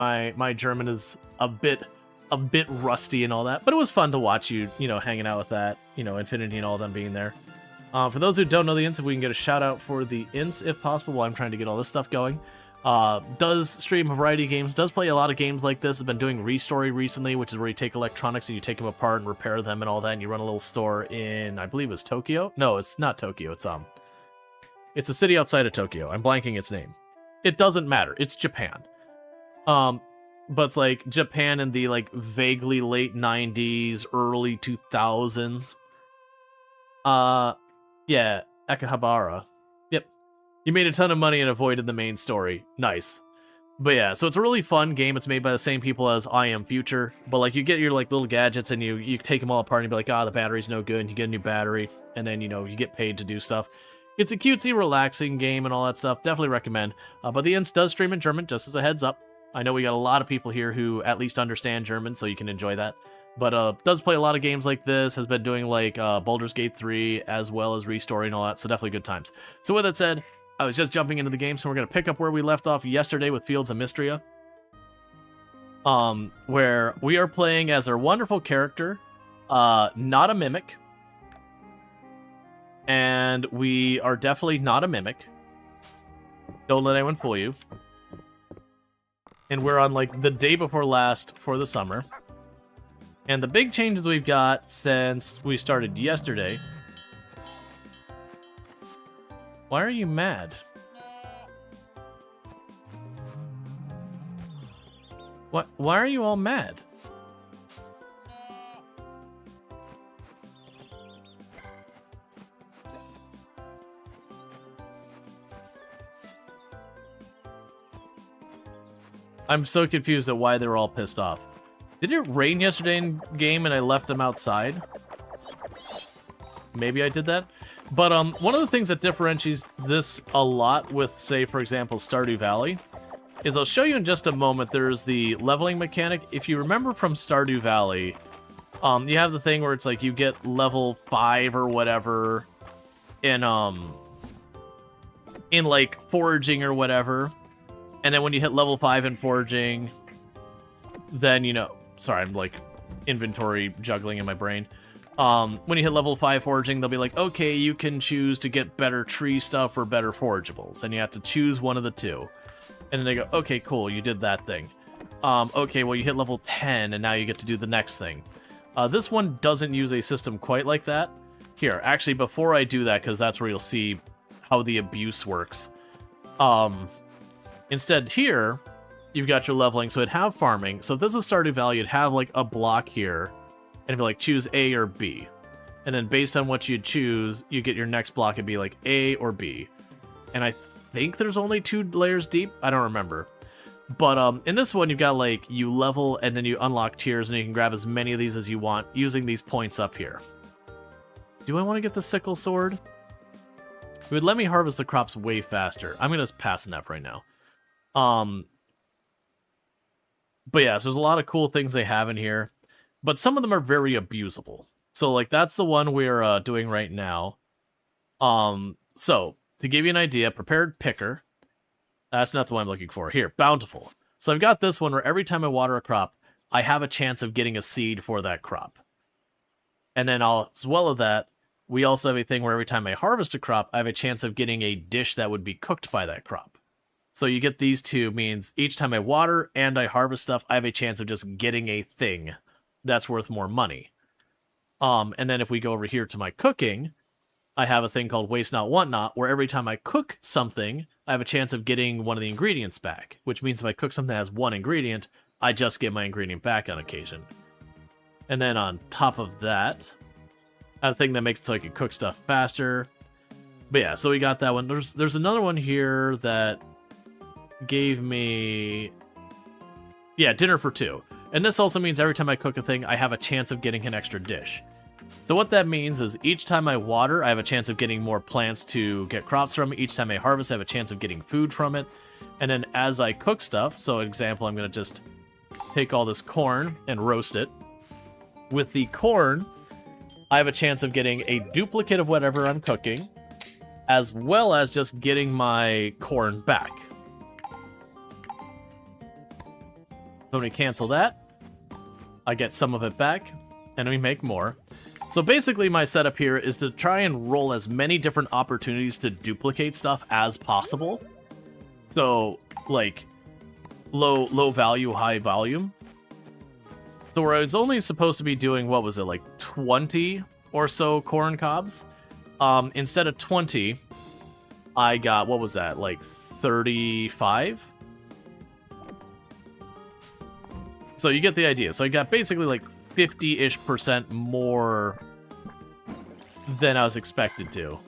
My German is a bit rusty and all that, but it was fun to watch you, hanging out with that, Infinity and all them being there. For those who don't know the Ints, if we can get a shout out for the Ints, if possible, while I'm trying to get all this stuff going. Does stream a variety of games, does play a lot of games like this. I've been doing Restory recently, which is where you take electronics and you take them apart and repair them and all that, and you run a little store in, I believe it's Tokyo? No, it's not Tokyo, it's a city outside of Tokyo. I'm blanking its name. It doesn't matter, it's Japan. But it's like Japan in the like vaguely late 90s, early 2000s. Yeah, Akihabara. Yep. You made a ton of money and avoided the main story. Nice. But yeah, so it's a really fun game. It's made by the same people as I Am Future. But like you get your like little gadgets and you take them all apart and be like, the battery's no good, and you get a new battery, and then you get paid to do stuff. It's a cutesy, relaxing game and all that stuff. Definitely recommend. But the Ints does stream in German, just as a heads up. I know we got a lot of people here who at least understand German, so you can enjoy that. But does play a lot of games like this, has been doing like Baldur's Gate 3 as well as Restory and all that, so definitely good times. So with that said, I was just jumping into the game, so we're going to pick up where we left off yesterday with Fields of Mistria. Where we are playing as our wonderful character, not a mimic. And we are definitely not a mimic. Don't let anyone fool you. And we're on like the day before last for the summer. And the big changes we've got since we started yesterday. Why are you mad? What? Why are you all mad? I'm so confused at why they're all pissed off. Did it rain yesterday in game and I left them outside? Maybe I did that. But one of the things that differentiates this a lot with, say, for example, Stardew Valley, is I'll show you in just a moment. There's the leveling mechanic. If you remember from Stardew Valley, you have the thing where it's like you get level 5 or whatever in like foraging or whatever. And then when you hit level 5 in foraging, then, sorry, I'm like inventory juggling in my brain. When you hit level 5 foraging, they'll be like, okay, you can choose to get better tree stuff or better forageables. And you have to choose one of the two. And then they go, okay, cool, you did that thing. Okay, well, you hit level 10, and now you get to do the next thing. This one doesn't use a system quite like that. Here, actually, before I do that, because that's where you'll see how the abuse works. Instead, here, you've got your leveling, so it'd have farming. So if this is Stardew Valley, you'd have, like, a block here, and it'd be like, choose A or B. And then based on what you choose, you get your next block, it'd be like A or B. And I think there's only 2 layers deep? I don't remember. But in this one, you've got, like, you level, and then you unlock tiers, and you can grab as many of these as you want using these points up here. Do I want to get the sickle sword? It would let me harvest the crops way faster. I'm going to pass on that for right now. But yeah, so there's a lot of cool things they have in here, but some of them are very abusable. So like that's the one we're doing right now. So to give you an idea, prepared picker. That's not the one I'm looking for. Here, bountiful. So I've got this one where every time I water a crop, I have a chance of getting a seed for that crop. And then as well as that, we also have a thing where every time I harvest a crop, I have a chance of getting a dish that would be cooked by that crop. So you get these two, means each time I water and I harvest stuff, I have a chance of just getting a thing that's worth more money. And then if we go over here to my cooking, I have a thing called Waste Not, Want Not, where every time I cook something, I have a chance of getting one of the ingredients back, which means if I cook something that has one ingredient, I just get my ingredient back on occasion. And then on top of that, I have a thing that makes it so I can cook stuff faster. But yeah, so we got that one. There's another one here that gave me, yeah, dinner for 2. And this also means every time I cook a thing, I have a chance of getting an extra dish. So what that means is each time I water, I have a chance of getting more plants to get crops from. Each time I harvest, I have a chance of getting food from it. And then as I cook stuff, so example, I'm going to just take all this corn and roast it. With the corn, I have a chance of getting a duplicate of whatever I'm cooking, as well as just getting my corn back. When we cancel that, I get some of it back, and we make more. So basically my setup here is to try and roll as many different opportunities to duplicate stuff as possible. So, like, low value, high volume. So where I was only supposed to be doing, what was it, like 20 or so corn cobs? Instead of 20, I got, what was that, like 35? So you get the idea. So I got basically like 50-ish% more than I was expected to.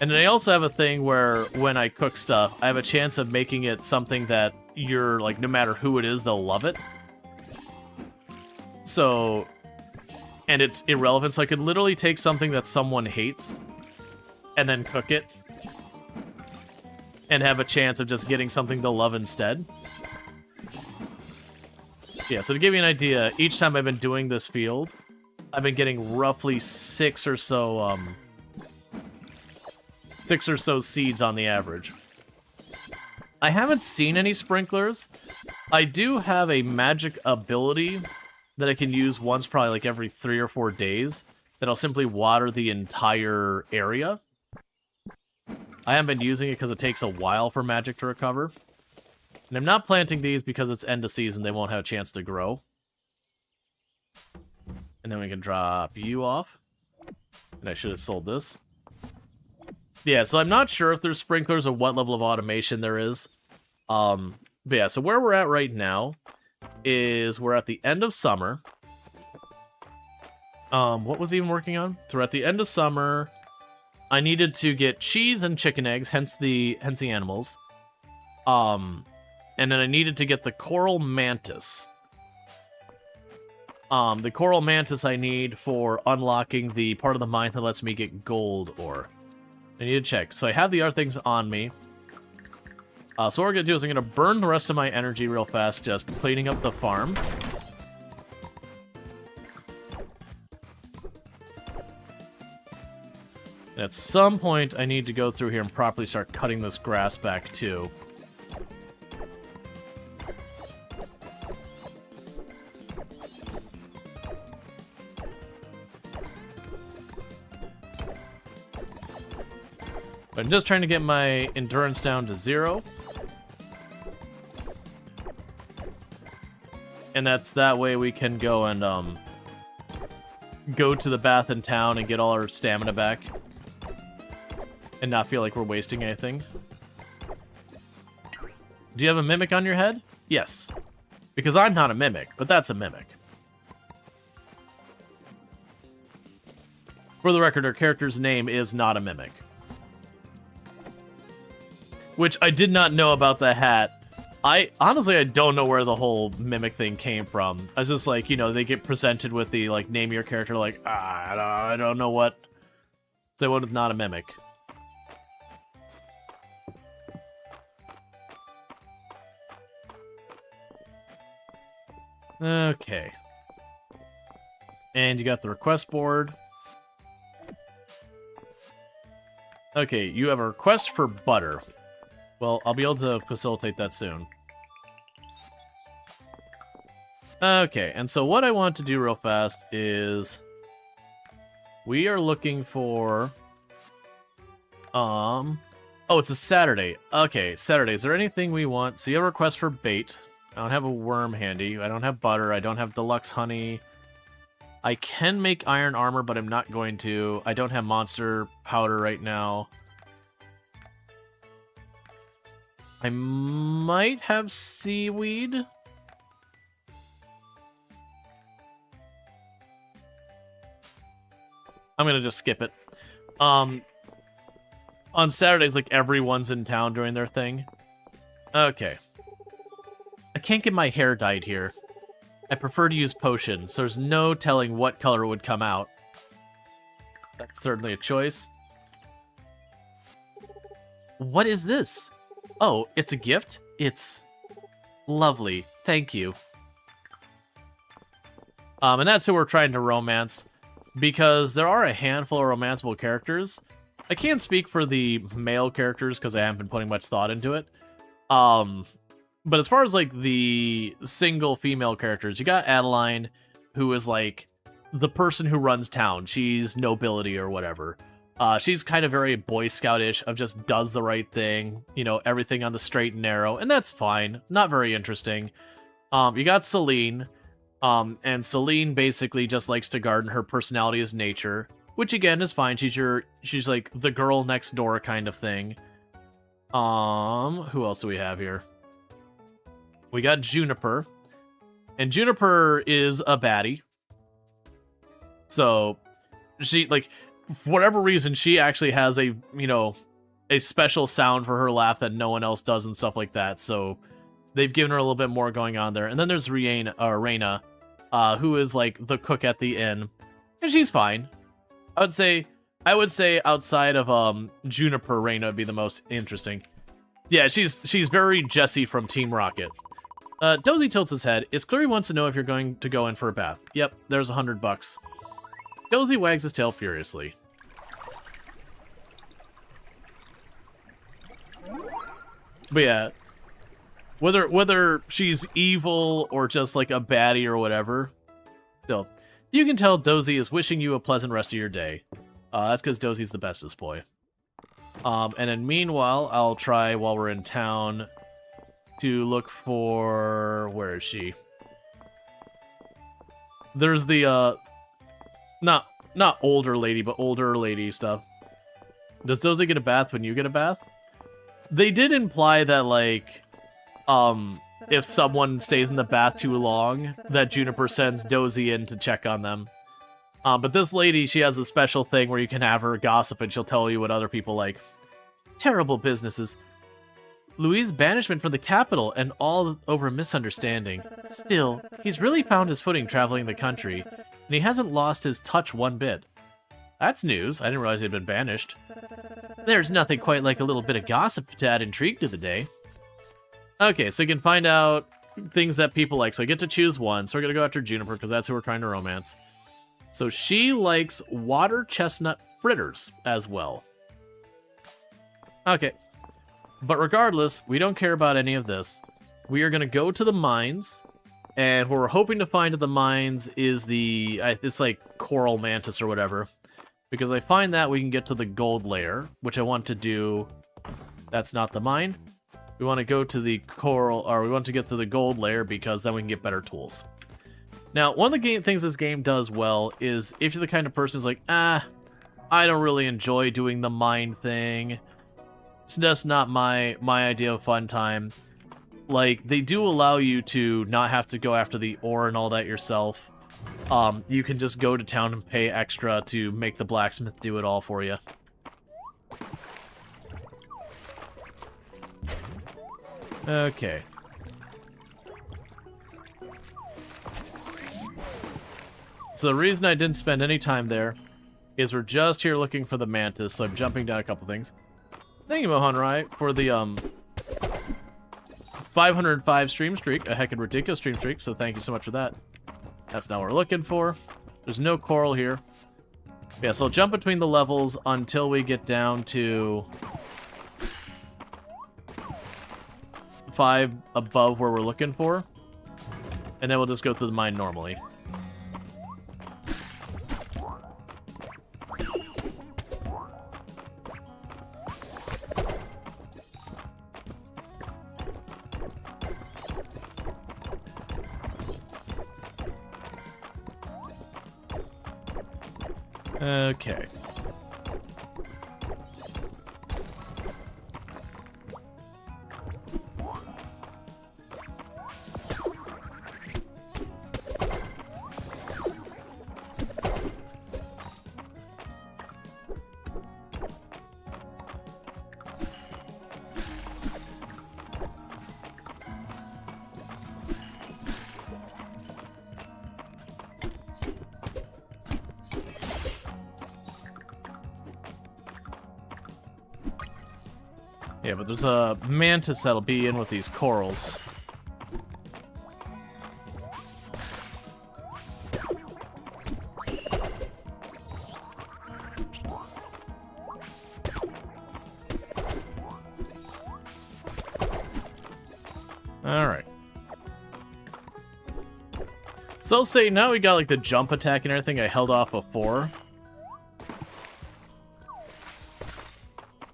And then I also have a thing where when I cook stuff, I have a chance of making it something that you're, like, no matter who it is, they'll love it. So, and it's irrelevant, so I could literally take something that someone hates and then cook it and have a chance of just getting something they'll love instead. Yeah, so to give you an idea, each time I've been doing this field, I've been getting roughly 6 or so seeds on the average. I haven't seen any sprinklers. I do have a magic ability that I can use once probably like every 3 or 4 days that'll simply water the entire area. I haven't been using it because it takes a while for magic to recover. And I'm not planting these because it's end of season, they won't have a chance to grow. And then we can drop you off. And I should have sold this. Yeah, so I'm not sure if there's sprinklers or what level of automation there is. But yeah, so where we're at right now is we're at the end of summer. What was he even working on? So we're at the end of summer. I needed to get cheese and chicken eggs, hence the animals. And then I needed to get the coral mantis. The coral mantis I need for unlocking the part of the mine that lets me get gold ore. I need to check. So I have the other things on me. So what we're going to do is I'm going to burn the rest of my energy real fast, just cleaning up the farm. And at some point, I need to go through here and properly start cutting this grass back, too. I'm just trying to get my endurance down to 0. And that's that way we can go and go to the bath in town and get all our stamina back. And not feel like we're wasting anything. Do you have a mimic on your head? Yes. Because I'm not a mimic, but that's a mimic. For the record, our character's name is not a mimic. Which I did not know about the hat. Honestly, I don't know where the whole mimic thing came from. I was just like, you know, they get presented with the, like, name your character, like, I don't know what. So what is not a mimic? Okay. And you got the request board. Okay, you have a request for butter. Well, I'll be able to facilitate that soon. Okay, and so what I want to do real fast is... we are looking for... Oh, it's a Saturday. Okay, Saturday. Is there anything we want? So you have a request for bait. I don't have a worm handy. I don't have butter. I don't have deluxe honey. I can make iron armor, but I'm not going to. I don't have monster powder right now. I might have seaweed. I'm gonna just skip it. On Saturdays, like, everyone's in town doing their thing. Okay. I can't get my hair dyed here. I prefer to use potion, so there's no telling what color would come out. That's certainly a choice. What is this? Oh, it's a gift? It's lovely. Thank you. And that's who we're trying to romance, because there are a handful of romanceable characters. I can't speak for the male characters, because I haven't been putting much thought into it. But as far as like the single female characters, you got Adeline, who is like the person who runs town. She's nobility or whatever. She's kind of very Boy Scoutish, of just does the right thing, you know, everything on the straight and narrow, and that's fine. Not very interesting. You got Celine, and Celine basically just likes to garden. Her personality is nature, which again is fine. She's like the girl next door kind of thing. Who else do we have here? We got Juniper, and Juniper is a baddie. So she, like, for whatever reason, she actually has a, you know, a special sound for her laugh that no one else does and stuff like that. So they've given her a little bit more going on there. And then there's Reina, who is like the cook at the inn, and she's fine. I would say outside of Juniper, Reina would be the most interesting. Yeah, she's very Jessie from Team Rocket. Dozy tilts his head. It's clear he wants to know if you're going to go in for a bath. Yep, there's $100. Dozy wags his tail furiously. But yeah, whether she's evil or just like a baddie or whatever, still, you can tell Dozy is wishing you a pleasant rest of your day. That's because Dozy's the bestest boy. And then meanwhile, I'll try while we're in town to look for, where is she? There's the not older lady, but older lady stuff. Does Dozy get a bath when you get a bath? They did imply that, like, if someone stays in the bath too long, that Juniper sends Dozy in to check on them. But this lady, she has a special thing where you can have her gossip and she'll tell you what other people like. Terrible businesses. Louis' banishment from the capital, and all over a misunderstanding. Still, he's really found his footing traveling the country, and he hasn't lost his touch one bit. That's news. I didn't realize he'd been banished. There's nothing quite like a little bit of gossip to add intrigue to the day. Okay, so you can find out things that people like. So I get to choose one, so we're going to go after Juniper, because that's who we're trying to romance. So she likes water chestnut fritters as well. Okay. But regardless, we don't care about any of this. We are going to go to the mines, and what we're hoping to find at the mines is it's like coral mantis or whatever. Because I find that we can get to the gold layer, which I want to do. That's not the mine. We want to go to the coral, or we want to get to the gold layer because then we can get better tools. Now, one of the things this game does well is if you're the kind of person who's like, I don't really enjoy doing the mine thing. It's just not my idea of fun time. Like, they do allow you to not have to go after the ore and all that yourself. You can just go to town and pay extra to make the blacksmith do it all for you. Okay. So the reason I didn't spend any time there is we're just here looking for the mantis, so I'm jumping down a couple things. Thank you, Mohanrai, for the 505 stream streak, a heckin' ridiculous stream streak, so thank you so much for that. That's not what we're looking for. There's no coral here. Yeah, so I'll jump between the levels until we get down to 5 above where we're looking for. And then we'll just go through the mine normally. Okay. Yeah, but there's a mantis that'll be in with these corals. Alright. So say now we got like the jump attack and everything I held off before.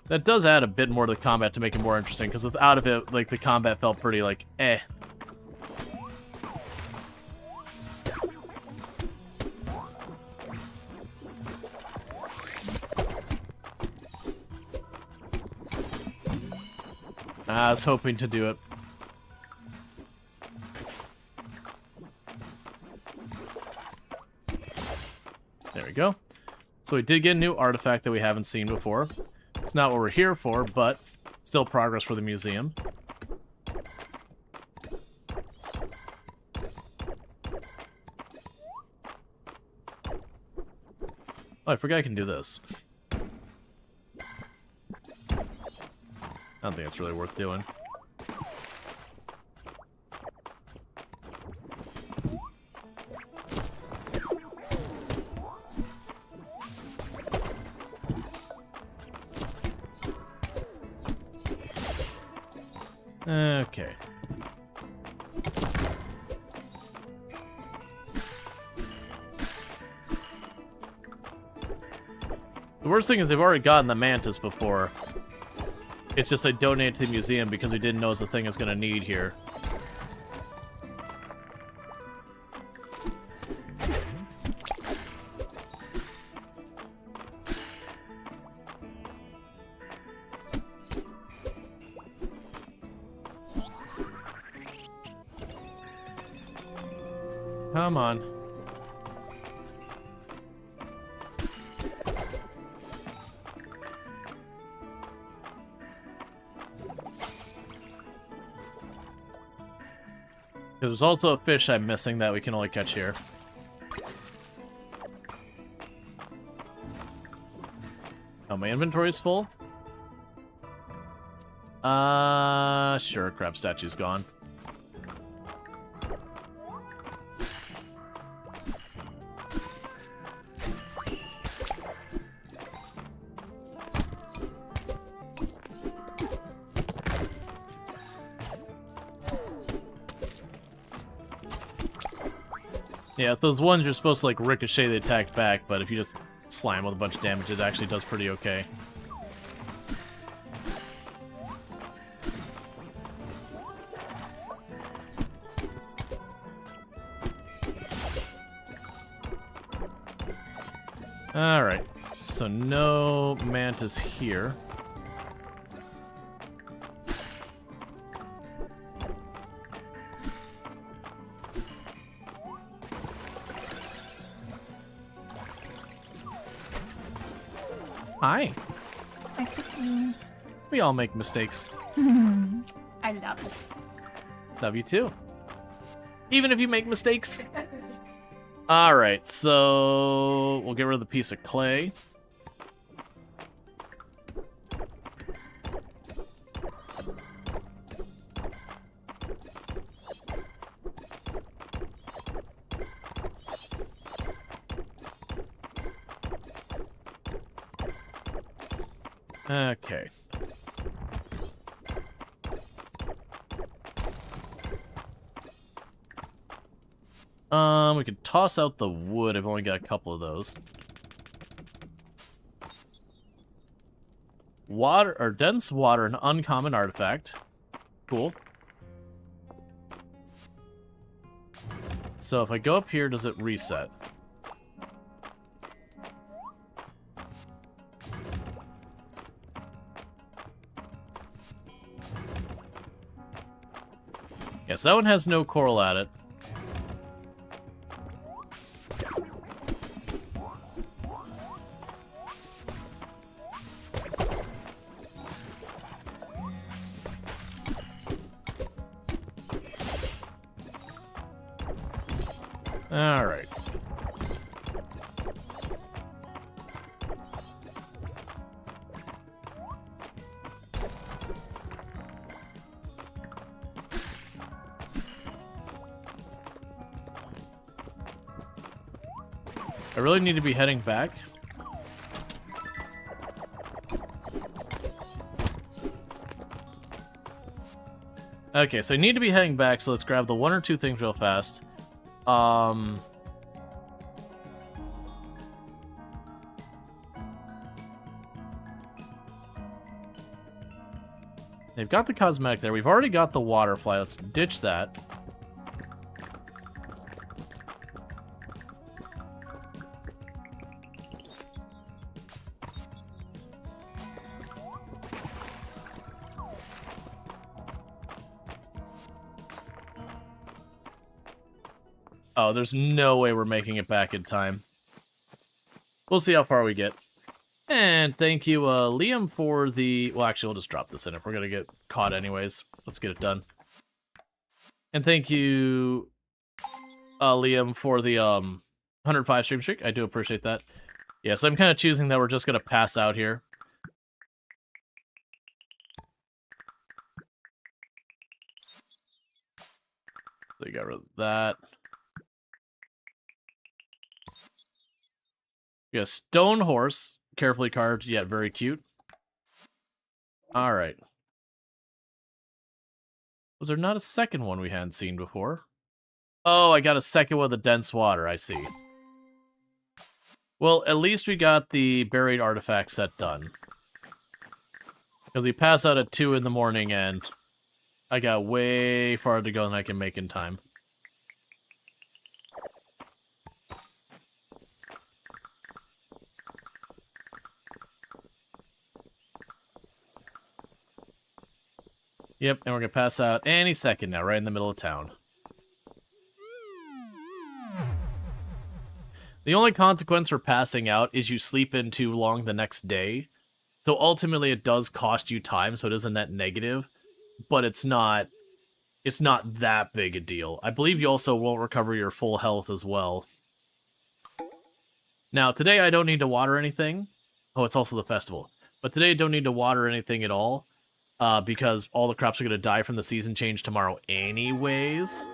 That does add a bit more to the combat to make it more interesting, because without of it, like, the combat felt pretty, like, eh. I was hoping to do it. There we go. So we did get a new artifact that we haven't seen before. It's not what we're here for, but still progress for the museum. Oh, I forgot I can do this. I don't think it's really worth doing. Okay. The worst thing is they've already gotten the mantis before. It's just I donated to the museum because we didn't know it's the thing it's gonna need here. Come on. There's also a fish I'm missing that we can only catch here. Oh, my inventory's full? Sure, crab statue's gone. Yeah, those ones you're supposed to like ricochet the attack back, but if you just slam with a bunch of damage, it actually does pretty okay. Alright, so no mantis here. Hi. Hi, Christine. We all make mistakes. I love you. Love you too. Even if you make mistakes. Alright, so we'll get rid of the piece of clay. Okay. We could toss out the wood. I've only got a couple of those. Water, or dense water, an uncommon artifact. Cool. So if I go up here, does it reset? Yes, that one has no coral at it. Alright. I really need to be heading back. Okay, so I need to be heading back, so let's grab the one or two things real fast. They've got the cosmetic there. We've already got the water fly. Let's ditch that. Oh, there's no way we're making it back in time. We'll see how far we get. And thank you, Liam, for the... Well, actually, we'll just drop this in if we're going to get caught anyways. Let's get it done. And thank you, Liam, for the 105 stream streak. I do appreciate that. Yeah, so I'm kind of choosing that we're just going to pass out here. So you got rid of that. We got a stone horse. Carefully carved, yet very cute. Alright. Was there not a second one we hadn't seen before? Oh, I got a second one with the dense water, I see. Well, at least we got the buried artifact set done. Because we pass out at 2 in the morning and I got way farther to go than I can make in time. Yep, and we're going to pass out any second now, right in the middle of town. The only consequence for passing out is you sleep in too long the next day. So ultimately it does cost you time, so it is a net negative. But it's not that big a deal. I believe you also won't recover your full health as well. Now, today I don't need to water anything. Oh, it's also the festival. But today I don't need to water anything at all. Because all the crops are going to die from the season change tomorrow anyways.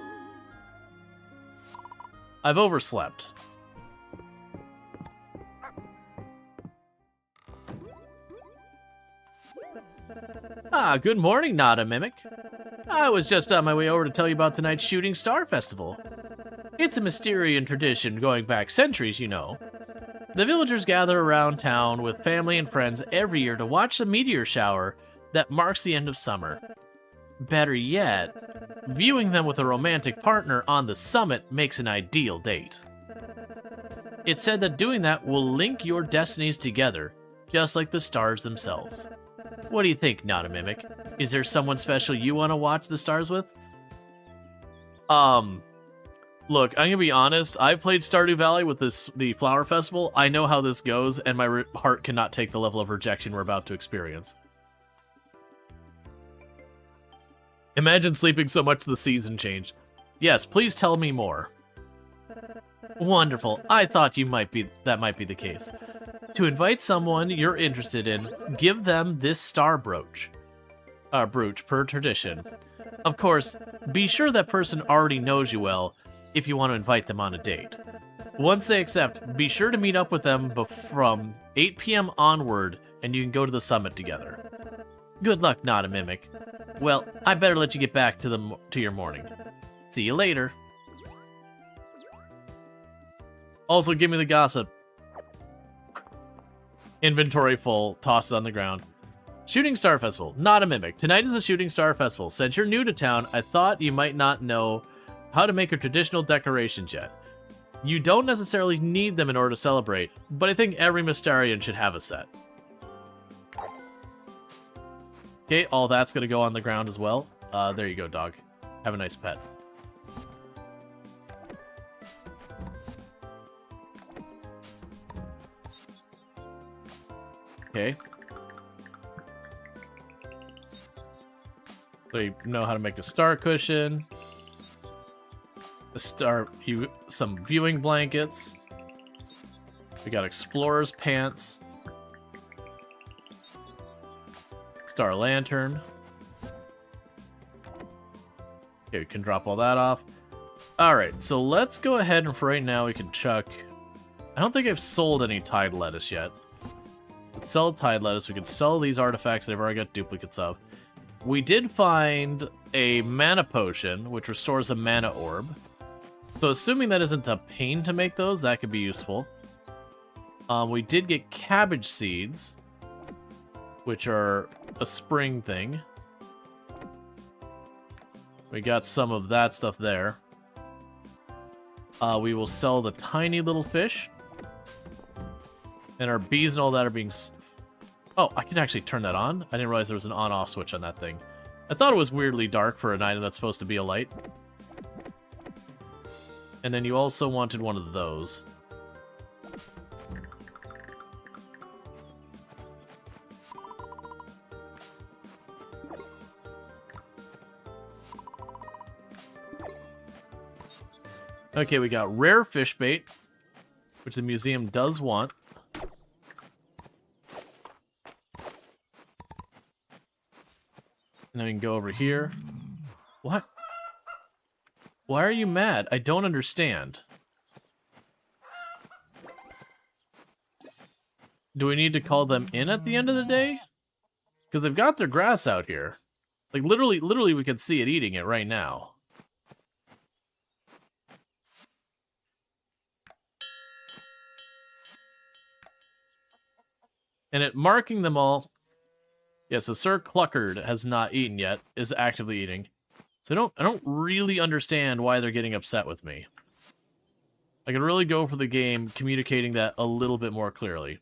I've overslept. Good morning, Nada Mimic. I was just on my way over to tell you about tonight's Shooting Star Festival. It's a Mysterian tradition going back centuries, you know. The villagers gather around town with family and friends every year to watch the meteor shower that marks the end of summer. Better yet, viewing them with a romantic partner on the summit makes an ideal date. It's said that doing that will link your destinies together, just like the stars themselves. What do you think, Not a Mimic? Is there someone special you want to watch the stars with? Look, I'm gonna be honest, I've played Stardew Valley with the Flower Festival. I know how this goes, and my heart cannot take the level of rejection we're about to experience. Imagine sleeping so much the season changed. Yes, please tell me more. Wonderful. I thought that might be the case. To invite someone you're interested in, give them this star brooch. Brooch per tradition. Of course, be sure that person already knows you well if you want to invite them on a date. Once they accept, be sure to meet up with them from 8 p.m. onward and you can go to the summit together. Good luck, Not a Mimic. Well, I better let you get back to your morning. See you later. Also, give me the gossip. Inventory full. Toss it on the ground. Shooting Star Festival. Not a Mimic. Tonight is a Shooting Star Festival. Since you're new to town, I thought you might not know how to make your traditional decorations yet. You don't necessarily need them in order to celebrate, but I think every Mystarian should have a set. Okay, all that's going to go on the ground as well. There you go, dog. Have a nice pet. Okay. So you know how to make a star cushion. Some viewing blankets. We got explorer's pants. Star lantern. Okay, we can drop all that off. Alright, so let's go ahead and for right now we can chuck... I don't think I've sold any Tide Lettuce yet. Let's sell Tide Lettuce. We can sell these artifacts that I've already got duplicates of. We did find a mana potion, which restores a mana orb. So assuming that isn't a pain to make those, that could be useful. We did get cabbage seeds, which are a spring thing. We got some of that stuff there. We will sell the tiny little fish. And our bees and all that are being... Oh, I can actually turn that on? I didn't realize there was an on-off switch on that thing. I thought it was weirdly dark for an item that's supposed to be a light. And then you also wanted one of those. Okay, we got rare fish bait, which the museum does want. And then we can go over here. What? Why are you mad? I don't understand. Do we need to call them in at the end of the day? Because they've got their grass out here. Like, literally we could see it eating it right now. And it marking them all... Yeah, so Sir Cluckard has not eaten yet, is actively eating. So I don't really understand why they're getting upset with me. I could really go for the game communicating that a little bit more clearly.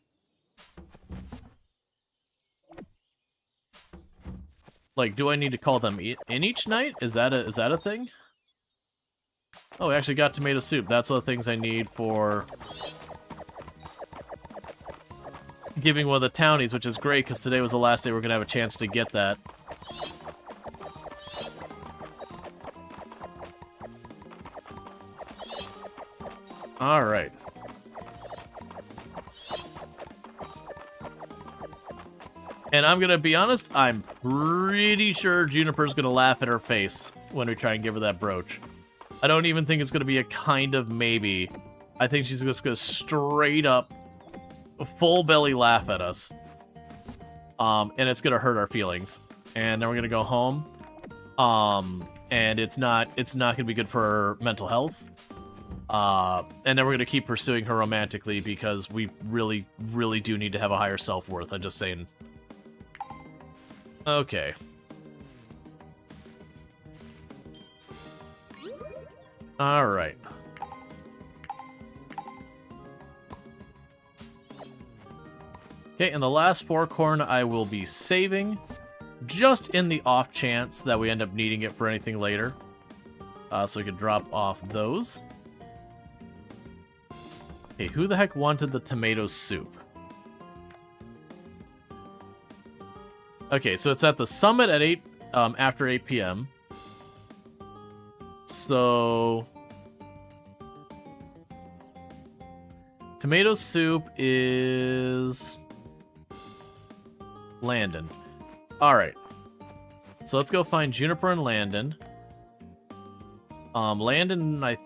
Like, do I need to call them in each night? Is that a thing? Oh, we actually got tomato soup. That's all the things I need for giving one of the townies, which is great because today was the last day we're gonna have a chance to get that. All right. And I'm gonna be honest, I'm pretty sure Juniper's gonna laugh at her face when we try and give her that brooch. I don't even think it's gonna be a kind of maybe. I think she's just gonna straight up full belly laugh at us. And it's gonna hurt our feelings. And then we're gonna go home. And it's not gonna be good for her mental health. And then we're gonna keep pursuing her romantically because we really, really do need to have a higher self-worth. I'm just saying. Okay. Alright. Okay, and the last 4 corn I will be saving, just in the off chance that we end up needing it for anything later. So we can drop off those. Okay, who the heck wanted the tomato soup? Okay, so it's at the summit at 8, after 8 p.m. So... tomato soup is... Landon. Alright. So let's go find Juniper and Landon. Landon, I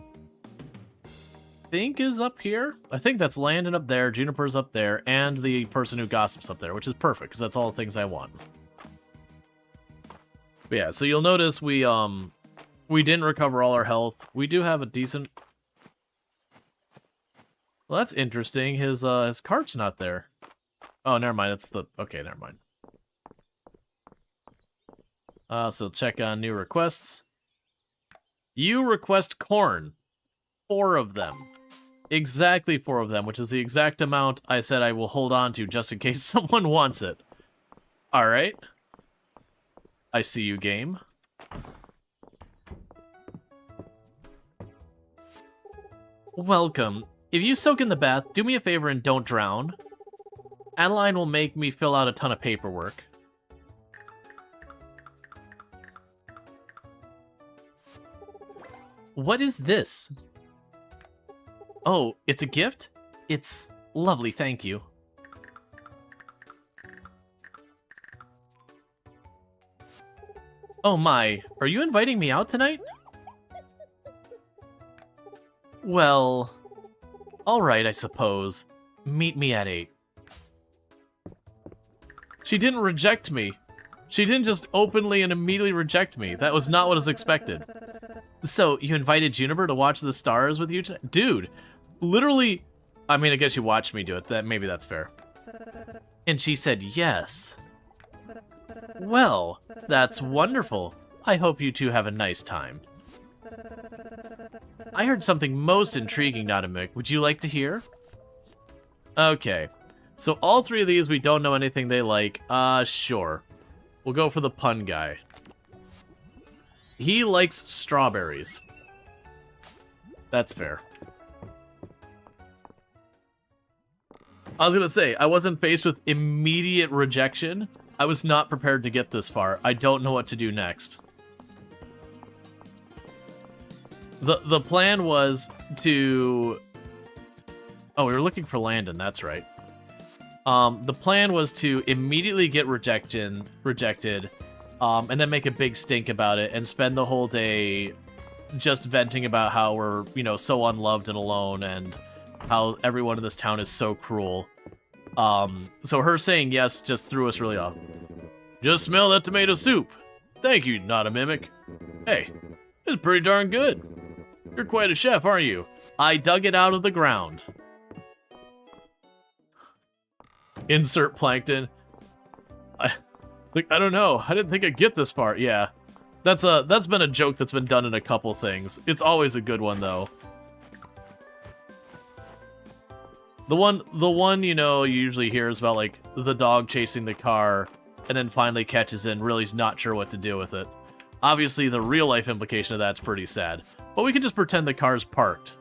think, is up here. I think that's Landon up there, Juniper's up there, and the person who gossips up there, which is perfect, because that's all the things I want. But yeah, so you'll notice we didn't recover all our health. We do have a decent... Well, that's interesting. His cart's not there. Oh, never mind. It's the... Okay, never mind. So check on new requests. You request corn. 4 of them. Exactly 4 of them, which is the exact amount I said I will hold on to just in case someone wants it. Alright. I see you, game. Welcome. If you soak in the bath, do me a favor and don't drown. Adeline will make me fill out a ton of paperwork. What is this? Oh, it's a gift? It's lovely, thank you. Oh my, are you inviting me out tonight? Well, alright, I suppose. Meet me at 8. She didn't reject me. She didn't just openly and immediately reject me. That was not what was expected. So, you invited Juniper to watch the stars with you tonight? Dude, literally, I mean, I guess you watched me do it. Maybe that's fair. And she said yes. Well, that's wonderful. I hope you two have a nice time. I heard something most intriguing, Nanamik. Would you like to hear? Okay. So all three of these, we don't know anything they like. Sure. We'll go for the pun guy. He likes strawberries. That's fair. I was gonna say, I wasn't faced with immediate rejection. I was not prepared to get this far. I don't know what to do next. The plan was to... Oh, we were looking for Landon, that's right. The plan was to immediately get rejected, and then make a big stink about it, and spend the whole day just venting about how we're, you know, so unloved and alone, and how everyone in this town is so cruel. So her saying yes just threw us really off. Just smell that tomato soup. Thank you, not a mimic. Hey, it's pretty darn good. You're quite a chef, aren't you? I dug it out of the ground. Insert plankton. It's like, I don't know. I didn't think I'd get this far. Yeah. That's been a joke that's been done in a couple things. It's always a good one, though. The one, you know, you usually hear is about, like, the dog chasing the car, and then finally catches it and really is not sure what to do with it. Obviously, the real-life implication of that's pretty sad. But we can just pretend the car's parked,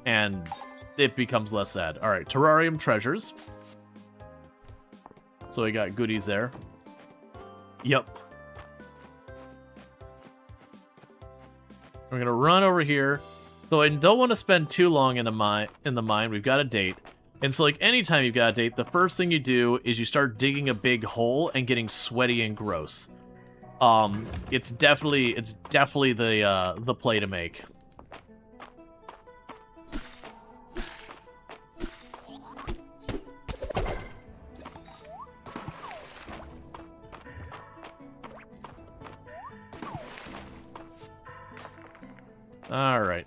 and it becomes less sad. Alright, terrarium treasures. So we got goodies there. Yep. We're gonna run over here. Though I don't want to spend too long in the mine. We've got a date. And so, like, anytime you've got a date, the first thing you do is you start digging a big hole and getting sweaty and gross. It's definitely the play to make. All right.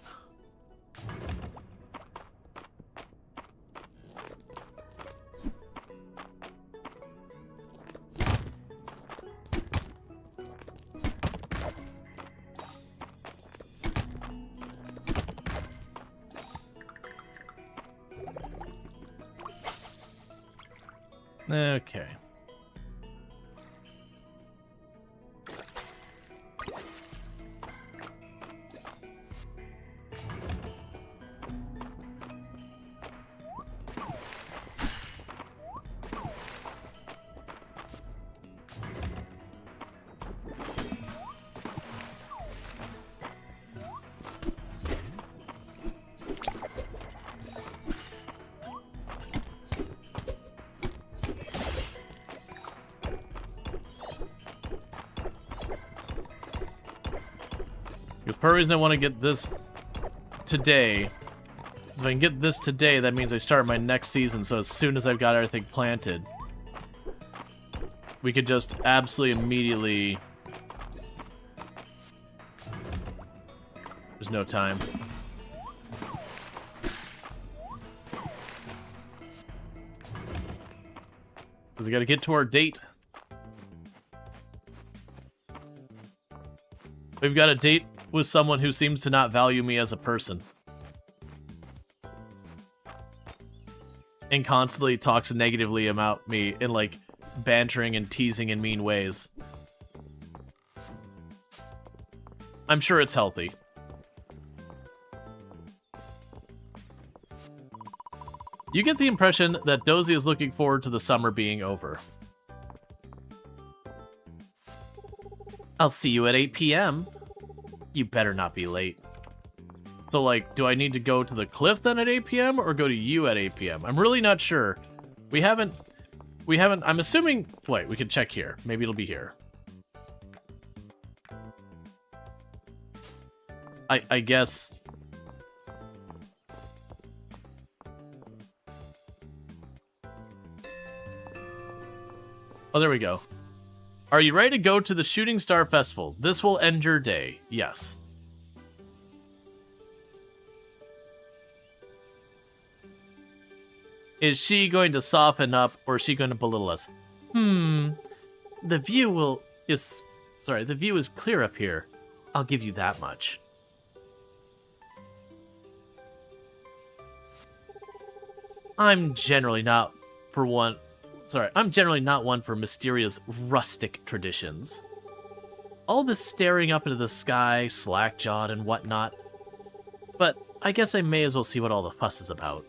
Okay. Because part of the reason I want to get this today, if I can get this today, that means I start my next season, so as soon as I've got everything planted, we could just absolutely immediately... There's no time. Because I gotta get to our date. We've got a date with someone who seems to not value me as a person. And constantly talks negatively about me in, like, bantering and teasing in mean ways. I'm sure it's healthy. You get the impression that Dozy is looking forward to the summer being over. I'll see you at 8 p.m. You better not be late. So, like, do I need to go to the cliff then at 8 p.m. or go to you at 8 p.m.? I'm really not sure. We haven't, I'm assuming, wait, we can check here. Maybe it'll be here. I guess. Oh, there we go. Are you ready to go to the Shooting Star Festival? This will end your day. Yes. Is she going to soften up, or is she going to belittle us? The view is clear up here. I'll give you that much. I'm generally not one for Misteria's rustic traditions. All this staring up into the sky, slack-jawed and whatnot. But I guess I may as well see what all the fuss is about.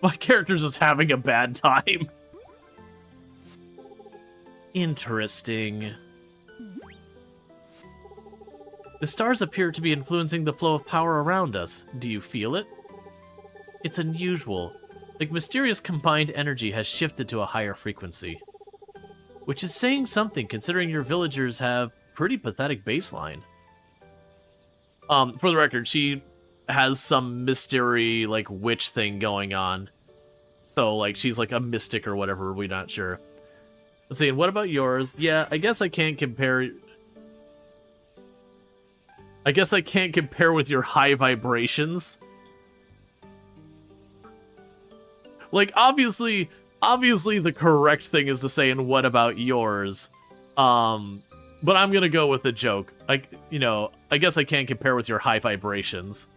My character's just having a bad time. Interesting. The stars appear to be influencing the flow of power around us. Do you feel it? It's unusual. Like Mysteria's combined energy has shifted to a higher frequency. Which is saying something, considering your villagers have pretty pathetic baseline. For the record, she has some mystery, like, witch thing going on. So, like, she's like a mystic or whatever, we're not sure. Let's see, and what about yours? Yeah, I guess I can't compare... I guess I can't compare with your high vibrations. Like, obviously the correct thing is to say, and what about yours? But I'm gonna go with the joke. I guess I can't compare with your high vibrations.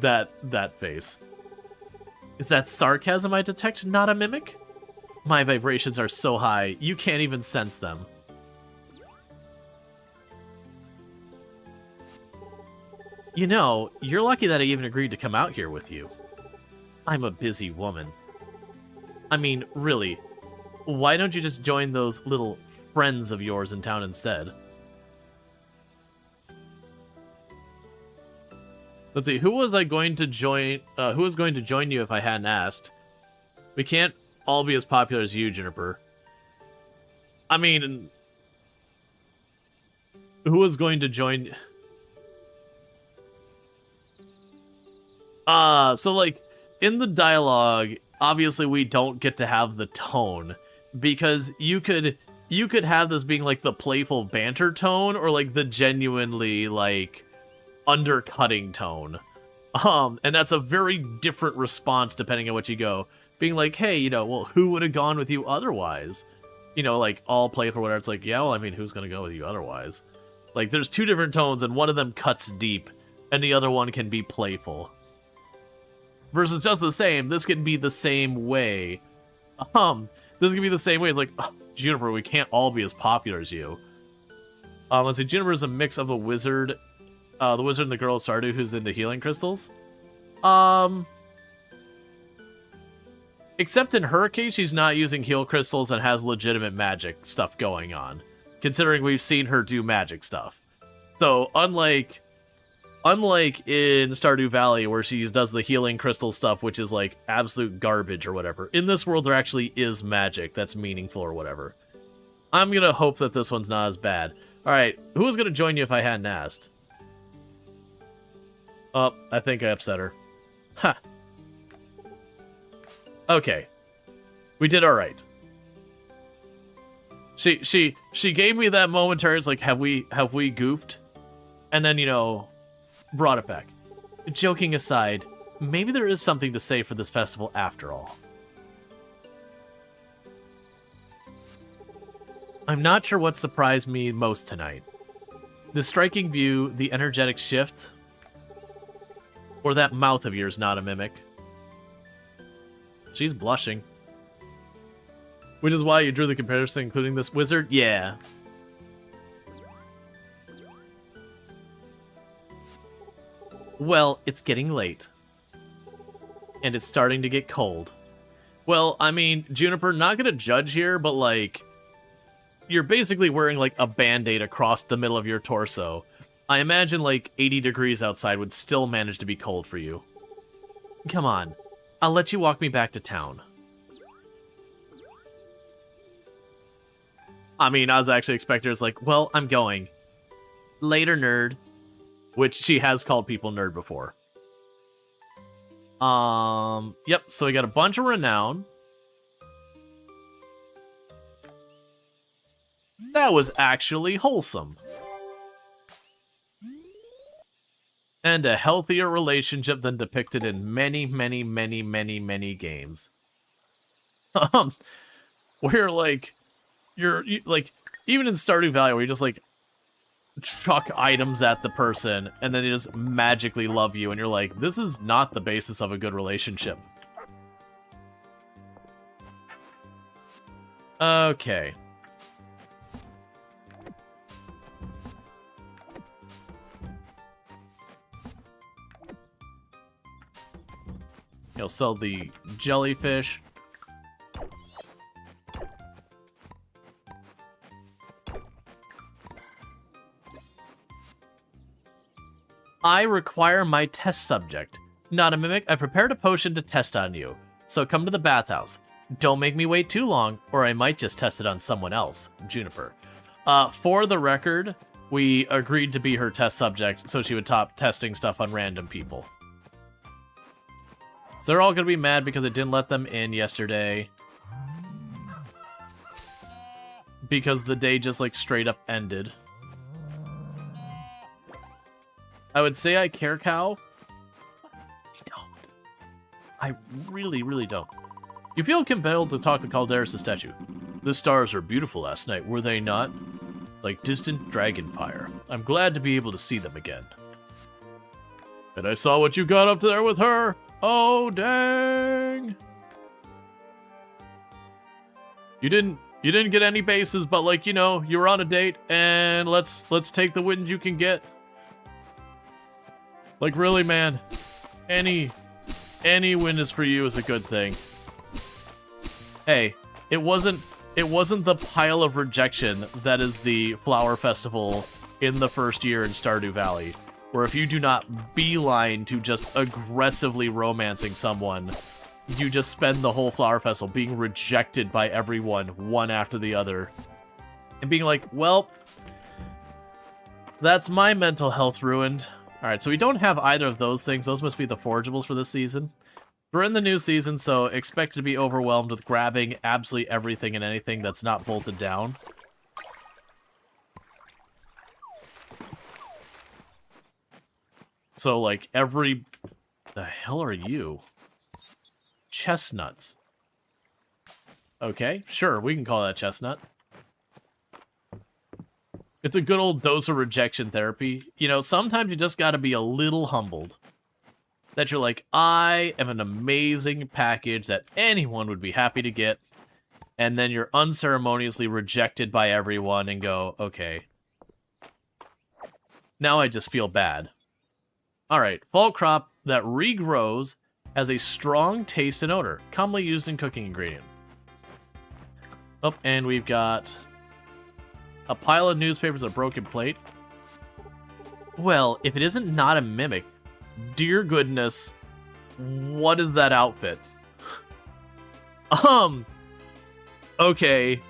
That face. Is that sarcasm I detect, not a mimic? My vibrations are so high, you can't even sense them. You know, you're lucky that I even agreed to come out here with you. I'm a busy woman. I mean, really, why don't you just join those little friends of yours in town instead? Let's see, who was going to join you if I hadn't asked? We can't all be as popular as you, Juniper. I mean, who was going to join... So, like, in the dialogue, obviously we don't get to have the tone, because you could have this being, like, the playful banter tone, or, like, the genuinely, like, undercutting tone. And that's a very different response depending on what you go. Being like, hey, well, who would have gone with you otherwise? Like, all playful, whatever. It's like, yeah, well, I mean, who's gonna go with you otherwise? Like, there's two different tones, and one of them cuts deep, and the other one can be playful. Versus just the same, this can be the same way. This can be the same way. It's like, oh, Juniper, we can't all be as popular as you. Let's see, Juniper is a mix of a wizard, the wizard and the girl Stardew who's into healing crystals. Except in her case, she's not using heal crystals and has legitimate magic stuff going on. Considering we've seen her do magic stuff. So, unlike in Stardew Valley, where she does the healing crystal stuff, which is, like, absolute garbage or whatever, in this world there actually is magic that's meaningful or whatever. I'm gonna hope that this one's not as bad. Alright, who was gonna join you if I hadn't asked? Oh, I think I upset her. Ha! Okay. We did alright. She gave me that momentary, it's like, have we goofed? And then, brought it back. Joking aside, maybe there is something to say for this festival after all. I'm not sure what surprised me most tonight. The striking view, the energetic shift, or that mouth of yours, not a mimic. She's blushing. Which is why you drew the comparison, including this wizard? Yeah. Well, it's getting late. And it's starting to get cold. Well, I mean, Juniper, not gonna judge here, but, like, you're basically wearing, like, a band-aid across the middle of your torso. I imagine, like, 80 degrees outside would still manage to be cold for you. Come on. I'll let you walk me back to town. I mean, I was actually expecting her as like, well, I'm going. Later, nerd. Which she has called people nerd before. Yep, so we got a bunch of renown. That was actually wholesome. And a healthier relationship than depicted in many, many, many, many, many games. Where, like, like, even in Stardew Valley, where you just, like, chuck items at the person, and then they just magically love you, and you're like, this is not the basis of a good relationship. Okay. He'll sell the jellyfish. I require my test subject. Not a mimic, I prepared a potion to test on you. So come to the bathhouse. Don't make me wait too long, or I might just test it on someone else. Juniper. For the record, we agreed to be her test subject so she would stop testing stuff on random people. So they're all gonna be mad because I didn't let them in yesterday. Because the day just, like, straight up ended. I would say I care, Cow. I don't. I really, really don't. You feel compelled to talk to Calderas' statue. The stars were beautiful last night, were they not? Like distant dragon fire. I'm glad to be able to see them again. And I saw what you got up there with her. Oh, dang. You didn't get any bases, but, like, you know, you were on a date, and let's take the wins you can get. Like, really, man, any win is for you is a good thing. Hey, it wasn't the pile of rejection that is the Flower Festival in the first year in Stardew Valley, where if you do not beeline to just aggressively romancing someone, you just spend the whole Flower Festival being rejected by everyone, one after the other, and being like, well, that's my mental health ruined. Alright, so we don't have either of those things. Those must be the forageables for this season. We're in the new season, so expect to be overwhelmed with grabbing absolutely everything and anything that's not bolted down. So, like, the hell are you? Chestnuts. Okay, sure, we can call that chestnut. It's a good old dose of rejection therapy. You know, sometimes you just gotta be a little humbled. That you're like, I am an amazing package that anyone would be happy to get. And then you're unceremoniously rejected by everyone and go, okay. Now I just feel bad. Alright, fall crop that regrows has a strong taste and odor, commonly used in cooking ingredient. Oh, and we've got a pile of newspapers, a broken plate. Well, if it isn't not a mimic, dear goodness, what is that outfit? Okay,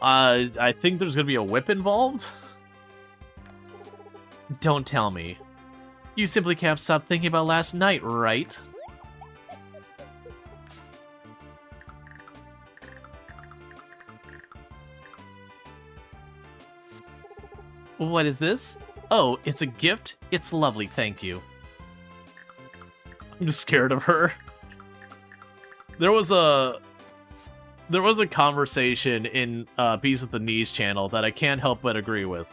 I think there's gonna be a whip involved? Don't tell me. You simply can't stop thinking about last night, right? What is this? Oh, it's a gift? It's lovely, thank you. I'm just scared of her. There was a conversation in Bees with the Knees channel that I can't help but agree with.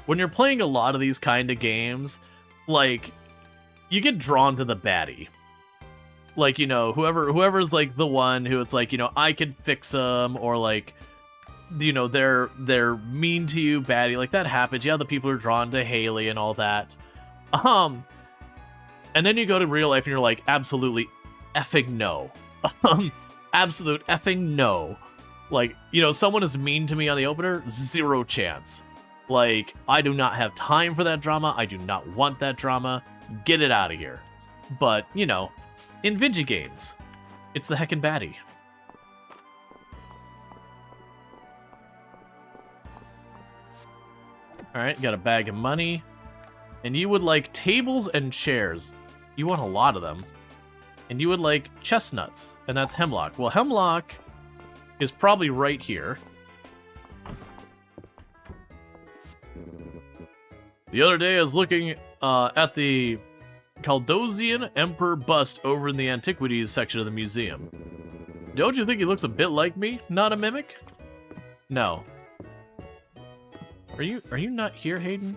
When you're playing a lot of these kind of games, like, you get drawn to the baddie. Like, you know, whoever's like the one who it's like, you know, I could fix them, or like, you know, they're mean to you, baddie. Like, that happens. Yeah, the people are drawn to Haley and all that. And then you go to real life and you're like, absolutely effing no. Absolute effing no. Like, you know, someone is mean to me on the opener, zero chance. Like, I do not have time for that drama. I do not want that drama. Get it out of here. But, you know, in video games, it's the heckin' baddie. Alright, got a bag of money. And you would like tables and chairs. You want a lot of them. And you would like chestnuts, and that's hemlock. Well, hemlock is probably right here. The other day I was looking at the Caldosian Emperor bust over in the antiquities section of the museum. Don't you think he looks a bit like me? Not a mimic? No. Are you not here, Hayden?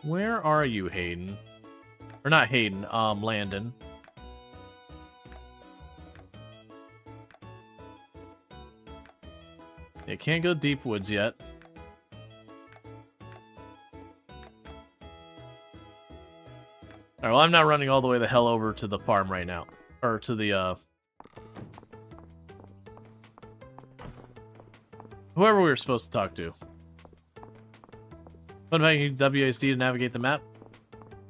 Where are you, Hayden? Or not Hayden, Landon. Yeah, can't go deep woods yet. Alright, well, I'm not running all the way the hell over to the farm right now. Or to the, whoever we were supposed to talk to. What about you WASD to navigate the map?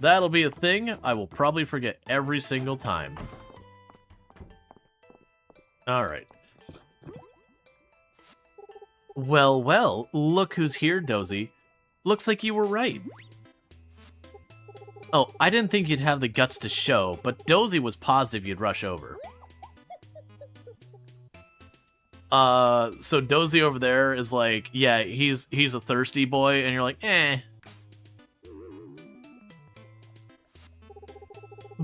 That'll be a thing I will probably forget every single time. Alright. Well, well, look who's here, Dozy. Looks like you were right. Oh, I didn't think you'd have the guts to show, but Dozy was positive you'd rush over. So Dozy over there is like, yeah, he's a thirsty boy, and you're like, eh.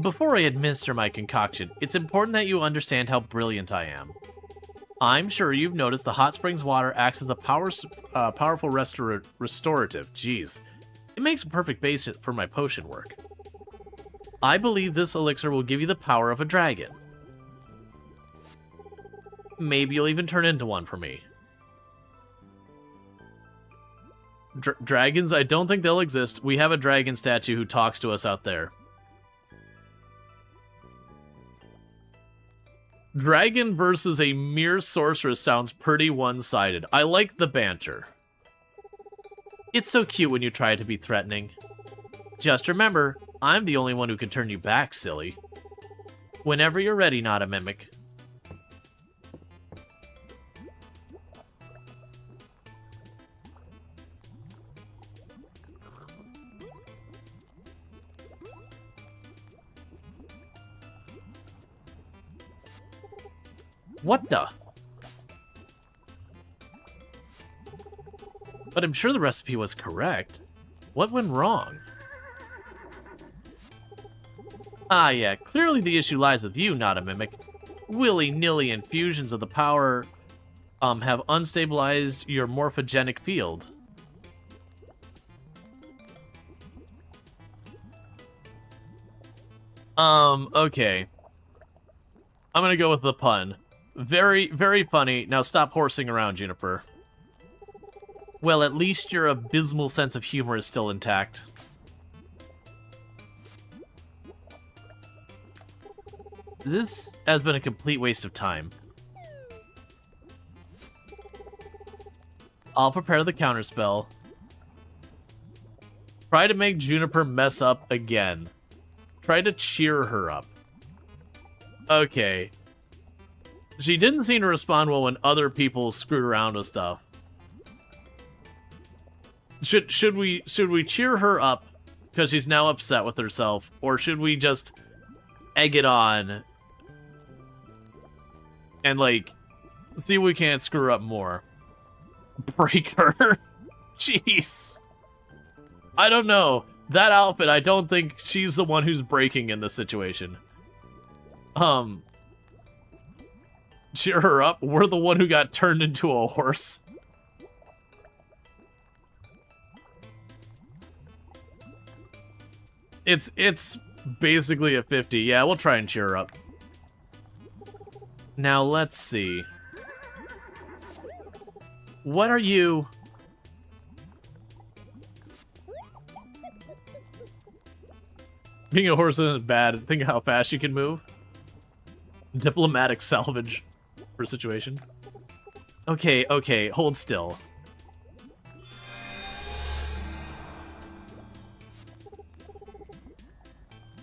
Before I administer my concoction, it's important that you understand how brilliant I am. I'm sure you've noticed the hot springs water acts as a powerful restorative. Jeez. It makes a perfect base for my potion work. I believe this elixir will give you the power of a dragon. Maybe you'll even turn into one for me. Dragons? I don't think they'll exist. We have a dragon statue who talks to us out there. Dragon versus a mere sorceress sounds pretty one-sided. I like the banter. It's so cute when you try to be threatening. Just remember, I'm the only one who can turn you back, silly. Whenever you're ready, not a mimic. What the? But I'm sure the recipe was correct. What went wrong? Ah, yeah, clearly the issue lies with you, not a mimic. Willy-nilly infusions of the power have unstabilized your morphogenic field. Okay. I'm gonna go with the pun. Very, very funny. Now stop horsing around, Juniper. Well, at least your abysmal sense of humor is still intact. This has been a complete waste of time. I'll prepare the counterspell. Try to make Juniper mess up again. Try to cheer her up. Okay. She didn't seem to respond well when other people screwed around with stuff. Should we cheer her up because she's now upset with herself, or should we just egg it on and like see if we can't screw her up more? Break her? Jeez. I don't know. That outfit, I don't think she's the one who's breaking in this situation. Cheer her up. We're the one who got turned into a horse. It's basically a 50. Yeah, we'll try and cheer her up. Now, let's see. What are you... Being a horse isn't bad. Think of how fast you can move. Diplomatic salvage for situation. Okay, okay, hold still.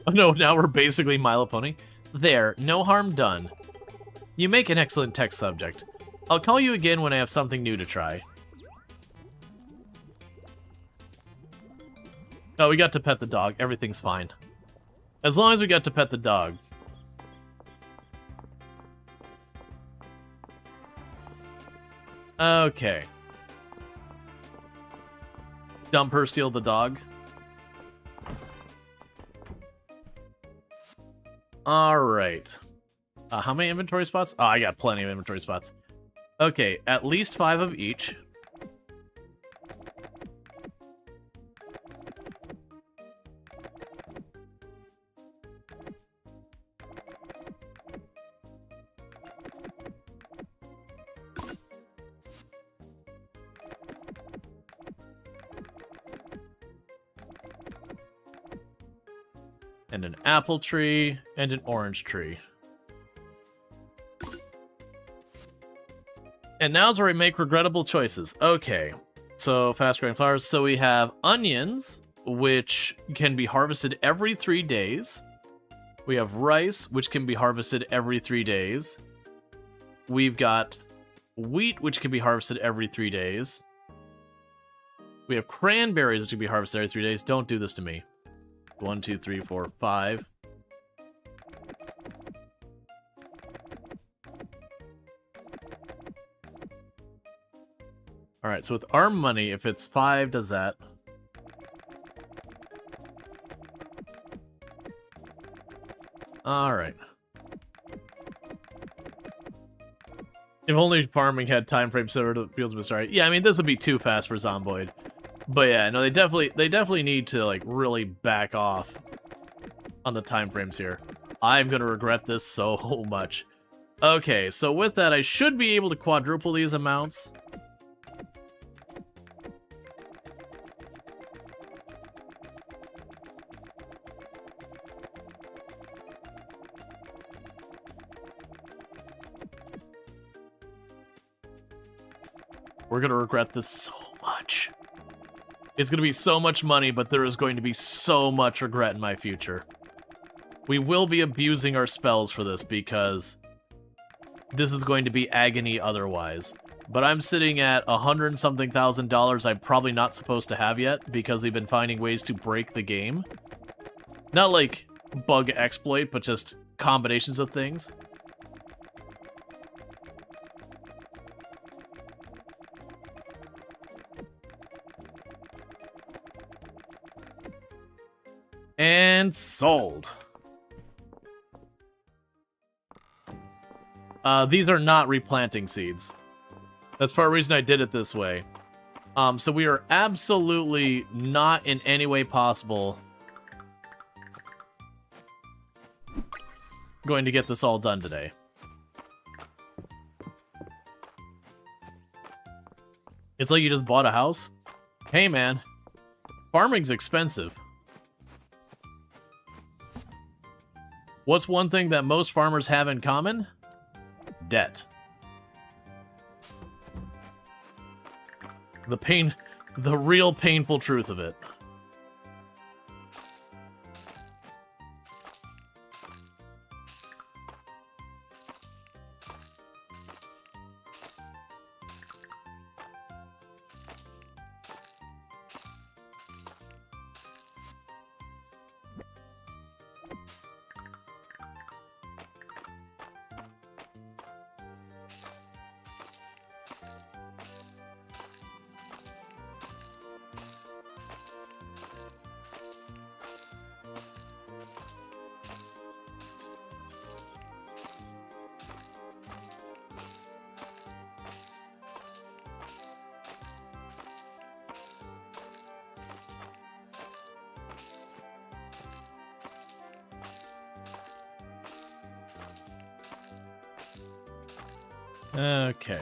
Oh no, now we're basically My Little Pony. There, no harm done. You make an excellent tech subject. I'll call you again when I have something new to try. Oh, we got to pet the dog. Everything's fine. As long as we got to pet the dog. Okay. Dump her, steal the dog. Alright. How many inventory spots? Oh, I got plenty of inventory spots. Okay, at least 5 of each. And an apple tree, and an orange tree. And now's where we make regrettable choices. Okay, so fast-growing flowers. So we have onions, which can be harvested every 3 days. We have rice, which can be harvested every 3 days. We've got wheat, which can be harvested every 3 days. We have cranberries, which can be harvested every 3 days. Don't do this to me. 1, 2, 3, 4, 5. Alright, so with our money, if it's 5, does that? Alright. If only farming had time frames similar to the fields of Mistria. Yeah, I mean, this would be too fast for Zomboid. But yeah, no, they definitely need to, like, really back off on the time frames here. I'm gonna regret this so much. Okay, so with that, I should be able to quadruple these amounts. We're gonna regret this so much. It's gonna be so much money, but there is going to be so much regret in my future. We will be abusing our spells for this because this is going to be agony otherwise. But I'm sitting at $100-something thousand I'm probably not supposed to have yet because we've been finding ways to break the game. Not like bug exploit, but just combinations of things. And sold. These are not replanting seeds. That's part of the reason I did it this way. So we are absolutely not in any way possible going to get this all done today. It's like you just bought a house. Hey man, farming's expensive. What's one thing that most farmers have in common? Debt. The real painful truth of it. Okay.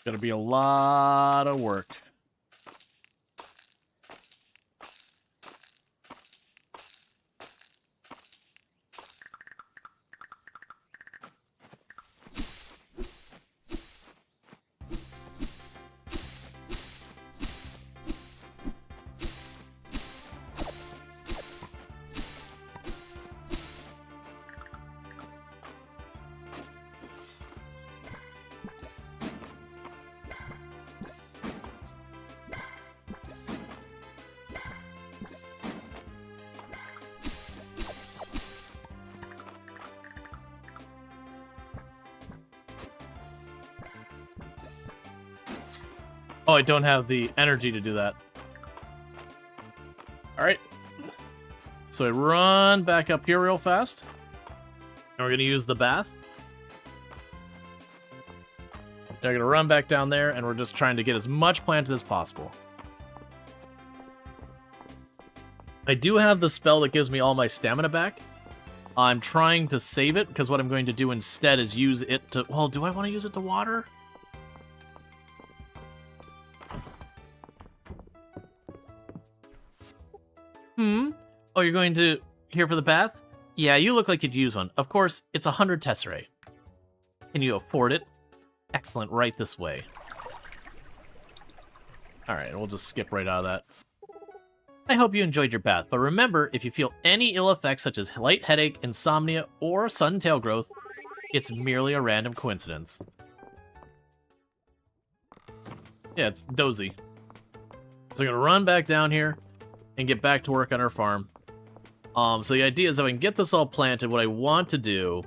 Gonna be a lot of work. Oh, I don't have the energy to do that. Alright. So I run back up here real fast. And we're going to use the bath. They're going to run back down there, and we're just trying to get as much planted as possible. I do have the spell that gives me all my stamina back. I'm trying to save it, because what I'm going to do instead is use it to... Well, do I want to use it to water? Oh, you're going to here for the bath? Yeah, you look like you'd use one. Of course, it's 100 tesserae. Can you afford it? Excellent, right this way. Alright, we'll just skip right out of that. I hope you enjoyed your bath, but remember, if you feel any ill effects such as light headache, insomnia, or sudden tail growth, it's merely a random coincidence. Yeah, it's dozy. So I'm gonna run back down here and get back to work on our farm. So the idea is if I can get this all planted, what I want to do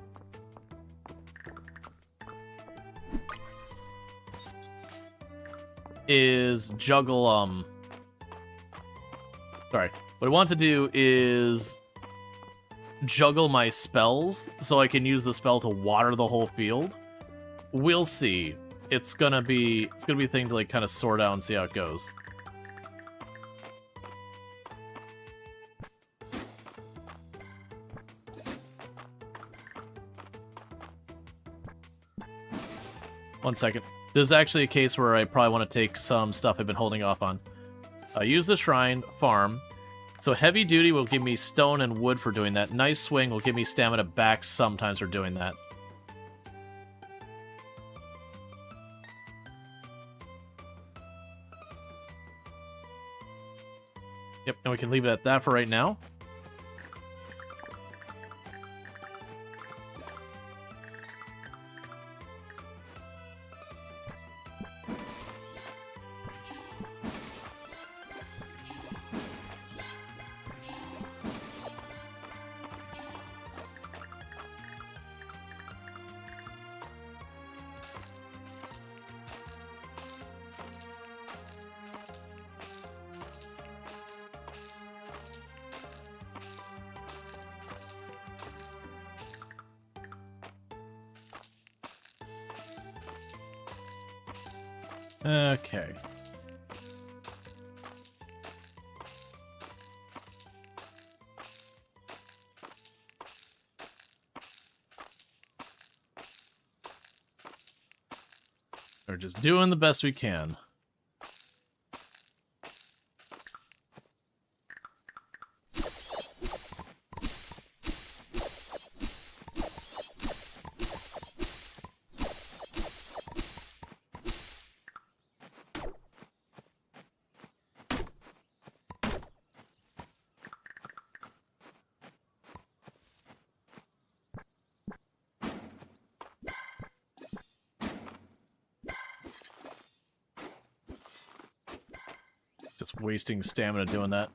is juggle, sorry. What I want to do is juggle my spells so I can use the spell to water the whole field. We'll see. It's gonna be a thing to like kind of sort out and see how it goes. One second. This is actually a case where I probably want to take some stuff I've been holding off on. Use the shrine, farm. So heavy duty will give me stone and wood for doing that. Nice swing will give me stamina back sometimes for doing that. Yep, and we can leave it at that for right now. Okay. We're just doing the best we can. Just wasting stamina doing that.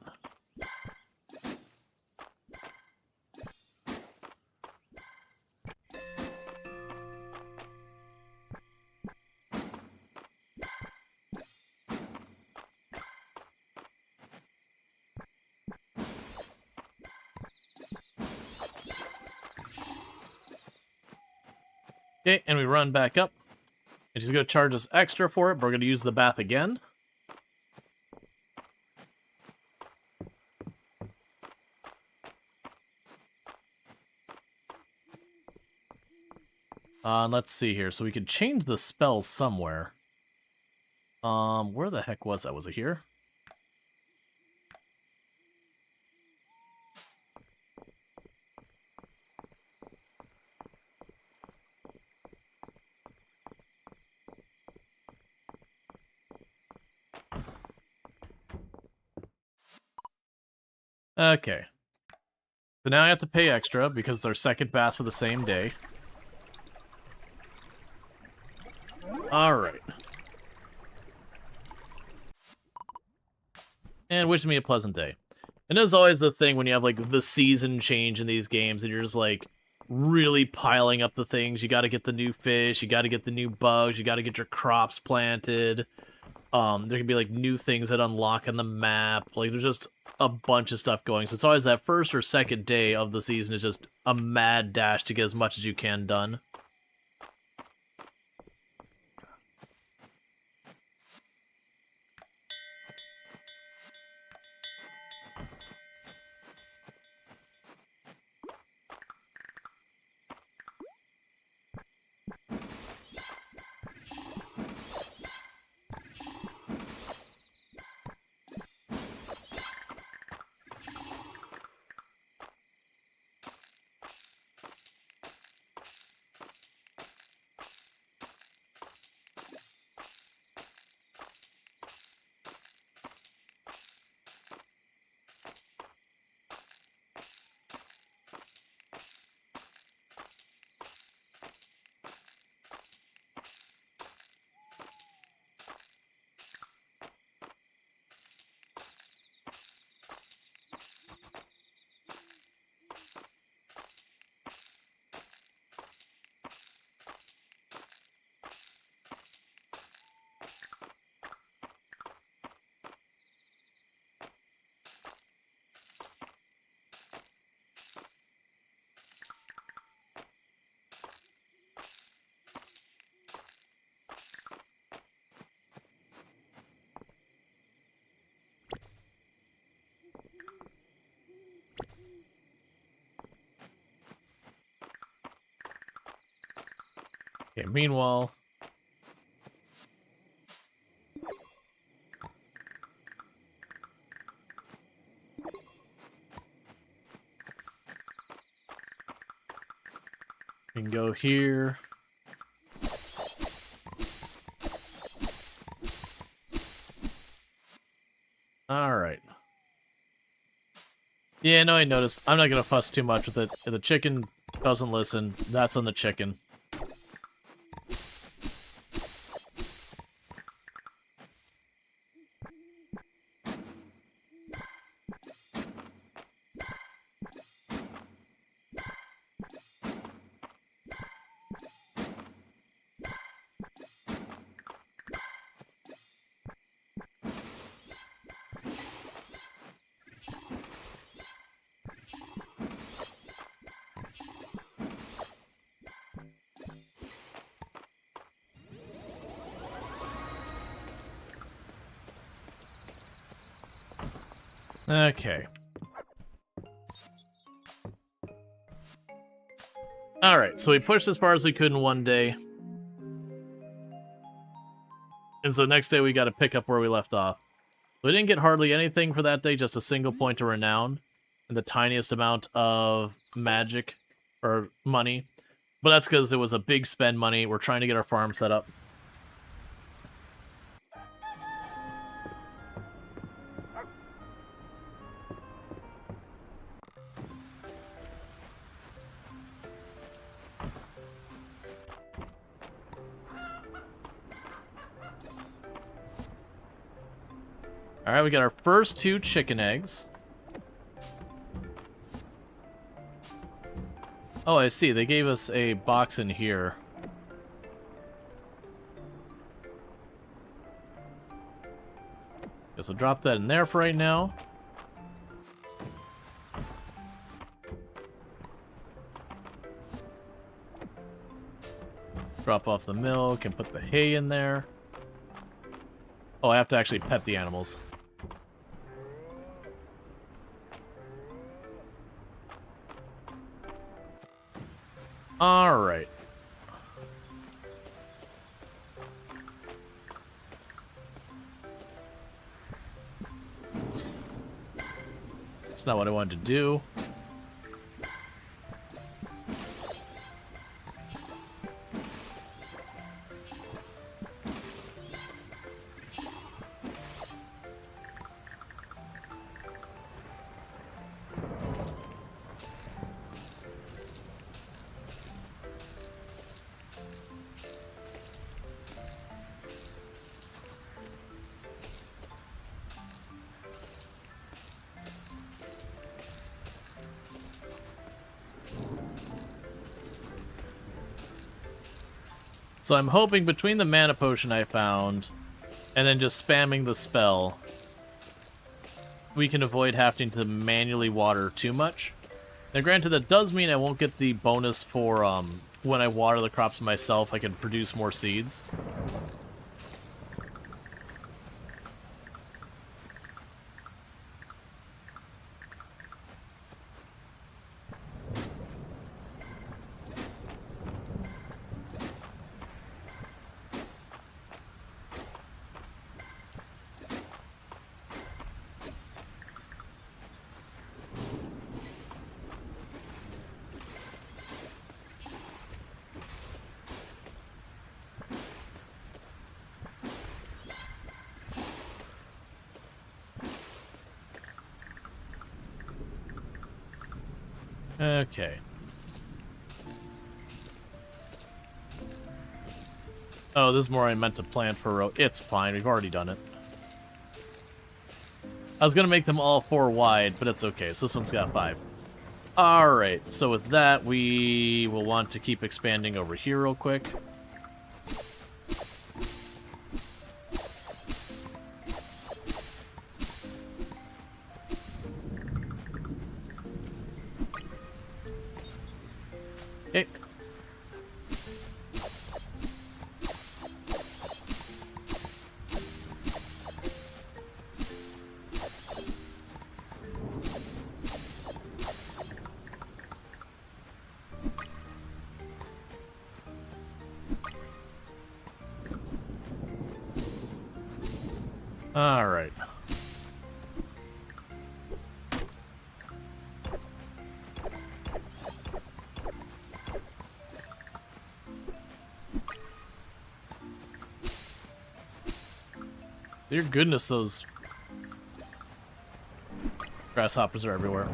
Okay, and we run back up. And she's going to charge us extra for it, but we're going to use the bath again. Let's see here. So we could change the spells somewhere. Where the heck was that? Was it here? Okay. So now I have to pay extra because it's our second bass for the same day. Alright. And wish me a pleasant day. And as always the thing when you have like the season change in these games and you're just like really piling up the things. You gotta get the new fish, you gotta get the new bugs, you gotta get your crops planted. There can be like new things that unlock on the map. Like there's just a bunch of stuff going. So it's always that first or second day of the season is just a mad dash to get as much as you can done. Okay, meanwhile... we can go here. Alright. Yeah, no, I noticed. I'm not gonna fuss too much with it. If the chicken doesn't listen, that's on the chicken. Okay. Alright, so we pushed as far as we could in one day. And so next day we gotta pick up where we left off. We didn't get hardly anything for that day, just a single point of renown. And the tiniest amount of magic, or money. But that's because it was a big spend money. We're trying to get our farm set up. Alright, we got our first 2 chicken eggs. Oh, I see. They gave us a box in here. Guess I'll drop that in there for right now. Drop off the milk and put the hay in there. Oh, I have to actually pet the animals. Alright. That's not what I wanted to do. So I'm hoping between the mana potion I found and then just spamming the spell, we can avoid having to manually water too much. Now granted, that does mean I won't get the bonus for when I water the crops myself, I can produce more seeds. Okay. Oh, this is more I meant to plant for row. It's fine, we've already done it. I was gonna make them all 4 wide, but it's okay, so this one's got 5. Alright, so with that, we will want to keep expanding over here real quick. Okay. All right. Dear goodness, those grasshoppers are everywhere.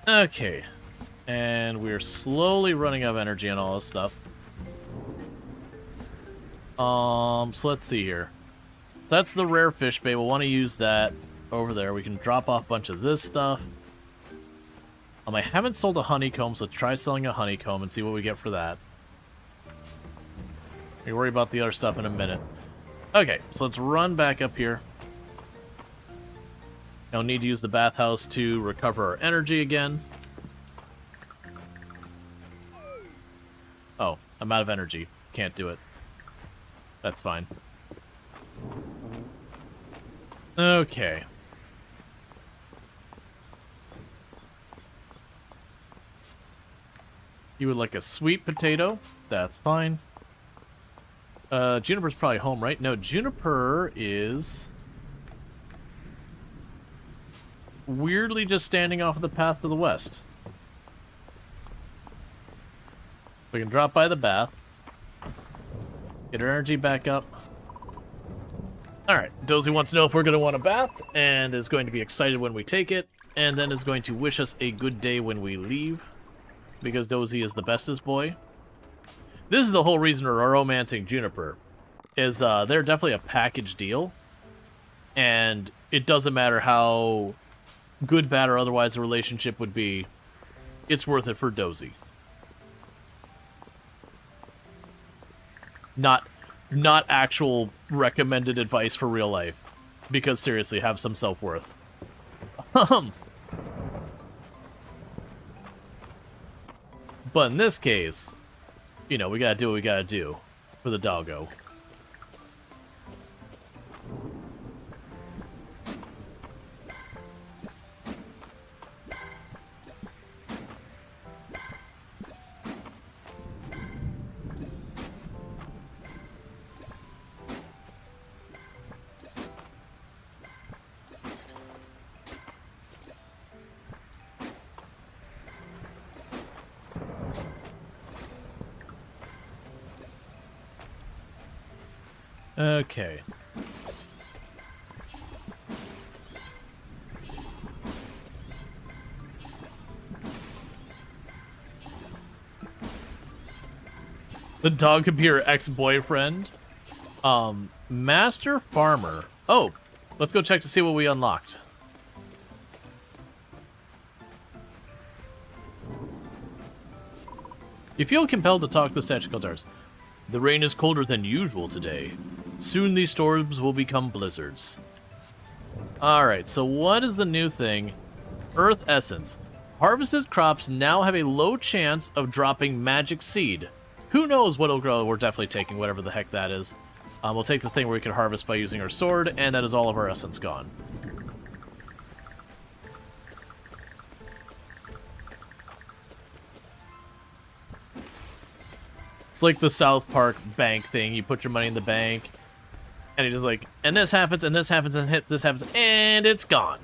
Okay, and we're slowly running out of energy and all this stuff. So let's see here. So that's the rare fish bait. We'll want to use that over there. We can drop off a bunch of this stuff. I haven't sold a honeycomb, so let's try selling a honeycomb and see what we get for that. We worry about the other stuff in a minute. Okay, so let's run back up here. I'll need to use the bathhouse to recover our energy again. Oh, I'm out of energy. Can't do it. That's fine. Okay. You would like a sweet potato? That's fine. Juniper's probably home, right? No, Juniper is weirdly just standing off of the path to the west. We can drop by the bath. Get her energy back up. Alright, Dozy wants to know if we're going to want a bath, and is going to be excited when we take it, and then is going to wish us a good day when we leave, because Dozy is the bestest boy. This is the whole reason we're romancing Juniper, is they're definitely a package deal, and it doesn't matter how good, bad, or otherwise the relationship would be, it's worth it for Dozy. Not actual recommended advice for real life, because seriously, have some self-worth. But in this case, you know, we gotta do what we gotta do for the doggo. Okay. The dog could be her ex-boyfriend. Master Farmer. Oh, let's go check to see what we unlocked. You feel compelled to talk to the statue elders. The rain is colder than usual today. Soon these storms will become blizzards. Alright, so what is the new thing? Earth Essence. Harvested crops now have a low chance of dropping magic seed. Who knows what'll grow? We're definitely taking whatever the heck that is. We'll take the thing where we can harvest by using our sword, and that is all of our essence gone. It's like the South Park bank thing. You put your money in the bank, and it's just like, and this happens, and this happens, and this happens, and it's gone.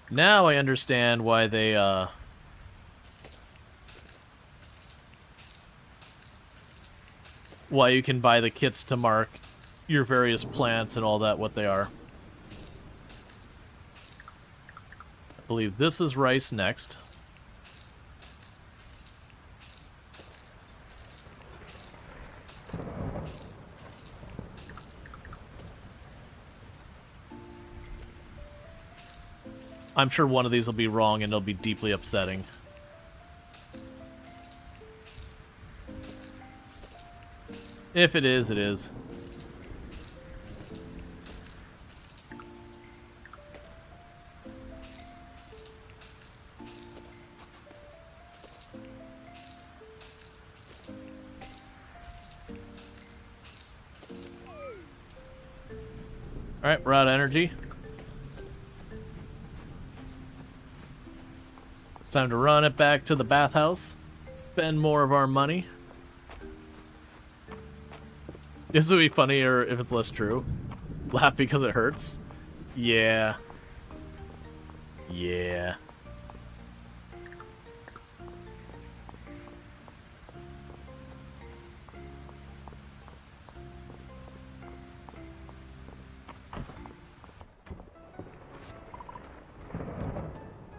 Now I understand why they, why you can buy the kits to mark your various plants and all that, what they are. I believe this is rice next. I'm sure one of these will be wrong and it'll be deeply upsetting. If it is, it is. Alright, we're out of energy. It's time to run it back to the bathhouse. Spend more of our money. This would be funnier if it's less true. Laugh because it hurts. Yeah. Yeah.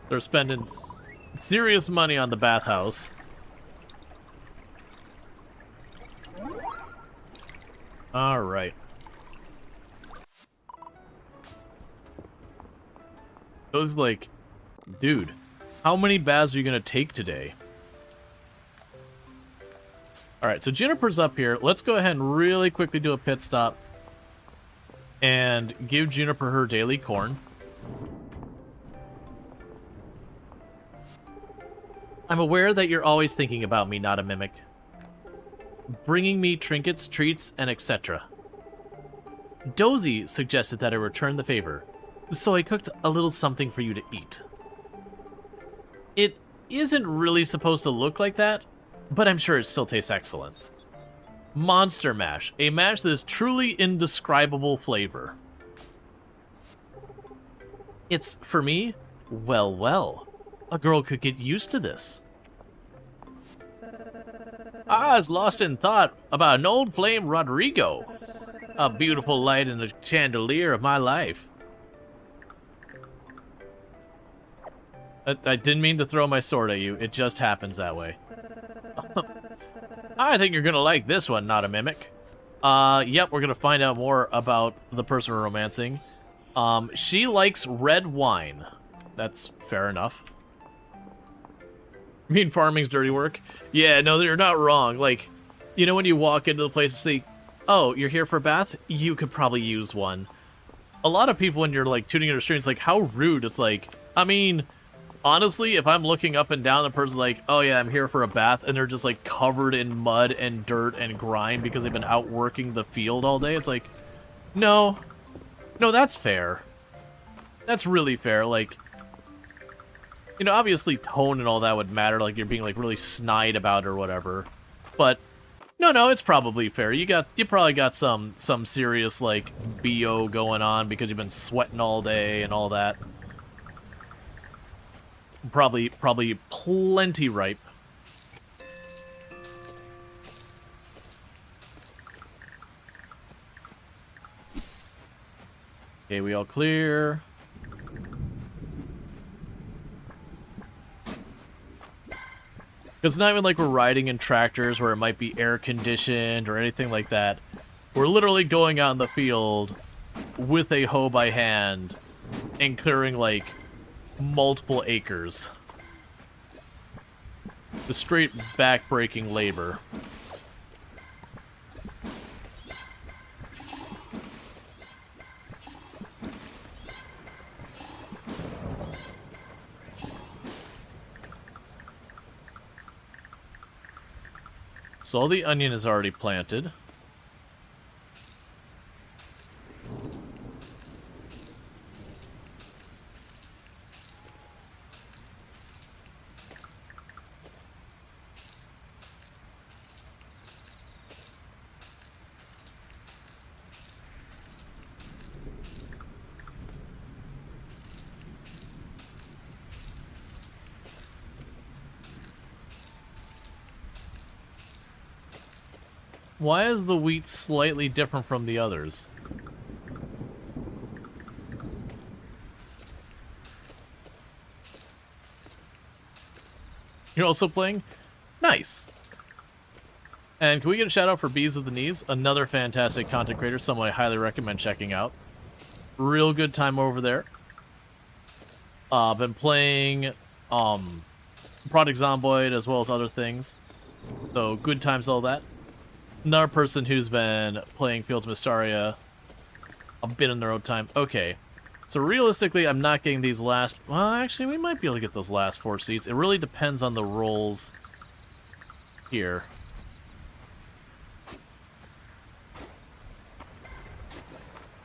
They're spending serious money on the bathhouse. Alright. It was like, dude, how many baths are you gonna take today? Alright, so Juniper's up here. Let's go ahead and really quickly do a pit stop and give Juniper her daily corn. I'm aware that you're always thinking about me, not a mimic. Bringing me trinkets, treats, and etc. Dozy suggested that I return the favor, so I cooked a little something for you to eat. It isn't really supposed to look like that, but I'm sure it still tastes excellent. Monster mash, a mash that is truly indescribable flavor. It's, for me, well, a girl could get used to this. I was lost in thought about an old flame Rodrigo, a beautiful light in the chandelier of my life. I didn't mean to throw my sword at you, it just happens that way. I think you're gonna like this one, not a mimic. Yep, we're gonna find out more about the person we're romancing. She likes red wine. That's fair enough. You mean farming's dirty work? Yeah, no, you're not wrong. Like, you know when you walk into the place and see, oh, you're here for a bath? You could probably use one. A lot of people, when you're, like, tuning into streams, like, how rude. It's like, I mean, honestly, if I'm looking up and down, the person's like, oh yeah, I'm here for a bath, and they're just, like, covered in mud and dirt and grime because they've been out working the field all day, it's like, no. No, that's fair. That's really fair, like, you know, obviously tone and all that would matter, like you're being like really snide about it or whatever. But no, it's probably fair. You probably got some serious like BO going on because you've been sweating all day and all that. Probably plenty ripe. Okay, we all clear. It's not even like we're riding in tractors where it might be air conditioned or anything like that. We're literally going out in the field with a hoe by hand and clearing like multiple acres. The straight back-breaking labor. So all the onion is already planted. Why is the wheat slightly different from the others? You're also playing? Nice! And can we get a shout out for Bees with the Knees? Another fantastic content creator, someone I highly recommend checking out. Real good time over there. Been playing Project Zomboid as well as other things. So good times, all that. Another person who's been playing Fields of Mistria a bit in their own time. Okay. So realistically, I'm not getting these last... Well, actually, we might be able to get those last 4 seats. It really depends on the rolls here.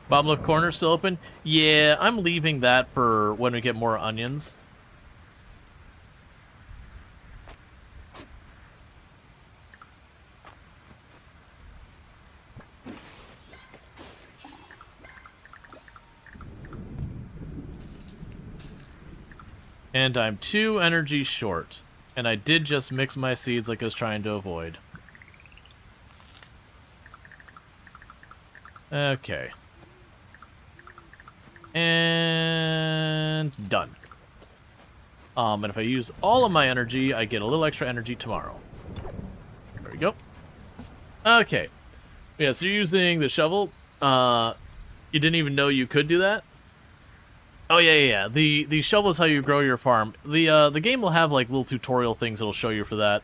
Bottom left corner still open? Yeah, I'm leaving that for when we get more onions. And I'm 2 energy short. And I did just mix my seeds like I was trying to avoid. Okay. And done. And if I use all of my energy, I get a little extra energy tomorrow. There we go. Okay. Yeah, so you're using the shovel. You didn't even know you could do that? Oh yeah. The shovel is how you grow your farm. The game will have like little tutorial things that'll show you for that.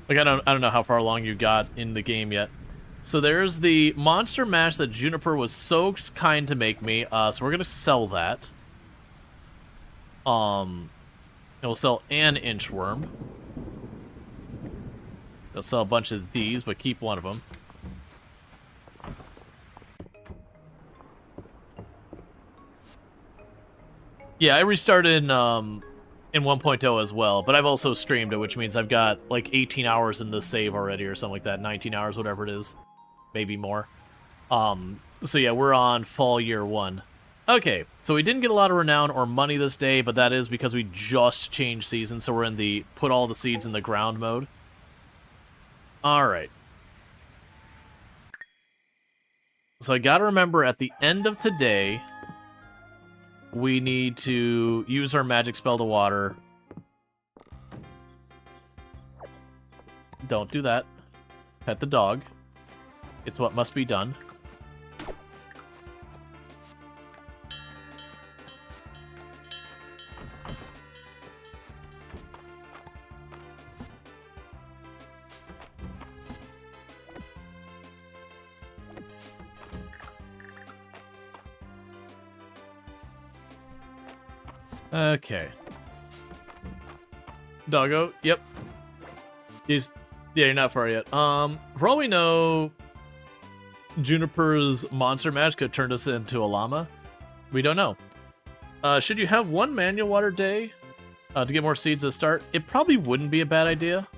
Like I don't know how far along you got in the game yet. So there's the monster mash that Juniper was so kind to make me. So we're gonna sell that. And we'll sell an inchworm. We'll sell a bunch of these, but keep one of them. Yeah, I restarted in 1.0 as well, but I've also streamed it, which means I've got like 18 hours in the save already or something like that, 19 hours, whatever it is. Maybe more. So yeah, we're on fall year 1. Okay, so we didn't get a lot of renown or money this day, but that is because we just changed season, so we're in the put all the seeds in the ground mode. Alright. So I gotta remember at the end of today, we need to use our magic spell to water. Don't do that. Pet the dog. It's what must be done. Okay. Doggo, yep. Yeah, you're not far yet. For all we know, Juniper's monster match could turn us into a llama. We don't know. Should you have 1 manual water day to get more seeds to start? It probably wouldn't be a bad idea.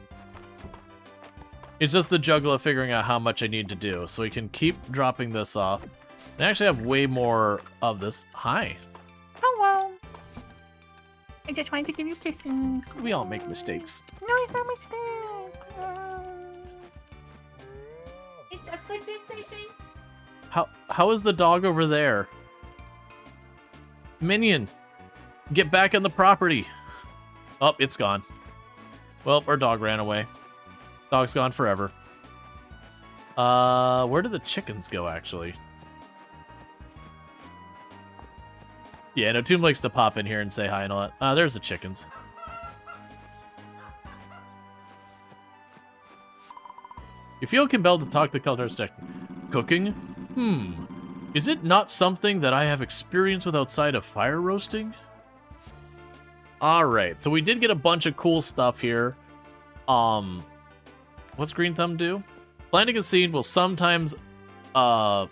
It's just the juggle of figuring out how much I need to do. So we can keep dropping this off. I actually have way more of this. Hi. Hello. I just wanted to give you kisses. We all make mistakes. No, it's not mistake. It's a good decision. How is the dog over there? Minion, get back on the property. Oh, it's gone. Well, our dog ran away. Dog's gone forever. Where did the chickens go, actually? Yeah, no, Toom likes to pop in here and say hi and all that. There's the chickens. You feel compelled to talk to the cultist tech. Cooking? Is it not something that I have experience with outside of fire roasting? Alright, so we did get a bunch of cool stuff here. What's Green Thumb do? Planting a seed will sometimes also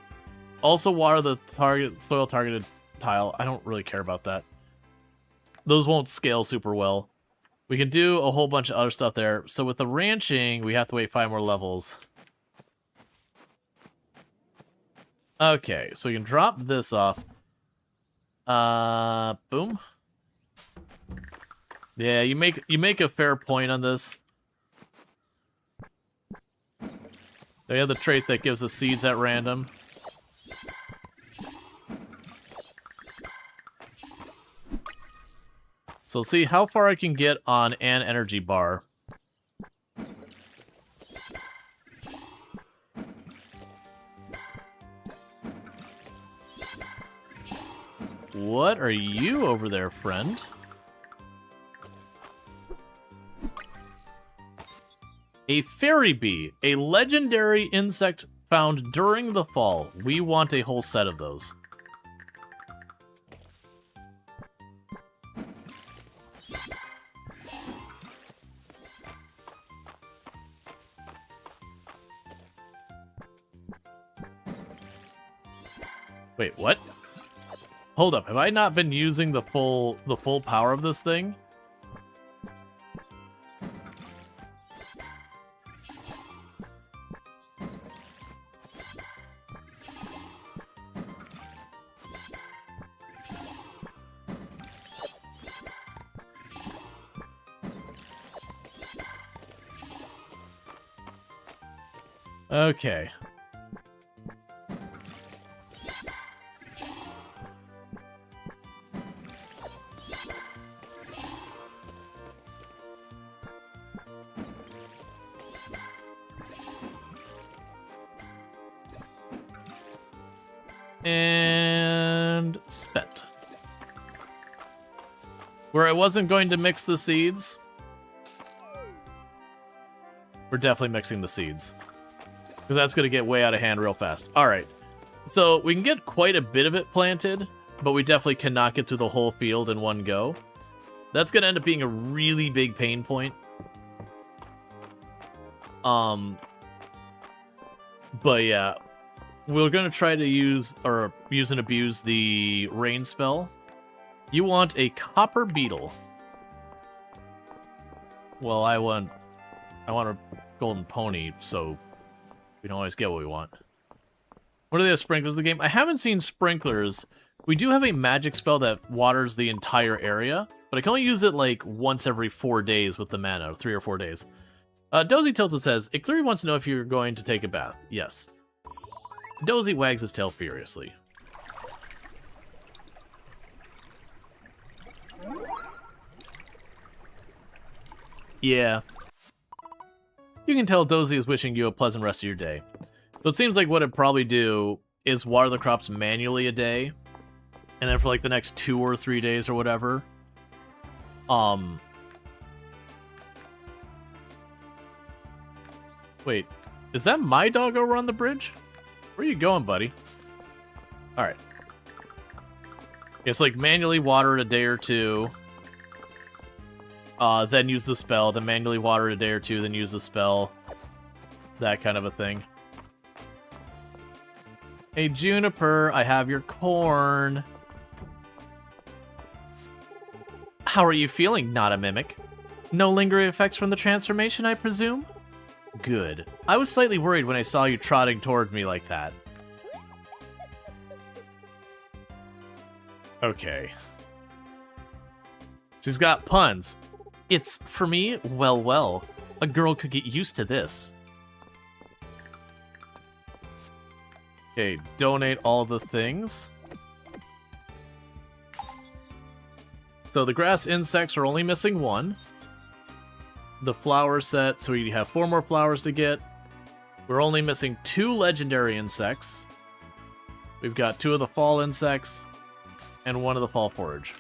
water the soil targeted tile. I don't really care about that. Those won't scale super well. We can do a whole bunch of other stuff there. So with the ranching, we have to wait 5 more levels. Okay, so we can drop this off. Boom. Yeah, you make a fair point on this. They have the trait that gives us seeds at random. So see how far I can get on an energy bar. What are you over there, friend? A fairy bee, a legendary insect found during the fall. We want a whole set of those. Wait, what? Hold up, have I not been using the full power of this thing? Okay. And spent. Where I wasn't going to mix the seeds, we're definitely mixing the seeds. Because that's going to get way out of hand real fast. Alright, so we can get quite a bit of it planted, but we definitely cannot get through the whole field in one go. That's going to end up being a really big pain point. But yeah, we're going to try to use and abuse the rain spell. You want a copper beetle. Well, I want a golden pony, so we don't always get what we want. What are the sprinklers in the game? I haven't seen sprinklers. We do have a magic spell that waters the entire area, but I can only use it like once every 4 days with the mana, 3 or 4 days. Dozy Tilted says, it clearly wants to know if you're going to take a bath. Yes. Dozy wags his tail furiously. Yeah. You can tell Dozy is wishing you a pleasant rest of your day. So it seems like what it'd probably do is water the crops manually a day, and then for like the next 2 or 3 days or whatever. Wait, is that my dog over on the bridge? Where are you going, buddy? Alright. It's like manually water it a day or 2. Then use the spell, then manually water it a day or 2, then use the spell. That kind of a thing. Hey, Juniper, I have your corn. How are you feeling, not a mimic? No lingering effects from the transformation, I presume? Good. I was slightly worried when I saw you trotting toward me like that. Okay. She's got puns. It's, for me, well. A girl could get used to this. Okay, donate all the things. So the grass insects are only missing 1. The flower set, so we have 4 more flowers to get. We're only missing 2 legendary insects. We've got 2 of the fall insects and 1 of the fall forage.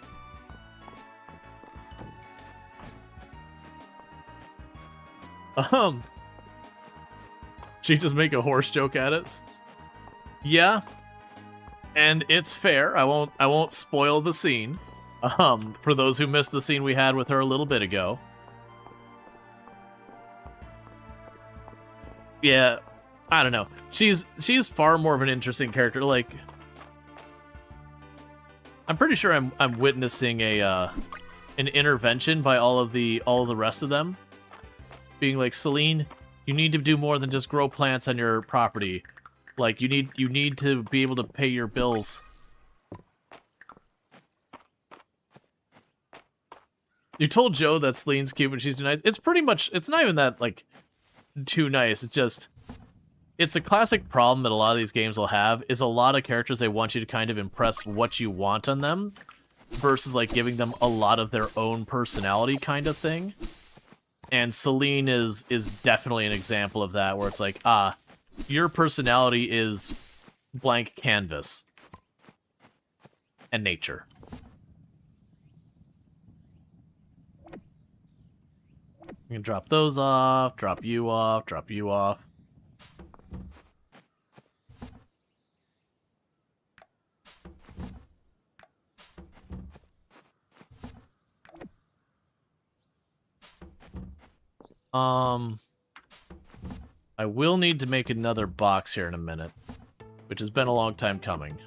She just make a horse joke at us. Yeah, and it's fair. I won't spoil the scene. For those who missed the scene we had with her a little bit ago. Yeah, I don't know. She's far more of an interesting character. Like, I'm pretty sure I'm witnessing an intervention by all the rest of them, being like, Celine, you need to do more than just grow plants on your property. Like, you need to be able to pay your bills. You told Joe that Celine's cute and she's too nice. It's pretty much, it's not even that, like, too nice. It's just, it's a classic problem that a lot of these games will have, is a lot of characters, they want you to kind of impress what you want on them, versus, like, giving them a lot of their own personality kind of thing. And Celine is definitely an example of that, where it's like, your personality is blank canvas. And nature. We can drop those off, drop you off, drop you off. I will need to make another box here in a minute, which has been a long time coming.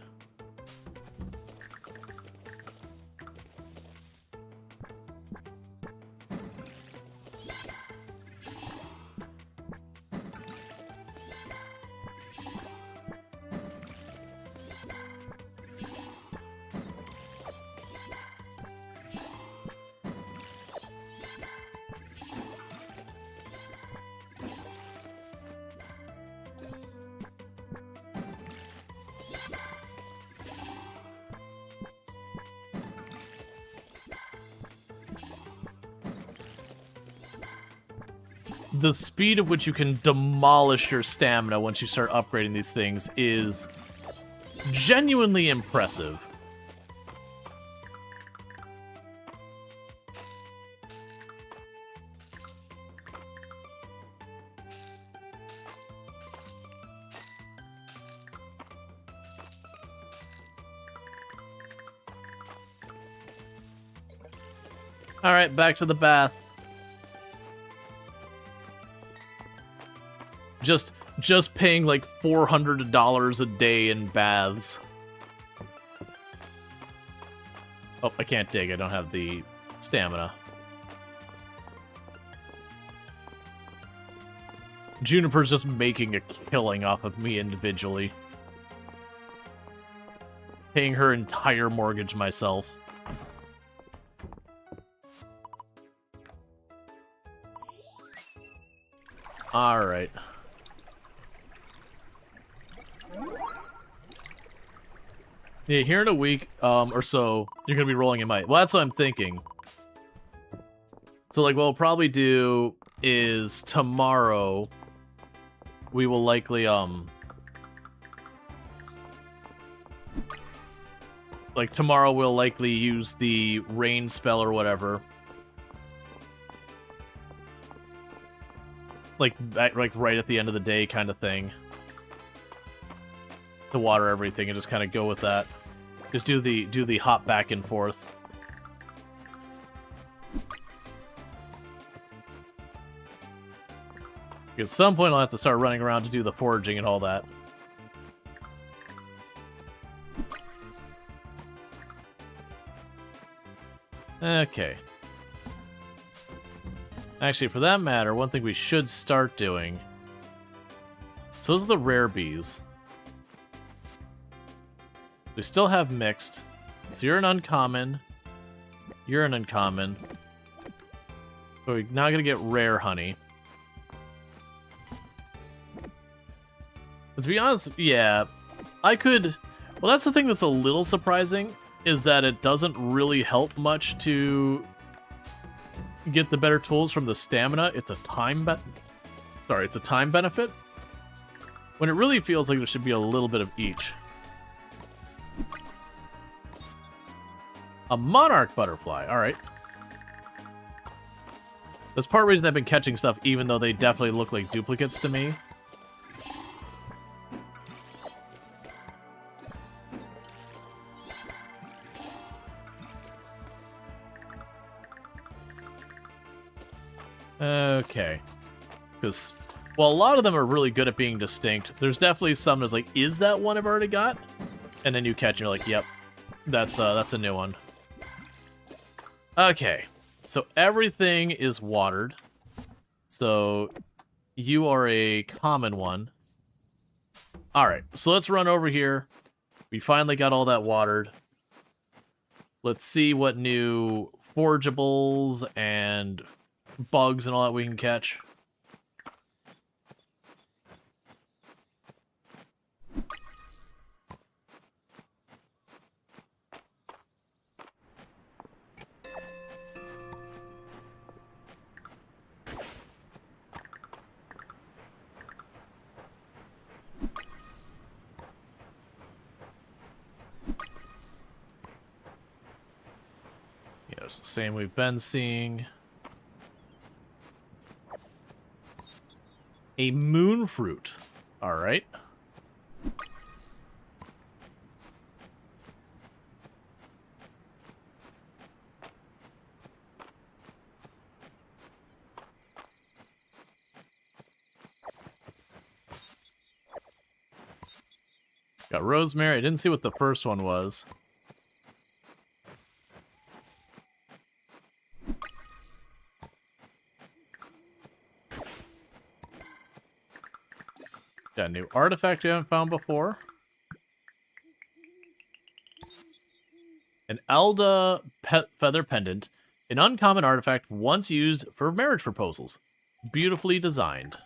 The speed at which you can demolish your stamina once you start upgrading these things is genuinely impressive. All right, back to the bath. Just paying like $400 a day in baths. Oh, I can't dig. I don't have the stamina. Juniper's just making a killing off of me individually. Paying her entire mortgage myself. Alright. Yeah, here in a week or so, you're going to be rolling in might. Well, that's what I'm thinking. So, like, what we'll probably do is tomorrow, we will likely, like, tomorrow we'll likely use the rain spell or whatever. Like right at the end of the day kind of thing. To water everything and just kind of go with that. Just do the hop back and forth. At some point I'll have to start running around to do the foraging and all that. Okay. Actually, for that matter, one thing we should start doing... So those are the rare bees. We still have mixed. So you're an uncommon. You're an uncommon. So we're now gonna get rare honey. But to be honest, yeah, I could... Well, that's the thing that's a little surprising. is that it doesn't really help much to get the better tools from the stamina. It's a time it's a time benefit. When it really feels like there should be a little bit of each. A monarch butterfly, alright. That's part of the reason I've been catching stuff, even though they definitely look like duplicates to me. Okay. Because, well, a lot of them are really good at being distinct. There's definitely some that's like, is that one I've already got? And then you catch and you're like, yep, that's a new one. Okay, so everything is watered. So you are a common one. Alright, so let's run over here. We finally got all that watered. Let's see what new forageables and bugs and all that we can catch. Yeah, it's the same we've been seeing. A moon fruit. Alright. Got rosemary. I didn't see what the first one was. Got a new artifact we haven't found before. An Elda feather pendant. An uncommon artifact once used for marriage proposals. Beautifully designed.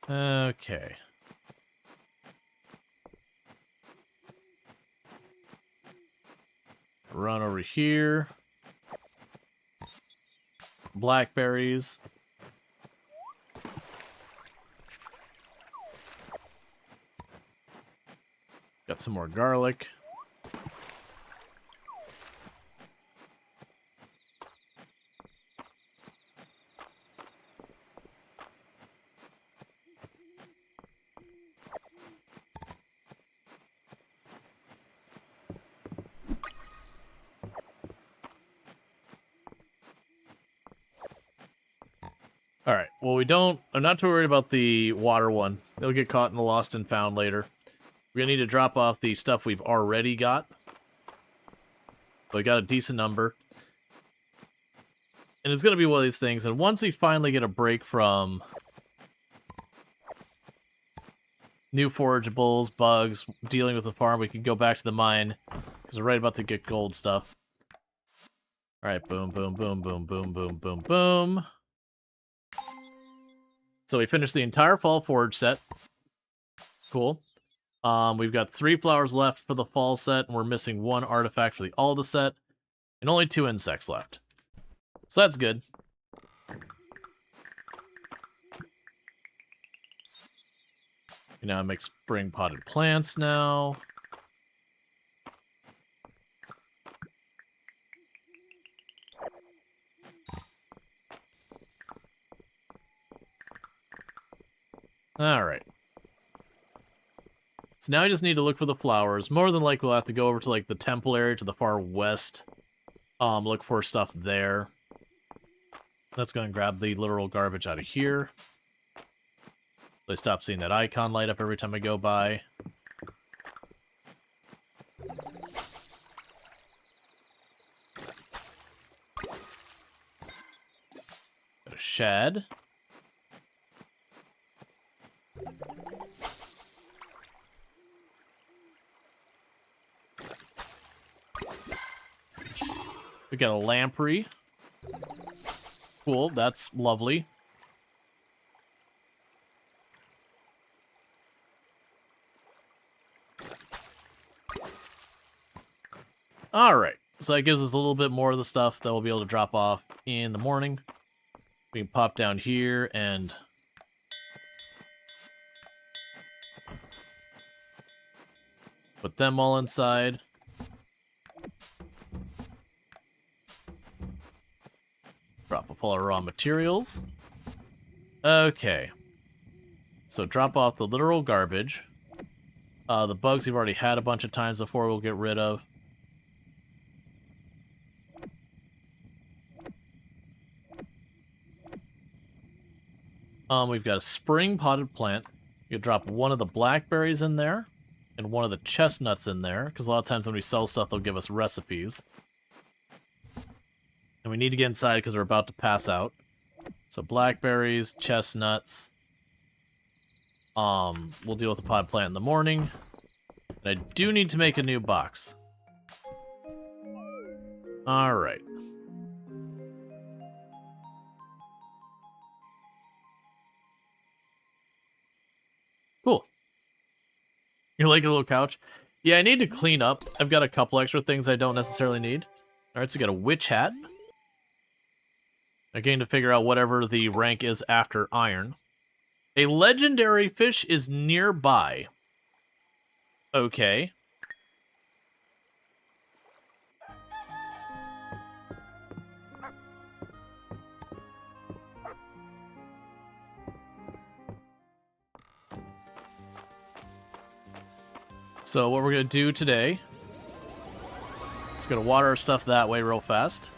Okay. Run over here. Blackberries. Got some more garlic. Alright, well I'm not too worried about the water one. It'll get caught in the lost and found later. We're gonna need to drop off the stuff we've already got. But we got a decent number. And it's gonna be one of these things, and once we finally get a break from new forageables, bugs, dealing with the farm, we can go back to the mine, because we're right about to get gold stuff. Alright, boom, boom, boom, boom, boom, boom, boom, boom. So we finished the entire fall forage set. Cool. We've got 3 flowers left for the fall set, and we're missing 1 artifact for the Alda set, and only 2 insects left. So that's good. You know, make spring potted plants now. Alright. So now I just need to look for the flowers. More than likely we'll have to go over to like the temple area to the far west. Look for stuff there. Let's go and grab the literal garbage out of here. I stop seeing that icon light up every time I go by. Got a shed. We got a lamprey. Cool, that's lovely. Alright, so that gives us a little bit more of the stuff that we'll be able to drop off in the morning. We can pop down here and put them all inside. Drop off all our raw materials. Okay. So drop off the literal garbage. The bugs we've already had a bunch of times before we'll get rid of. We've got a spring potted plant. You drop one of the blackberries in there and one of the chestnuts in there, because a lot of times when we sell stuff, they'll give us recipes. And we need to get inside because we're about to pass out. So blackberries, chestnuts. We'll deal with the potted plant in the morning. And I do need to make a new box. Alright. Cool. You like a little couch? Yeah, I need to clean up. I've got a couple extra things I don't necessarily need. Alright, so we got a witch hat. Again, to figure out whatever the rank is after iron. A legendary fish is nearby. Okay. So what we're going to do today is going to water our stuff that way real fast.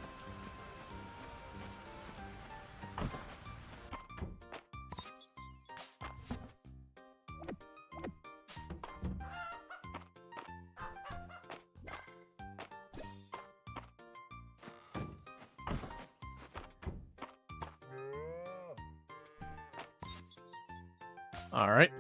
All right.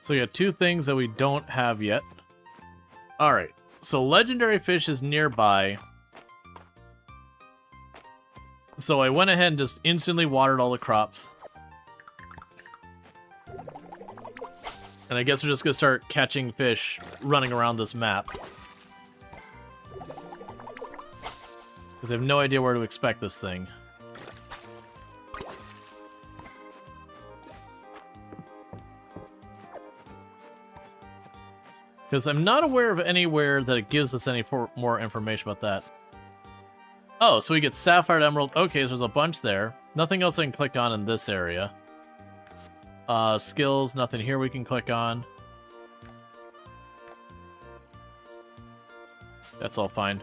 So we got two things that we don't have yet. Alright, so legendary fish is nearby. So I went ahead and just instantly watered all the crops. And I guess we're just going to start catching fish running around this map. Because I have no idea where to expect this thing. Because I'm not aware of anywhere that it gives us any more information about that. Oh, so we get Sapphire Emerald. Okay, so there's a bunch there. Nothing else I can click on in this area. Skills, nothing here we can click on. That's all fine.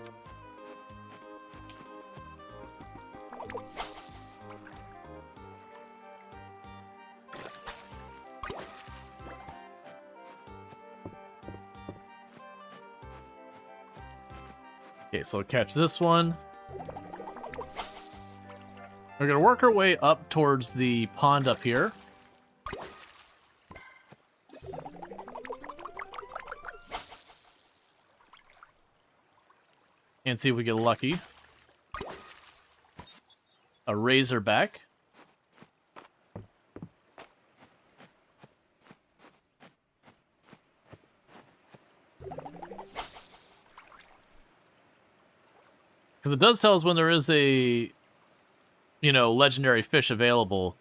Okay, so we'll catch this one. We're gonna work our way up towards the pond up here. And see if we get lucky. A razorback. Because it does tell us when there is a, you know, legendary fish available.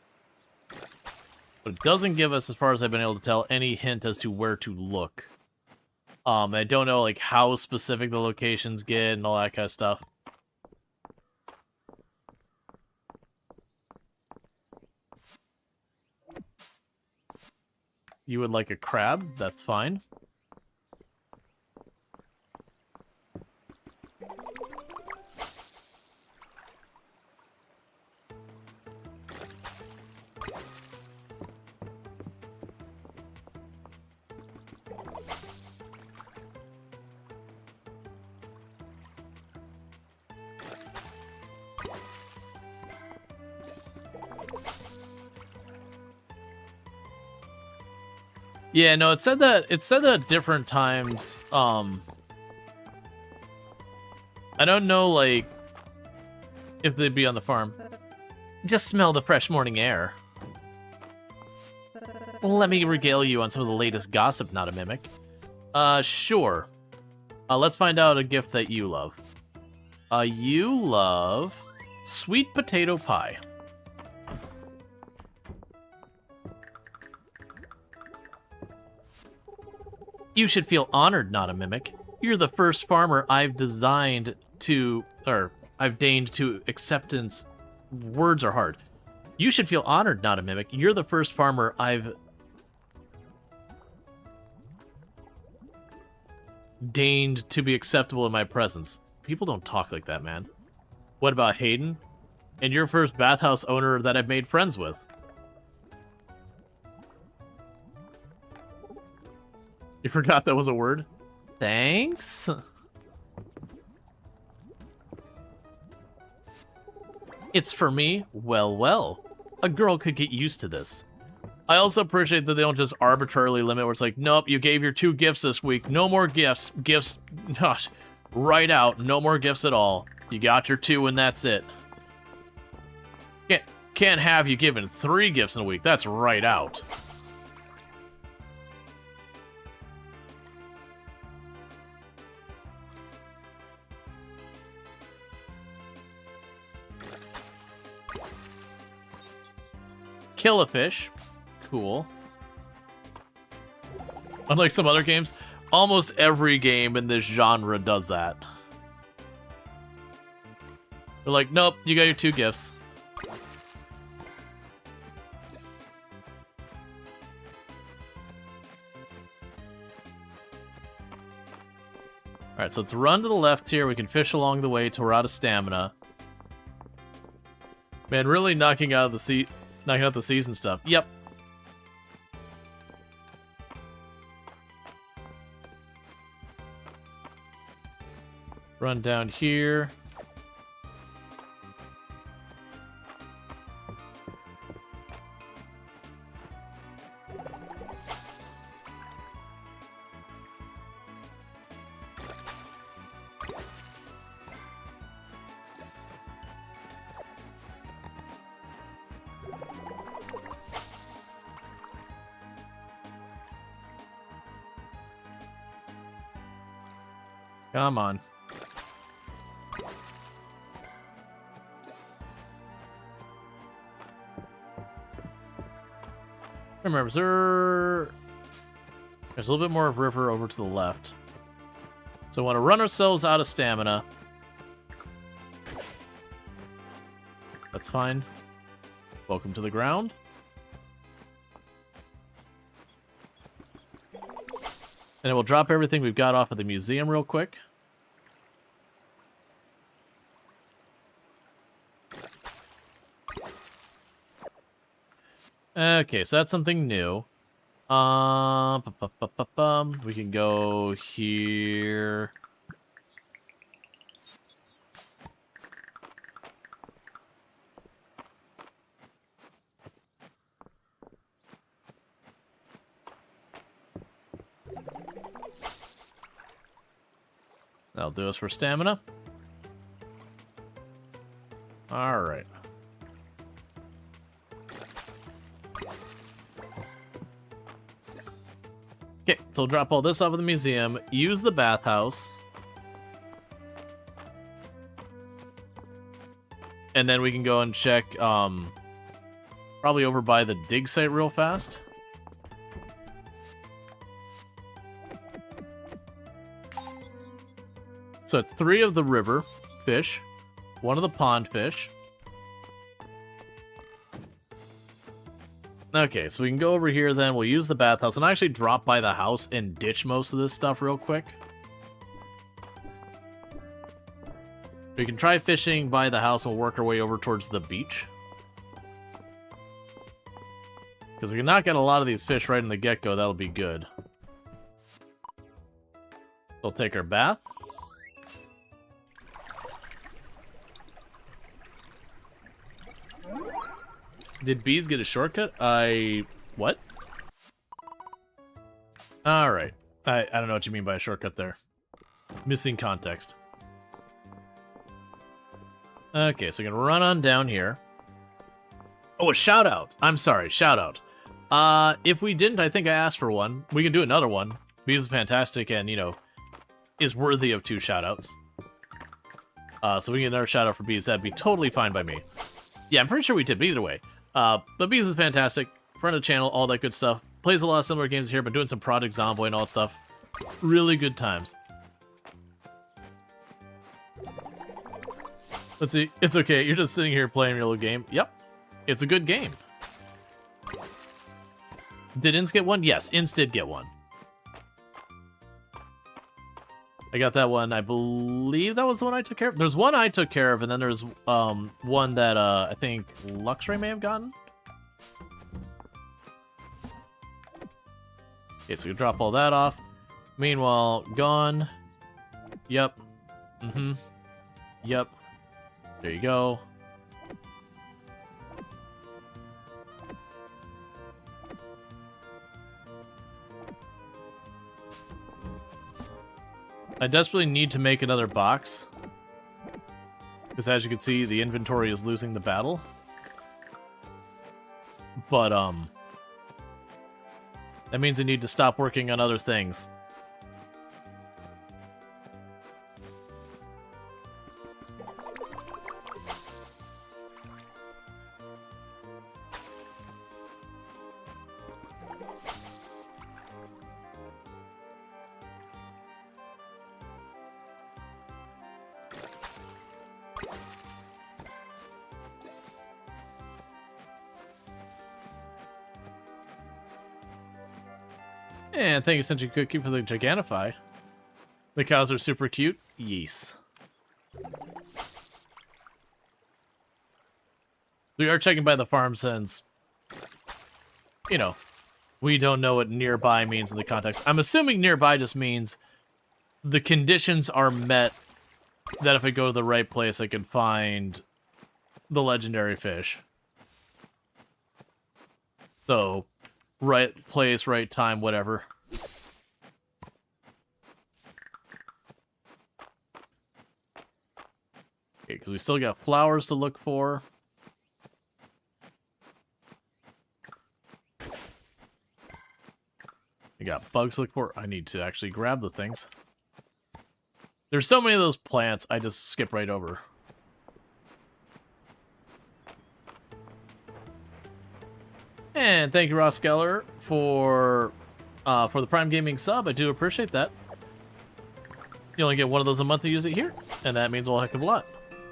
But it doesn't give us, as far as I've been able to tell, any hint as to where to look. I don't know, like, how specific the locations get and all that kind of stuff. You would like a crab? That's fine. Yeah, no, it said that at different times. I don't know, like, if they'd be on the farm. Just smell the fresh morning air. Let me regale you on some of the latest gossip, not a mimic. Sure. Let's find out a gift that you love. You love sweet potato pie. You should feel honored, not a mimic. You're the first farmer I've deigned to acceptance. Words are hard. You should feel honored, not a mimic. You're the first farmer I've deigned to be acceptable in my presence. People don't talk like that, man. What about Hayden? And your first bathhouse owner that I've made friends with. You forgot that was a word? Thanks. It's for me? Well, well. A girl could get used to this. I also appreciate that they don't just arbitrarily limit where it's like, nope, you gave your 2 gifts this week. No more gifts. Gifts, gosh, right out. No more gifts at all. You got your 2 and that's it. Can't have you given 3 gifts in a week. That's right out. Kill a fish. Cool. Unlike some other games, almost every game in this genre does that. They're like, nope, you got your 2 gifts. Alright, so let's run to the left here. We can fish along the way till we're out of stamina. Man, really knocking out the season stuff. Yep. Run down here. Come on. Remember, there's a little bit more of river over to the left. So we want to run ourselves out of stamina. That's fine. Welcome to the ground. And then we'll drop everything we've got off at the museum real quick. Okay, so that's something new. We can go here. That'll do us for stamina. All right. Okay, so we'll drop all this off at the museum, use the bathhouse, and then we can go and check, probably over by the dig site real fast. So it's 3 of the river fish, 1 of the pond fish. Okay, so we can go over here then. We'll use the bathhouse and actually drop by the house and ditch most of this stuff real quick. We can try fishing by the house and we'll work our way over towards the beach. Because we can knock out a lot of these fish right in the get-go. That'll be good. We'll take our bath. Did bees get a shortcut? What? Alright. I don't know what you mean by a shortcut there. Missing context. Okay, so we're gonna run on down here. Oh, a shout out. I'm sorry, shout out. If we didn't, I think I asked for one. We can do another one. Because it's fantastic and, you know, is worthy of 2 shout outs. So we can get another shout out for Bees. That'd be totally fine by me. Yeah, I'm pretty sure we did, but either way. But Bees is fantastic. Friend of the channel, all that good stuff. Plays a lot of similar games here, but doing some Project Zomboid and all that stuff. Really good times. Let's see. It's okay. You're just sitting here playing your little game. Yep. It's a good game. Did Inns get one? Yes, Inns did get one. I got that one. I believe that was the one I took care of. There's one I took care of, and then there's one that I think Luxray may have gotten. Okay, so we drop all that off. Meanwhile, gone. Yep. Mm-hmm. Yep. There you go. I desperately need to make another box. Because as you can see, the inventory is losing the battle. But, that means I need to stop working on other things. And thank you, Century Cookie, for the Gigantify. The cows are super cute. Yes. We are checking by the farm since, you know, we don't know what nearby means in the context. I'm assuming nearby just means the conditions are met that if I go to the right place, I can find the fish. So, right place, right time, whatever. Okay, because we still got flowers to look for. I got bugs to look for. I need to actually grab the things. There's so many of those plants, I just skip right over. And thank you, Ross Geller, for the Prime Gaming sub. I do appreciate that. You only get one of those a month to use it here, and that means a whole heck of a lot.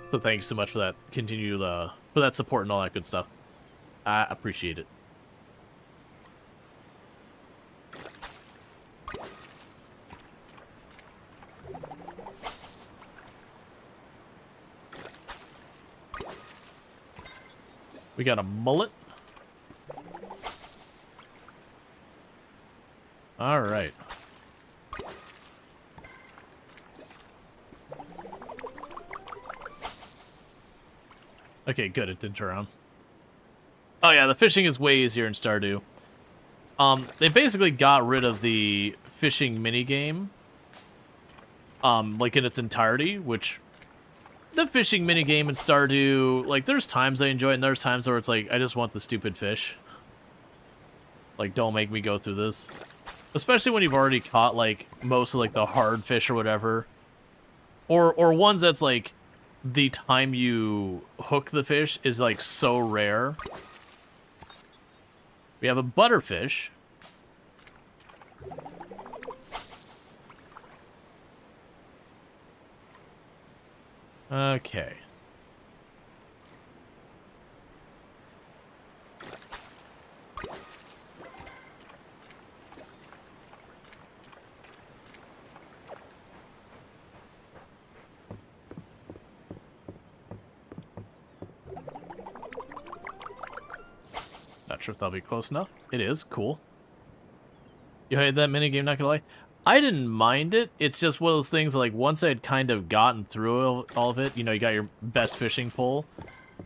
So thank you so much for that continued for that support and all that good stuff. I appreciate it. We got a mullet. All right. Okay, good. It didn't turn around. Oh yeah, the fishing is way easier in Stardew. They basically got rid of the fishing minigame, like in its entirety, which the fishing minigame in Stardew, like, there's times I enjoy it, and there's times where it's like, I just want the stupid fish. Like, don't make me go through this. Especially when you've already caught, like, most of, like, the hard fish or whatever. Or ones that's, like, the time you hook the fish is, like, so rare. We have a butterfish. Okay. Not sure if that'll be close enough. It is. Cool. You hated that minigame, not gonna lie. I didn't mind it. It's just one of those things, like, once I had kind of gotten through all of it, you know, you got your best fishing pole.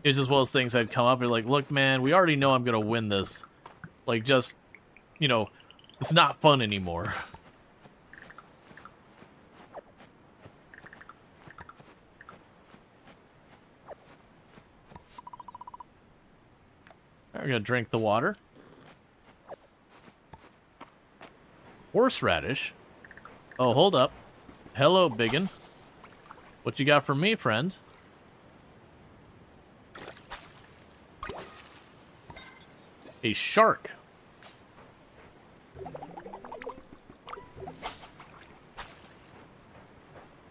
It's just one of those things I'd come up and like, look, man, we already know I'm gonna win this. Like, just, you know, It's not fun anymore. We're gonna drink the water. Horseradish? Oh, hold up. Hello, biggin. What you got for me, friend? A shark.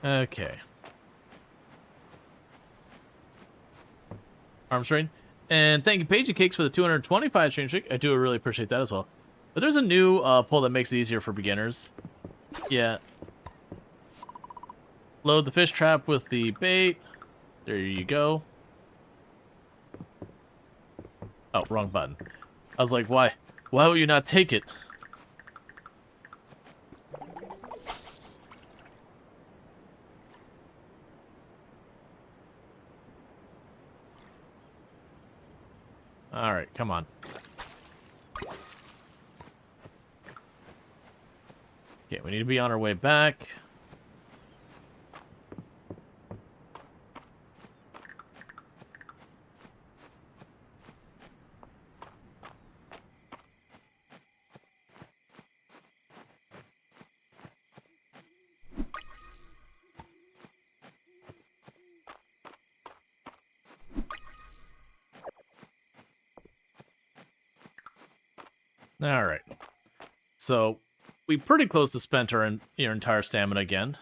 Okay. Arms train. And thank you, Pagey Cakes, for the 225 stream streak. I do really appreciate that as well. But there's a new pull that makes it easier for beginners. Yeah. Load the fish trap with the bait. There you go. Oh, wrong button. I was like, why? Why will you not take it? Alright, come on. Okay, we need to be on our way back. Alright. So, we pretty close to spent our entire stamina again.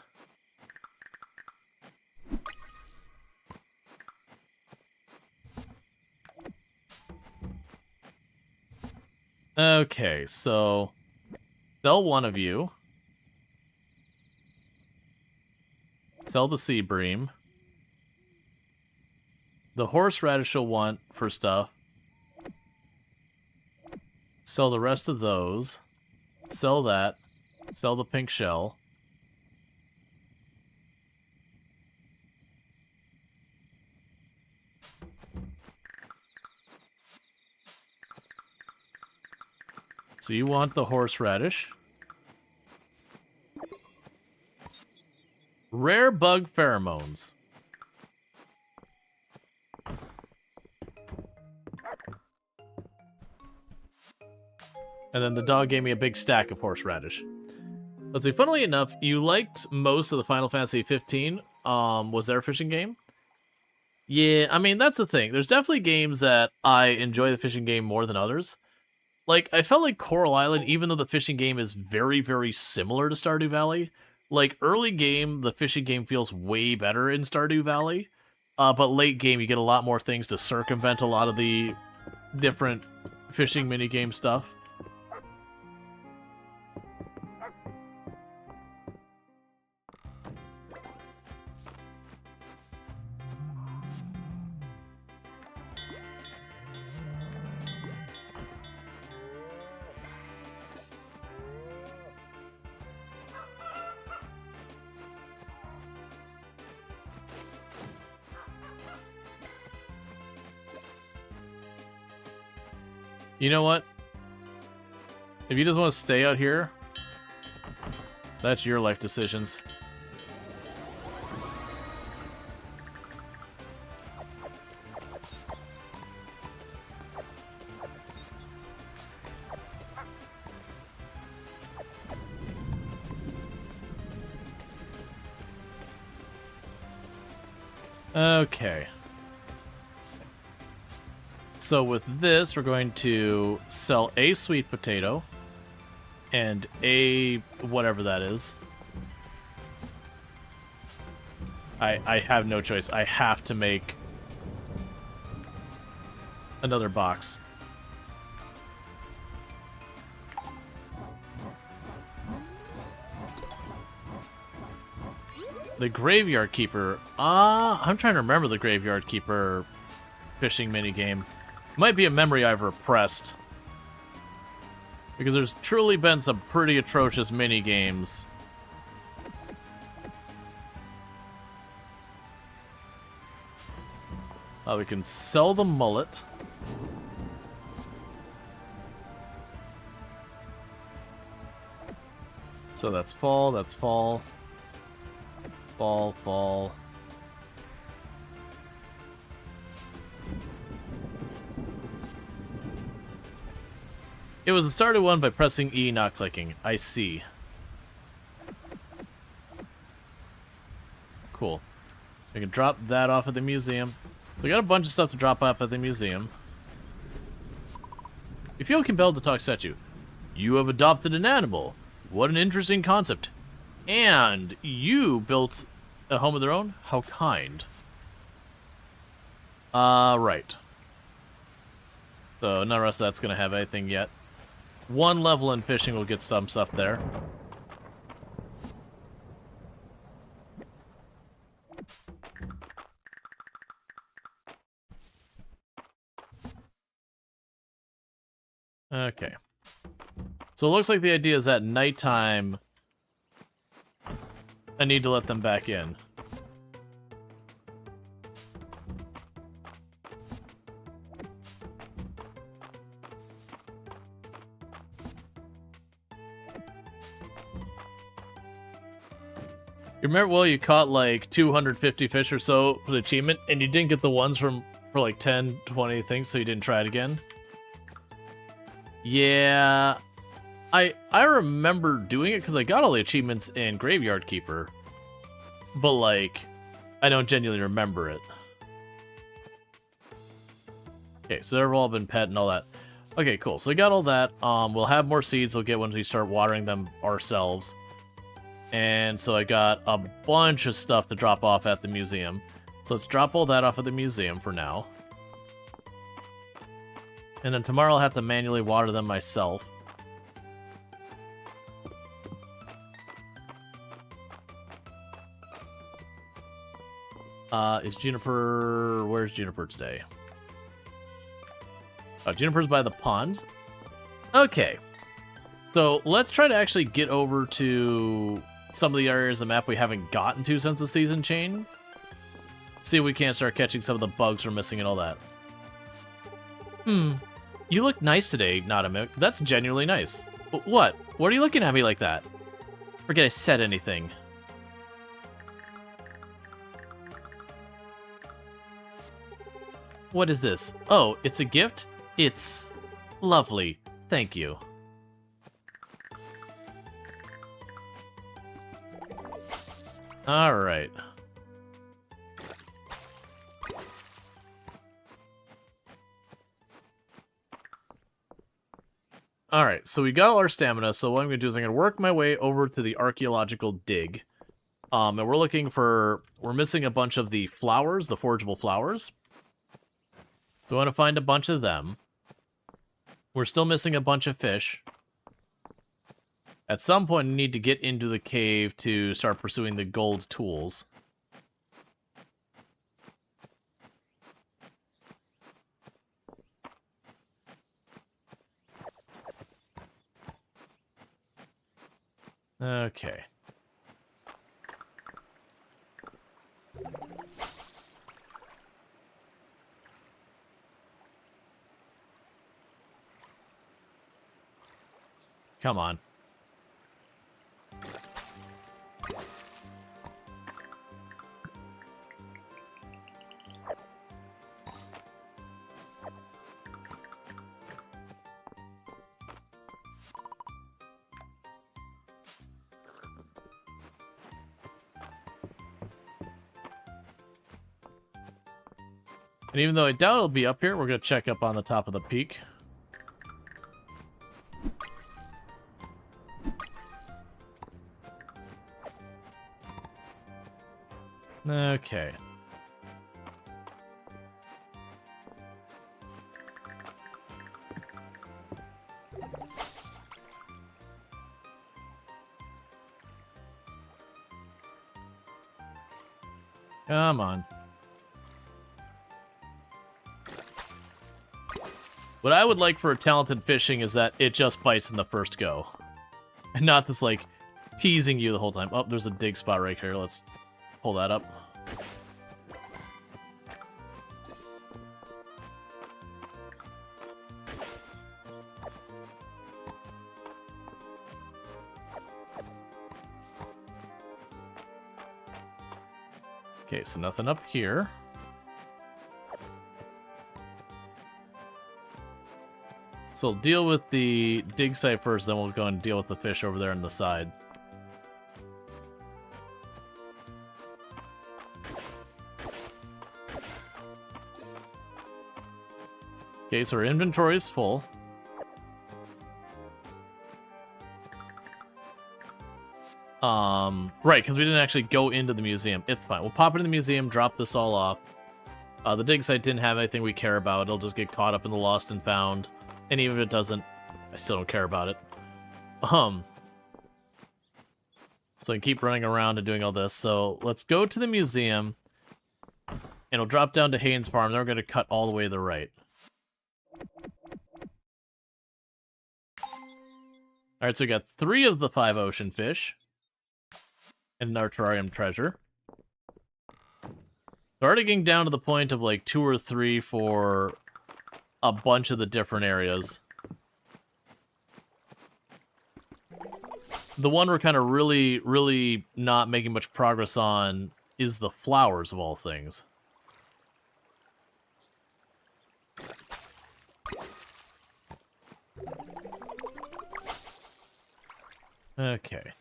Okay, so sell one of you. Sell the sea bream. The horseradish you'll want for stuff. Sell the rest of those. Sell that. Sell the pink shell. So you want the horseradish. Rare bug pheromones. And then the dog gave me a big stack of horseradish. Let's see, funnily enough, you liked most of the Final Fantasy 15, was their fishing game? Yeah, I mean, that's the thing. There's definitely games that I enjoy the fishing game more than others. Like, I felt like Coral Island, even though the fishing game is very, very similar to Stardew Valley, like, early game, the fishing game feels way better in Stardew Valley, but late game, you get a lot more things to circumvent a lot of the different fishing minigame stuff. You know what? If you just want to stay out here, that's your life decisions. Okay. So with this, we're going to sell a sweet potato and a whatever that is. I have no choice. I have to make another box. The Graveyard Keeper. I'm trying to remember the Graveyard Keeper fishing minigame. Might be a memory I've repressed. Because there's truly been some pretty atrocious minigames. We can sell the mullet. So that's fall, that's fall. Fall, fall. It was a started one by pressing E, not clicking. I see. Cool. I can drop that off at the museum. So we got a bunch of stuff to drop off at the museum. You feel compelled to talk statue. You have adopted an animal. What an interesting concept. And you built a home of their own? How kind. Right. So none of us that's going to have anything yet. One level in fishing will get some stuff there. Okay. So it looks like the idea is at nighttime I need to let them back in. You remember, well, you caught like 250 fish or so for the achievement, and you didn't get the ones for like 10, 20 things, so you didn't try it again? Yeah, I remember doing it because I got all the achievements in Graveyard Keeper, but like, I don't genuinely remember it. Okay, so they've all been pet and all that. Okay, cool. So we got all that. We'll have more seeds. We'll get when we start watering them ourselves. And so I got a bunch of stuff to drop off at the museum. So let's drop all that off at the museum for now. And then tomorrow I'll have to manually water them myself. Is Juniper... Where's Juniper today? Oh, Juniper's by the pond. Okay. So let's try to actually get over to some of the areas of the map we haven't gotten to since the season change. See if we can't start catching some of the bugs we're missing and all that. You look nice today, Nadamik. That's genuinely nice. What? What are you looking at me like that? Forget I said anything. What is this? Oh, it's a gift? It's lovely. Thank you. All right. All right, so we got all our stamina, so what I'm going to do is I'm going to work my way over to the archaeological dig. And we're looking for... We're missing a bunch of the flowers, the forageable flowers. So I want to find a bunch of them. We're still missing a bunch of fish. At some point, I need to get into the cave to start pursuing the gold tools. Okay. Come on. And even though I doubt it'll be up here, we're going to check up on the top of the peak. Okay. Come on. What I would like for a talented fishing is that it just bites in the first go. And not this, like, teasing you the whole time. Oh, there's a dig spot right here. Let's pull that up. Okay, so nothing up here. So we'll deal with the dig site first, then we'll go and deal with the fish over there on the side. Okay, so our inventory is full. Right, because we didn't actually go into the museum. It's fine. We'll pop into the museum, drop this all off. The dig site didn't have anything we care about. It'll just get caught up in the lost and found. And even if it doesn't, I still don't care about it. So I can keep running around and doing all this. So let's go to the museum. And we'll drop down to Haynes Farm. Then we're going to cut all the way to the right. Alright, so we got 3 of the 5 ocean fish. And our terrarium treasure. We're already getting down to the point of like 2 or 3 for a bunch of the different areas. The one we're kind of really not making much progress on is the flowers of all things. Okay.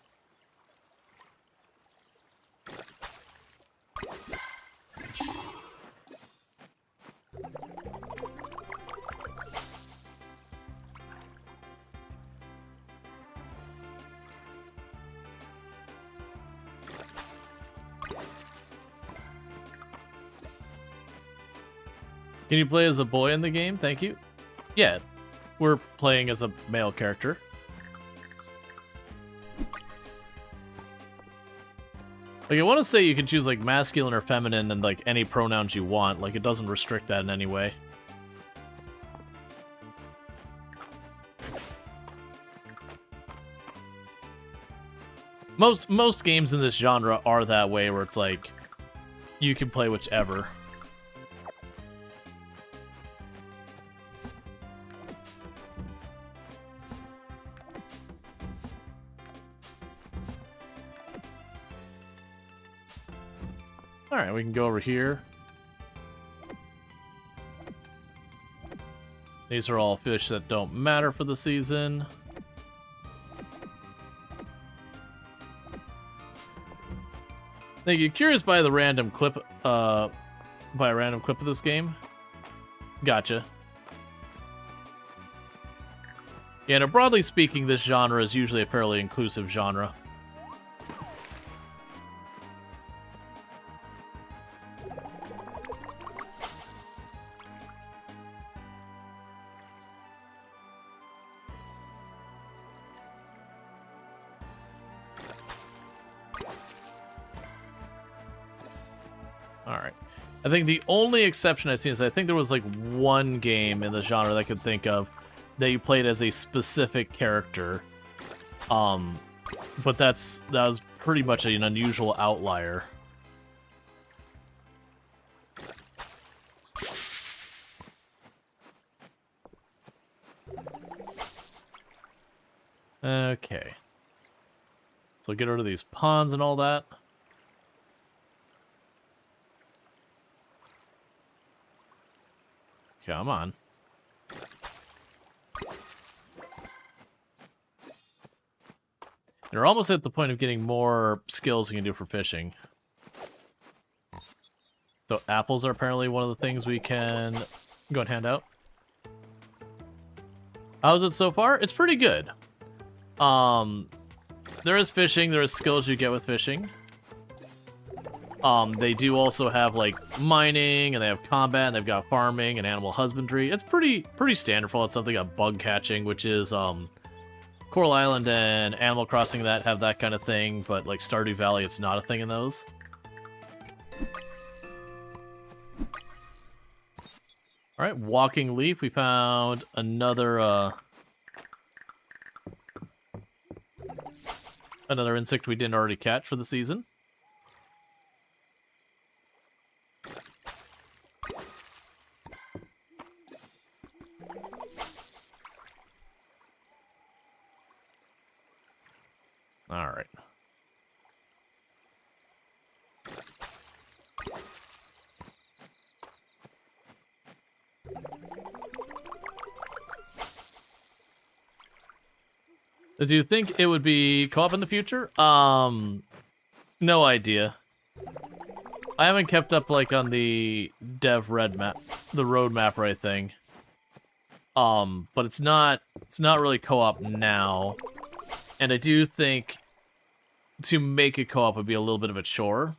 Can you play as a boy in the game? Thank you. Yeah, we're playing as a male character. Like, I want to say you can choose, like, masculine or feminine and, like, any pronouns you want. Like, it doesn't restrict that in any way. Most games in this genre are that way, where it's like, you can play whichever. Alright, we can go over here. These are all fish that don't matter for the season. Now, you're curious by the random clip, by a random clip of this game? Gotcha. Yeah, now broadly speaking, this genre is usually a fairly inclusive genre. Alright. I think the only exception I've seen is I think there was like one game in the genre that I could think of that you played as a specific character. But that was pretty much an unusual outlier. Okay. So get rid of these ponds and all that. Come on. You're almost at the point of getting more skills you can do for fishing. So apples are apparently one of the things we can go and hand out. How's it so far? It's pretty good. There is fishing, there is skills you get with fishing. They do also have, like, mining, and they have combat, and they've got farming and animal husbandry. It's pretty standard for all that stuff. They got bug catching, which is, Coral Island and Animal Crossing that have that kind of thing, but, like, Stardew Valley, it's not a thing in those. Alright, Walking Leaf. We found another, another insect we didn't already catch for the season. Alright. Do you think it would be co-op in the future? No idea. I haven't kept up like on the dev red map, the roadmap right thing. But it's not really co-op now. And I do think to make it co-op would be a little bit of a chore.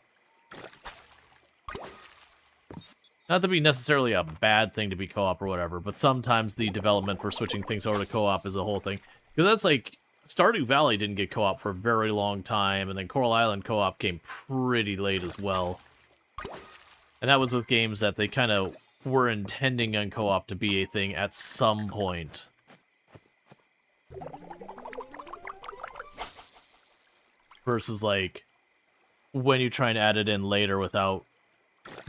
Not to be necessarily a bad thing to be co-op or whatever, but sometimes the development for switching things over to co-op is a whole thing. Because that's like, Stardew Valley didn't get co-op for a very long time, and then Coral Island co-op came pretty late as well. And that was with games that they kind of were intending on co-op to be a thing at some point. Versus, like, when you try and add it in later without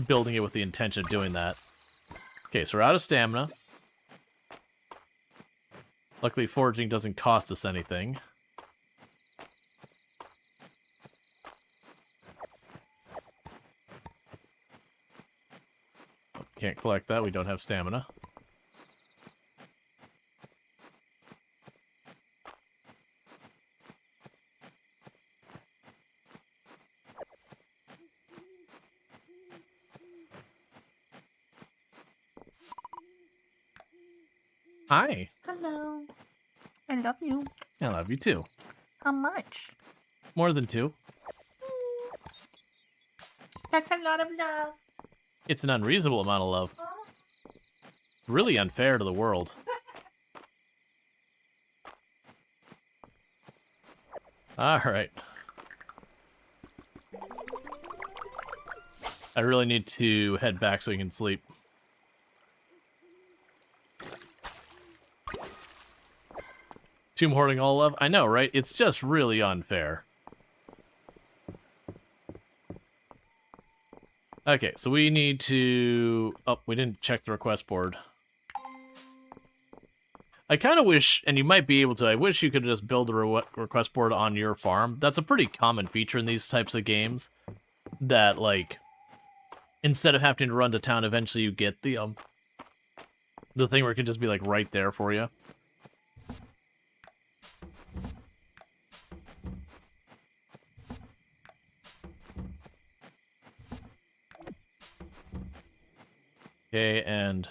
building it with the intention of doing that. Okay, so we're out of stamina. Luckily, foraging doesn't cost us anything. Can't collect that, we don't have stamina. Hi. Hello. I love you. I love you too. How much? More than 2. That's a lot of love. It's an unreasonable amount of love. Really unfair to the world. Alright. I really need to head back so we can sleep. Tomb hoarding all love? I know, right? It's just really unfair. Okay, so we need to... Oh, we didn't check the request board. I kind of wish, and you might be able to, I wish you could just build a request board on your farm. That's a pretty common feature in these types of games. That, like, instead of having to run to town, eventually you get the thing where it can just be, like, right there for you. Okay, and...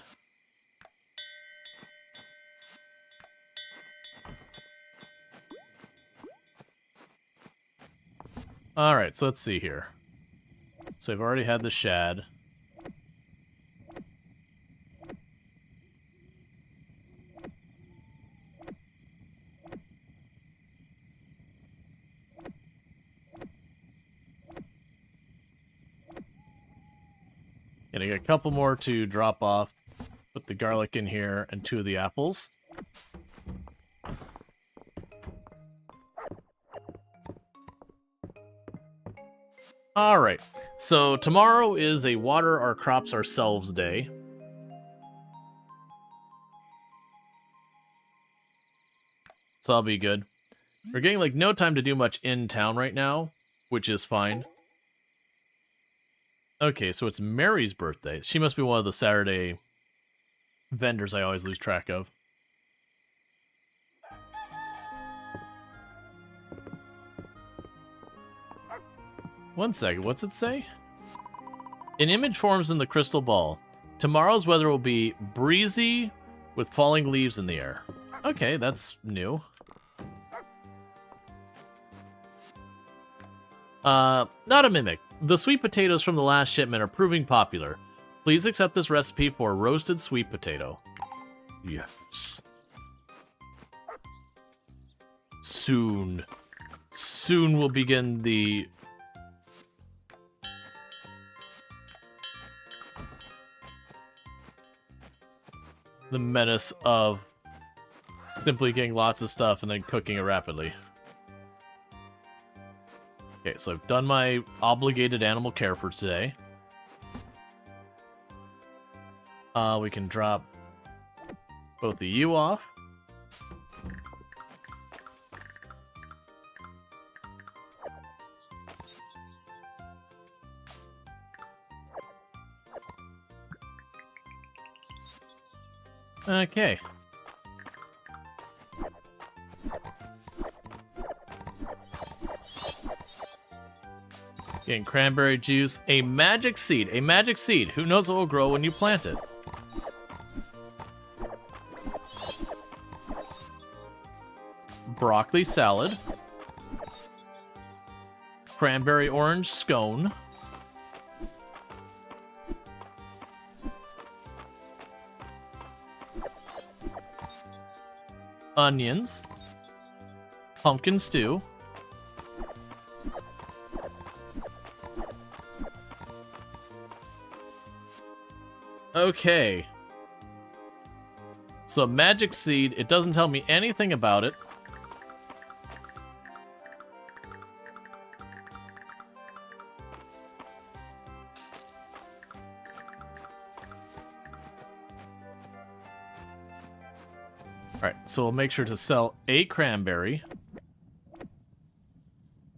Alright, so let's see here. So I've already had the shad. Getting a couple more to drop off. Put the garlic in here and 2 of the apples. Alright, so tomorrow is a water our crops ourselves day. So that'll be good. We're getting like no time to do much in town right now, which is fine. Okay, so it's Mary's birthday. She must be one of the Saturday vendors I always lose track of. One second, what's it say? An image forms in the crystal ball. Tomorrow's weather will be breezy with falling leaves in the air. Okay, that's new. Not a mimic. The sweet potatoes from the last shipment are proving popular. Please accept this recipe for roasted sweet potato. Yes. Soon we'll begin the... menace of simply getting lots of stuff and then cooking it rapidly. Okay, so I've done my obligated animal care for today. We can drop both of you off. Okay. Getting cranberry juice. A magic seed. A magic seed. Who knows what will grow when you plant it? Broccoli salad. Cranberry orange scone. Onions. Pumpkin stew. Okay. So magic seed, it doesn't tell me anything about it. Alright, so we'll make sure to sell a cranberry.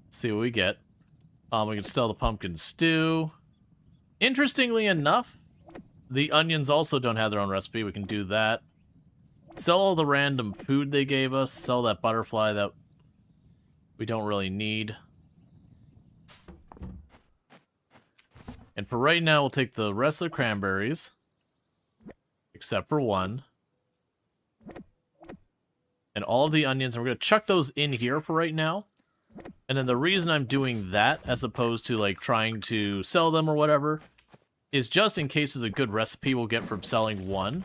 See what we get. We can sell the pumpkin stew. Interestingly enough, the onions also don't have their own recipe. We can do that. Sell all the random food they gave us. Sell that butterfly that we don't really need. And for right now, we'll take the rest of the cranberries. Except for one. And all of the onions. And we're going to chuck those in here for right now. And then the reason I'm doing that, as opposed to like trying to sell them or whatever, is just in case there's a good recipe we'll get from selling one.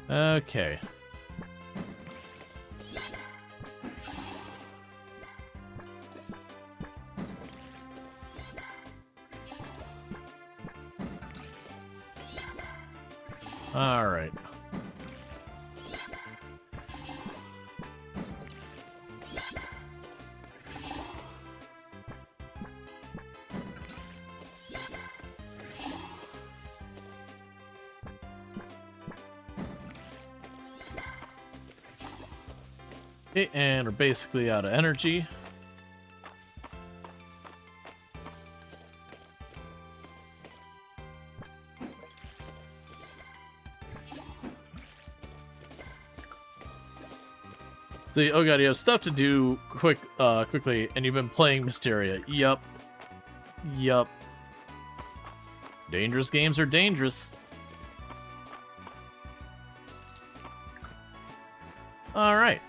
Okay. All right. Okay, and we're basically out of energy. See, oh god, you have stuff to do quickly, and you've been playing Mistria. Yup. Yup. Dangerous games are dangerous. Alright.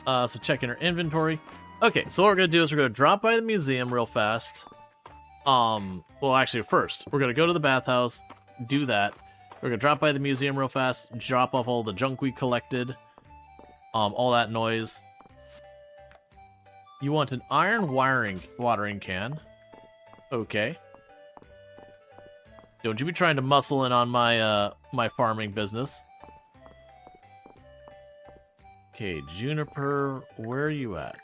So checking our inventory. Okay, so what we're gonna do is we're gonna drop by the museum real fast. Well, actually, first, we're gonna go to the bathhouse, do that. We're gonna drop by the museum real fast, drop off all the junk we collected. All that noise. You want an iron watering can. Okay. Don't you be trying to muscle in on my my farming business. Okay, Juniper, where are you at?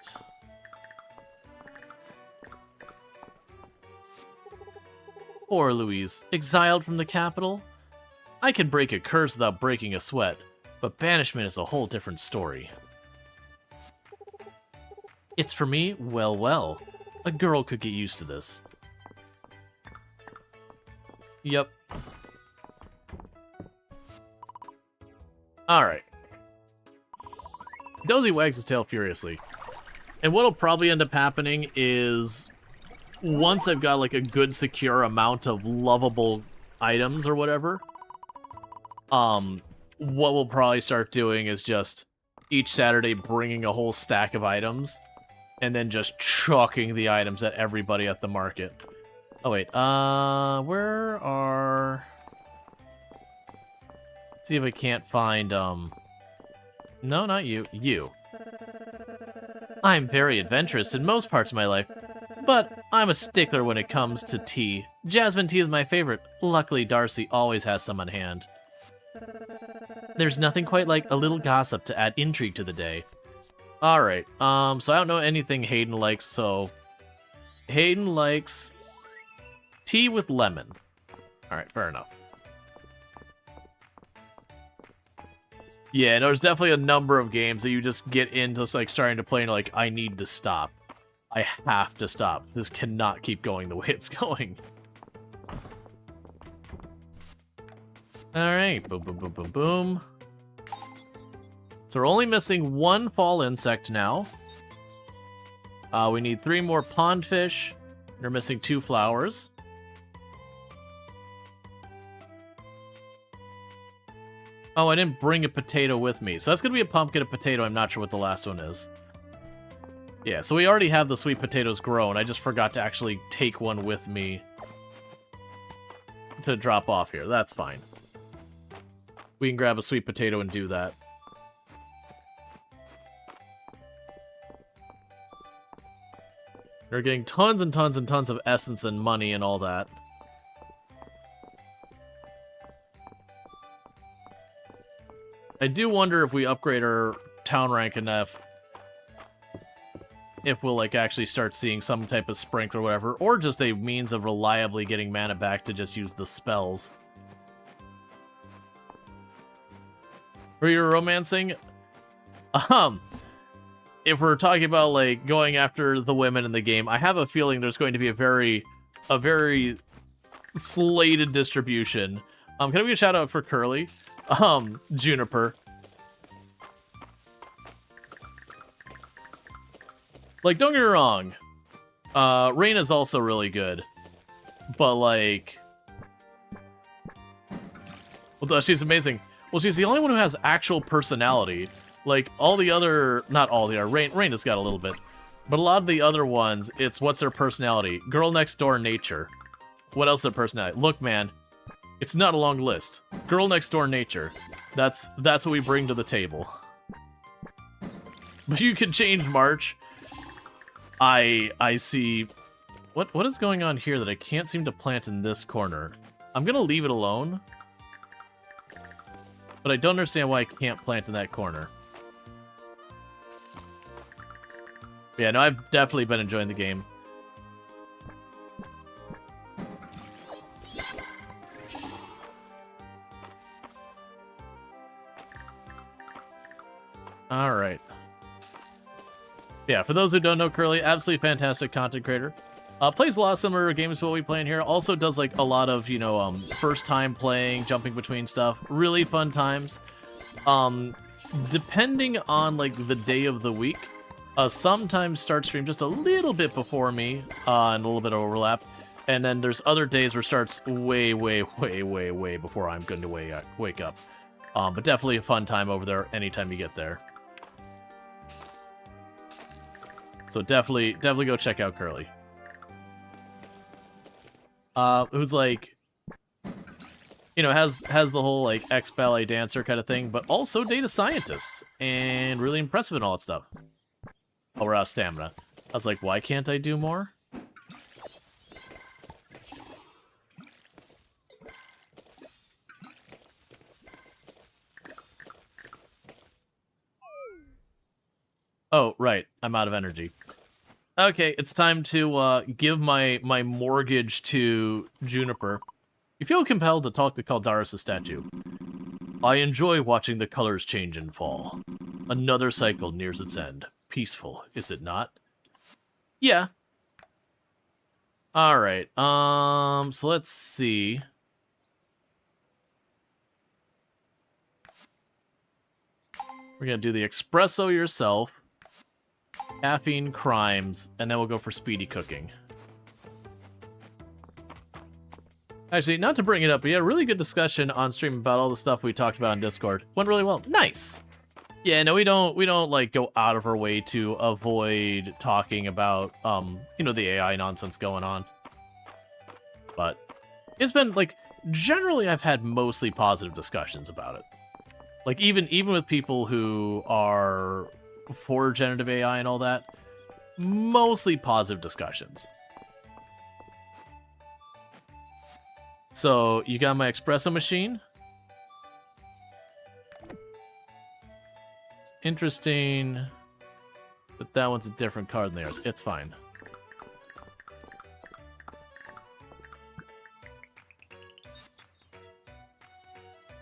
Poor Louise, exiled from the capital? I can break a curse without breaking a sweat. But banishment is a whole different story. It's for me? Well, well. A girl could get used to this. Yep. Alright. Dozy wags his tail furiously. And what'll probably end up happening is, once I've got like a good secure amount of lovable items or whatever, what we'll probably start doing is just each Saturday bringing a whole stack of items and then just chucking the items at everybody at the market. Oh wait, where are... See if I can't find, No, not you. You. I'm very adventurous in most parts of my life, but I'm a stickler when it comes to tea. Jasmine tea is my favorite. Luckily, Darcy always has some on hand. There's nothing quite like a little gossip to add intrigue to the day. Alright, so I don't know anything Hayden likes, so... Hayden likes tea with lemon. Alright, fair enough. Yeah, no, there's definitely a number of games that you just get into like starting to play and like, I need to stop. I have to stop. This cannot keep going the way it's going. Alright, boom, boom, boom, boom, boom. So we're only missing one fall insect now. We need 3 more pond fish. We're missing 2 flowers. Oh, I didn't bring a potato with me. So that's going to be a pumpkin, a potato. I'm not sure what the last one is. Yeah, so we already have the sweet potatoes grown. I just forgot to actually take one with me to drop off here. That's fine. We can grab a sweet potato and do that. We're getting tons and tons and tons of essence and money and all that. I do wonder if we upgrade our town rank enough, if we'll like actually start seeing some type of sprinkle or whatever, or just a means of reliably getting mana back to just use the spells. Were you romancing? If we're talking about like going after the women in the game, I have a feeling there's going to be a very slated distribution. Can I give a shout out for Curly? Juniper. Like, don't get me wrong. Reina's also really good. But, like... Well, she's amazing. Well, she's the only one who has actual personality. Like, all the other... Not all the other. Reina's got a little bit. But a lot of the other ones, it's what's their personality. Girl next door nature. What else is their personality? Look, man. It's not a long list. Girl next door nature. That's what we bring to the table. But you can change March. I see... What is going on here that I can't seem to plant in this corner? I'm gonna leave it alone. But I don't understand why I can't plant in that corner. Yeah, no, I've definitely been enjoying the game. Alright. Yeah, for those who don't know Curly, absolutely fantastic content creator. Plays a lot of similar games to what we play in here. Also does like a lot of, you know, first time playing, jumping between stuff. Really fun times. Depending on like the day of the week, sometimes start stream just a little bit before me, and a little bit of overlap. And then there's other days where starts way before I'm going to wake up. But definitely a fun time over there anytime you get there. So definitely go check out Curly. Who's like, you know, has the whole like ex-ballet dancer kind of thing, but also data scientist and really impressive and all that stuff. Oh, we're out of stamina. I was like, why can't I do more? Oh, right. I'm out of energy. Okay, it's time to give my mortgage to Juniper. You feel compelled to talk to Caldaris' statue. I enjoy watching the colors change and fall. Another cycle nears its end. Peaceful, is it not? Yeah. Alright, so let's see. We're gonna do the espresso yourself. Caffeine crimes, and then we'll go for speedy cooking. Actually, not to bring it up, but yeah, really good discussion on stream about all the stuff we talked about in Discord. Went really well. Nice. Yeah, no, we don't like go out of our way to avoid talking about you know, the AI nonsense going on. But it's been like generally I've had mostly positive discussions about it. Like even with people who are for generative AI and all that, mostly positive discussions. So, you got my espresso machine. It's interesting, but that one's a different card than theirs. It's fine.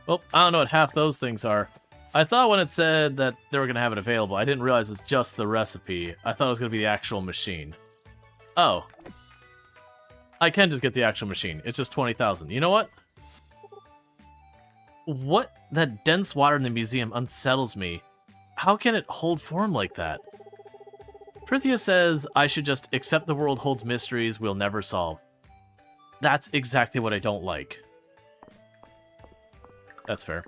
Well, I don't know what half those things are. I thought when it said that they were going to have it available, I didn't realize it's just the recipe. I thought it was going to be the actual machine. Oh. I can just get the actual machine. It's just 20,000. You know what? What? That dense water in the museum unsettles me. How can it hold form like that? Prithia says I should just accept the world holds mysteries we'll never solve. That's exactly what I don't like. That's fair.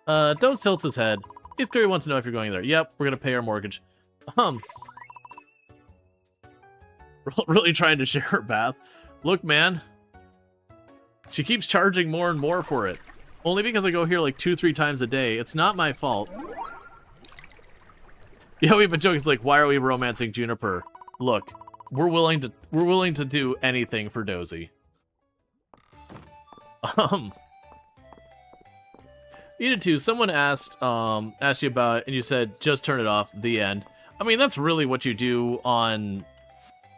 Don't tilt his head. Heath Curry wants to know if you're going there. Yep, we're gonna pay our mortgage. Really trying to share her bath. Look, man. She keeps charging more and more for it. Only because I go here like 2-3 times a day. It's not my fault. Yeah, we've been joking. It's like, why are we romancing Juniper? Look, we're willing to do anything for Dozy. Edith too. Someone asked you about it, and you said just turn it off. The end. I mean, that's really what you do on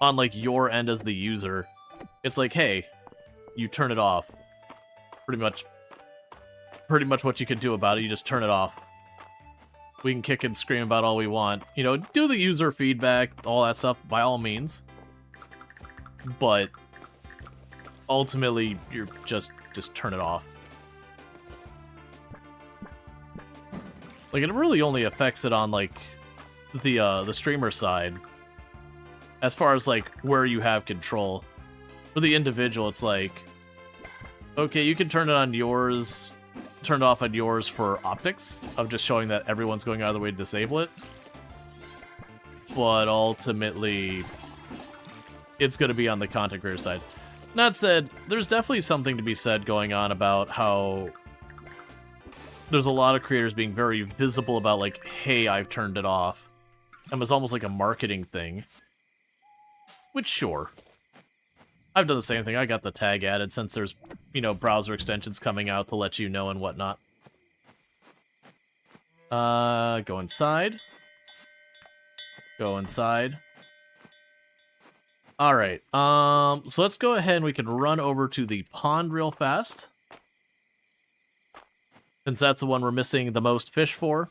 like your end as the user. It's like, hey, you turn it off. Pretty much what you can do about it. You just turn it off. We can kick and scream about all we want. You know, do the user feedback, all that stuff, by all means. But ultimately, you're just turn it off. Like, it really only affects it on, like, the streamer side. As far as, like, where you have control. For the individual, it's like, okay, you can turn it on yours, turn it off on yours for optics, of just showing that everyone's going out of the way to disable it. But ultimately, it's going to be on the content creator side. That said, there's definitely something to be said going on about how there's a lot of creators being very visible about, like, hey, I've turned it off. And it's almost like a marketing thing. Which, sure. I've done the same thing. I got the tag added since there's, you know, browser extensions coming out to let you know and whatnot. Go inside. Go inside. Alright, so let's go ahead and we can run over to the pond real fast. Since that's the one we're missing the most fish for.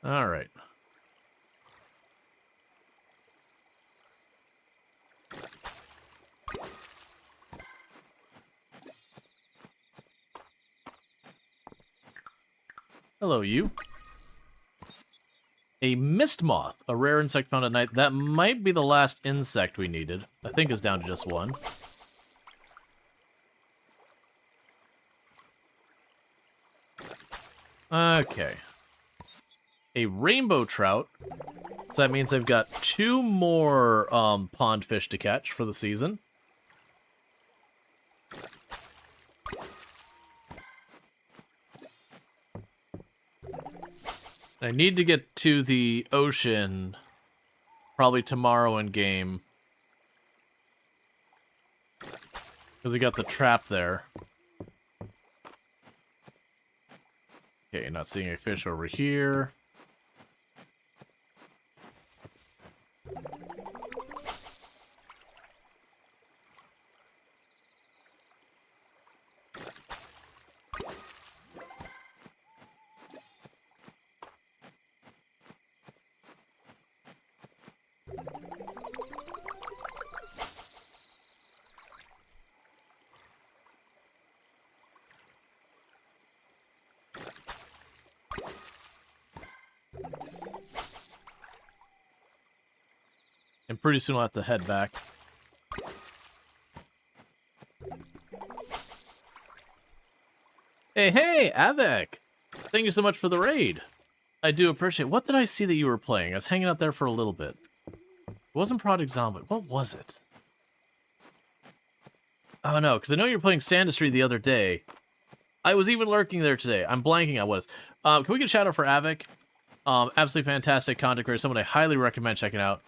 All right. Hello, you. A mist moth, a rare insect found at night. That might be the last insect we needed. I think it's down to just one. Okay. A rainbow trout. So that means they've got 2 more pond fish to catch for the season. I need to get to the ocean probably tomorrow in game. Because we got the trap there. Okay, not seeing a fish over here. And pretty soon I'll have to head back. Hey, Avec! Thank you so much for the raid. I do appreciate it. What did I see that you were playing? I was hanging out there for a little bit. It wasn't Project Zombie. What was it? Oh no, because I know you were playing Sandustry the other day. I was even lurking there today. I'm blanking on what it is. Can we get a shout out for Avec? Absolutely fantastic content creator. Someone I highly recommend checking out.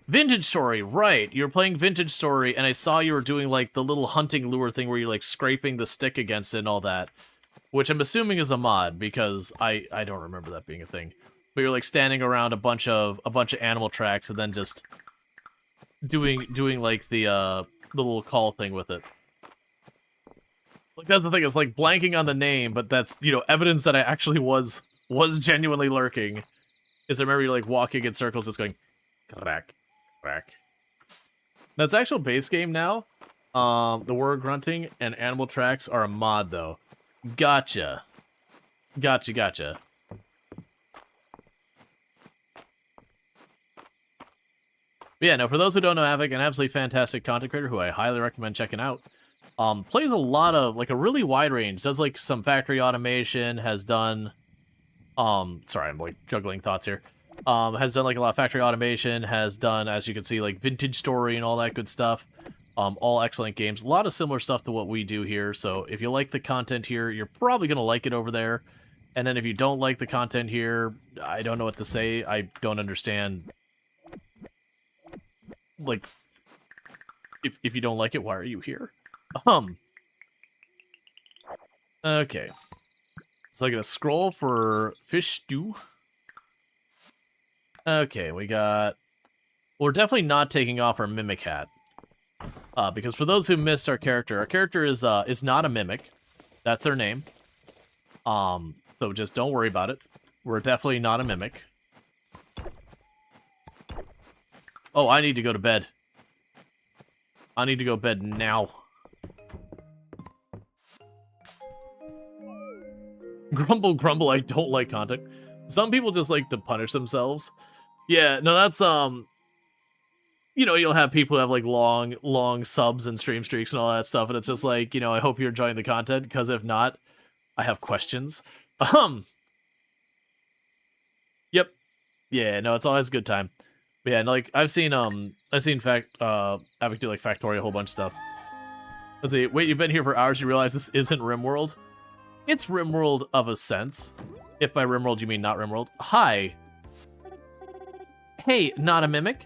Vintage Story, right. You were playing Vintage Story, and I saw you were doing, like, the little hunting lure thing where you're, like, scraping the stick against it and all that. Which I'm assuming is a mod, because I don't remember that being a thing. But you're, like, standing around a bunch of animal tracks and then just doing like, the little call thing with it. Like, that's the thing, it's, like, blanking on the name, but that's, you know, evidence that I actually was genuinely lurking. Is I remember you, like, walking in circles just going, crack. Crack. That's actual base game now. The word grunting and animal tracks are a mod though. Gotcha. Gotcha. But yeah, no, for those who don't know Avic, an absolutely fantastic content creator who I highly recommend checking out. Plays a lot of, like, a really wide range. Does, like, some factory automation, has done... sorry, I'm, like, juggling thoughts here. Has done, like, a lot of factory automation, has done, as you can see, like, Vintage Story and all that good stuff. All excellent games. A lot of similar stuff to what we do here, so if you like the content here, you're probably going to like it over there. And then if you don't like the content here, I don't know what to say. I don't understand. Like, if you don't like it, why are you here? Okay. So I'm going to scroll for fish stew. Okay, we got... We're definitely not taking off our mimic hat. Because for those who missed our character is not a mimic. That's their name. So just don't worry about it. We're definitely not a mimic. Oh, I need to go to bed. I need to go to bed now. Grumble, grumble, I don't like content. Some people just like to punish themselves. Yeah, no, that's, you know, you'll have people who have, like, long subs and stream streaks and all that stuff, and it's just like, you know, I hope you're enjoying the content, because if not, I have questions. Yep. Yeah, no, it's always a good time. But yeah, and, like, I've seen Avic do, like, Factorio, a whole bunch of stuff. Let's see, wait, you've been here for hours, you realize this isn't RimWorld? It's RimWorld of a sense. If by RimWorld you mean not RimWorld. Hi. Hey, not a mimic.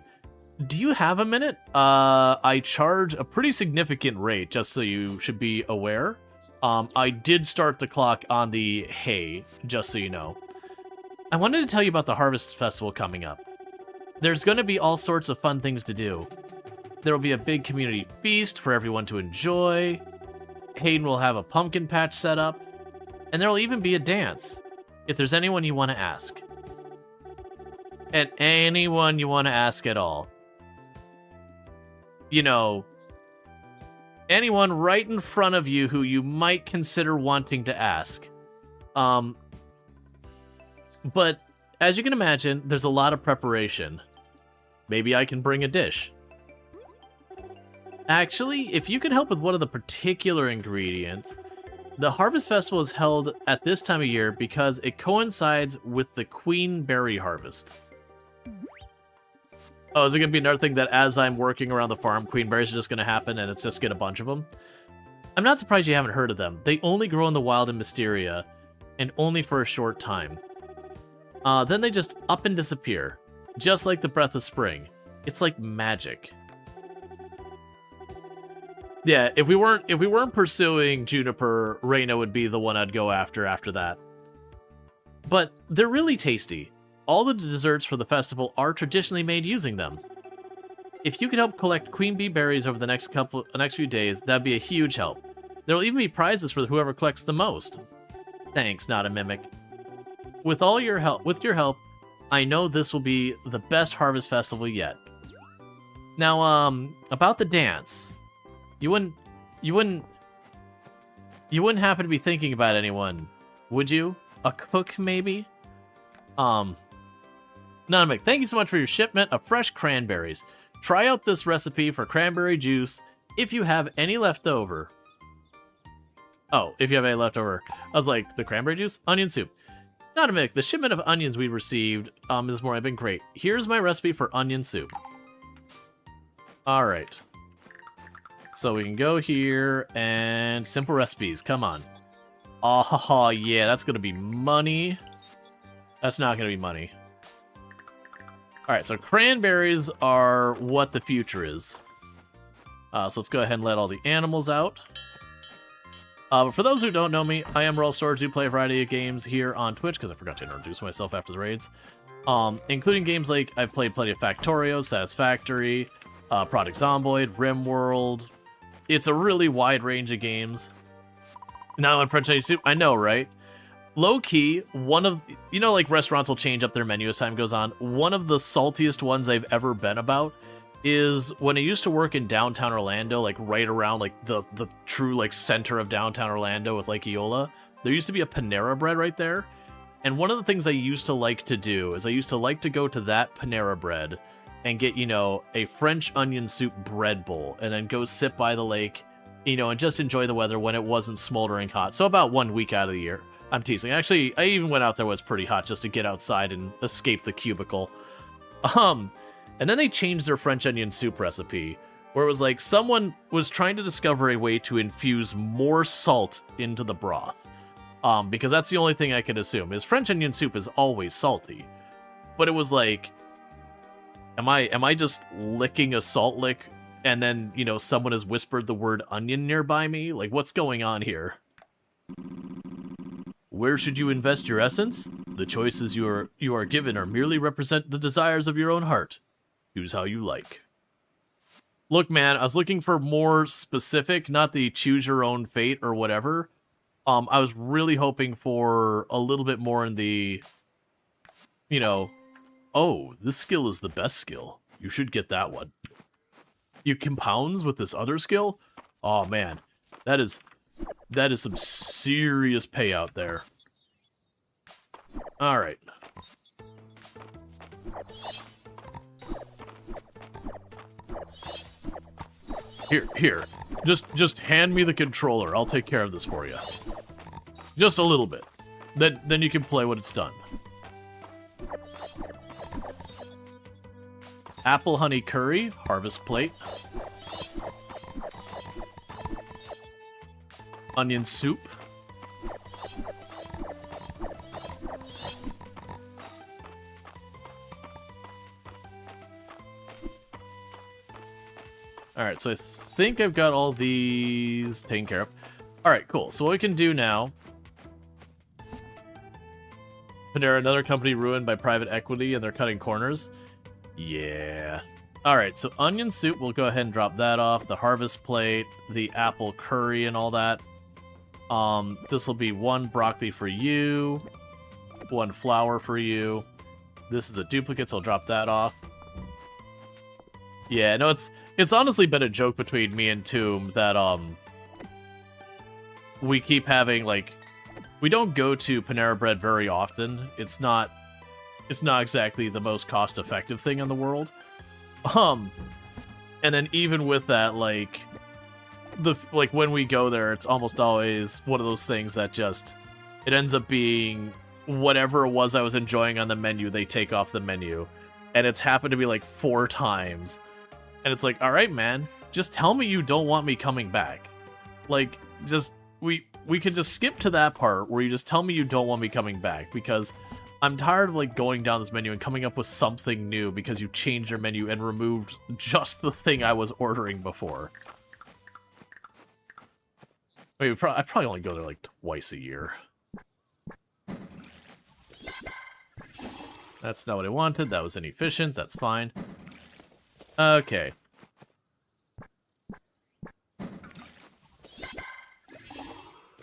Do you have a minute? I charge a pretty significant rate, just so you should be aware. I did start the clock on the hay, just so you know. I wanted to tell you about the Harvest Festival coming up. There's going to be all sorts of fun things to do. There will be a big community feast for everyone to enjoy. Hayden will have a pumpkin patch set up. And there will even be a dance, if there's anyone you want to ask. And anyone you want to ask at all. You know, anyone right in front of you who you might consider wanting to ask. But, as you can imagine, there's a lot of preparation. Maybe I can bring a dish. Actually, if you could help with one of the particular ingredients... The Harvest Festival is held at this time of year because it coincides with the Queen Berry Harvest. Oh, is it going to be another thing that as I'm working around the farm, Queen Berries are just going to happen and it's just get a bunch of them? I'm not surprised you haven't heard of them. They only grow in the wild in Mistria, and only for a short time. Then they just up and disappear, just like the breath of spring. It's like magic. Yeah, if we weren't pursuing Juniper, Reina would be the one I'd go after that. But they're really tasty. All the desserts for the festival are traditionally made using them. If you could help collect queen bee berries over the next few days, that'd be a huge help. There will even be prizes for whoever collects the most. Thanks, not a mimic. With your help, I know this will be the best harvest festival yet. Now, about the dance. You wouldn't happen to be thinking about anyone, would you? A cook, maybe? Nanamic, thank you so much for your shipment of fresh cranberries. Try out this recipe for cranberry juice if you have any left over. Oh, if you have any left over. I was like, the cranberry juice? Onion soup. Nanamic, the shipment of onions we received this morning have been great. Here's my recipe for onion soup. Alright. So we can go here, and simple recipes, come on. Oh, yeah, that's gonna be money. That's not gonna be money. Alright, so cranberries are what the future is. So let's go ahead and let all the animals out. But for those who don't know me, I am Rual Storge, do play a variety of games here on Twitch, because I forgot to introduce myself after the raids. Including games like, I've played plenty of Factorio, Satisfactory, Project Zomboid, RimWorld. It's a really wide range of games. Now on French Chinese Soup, I know, right? Low-key, one of, you know, like restaurants will change up their menu as time goes on. One of the saltiest ones I've ever been about is when I used to work in downtown Orlando, like right around like the true like center of downtown Orlando with Lake Eola. There used to be a Panera Bread right there. And one of the things I used to like to do is I used to like to go to that Panera Bread and get, you know, a French onion soup bread bowl and then go sit by the lake, you know, and just enjoy the weather when it wasn't smoldering hot. So about 1 week out of the year. I'm teasing. Actually, I even went out there when it was pretty hot just to get outside and escape the cubicle. And then they changed their French onion soup recipe, where it was like someone was trying to discover a way to infuse more salt into the broth. Because that's the only thing I could assume, is French onion soup is always salty. But it was like, am I just licking a salt lick and then, you know, someone has whispered the word onion nearby me? Like, what's going on here? Where should you invest your essence? The choices you are given are merely represent the desires of your own heart. Choose how you like. Look, man, I was looking for more specific, not the choose your own fate or whatever. I was really hoping for a little bit more in the, you know, oh, this skill is the best skill. You should get that one. You compounds with this other skill? Oh, man, that is some serious payout there. All right. Here. Just hand me the controller. I'll take care of this for you. Just a little bit. Then you can play when it's done. Apple honey curry, harvest plate. Onion soup. Alright, so I think I've got all these taken care of. Alright, cool. So what we can do now... Panera, another company ruined by private equity and they're cutting corners. Yeah. Alright, so onion soup, we'll go ahead and drop that off. The harvest plate, the apple curry and all that. This will be 1 broccoli for you, 1 flour for you. This is a duplicate, so I'll drop that off. Yeah, no, it's honestly been a joke between me and Tomb that, we keep having, like, we don't go to Panera Bread very often. It's not exactly the most cost-effective thing in the world. And then even with that, like, when we go there, it's almost always one of those things that just, it ends up being whatever it was I was enjoying on the menu, they take off the menu. And it's happened to be like 4 times. And it's like, all right, man, just tell me you don't want me coming back. Like, just, we could just skip to that part where you just tell me you don't want me coming back, because I'm tired of, like, going down this menu and coming up with something new because you changed your menu and removed just the thing I was ordering before. I mean, I probably only go there, like, twice a year. That's not what I wanted. That was inefficient. That's fine. Okay.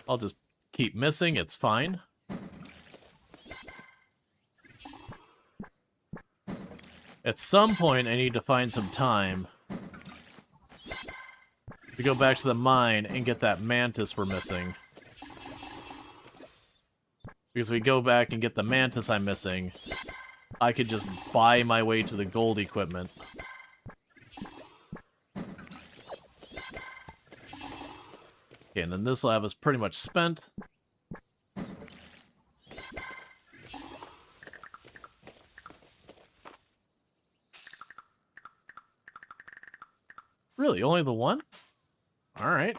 I'll just keep missing. It's fine. At some point, I need to find some time to go back to the mine and get that mantis we're missing. Because if we go back and get the mantis I'm missing, I could just buy my way to the gold equipment. Okay, and then this will have us pretty much spent. Really, only the one? Alright.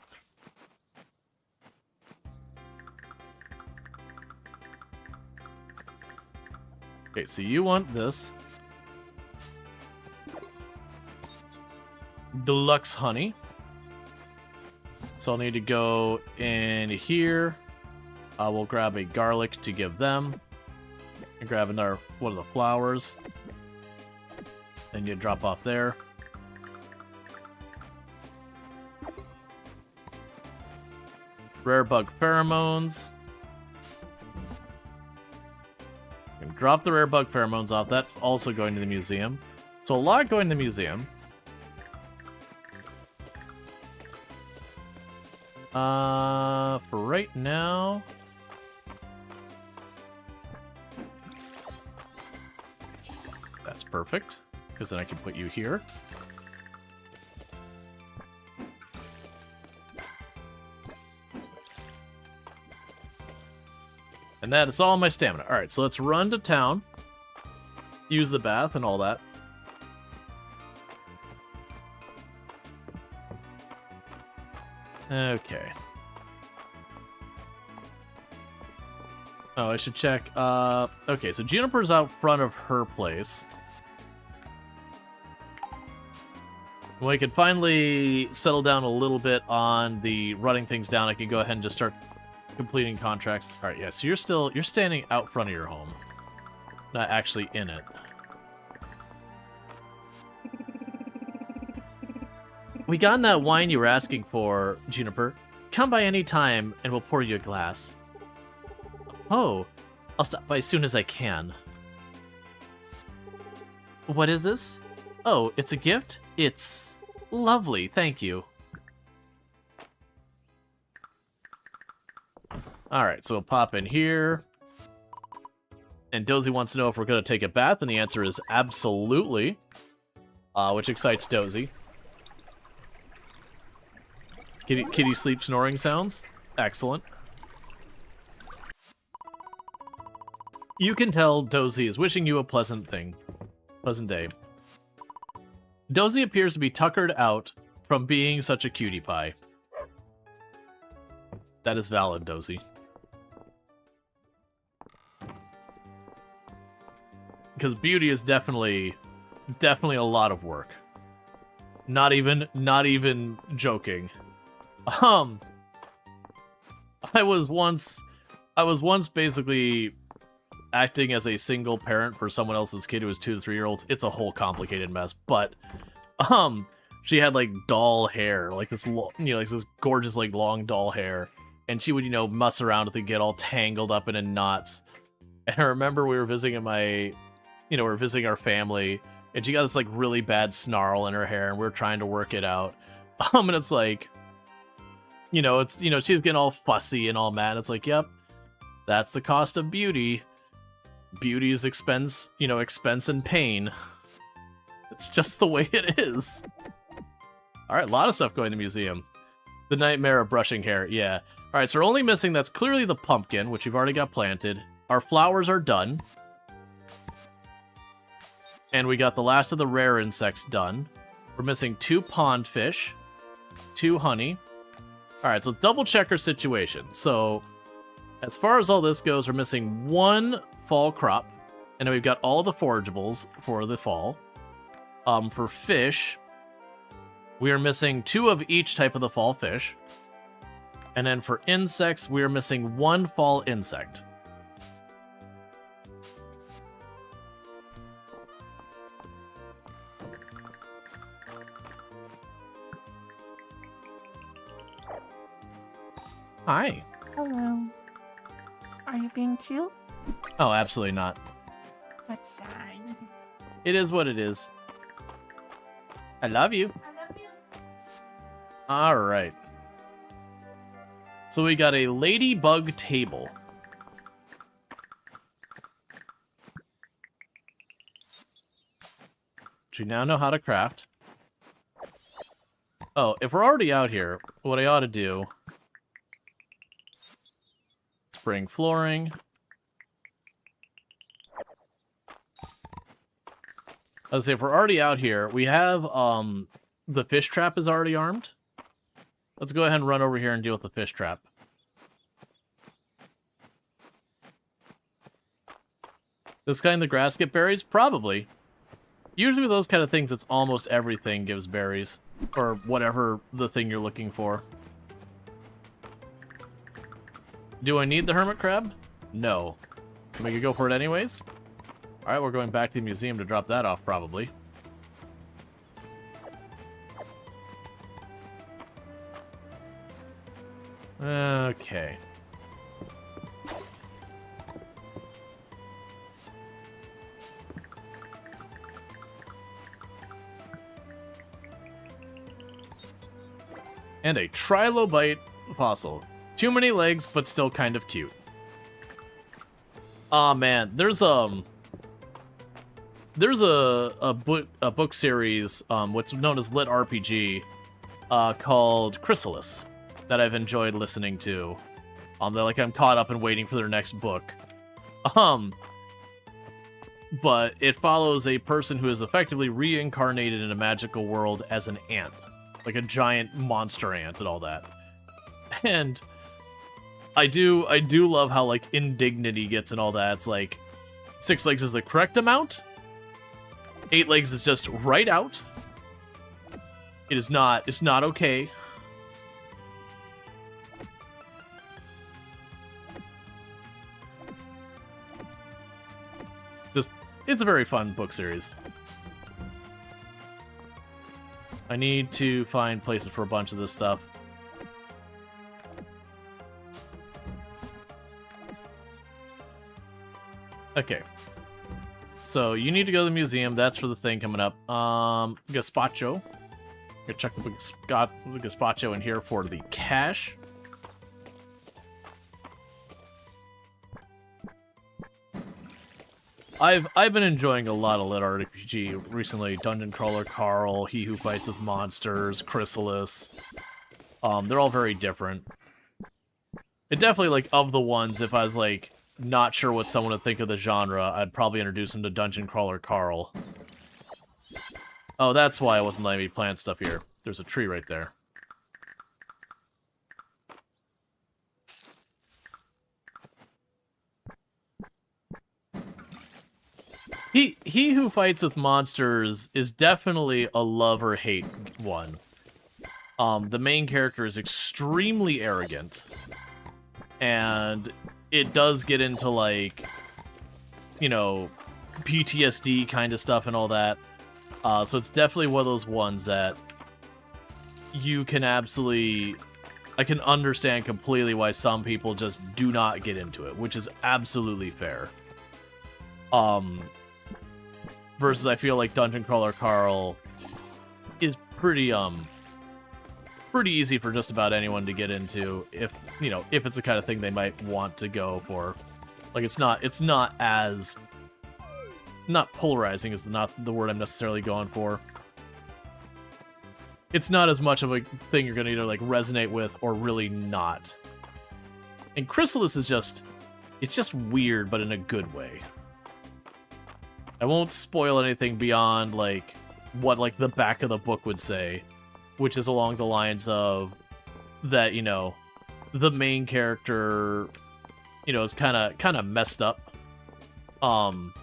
Okay, so you want this. deluxe honey. So I'll need to go in here. We'll grab a garlic to give them. And grab another one of the flowers. Then you drop off there. Rare bug pheromones. And drop the rare bug pheromones off. That's also going to the museum. So a lot going to the museum. For right now... That's perfect, because then I can put you here. And that is all my stamina. Alright, so let's run to town. Use the bath and all that. Okay. Oh, I should check. Okay, so Juniper's out front of her place. When we can finally settle down a little bit on the running things down, I can go ahead and just start completing contracts. Alright, yeah, so you're standing out front of your home. Not actually in it. We got that wine you were asking for, Juniper. Come by any time and we'll pour you a glass. Oh, I'll stop by as soon as I can. What is this? Oh, it's a gift? It's lovely, thank you. Alright, so we'll pop in here. And Dozy wants to know if we're going to take a bath, and the answer is absolutely. Which excites Dozy. Kitty sleep snoring sounds? Excellent. You can tell Dozy is wishing you a pleasant day. Dozy appears to be tuckered out from being such a cutie pie. That is valid, Dozy. Because beauty is definitely a lot of work. Not even joking. I was once basically acting as a single parent for someone else's kid who was 2 to 3 year olds. It's a whole complicated mess, but she had like doll hair, like this like this gorgeous like long doll hair, and she would mess around with it, get all tangled up in knots. And I remember we were visiting we're visiting our family, and she got this like really bad snarl in her hair, and we were trying to work it out. And it's like, she's getting all fussy and all mad. It's like, yep, that's the cost of beauty. Beauty is expense and pain. It's just the way it is. Alright, a lot of stuff going to the museum. The nightmare of brushing hair, yeah. Alright, so we're only missing, that's clearly the pumpkin, which we've already got planted. Our flowers are done. And we got the last of the rare insects done. We're missing 2 pond fish, 2 honey. Alright, so let's double check our situation. So, as far as all this goes, we're missing 1 fall crop. And then we've got all the forageables for the fall. For fish, we are missing 2 of each type of the fall fish. And then for insects, we are missing 1 fall insect. Hi. Hello. Are you being cute? Oh, absolutely not. That's sad. It is what it is. I love you. I love you. Alright. So we got a ladybug table. Which we now know how to craft. Oh, if we're already out here, what I ought to do... Spring flooring. Let's say if we're already out here, we have the fish trap is already armed. Let's go ahead and run over here and deal with the fish trap. This guy in the grass get berries? Probably. Usually with those kind of things, it's almost everything gives berries. Or whatever the thing you're looking for. Do I need the hermit crab? No. Can we go for it anyways? Alright, we're going back to the museum to drop that off, probably. Okay. And a trilobite fossil. Too many legs, but still kind of cute. Aw, man, there's a book series, what's known as Lit RPG, called Chrysalis, that I've enjoyed listening to. They're like I'm caught up and waiting for their next book. But it follows a person who is effectively reincarnated in a magical world as an ant, like a giant monster ant and all that. And I do love how like indignant he gets and all that. It's like 6 legs is the correct amount. 8 legs is just right out. It's not okay. It's a very fun book series. I need to find places for a bunch of this stuff. Okay. So you need to go to the museum. That's for the thing coming up. Gazpacho. Gonna check the gazpacho in here for the cash. I've been enjoying a lot of lit RPG recently. Dungeon Crawler Carl, He Who Fights with Monsters, Chrysalis. They're all very different. It definitely, like, of the ones, if I was, like, not sure what someone would think of the genre, I'd probably introduce them to Dungeon Crawler Carl. Oh, that's why I wasn't letting me plant stuff here. There's a tree right there. He Who Fights with Monsters is definitely a love or hate one. The main character is extremely arrogant, and it does get into, like, you know, PTSD kind of stuff and all that. So it's definitely one of those ones that you can absolutely... I can understand completely why some people just do not get into it, which is absolutely fair. Versus I feel like Dungeon Crawler Carl is pretty easy for just about anyone to get into if, you know, if it's the kind of thing they might want to go for. Like, it's not as... Not polarizing is not the word I'm necessarily going for. It's not as much of a thing you're going to either, like, resonate with or really not. And Chrysalis is just... It's just weird, but in a good way. I won't spoil anything beyond, like, what, like, the back of the book would say, which is along the lines of that, you know, the main character, you know, is kind of messed up, and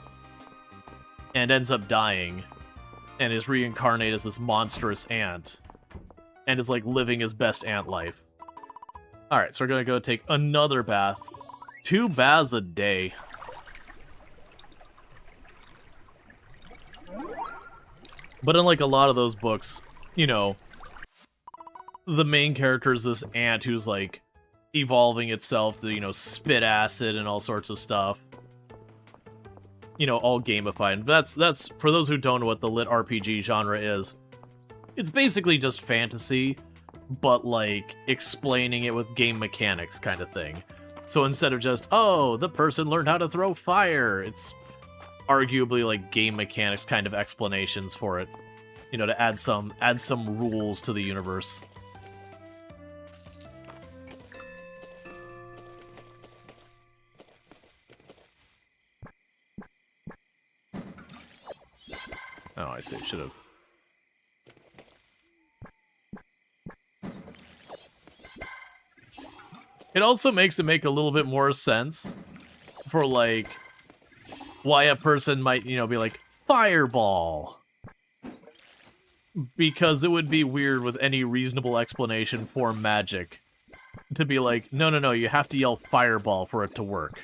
ends up dying, and is reincarnated as this monstrous ant, and is, like, living his best ant life. Alright, so we're gonna go take another bath. 2 baths a day. But unlike a lot of those books, you know, the main character is this ant who's, like, evolving itself to, you know, spit acid and all sorts of stuff. You know, all gamified. That's for those who don't know what the lit RPG genre is. It's basically just fantasy, but, like, explaining it with game mechanics kind of thing. So instead of just, oh, the person learned how to throw fire, it's arguably, like, game mechanics kind of explanations for it. You know, to add some rules to the universe. Oh, I see. Should have. It also makes it make a little bit more sense for, like, why a person might, you know, be like, fireball. because it would be weird with any reasonable explanation for magic to be like, no, no, no, you have to yell fireball for it to work.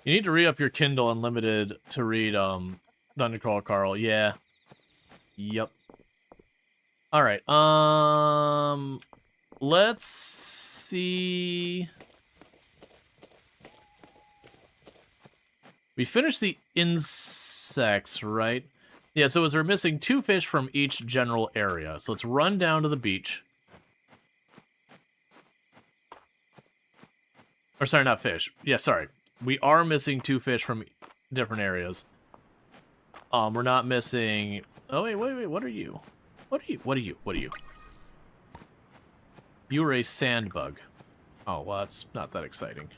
You need to re-up your Kindle Unlimited to read Thundercrawl Carl. Yeah. Yep. Alright, let's see. We finished the insects, right? Yeah, so we're missing 2 fish from each general area. So let's run down to the beach. Or sorry, not fish. Yeah, sorry. We are missing 2 fish from different areas. We're not missing... Oh, wait, what are you? What are you? You were a sand bug. Oh, well, that's not that exciting.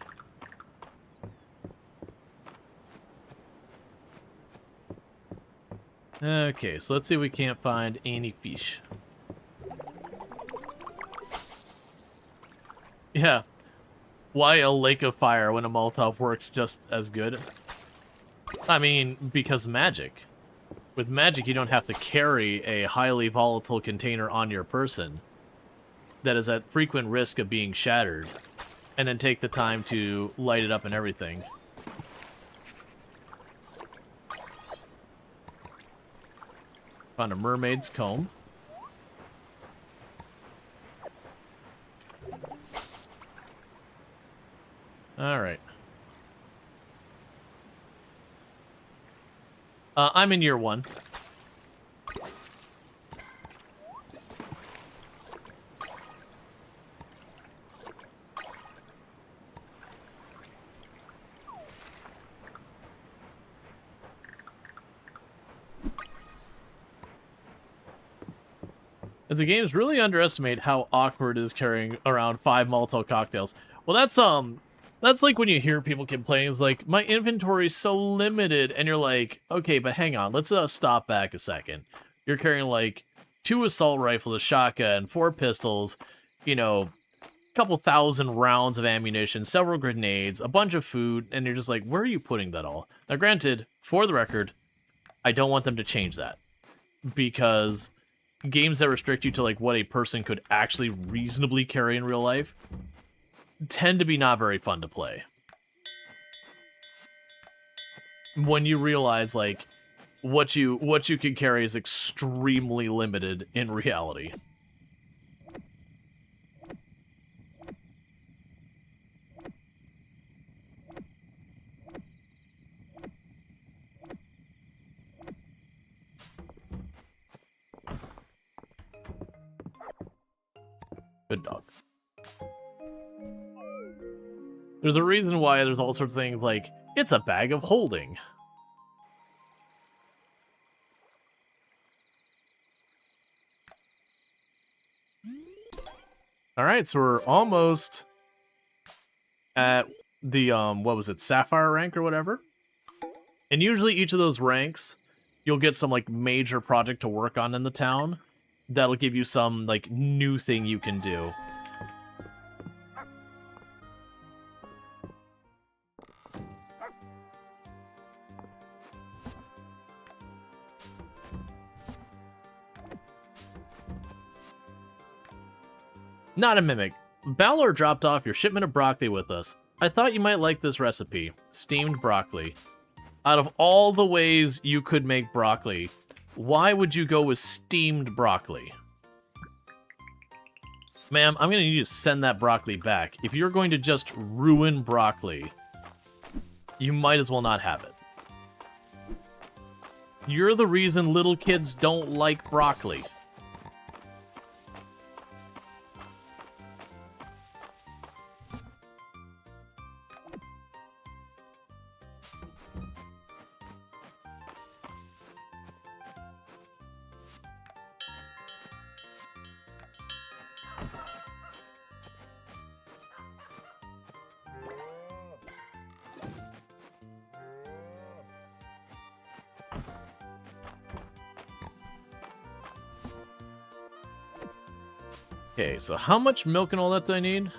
Okay, so let's see if we can't find any fish. Yeah. Why a lake of fire when a Molotov works just as good? I mean, because magic. With magic, you don't have to carry a highly volatile container on your person that is at frequent risk of being shattered, and then take the time to light it up and everything. Found a mermaid's comb. Alright. I'm in year 1. As the games really underestimate how awkward it is carrying around 5 Molotov cocktails. Well, that's like when you hear people complaining, it's like, my inventory's so limited, and you're like, okay, but hang on, let's stop back a second. You're carrying, like, 2 assault rifles, a shotgun, 4 pistols, you know, a couple thousand rounds of ammunition, several grenades, a bunch of food, and you're just like, where are you putting that all? Now, granted, for the record, I don't want them to change that, because games that restrict you to, like, what a person could actually reasonably carry in real life tend to be not very fun to play. When you realize, like, what you can carry is extremely limited in reality. Good dog. There's a reason why there's all sorts of things like, it's a bag of holding. Alright, so we're almost at the, what was it, Sapphire rank or whatever? And usually each of those ranks, you'll get some, like, major project to work on in the town. That'll give you some, like, new thing you can do. Not a mimic. Balor dropped off your shipment of broccoli with us. I thought you might like this recipe. Steamed broccoli. Out of all the ways you could make broccoli, why would you go with steamed broccoli? Ma'am, I'm going to need you to send that broccoli back. If you're going to just ruin broccoli, you might as well not have it. You're the reason little kids don't like broccoli. Okay, so how much milk and all that do I need?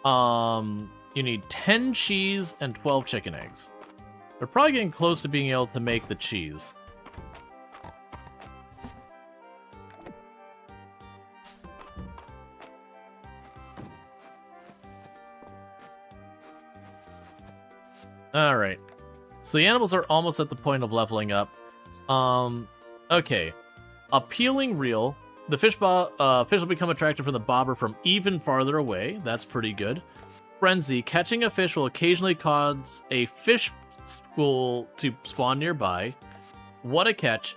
You need 10 cheese and 12 chicken eggs. They're probably getting close to being able to make the cheese. Alright. So the animals are almost at the point of leveling up. Okay. Appealing reel. The fish will become attracted from the bobber from even farther away. That's pretty good. Frenzy. Catching a fish will occasionally cause a fish school to spawn nearby. What a catch.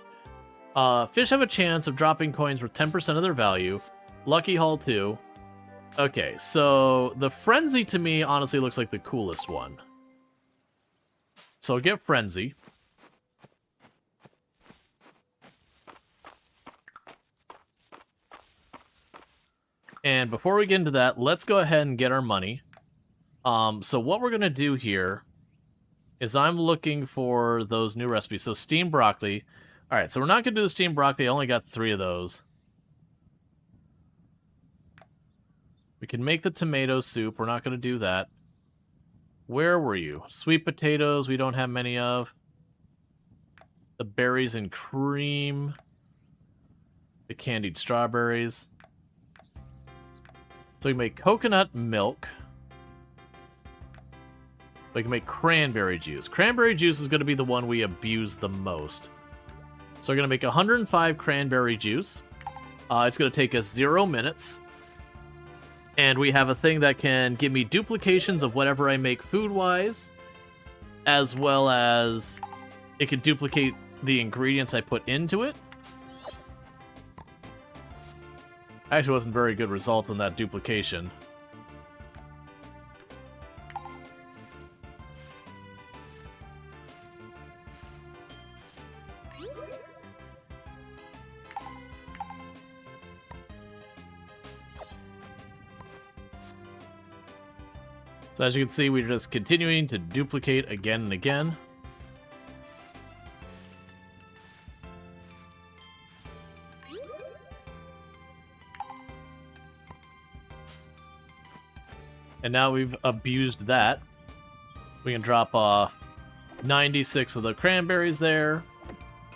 Fish have a chance of dropping coins worth 10% of their value. Lucky haul 2. Okay, so the Frenzy to me honestly looks like the coolest one. So I'll get Frenzy. And before we get into that, let's go ahead and get our money. So what we're going to do here is I'm looking for those new recipes. So steamed broccoli. All right, so we're not going to do the steamed broccoli. I only got 3 of those. We can make the tomato soup. We're not going to do that. Where were you? Sweet potatoes, we don't have many of. The berries and cream. The candied strawberries. So we make coconut milk. We can make cranberry juice. Cranberry juice is going to be the one we abuse the most. So we're going to make 105 cranberry juice. It's going to take us 0 minutes. And we have a thing that can give me duplications of whatever I make food-wise, as well as it can duplicate the ingredients I put into it. Actually wasn't very good results on that duplication. So as you can see, we're just continuing to duplicate again and again. And now we've abused that. We can drop off 96 of the cranberries there.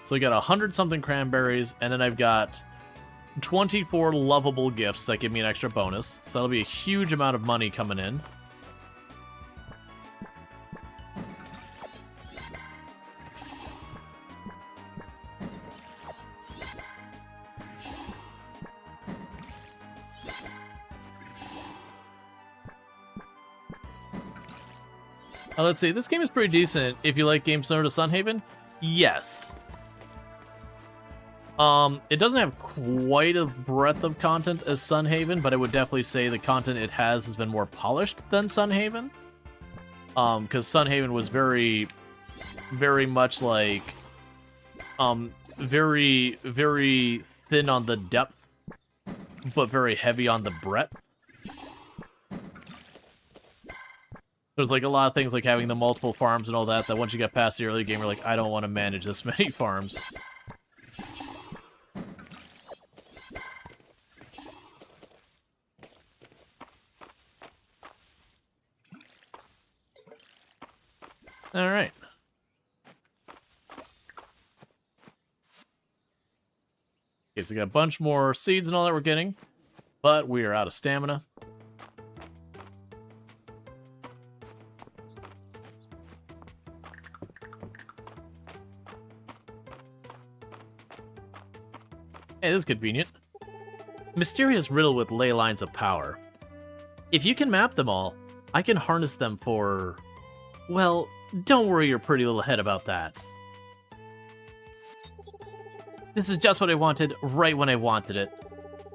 So we got 100-something cranberries, and then I've got 24 lovable gifts that give me an extra bonus. So that'll be a huge amount of money coming in. Let's see, this game is pretty decent if you like games similar to Sunhaven. Yes. It doesn't have quite a breadth of content as Sunhaven, but I would definitely say the content it has been more polished than Sunhaven. Because Sunhaven was very much like, very, very thin on the depth, but very heavy on the breadth. There's like a lot of things like having the multiple farms and all that, that once you get past the early game, you're like, I don't want to manage this many farms. Alright. Okay, so we got a bunch more seeds and all that we're getting, but we are out of stamina. Hey, this is convenient. Mistria is riddled with ley lines of power. If you can map them all, I can harness them for... Well, don't worry your pretty little head about that. This is just what I wanted, right when I wanted it.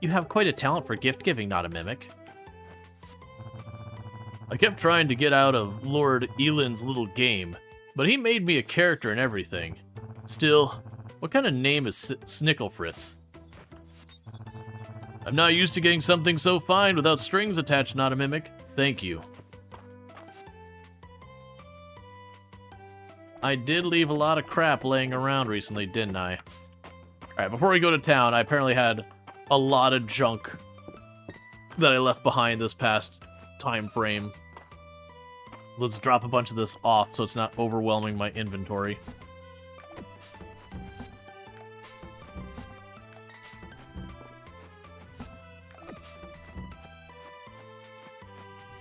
You have quite a talent for gift-giving, not a mimic. I kept trying to get out of Lord Elin's little game, but he made me a character and everything. Still, what kind of name is Snicklefritz? I'm not used to getting something so fine without strings attached, not a mimic. Thank you. I did leave a lot of crap laying around recently, didn't I? Alright, before we go to town, I apparently had a lot of junk that I left behind this past time frame. Let's drop a bunch of this off so it's not overwhelming my inventory.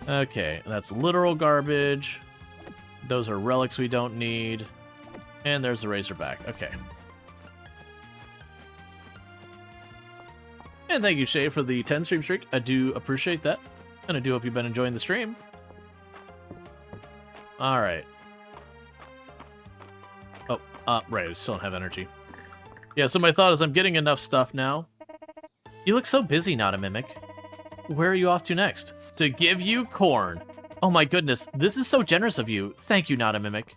Okay, that's literal garbage. Those are relics we don't need. And there's the Razorback. Okay. And thank you, Shay, for the 10 stream streak. I do appreciate that. And I do hope you've been enjoying the stream. Alright. Oh, right, I still don't have energy. Yeah, so my thought is I'm getting enough stuff now. You look so busy, Not a Mimic. Where are you off to next? To give you corn. Oh my goodness, this is so generous of you. Thank you, Not a Mimic.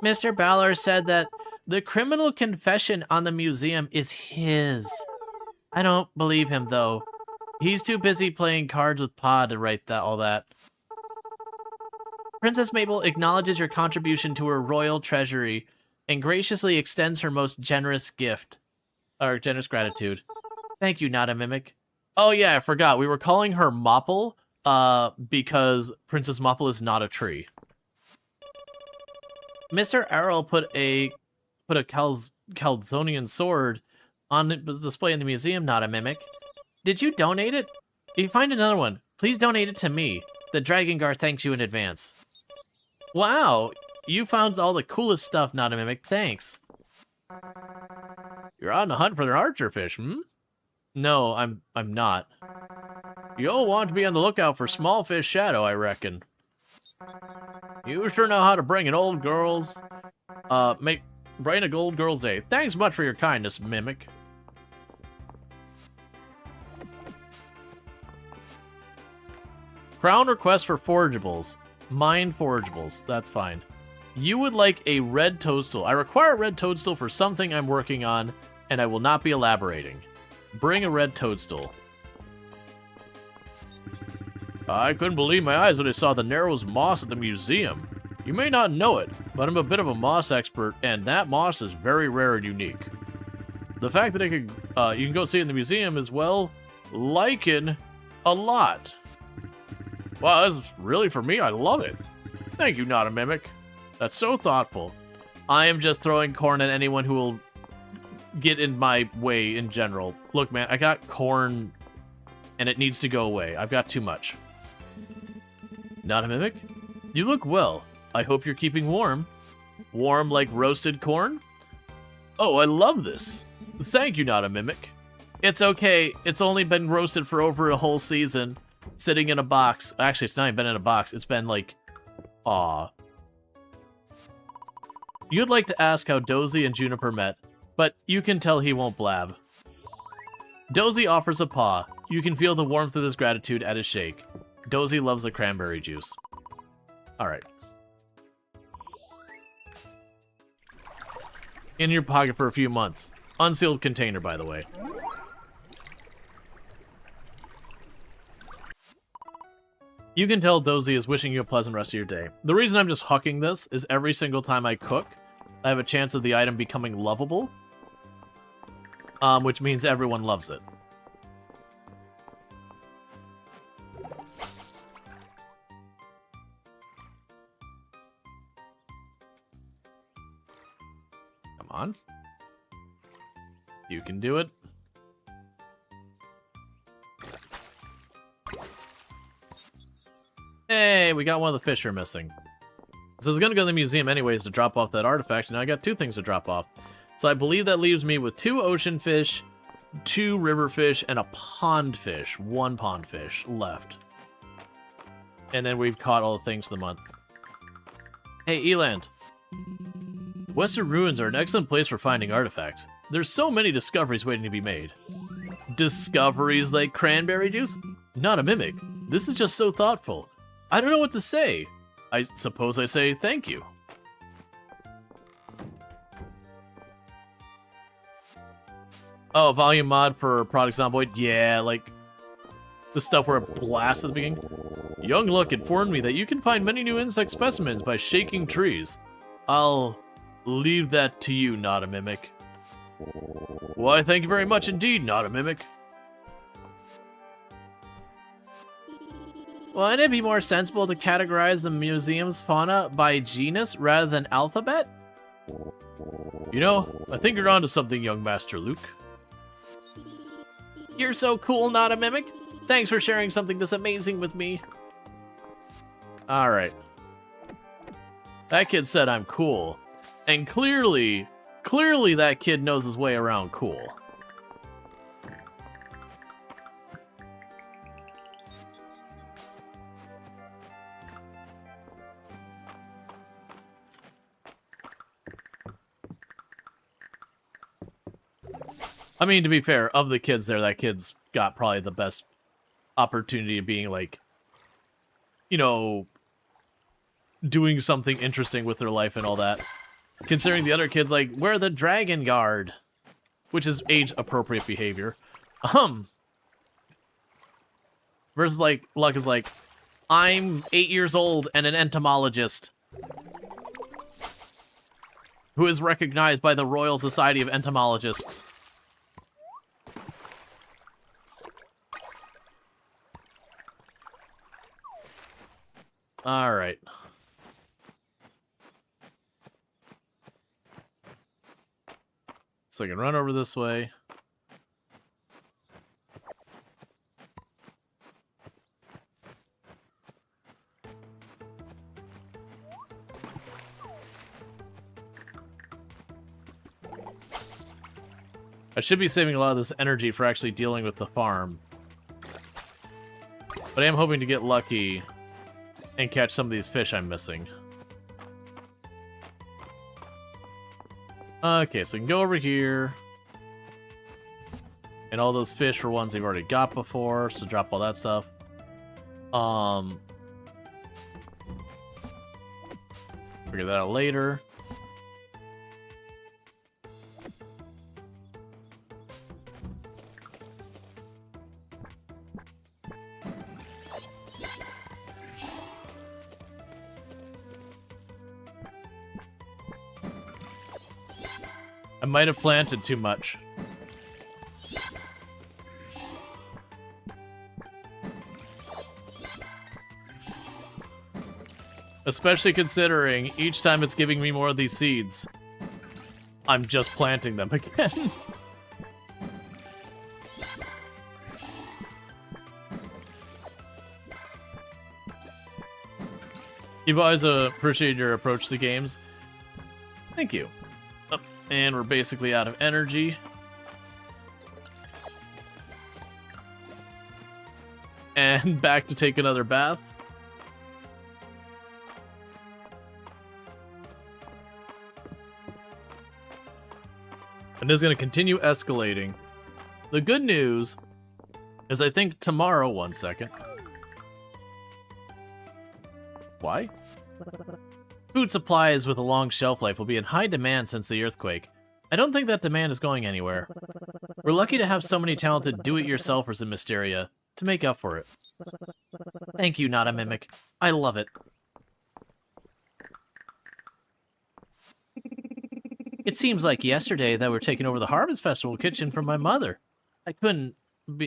Mr. Ballard said that the criminal confession on the museum is his. I don't believe him, though. He's too busy playing cards with Pa to write all that. Princess Mabel acknowledges your contribution to her royal treasury and graciously extends her most generous gift. Or generous gratitude. Thank you, Not a Mimic. Oh yeah, I forgot. We were calling her Mopple, because Princess Mopple is not a tree. Mr. Errol put a Calzonian sword on display in the museum, Not a Mimic. Did you donate it? If you find another one, please donate it to me. The Dragongar thanks you in advance. Wow, you found all the coolest stuff, Not a Mimic. Thanks. You're on the hunt for an archer fish, hmm? No, I'm not. You'll want to be on the lookout for small fish shadow, I reckon. You sure know how to bring an old girl's brighten a old girl's day. Thanks much for your kindness, Mimic. Crown request for forageables. Mine forageables. That's fine. You would like a red toadstool. I require a red toadstool for something I'm working on, and I will not be elaborating. Bring a red toadstool. I couldn't believe my eyes when I saw the Narrows moss at the museum. You may not know it, but I'm a bit of a moss expert, and that moss is very rare and unique. The fact that you can go see it in the museum is, well, liken a lot. Wow, that's really for me. I love it. Thank you, Not a Mimic. That's so thoughtful. I am just throwing corn at anyone who will get in my way in general. Look, man, I got corn, and it needs to go away. I've got too much. Not a Mimic? You look well. I hope you're keeping warm. Warm like roasted corn? Oh, I love this. Thank you, Not a Mimic. It's okay. It's only been roasted for over a whole season. Sitting in a box. Actually, it's not even been in a box. It's been like... Aw. You'd like to ask how Dozy and Juniper met, but you can tell he won't blab. Dozy offers a paw. You can feel the warmth of his gratitude at his shake. Dozy loves the cranberry juice. Alright. In your pocket for a few months. Unsealed container, by the way. You can tell Dozy is wishing you a pleasant rest of your day. The reason I'm just hucking this is every single time I cook, I have a chance of the item becoming lovable. Which means everyone loves it. Come on. You can do it. Hey, we got one of the fish we're missing. So I was going to go to the museum anyways to drop off that artifact, and now I got 2 things to drop off. So I believe that leaves me with 2 ocean fish, 2 river fish, and a pond fish. 1 pond fish left. And then we've caught all the things for the month. Hey, Eland. Western Ruins are an excellent place for finding artifacts. There's so many discoveries waiting to be made. Discoveries like cranberry juice? Not a Mimic. This is just so thoughtful. I don't know what to say. I suppose I say thank you. Oh, volume mod for Product Zomboid? Yeah, like the stuff where it blasts at the beginning. Young Luck informed me that you can find many new insect specimens by shaking trees. I'll leave that to you, Not a Mimic. Why, thank you very much indeed, Not a Mimic. Wouldn't it be more sensible to categorize the museum's fauna by genus rather than alphabet? You know, I think you're onto something, young Master Luke. You're so cool, not a mimic. Thanks for sharing something this amazing with me. Alright. That kid said I'm cool. And clearly that kid knows his way around cool. I mean, to be fair, of the kids there, that kid's got probably the best opportunity of being, like, you know, doing something interesting with their life and all that. Considering the other kids, like, we're the Dragon Guard, which is age-appropriate behavior. Versus, like, Luck is like, I'm 8 years old and an entomologist who is recognized by the Royal Society of Entomologists. Alright. So I can run over this way. I should be saving a lot of this energy for actually dealing with the farm. But I am hoping to get lucky and catch some of these fish I'm missing. Okay, so we can go over here. And all those fish are ones they've already got before, so drop all that stuff. Figure that out later. I might have planted too much. Especially considering each time it's giving me more of these seeds, I'm just planting them again. You've always appreciated your approach to games. Thank you. And we're basically out of energy. And back to take another bath. And this is going to continue escalating. The good news is I think tomorrow, 1 second. Why? Food supplies with a long shelf life will be in high demand since the earthquake. I don't think that demand is going anywhere. We're lucky to have so many talented do-it-yourselfers in Mistria to make up for it. Thank you, Not a Mimic. I love it. It seems like yesterday that we're taking over the Harvest Festival kitchen from my mother. I couldn't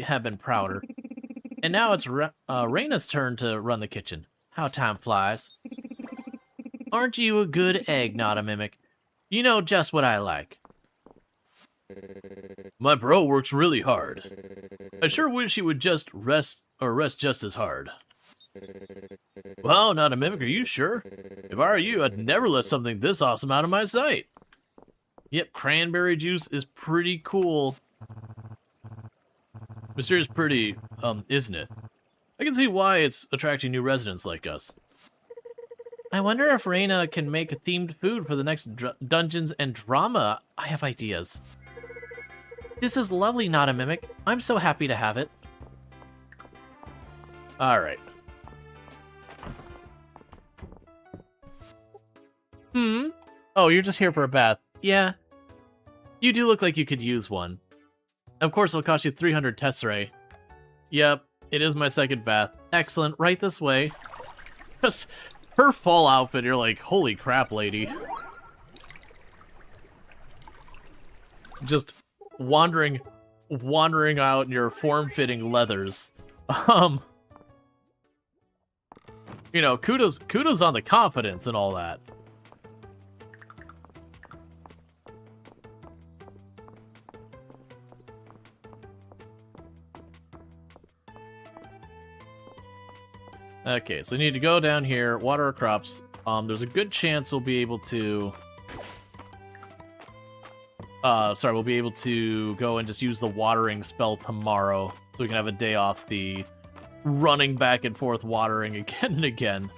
have been prouder. And now it's Reina's turn to run the kitchen. How time flies. Aren't you a good egg, Not a Mimic? You know just what I like. My bro works really hard. I sure wish he would just rest just as hard. Wow, Not a Mimic, are you sure? If I were you, I'd never let something this awesome out of my sight. Yep, cranberry juice is pretty cool. Mysteria's pretty, isn't it? I can see why it's attracting new residents like us. I wonder if Reina can make a themed food for the next Dungeons and Drama. I have ideas. This is lovely, Not a Mimic. I'm so happy to have it. Alright. Oh, you're just here for a bath. Yeah. You do look like you could use one. Of course, it'll cost you 300 tesserae. Yep, it is my second bath. Excellent, right this way. Just her fall outfit, you're like, holy crap, lady. Just wandering out in your form-fitting leathers. You know, kudos on the confidence and all that. Okay, so we need to go down here, water our crops. There's a good chance we'll be able to... we'll be able to go and just use the watering spell tomorrow, so we can have a day off the running back and forth watering again and again.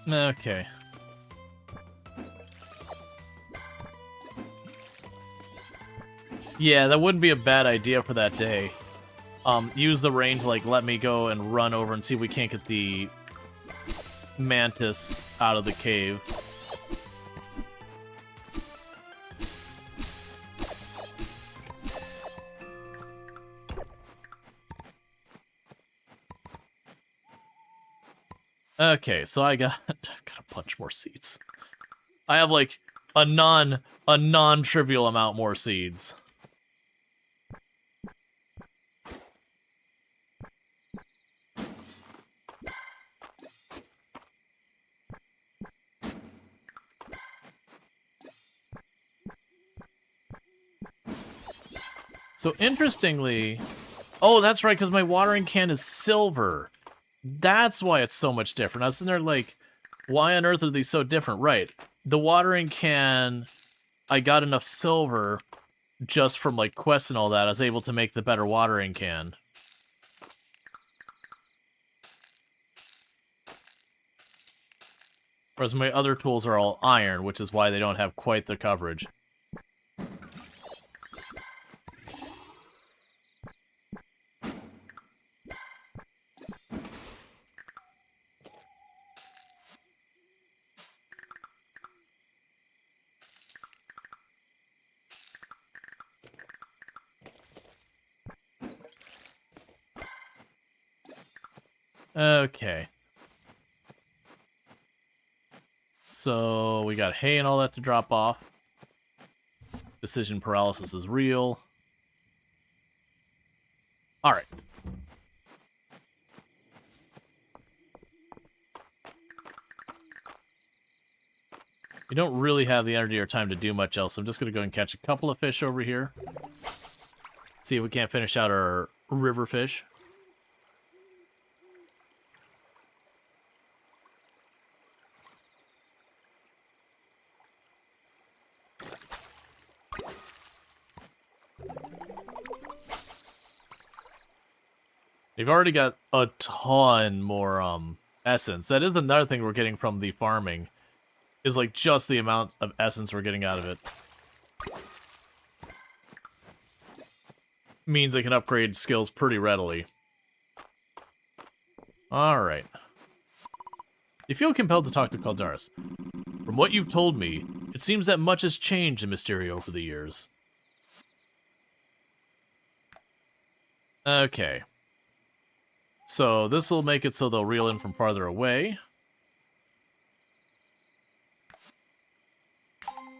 Okay. Yeah, that wouldn't be a bad idea for that day. Use the rain to, like, let me go and run over and see if we can't get the mantis out of the cave. Okay, so I've got a bunch more seeds. I have like a non-trivial amount more seeds. So interestingly, oh, that's right, because my watering can is silver. That's why it's so much different. I was sitting there like, why on earth are these so different? Right. The watering can, I got enough silver just from like quests and all that. I was able to make the better watering can. Whereas my other tools are all iron, which is why they don't have quite the coverage. Okay. So we got hay and all that to drop off. Decision paralysis is real. All right. We don't really have the energy or time to do much else, so I'm just going to go and catch a couple of fish over here. See if we can't finish out our river fish. They've already got a ton more essence. That is another thing we're getting from the farming, is like just the amount of essence we're getting out of it. Means I can upgrade skills pretty readily. Alright. You feel compelled to talk to Caldaris. From what you've told me, it seems that much has changed in Mistria over the years. Okay. So this will make it so they'll reel in from farther away.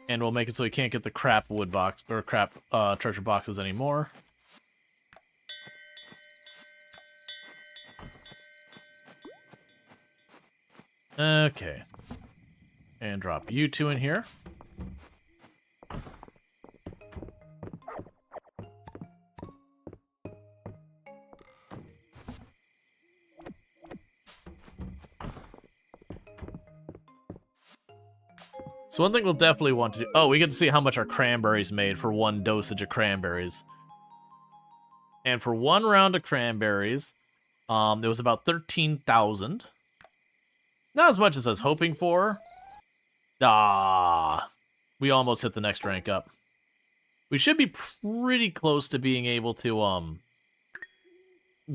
And we'll make it so you can't get the crap wood box, or crap treasure boxes anymore. Okay. And drop you two in here. So one thing we'll definitely want to do... Oh, we get to see how much our cranberries made for one dosage of cranberries. And for one round of cranberries, it was about 13,000. Not as much as I was hoping for. We almost hit the next rank up. We should be pretty close to being able to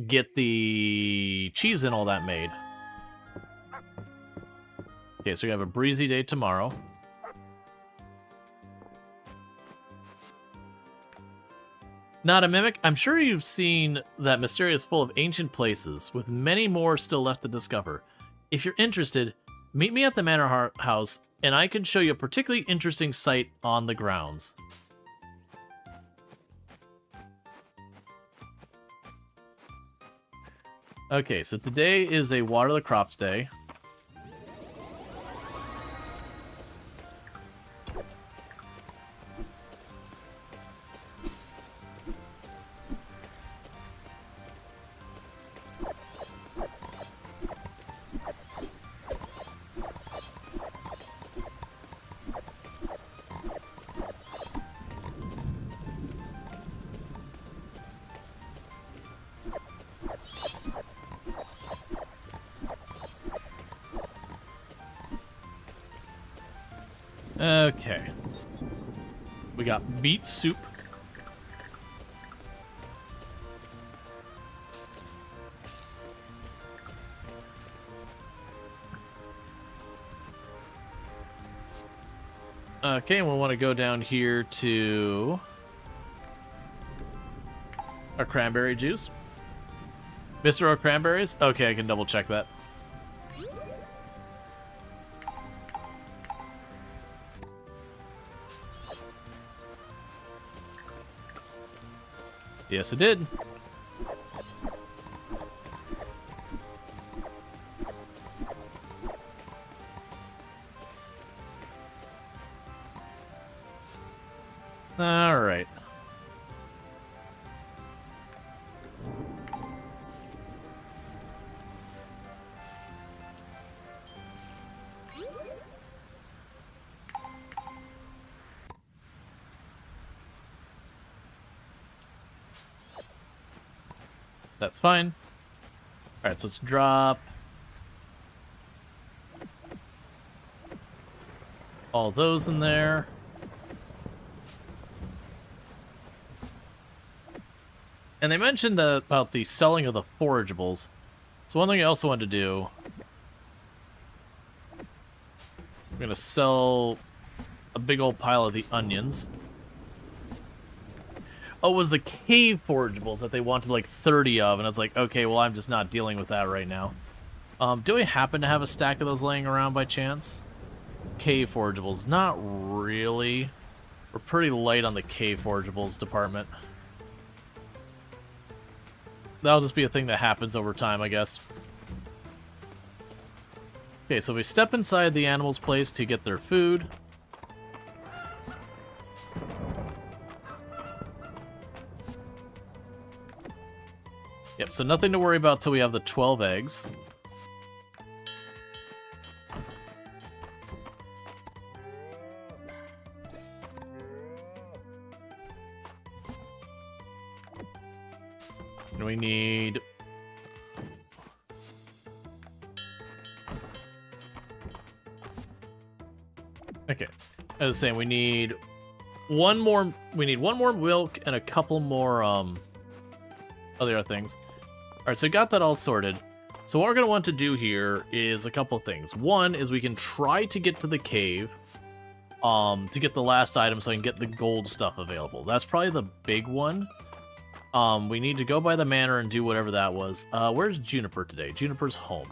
get the cheese and all that made. Okay, so we have a breezy day tomorrow. Not a mimic? I'm sure you've seen that Mistria is full of ancient places, with many more still left to discover. If you're interested, meet me at the Manor House, and I can show you a particularly interesting site on the grounds. Okay, so today is a Water the Crops Day. Okay. We got beet soup. Okay, and we'll want to go down here to our cranberry juice. Mr. Cranberries? Okay, I can double check that. Yes, it did. All right. That's fine. All right, so let's drop all those in there. And they mentioned about the selling of the forageables. So one thing I also wanted to do, I'm going to sell a big old pile of the onions. Oh, it was the cave forageables that they wanted like 30 of, and it's like, okay, well, I'm just not dealing with that right now. Do I happen to have a stack of those laying around by chance? Cave forageables. Not really. We're pretty light on the cave forageables department. That'll just be a thing that happens over time, I guess. Okay, so we step inside the animal's place to get their food. Yep, so nothing to worry about till we have the 12 eggs. And we need... Okay, I was saying we need one more milk and a couple more other things. Alright, so got that all sorted. So what we're going to want to do here is a couple things. One is we can try to get to the cave to get the last item so I can get the gold stuff available. That's probably the big one. We need to go by the manor and do whatever that was. Where's Juniper today? Juniper's home.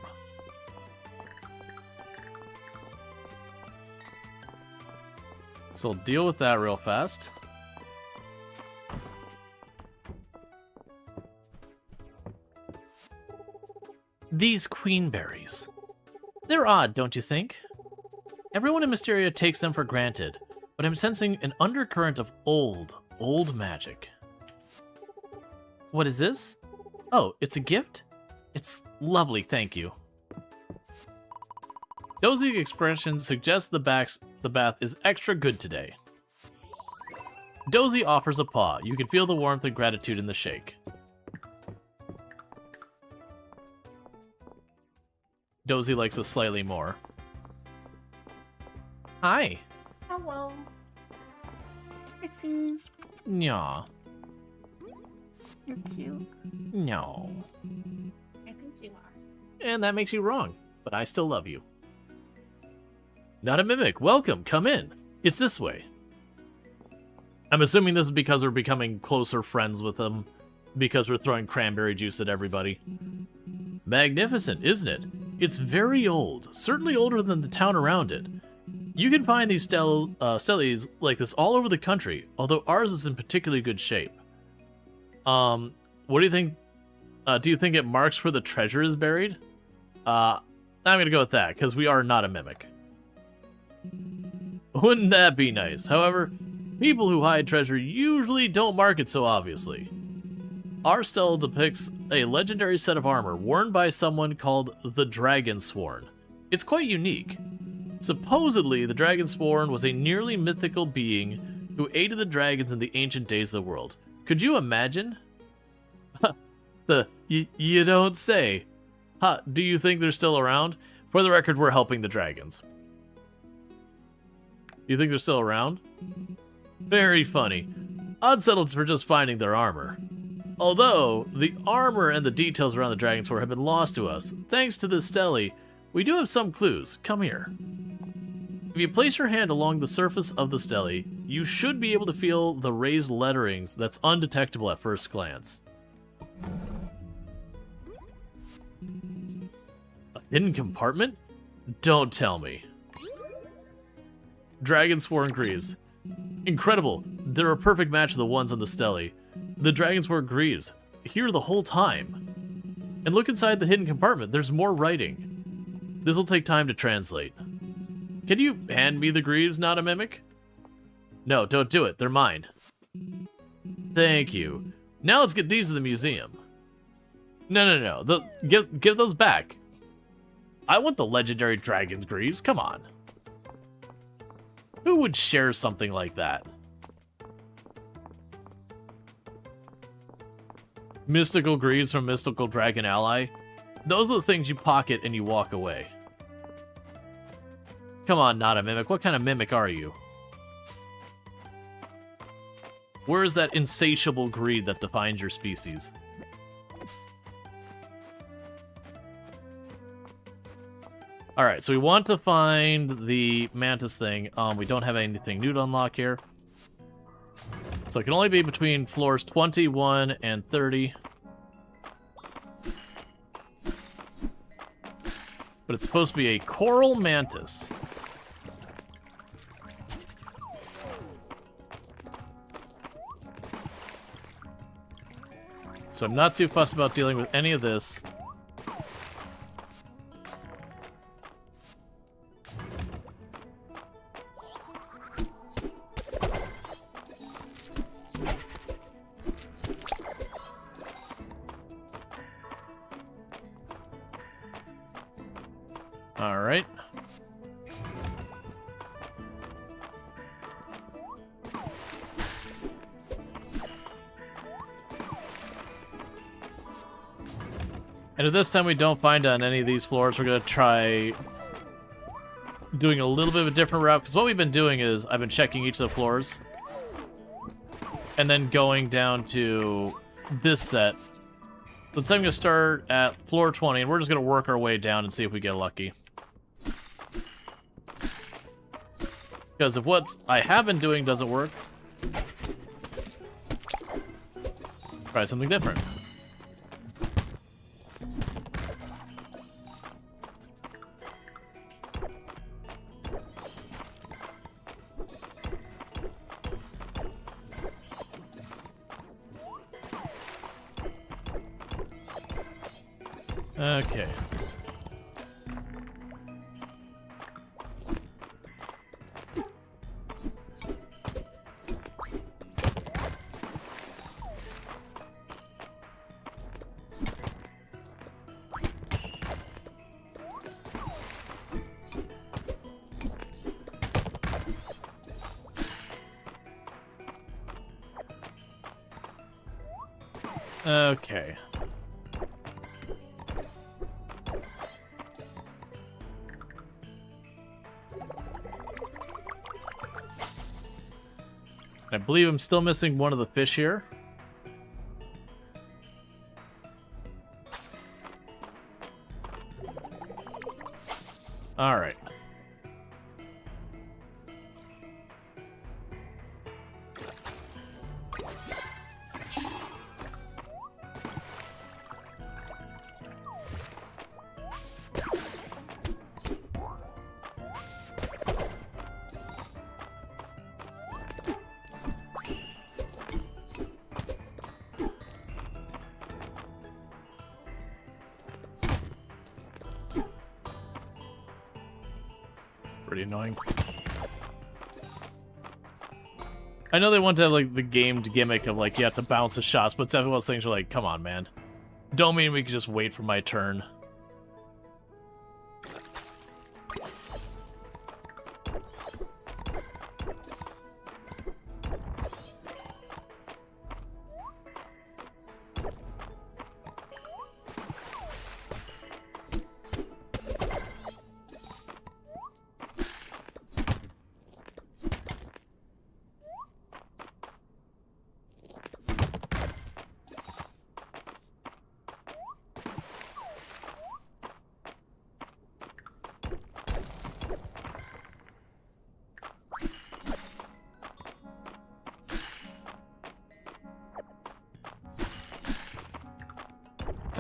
So we'll deal with that real fast. These queenberries. They're odd, don't you think? Everyone in Mistria takes them for granted, but I'm sensing an undercurrent of old magic. What is this? Oh, it's a gift? It's lovely, thank you. Dozy expression suggests the bath is extra good today. Dozy offers a paw. You can feel the warmth and gratitude in the shake. Dozy likes us slightly more. Hi. Hello. Kisses. Nya. You're cute. No. I think you are. And that makes you wrong, but I still love you. Not a mimic. Welcome. Come in. It's this way. I'm assuming this is because we're becoming closer friends with them, because we're throwing cranberry juice at everybody. Magnificent, isn't it? It's very old, certainly older than the town around it. You can find these steles like this all over the country, although ours is in particularly good shape. What do you think? Do you think it marks where the treasure is buried? I'm gonna go with that, because we are not a mimic. Wouldn't that be nice? However, people who hide treasure usually don't mark it so obviously. Our stele depicts a legendary set of armor worn by someone called the Dragonsworn. It's quite unique. Supposedly, the Dragonsworn was a nearly mythical being who aided the dragons in the ancient days of the world. Could you imagine? You don't say. Do you think they're still around? For the record, we're helping the dragons. You think they're still around? Very funny. Unsettled for just finding their armor. Although, the armor and the details around the Dragonsword have been lost to us, thanks to this stele, we do have some clues. Come here. If you place your hand along the surface of the stele, you should be able to feel the raised letterings that's undetectable at first glance. A hidden compartment? Don't tell me. Dragonsworn Greaves. Incredible. They're a perfect match to the ones on the stele. The Dragonsworn Greaves. Here the whole time. And look inside the hidden compartment. There's more writing. This will take time to translate. Can you hand me the Greaves, not a mimic? No, don't do it. They're mine. Thank you. Now let's get these to the museum. No. Give those back. I want the legendary Dragon's Greaves. Come on. Who would share something like that? Mystical Greaves from Mystical Dragon Ally. Those are the things you pocket and you walk away. Come on, not a mimic. What kind of mimic are you? Where is that insatiable greed that defines your species? Alright, so we want to find the mantis thing. We don't have anything new to unlock here. So it can only be between floors 21 and 30. But it's supposed to be a coral mantis. So I'm not too fussed about dealing with any of this. All right. And if this time we don't find on any of these floors, we're going to try doing a little bit of a different route. Because what we've been doing is I've been checking each of the floors. And then going down to this set. So I'm going to start at floor 20, and we're just going to work our way down and see if we get lucky. Because if what I have been doing doesn't work, try something different. Okay. Okay. I believe I'm still missing one of the fish here. All right. pretty annoying. I know they want to have, like, the gamed gimmick of, like, you have to bounce the shots, but some of those things are like, come on, man. Don't mean we can just wait for my turn.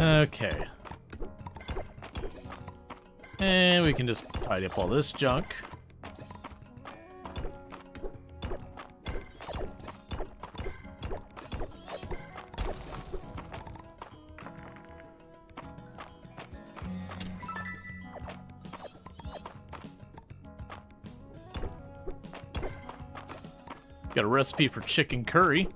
Okay. And we can just tidy up all this junk. Got a recipe for chicken curry.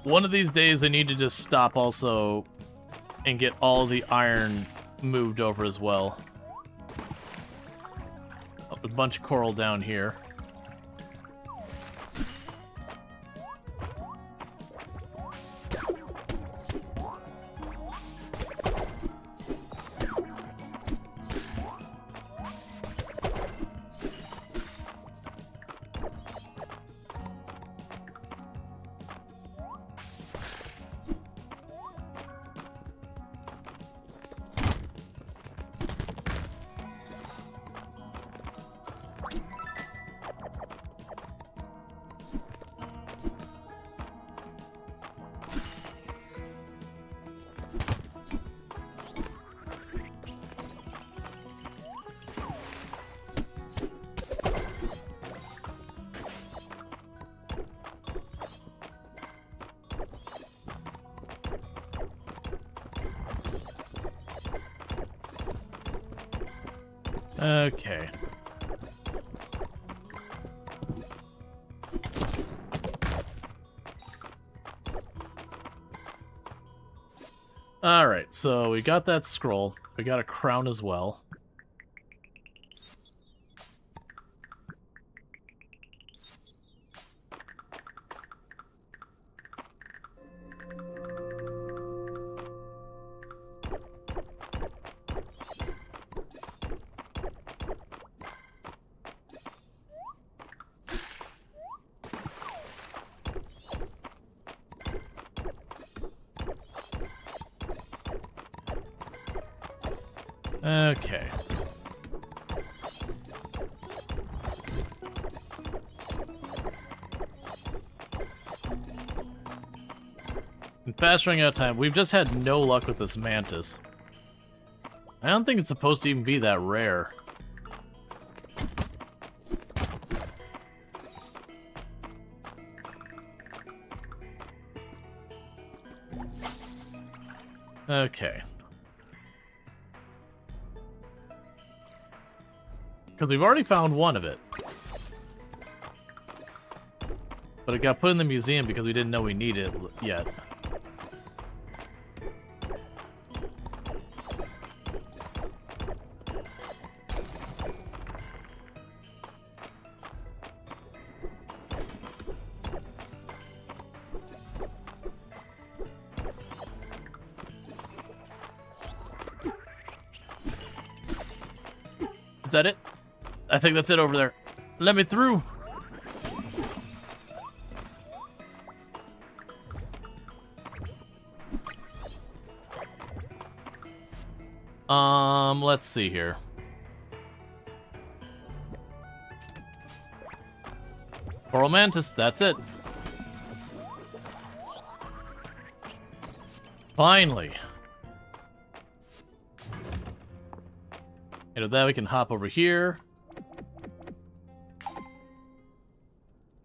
One of these days I need to just stop also and get all the iron moved over as well. A bunch of coral down here. Okay. Alright, so we got that scroll. We got a crown as well. Okay. And fast running out of time. We've just had no luck with this mantis. I don't think it's supposed to even be that rare. Okay. Because we've already found one of it. But it got put in the museum because we didn't know we needed it yet. Is that it? I think that's it over there. Let me through. Let's see here. Coral mantis, that's it. Finally. And with that, we can hop over here.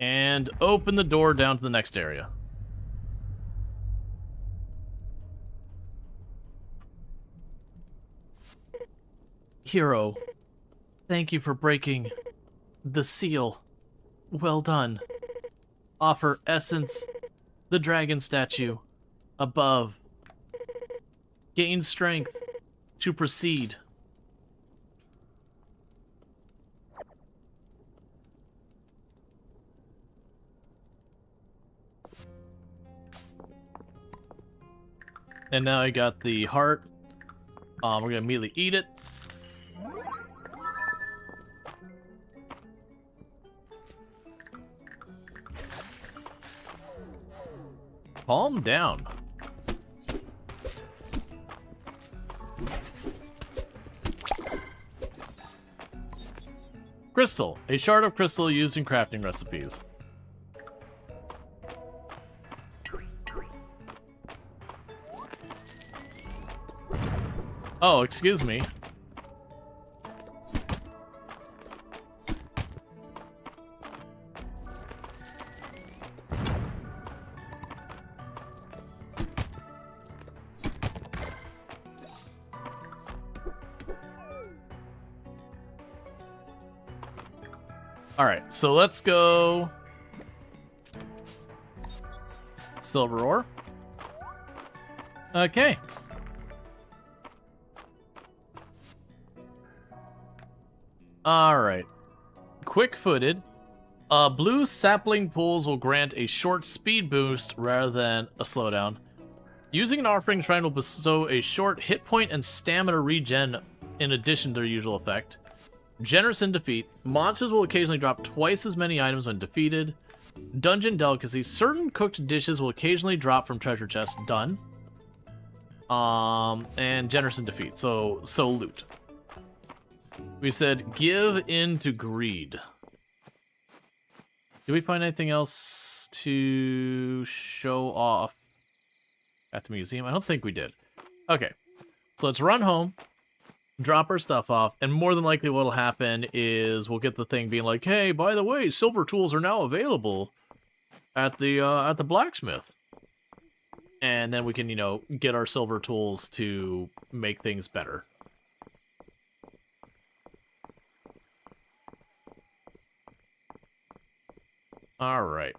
And and open the door down to the next area. Hero, thank you for breaking the seal. Well done. Offer Essence, the dragon statue, above. Gain strength to proceed. And now I got the heart. We're gonna immediately eat it. Calm down. Crystal. A shard of crystal used in crafting recipes. Oh, excuse me. Alright, so let's go silver ore. Okay. Alright. Quick-footed. Blue sapling pools will grant a short speed boost rather than a slowdown. Using an offering shrine will bestow a short hit point and stamina regen in addition to their usual effect. Generous in defeat. Monsters will occasionally drop twice as many items when defeated. Dungeon delicacy. Certain cooked dishes will occasionally drop from treasure chests. Done. And generous in defeat. So loot. We said give in to greed. Did we find anything else to show off at the museum? I don't think we did. Okay. So let's run home. Drop our stuff off, and more than likely what'll happen is we'll get the thing being like, hey, by the way, silver tools are now available at the blacksmith. And then we can, you know, get our silver tools to make things better. All right.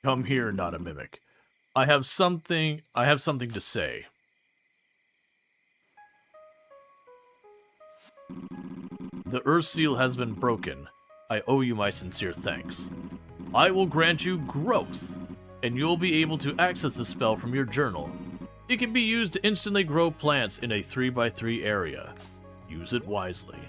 Come here, not a mimic. I have something to say. The Earth Seal has been broken. I owe you my sincere thanks. I will grant you growth, and you'll be able to access the spell from your journal. It can be used to instantly grow plants in a 3x3 area. Use it wisely.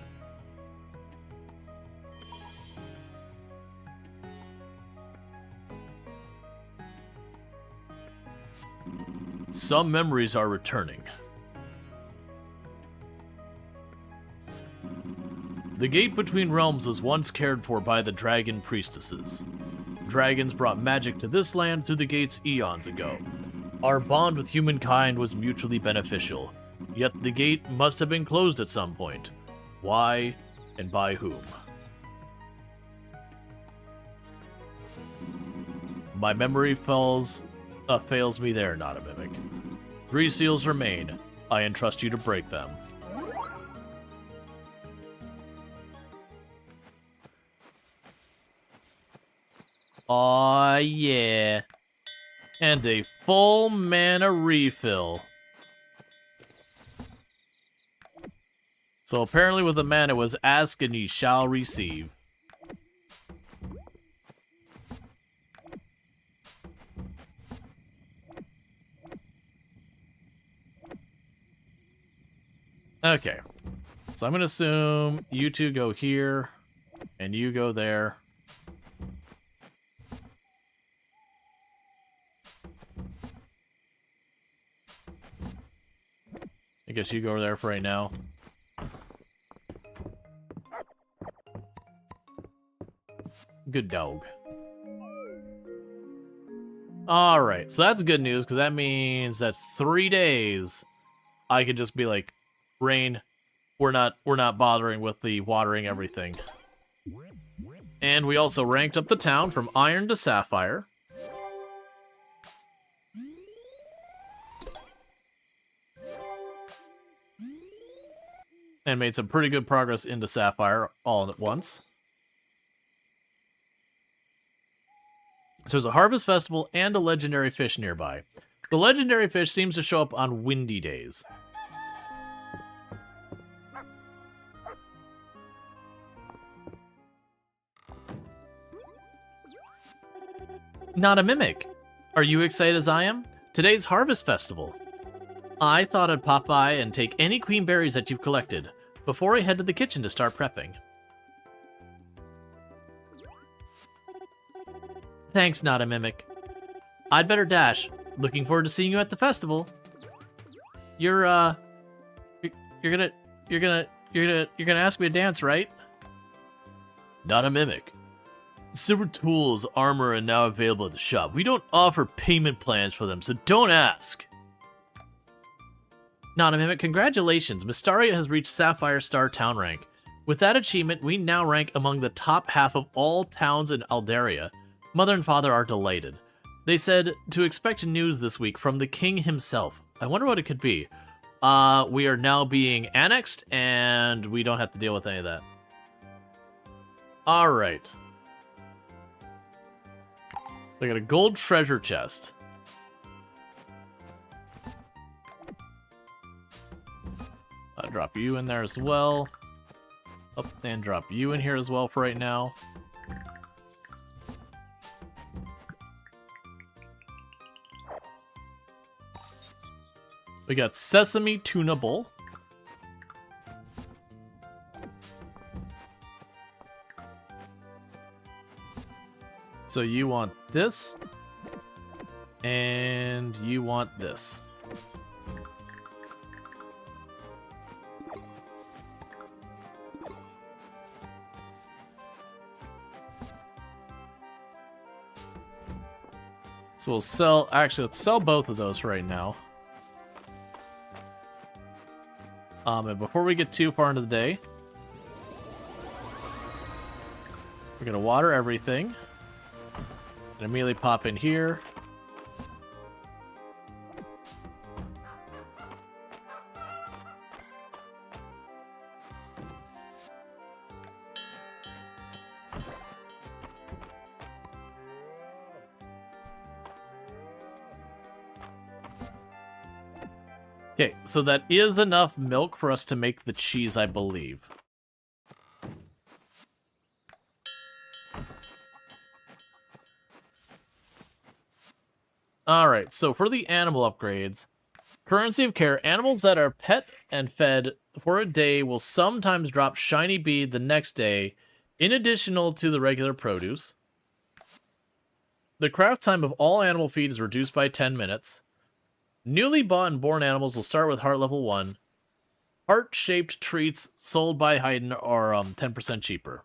Some memories are returning. The gate between realms was once cared for by the dragon priestesses. Dragons brought magic to this land through the gates eons ago. Our bond with humankind was mutually beneficial, yet the gate must have been closed at some point. Why, and by whom? My memory fails me there, not a mimic. 3 seals remain. I entrust you to break them. Aw, yeah. And a full mana refill. So apparently with the mana it was ask and ye shall receive. Okay, so I'm going to assume you two go here, and you go there. I guess you go over there for right now. Good dog. Alright, so that's good news, because that means that's 3 days. I could just be like, rain, we're not bothering with the watering everything. And we also ranked up the town from iron to sapphire. And made some pretty good progress into sapphire all at once. So there's a harvest festival and a legendary fish nearby. The legendary fish seems to show up on windy days. Not a mimic. Are you excited as I am? Today's harvest festival. I thought I'd pop by and take any queen berries that you've collected before I head to the kitchen to start prepping. Thanks, not a mimic. I'd better dash. Looking forward to seeing you at the festival. You're gonna ask me to dance, right? Not a mimic. Silver tools, armor are now available at the shop. We don't offer payment plans for them, so don't ask. Not a mimic, congratulations. Mistria has reached Sapphire Star Town rank. With that achievement, we now rank among the top half of all towns in Aldaria. Mother and father are delighted. They said to expect news this week from the king himself. I wonder what it could be. We are now being annexed, and we don't have to deal with any of that. Alright. They got a gold treasure chest. Drop you in there as well. Oh, and drop you in here as well for right now. We got sesame tuna bowl. So you want this, and you want this. So we'll sell, actually, let's sell both of those right now. And before we get too far into the day, we're gonna water everything. And immediately pop in here. Okay, so that is enough milk for us to make the cheese, I believe. Alright, so for the animal upgrades, currency of care, animals that are pet and fed for a day will sometimes drop shiny bead the next day, in additional to the regular produce. The craft time of all animal feed is reduced by 10 minutes. Newly bought and born animals will start with heart level 1. Heart-shaped treats sold by Haydn are 10% cheaper.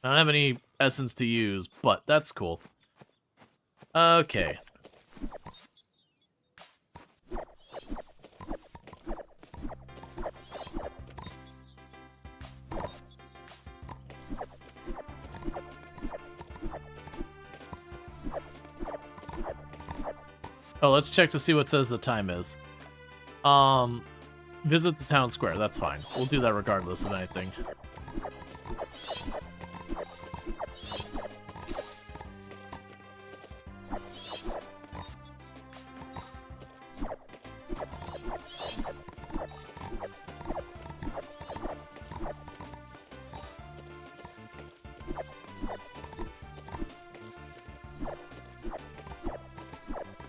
I don't have any essence to use, but that's cool. Okay. Oh, let's check to see what says the time is. Visit the town square. That's fine. We'll do that regardless of anything.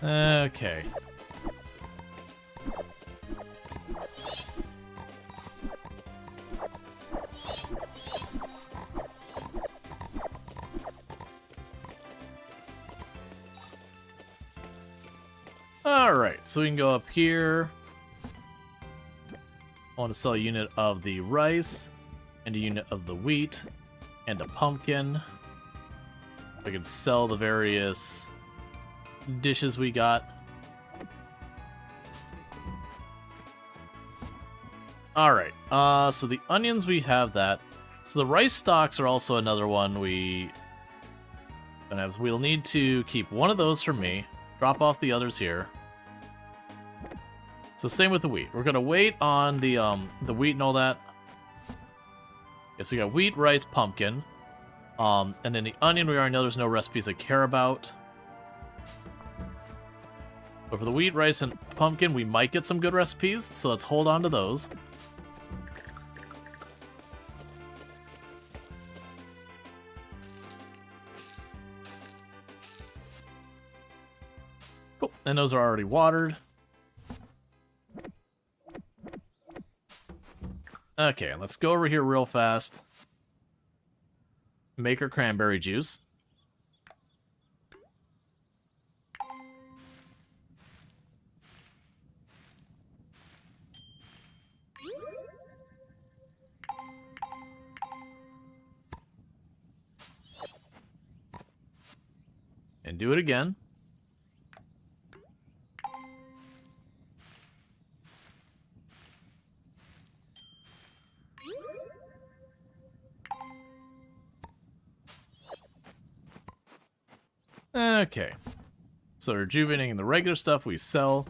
Okay. Alright, so we can go up here. I want to sell a unit of the rice, and a unit of the wheat, and a pumpkin. I can sell the various dishes we got. Alright, so the onions, we have that. So the rice stalks are also another one we... We'll need to keep one of those for me. Drop off the others here. So same with the wheat. We're gonna wait on the wheat and all that. Okay, so we got wheat, rice, pumpkin. And then the onion, we already know there's no recipes I care about. But for the wheat, rice, and pumpkin, we might get some good recipes, so let's hold on to those. Cool, and those are already watered. Okay, let's go over here real fast. Make our cranberry juice. And do it again. Okay. So rejuvenating the regular stuff we sell.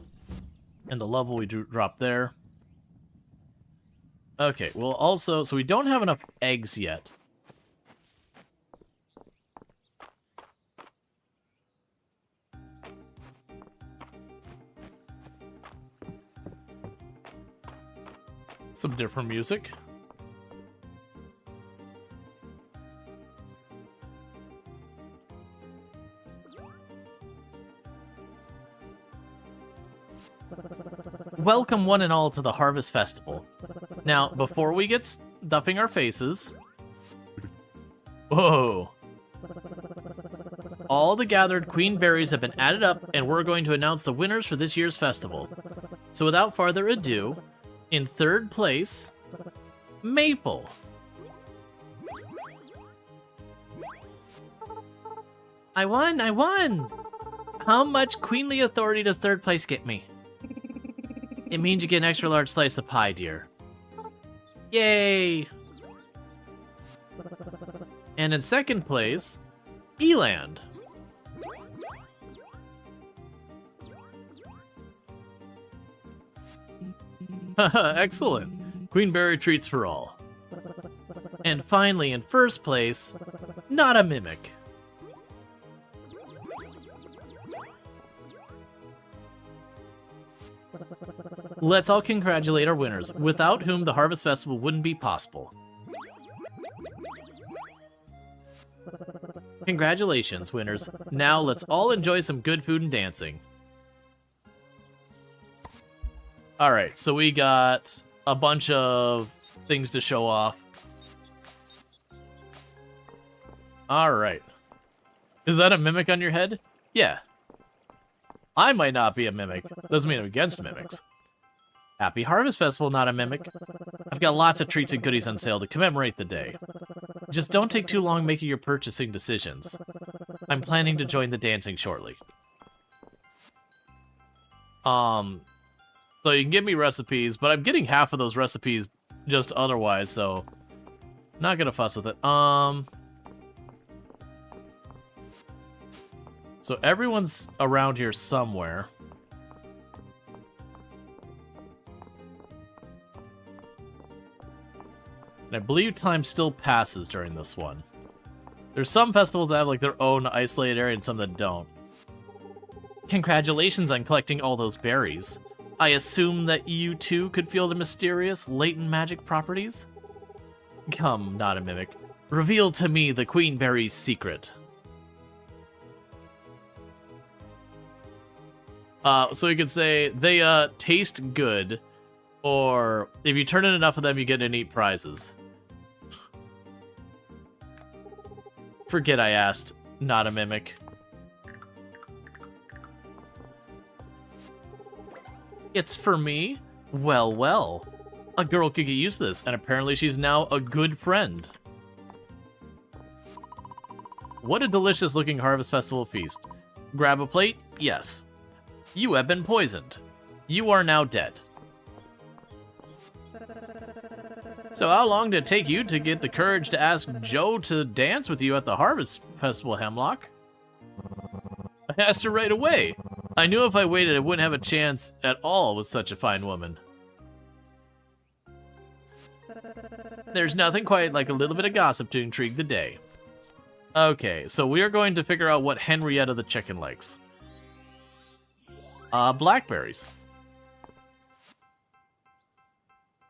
And the level we drop there. Okay, well also, so we don't have enough eggs yet. Some different music. Welcome one and all to the Harvest Festival. Now, before we get stuffing our faces... Whoa! All the gathered queen berries have been added up, and we're going to announce the winners for this year's festival. So without further ado, in third place, Maple. I won! I won! How much queenly authority does third place get me? It means you get an extra large slice of pie, dear. Yay! And in second place, Eland. Excellent. Queenberry treats for all. And finally, in first place, Not a Mimic. Let's all congratulate our winners, without whom the Harvest Festival wouldn't be possible. Congratulations, winners. Now let's all enjoy some good food and dancing. Alright, so we got a bunch of things to show off. Alright. Is that a mimic on your head? Yeah. I might not be a mimic. Doesn't mean I'm against mimics. Happy Harvest Festival, Not a Mimic. I've got lots of treats and goodies on sale to commemorate the day. Just don't take too long making your purchasing decisions. I'm planning to join the dancing shortly. So you can give me recipes, but I'm getting half of those recipes just otherwise, so not gonna fuss with it. So everyone's around here somewhere. And I believe time still passes during this one. There's some festivals that have like their own isolated area and some that don't. Congratulations on collecting all those berries. I assume that you too could feel the mysterious, latent magic properties? Come, Not a Mimic. Reveal to me the Queen Berry's secret. So you could say, they taste good, or if you turn in enough of them, you get to eat prizes. Forget I asked, Not a Mimic. It's for me? Well, well. A girl could get used to this, and apparently she's now a good friend. What a delicious looking Harvest Festival feast. Grab a plate, Yes. You have been poisoned. You are now dead. So how long did it take you to get the courage to ask Joe to dance with you at the Harvest Festival, Hemlock? I asked her right away. I knew if I waited, I wouldn't have a chance at all with such a fine woman. There's nothing quite like a little bit of gossip to intrigue the day. Okay, so we are going to figure out what Henrietta the chicken likes. Blackberries.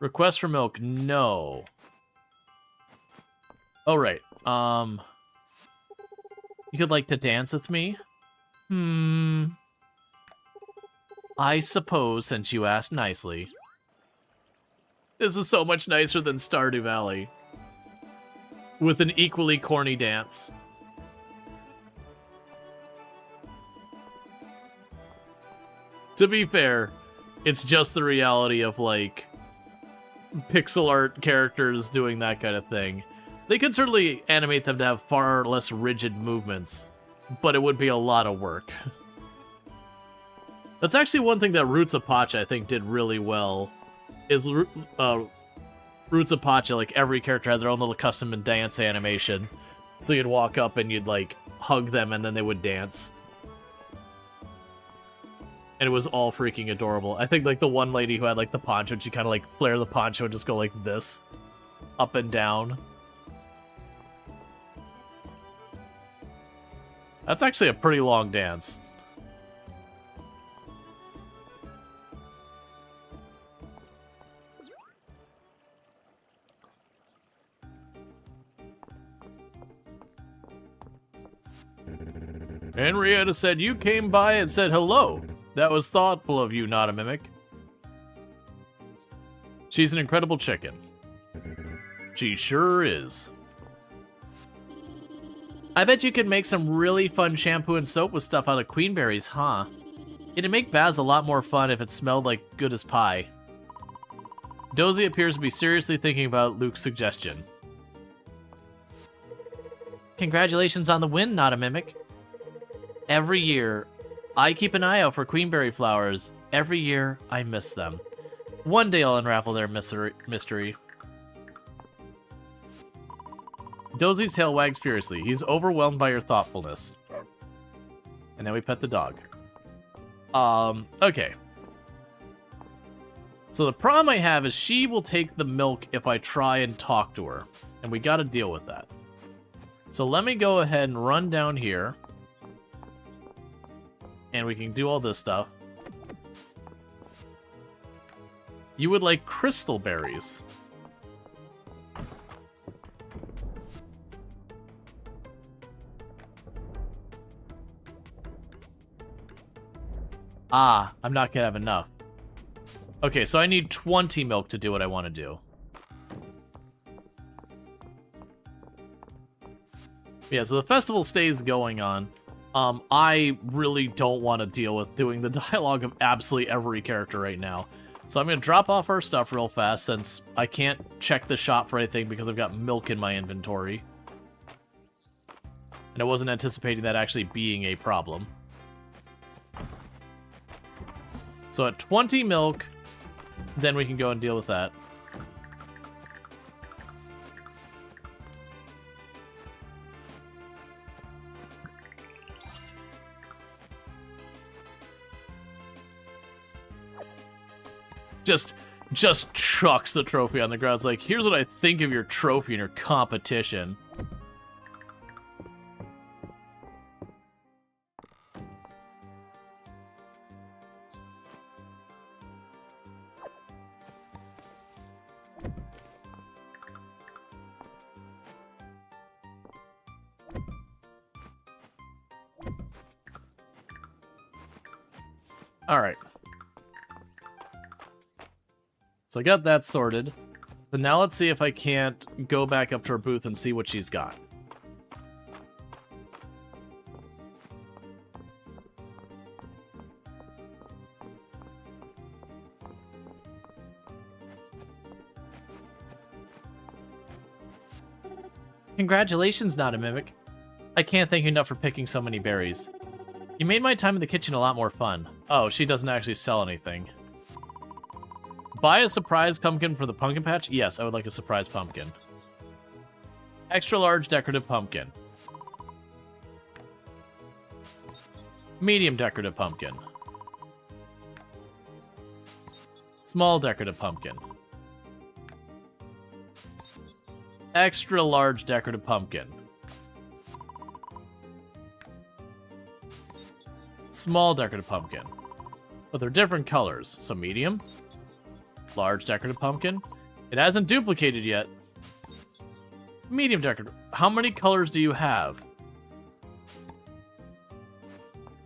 Request for milk, no. Oh, right. You could like to dance with me? I suppose, since you asked nicely. This is so much nicer than Stardew Valley. With an equally corny dance. To be fair, it's just the reality of, like, pixel art characters doing that kind of thing. They could certainly animate them to have far less rigid movements, but it would be a lot of work. That's actually one thing that Roots Apache, I think, did really well, is Roots Apache, like, every character had their own little custom dance animation. So you'd walk up and you'd, like, hug them and then they would dance. And it was all freaking adorable. I think, like, the one lady who had, like, the poncho, and she kind of, like, flare the poncho and just go like this. Up and down. That's actually a pretty long dance. Henrietta said you came by and said hello. That was thoughtful of you, not a mimic. She's an incredible chicken. She sure is. I bet you could make some really fun shampoo and soap with stuff out of queenberries, huh? It'd make baths a lot more fun if it smelled like good as pie. Dozy appears to be seriously thinking about Luke's suggestion. Congratulations on the win, not a mimic. Every year, I keep an eye out for queenberry flowers. Every year, I miss them. One day I'll unravel their mystery. Dozy's tail wags furiously. He's overwhelmed by your thoughtfulness. And then we pet the dog. Okay. So the problem I have is she will take the milk if I try and talk to her. And we gotta deal with that. So let me go ahead and run down here. And we can do all this stuff. You would like crystal berries. Ah, I'm not gonna have enough. Okay, so I need 20 milk to do what I want to do. Yeah, so the festival stays going on. I really don't want to deal with doing the dialogue of absolutely every character right now. So I'm going to drop off our stuff real fast since I can't check the shop for anything because I've got milk in my inventory. And I wasn't anticipating that actually being a problem. So at 20 milk, then we can go and deal with that. Just chucks the trophy on the ground. It's like, here's what I think of your trophy in your competition. All right. So I got that sorted. But now let's see if I can't go back up to her booth and see what she's got. Congratulations, not a mimic. I can't thank you enough for picking so many berries. You made my time in the kitchen a lot more fun. Oh, she doesn't actually sell anything. Buy a surprise pumpkin for the pumpkin patch? Yes, I would like a surprise pumpkin. Extra large decorative pumpkin. Medium decorative pumpkin. Small decorative pumpkin. Extra large decorative pumpkin. Small decorative pumpkin. But they're different colors. So medium. Large decorative pumpkin. It hasn't duplicated yet. Medium decorative. How many colors do you have?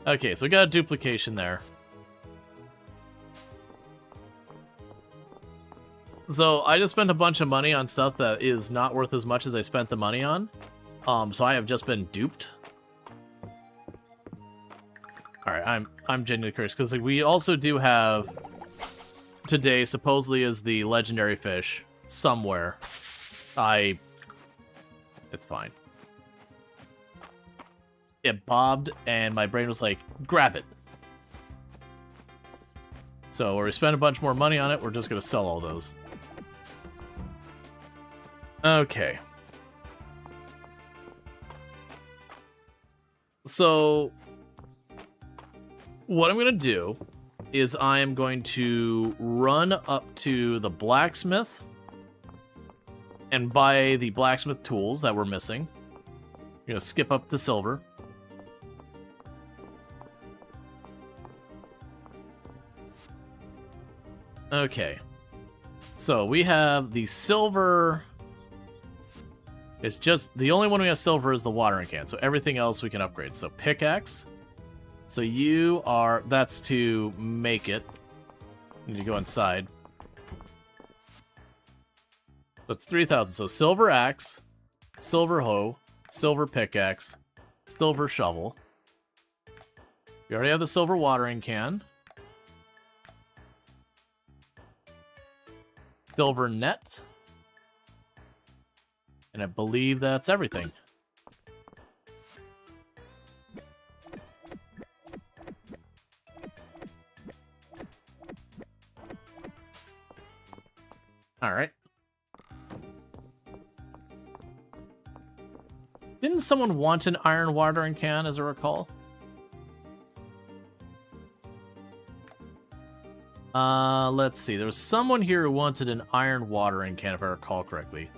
Okay, so we got a duplication there. So I just spent a bunch of money on stuff that is not worth as much as I spent the money on. So I have just been duped. Alright, I'm genuinely curious, because like, we also do have today supposedly is the legendary fish somewhere. It's fine. It bobbed, and my brain was like, grab it. So, where we spent a bunch more money on it, we're just going to sell all those. Okay. So, what I'm going to do is I am going to run up to the blacksmith and buy the blacksmith tools that we're missing. I'm going to skip up to silver. Okay. So we have the silver. It's just the only one we have silver is the watering can. So everything else we can upgrade. So pickaxe. So you are, that's to make it. You need to go inside. So it's 3,000. So silver axe, silver hoe, silver pickaxe, silver shovel. We already have the silver watering can. Silver net. And I believe that's everything. All right. Didn't someone want an iron watering can, as I recall? Let's see. There was someone here who wanted an iron watering can, if I recall correctly.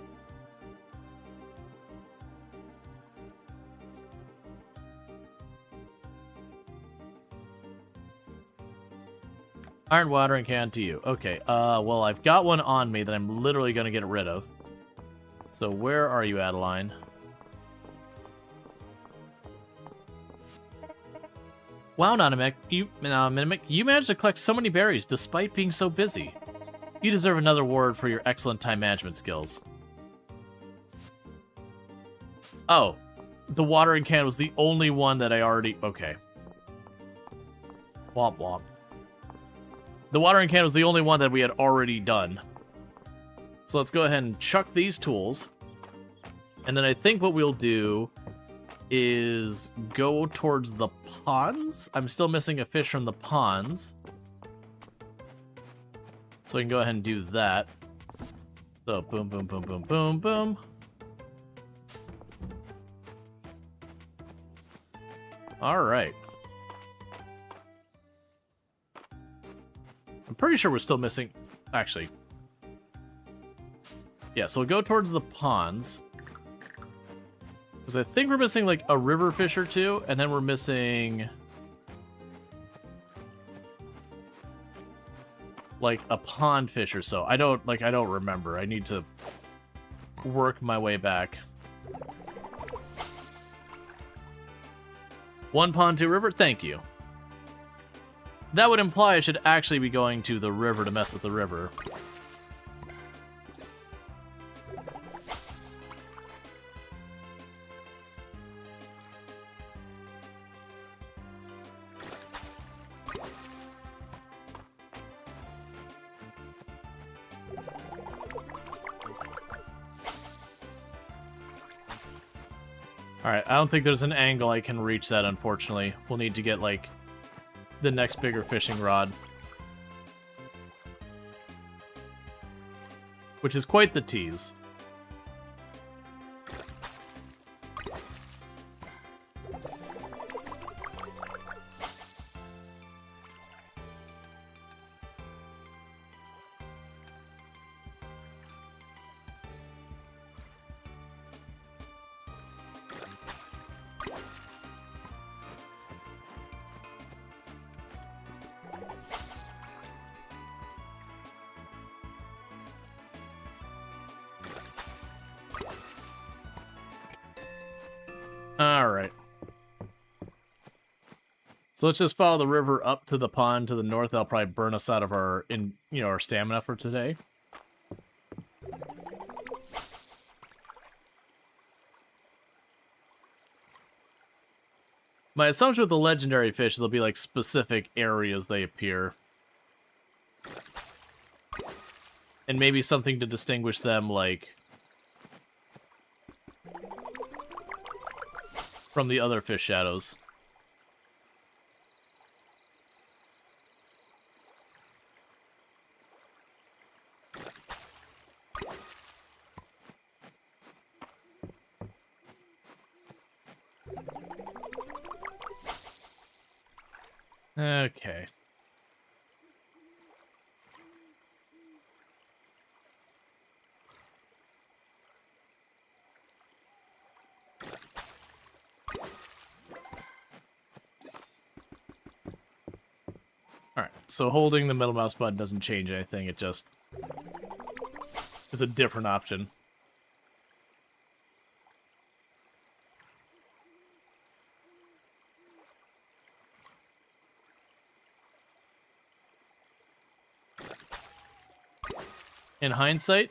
Iron watering can to you. Okay, well, I've got one on me that I'm literally going to get rid of. So where are you, Adeline? Wow, Mimic, you managed to collect so many berries despite being so busy. You deserve another award for your excellent time management skills. Oh, the watering can was the only one that I already... Okay. Womp womp. The watering can was the only one that we had already done. So let's go ahead and chuck these tools. And then I think what we'll do is go towards the ponds. I'm still missing a fish from the ponds. So we can go ahead and do that. So boom, boom, boom, boom, boom, boom. All right. I'm pretty sure we're still missing... Actually. Yeah, so we'll go towards the ponds. Because I think we're missing, like, a river fish or two, and then we're missing... like, a pond fish or so. I don't remember. I need to work my way back. One pond, two river? Thank you. That would imply I should actually be going to the river to mess with the river. Alright, I don't think there's an angle I can reach that, unfortunately. We'll need to get, like, the next bigger fishing rod. Which is quite the tease. Alright. So let's just follow the river up to the pond to the north. That'll probably burn us out of our, our stamina for today. My assumption with the legendary fish, there'll be like specific areas they appear. And maybe something to distinguish them, like, from the other fish shadows. Okay. Alright, so holding the middle mouse button doesn't change anything, it just is a different option. In hindsight...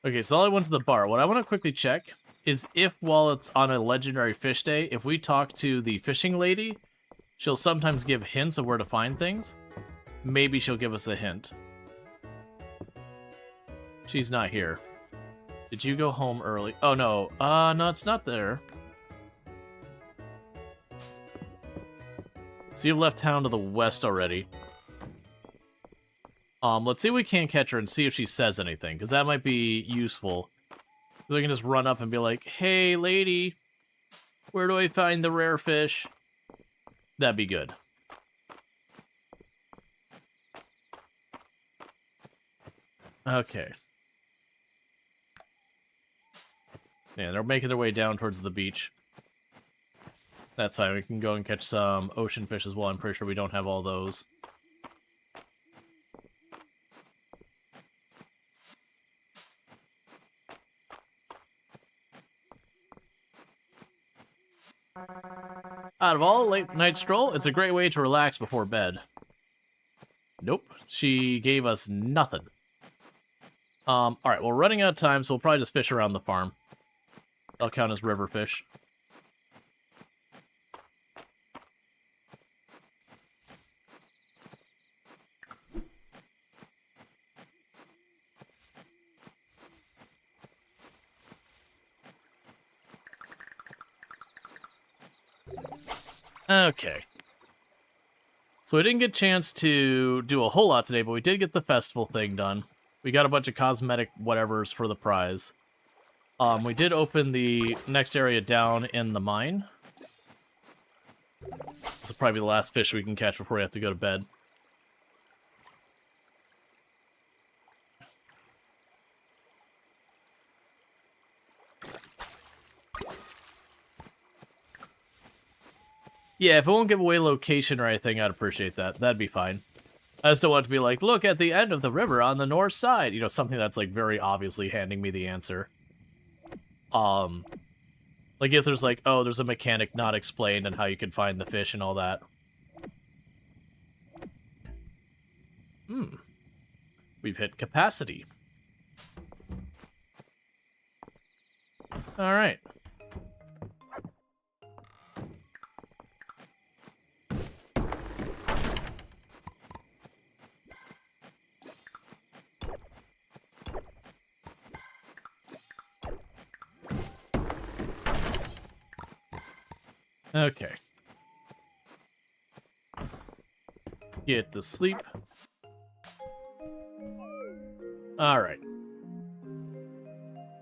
Okay, so I went to the bar. What I want to quickly check is if, while it's on a legendary fish day, if we talk to the fishing lady, she'll sometimes give hints of where to find things. Maybe she'll give us a hint. She's not here. Did you go home early? Oh, no. No, it's not there. So you've left town to the west already. Let's see if we can catch her and see if she says anything, because that might be useful. So we can just run up and be like, hey, lady, where do I find the rare fish? That'd be good. Okay. Yeah, they're making their way down towards the beach. That's fine, we can go and catch some ocean fish as well. I'm pretty sure we don't have all those. Out of all late night stroll, it's a great way to relax before bed. Nope, she gave us nothing. Alright, we're running out of time, so we'll probably just fish around the farm. I'll count as river fish. Okay. So we didn't get a chance to do a whole lot today, but we did get the festival thing done. We got a bunch of cosmetic whatevers for the prize. We did open the next area down in the mine. This will probably be the last fish we can catch before we have to go to bed. Yeah, if it won't give away location or anything, I'd appreciate that. That'd be fine. I just don't want it to be like, look at the end of the river on the north side. You know, something that's, like, very obviously handing me the answer. Like, if there's, like, oh, there's a mechanic not explained and how you can find the fish and all that. We've hit capacity. Alright. Okay. Get to sleep. Alright.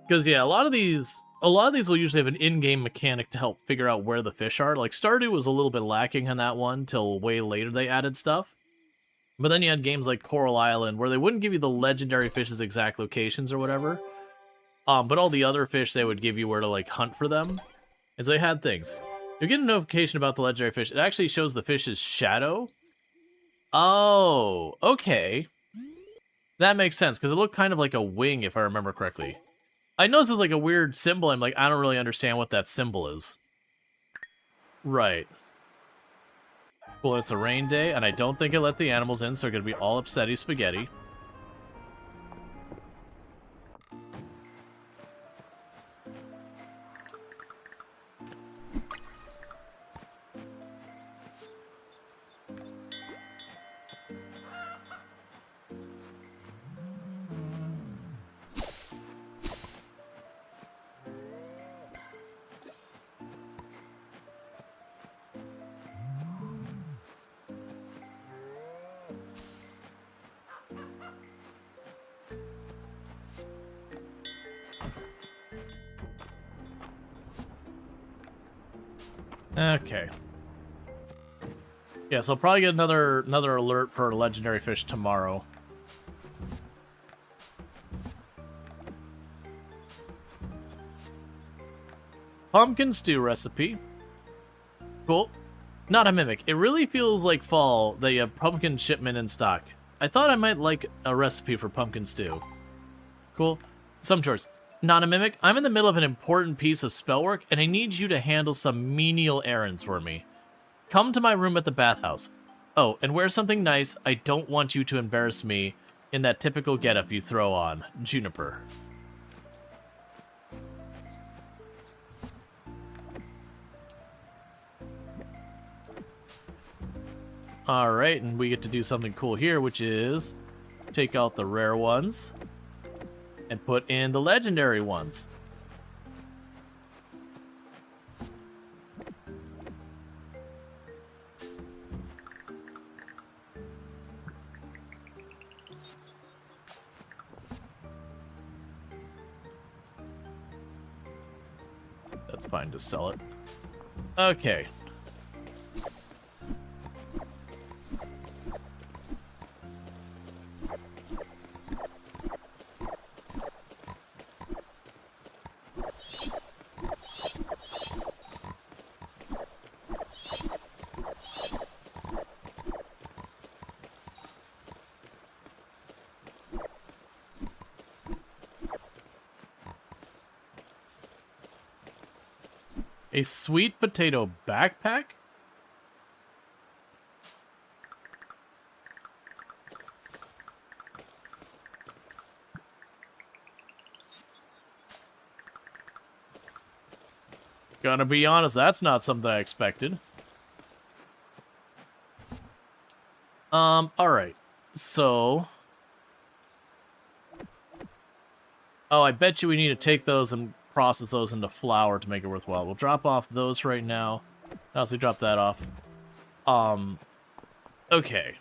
Because, yeah, a lot of these will usually have an in-game mechanic to help figure out where the fish are. Like, Stardew was a little bit lacking on that one, till way later they added stuff. But then you had games like Coral Island, where they wouldn't give you the legendary fish's exact locations or whatever. But all the other fish, they would give you where to, like, hunt for them. And so they had things. You'll get a notification about the legendary fish. It actually shows the fish's shadow. Oh, okay. That makes sense, because it looked kind of like a wing, if I remember correctly. I noticed there's like a weird symbol. I'm like, I don't really understand what that symbol is. Right. Well, it's a rain day, and I don't think it let the animals in, so they're going to be all upsetty spaghetti. Okay. Yeah, so I'll probably get another alert for a legendary fish tomorrow. Pumpkin stew recipe. Cool. Not a mimic. It really feels like fall that you have pumpkin shipment in stock. I thought I might like a recipe for pumpkin stew. Cool. Some chores. Not a mimic, I'm in the middle of an important piece of spell work, and I need you to handle some menial errands for me. Come to my room at the bathhouse. Oh, and wear something nice. I don't want you to embarrass me in that typical getup you throw on. Juniper. Alright, and we get to do something cool here, which is take out the rare ones and put in the legendary ones. That's fine to sell it. Okay. A sweet potato backpack? Gonna be honest, that's not something I expected. Alright. So... Oh, I bet you we need to take those and process those into flour to make it worthwhile. We'll drop off those right now. Honestly, drop that off. Okay.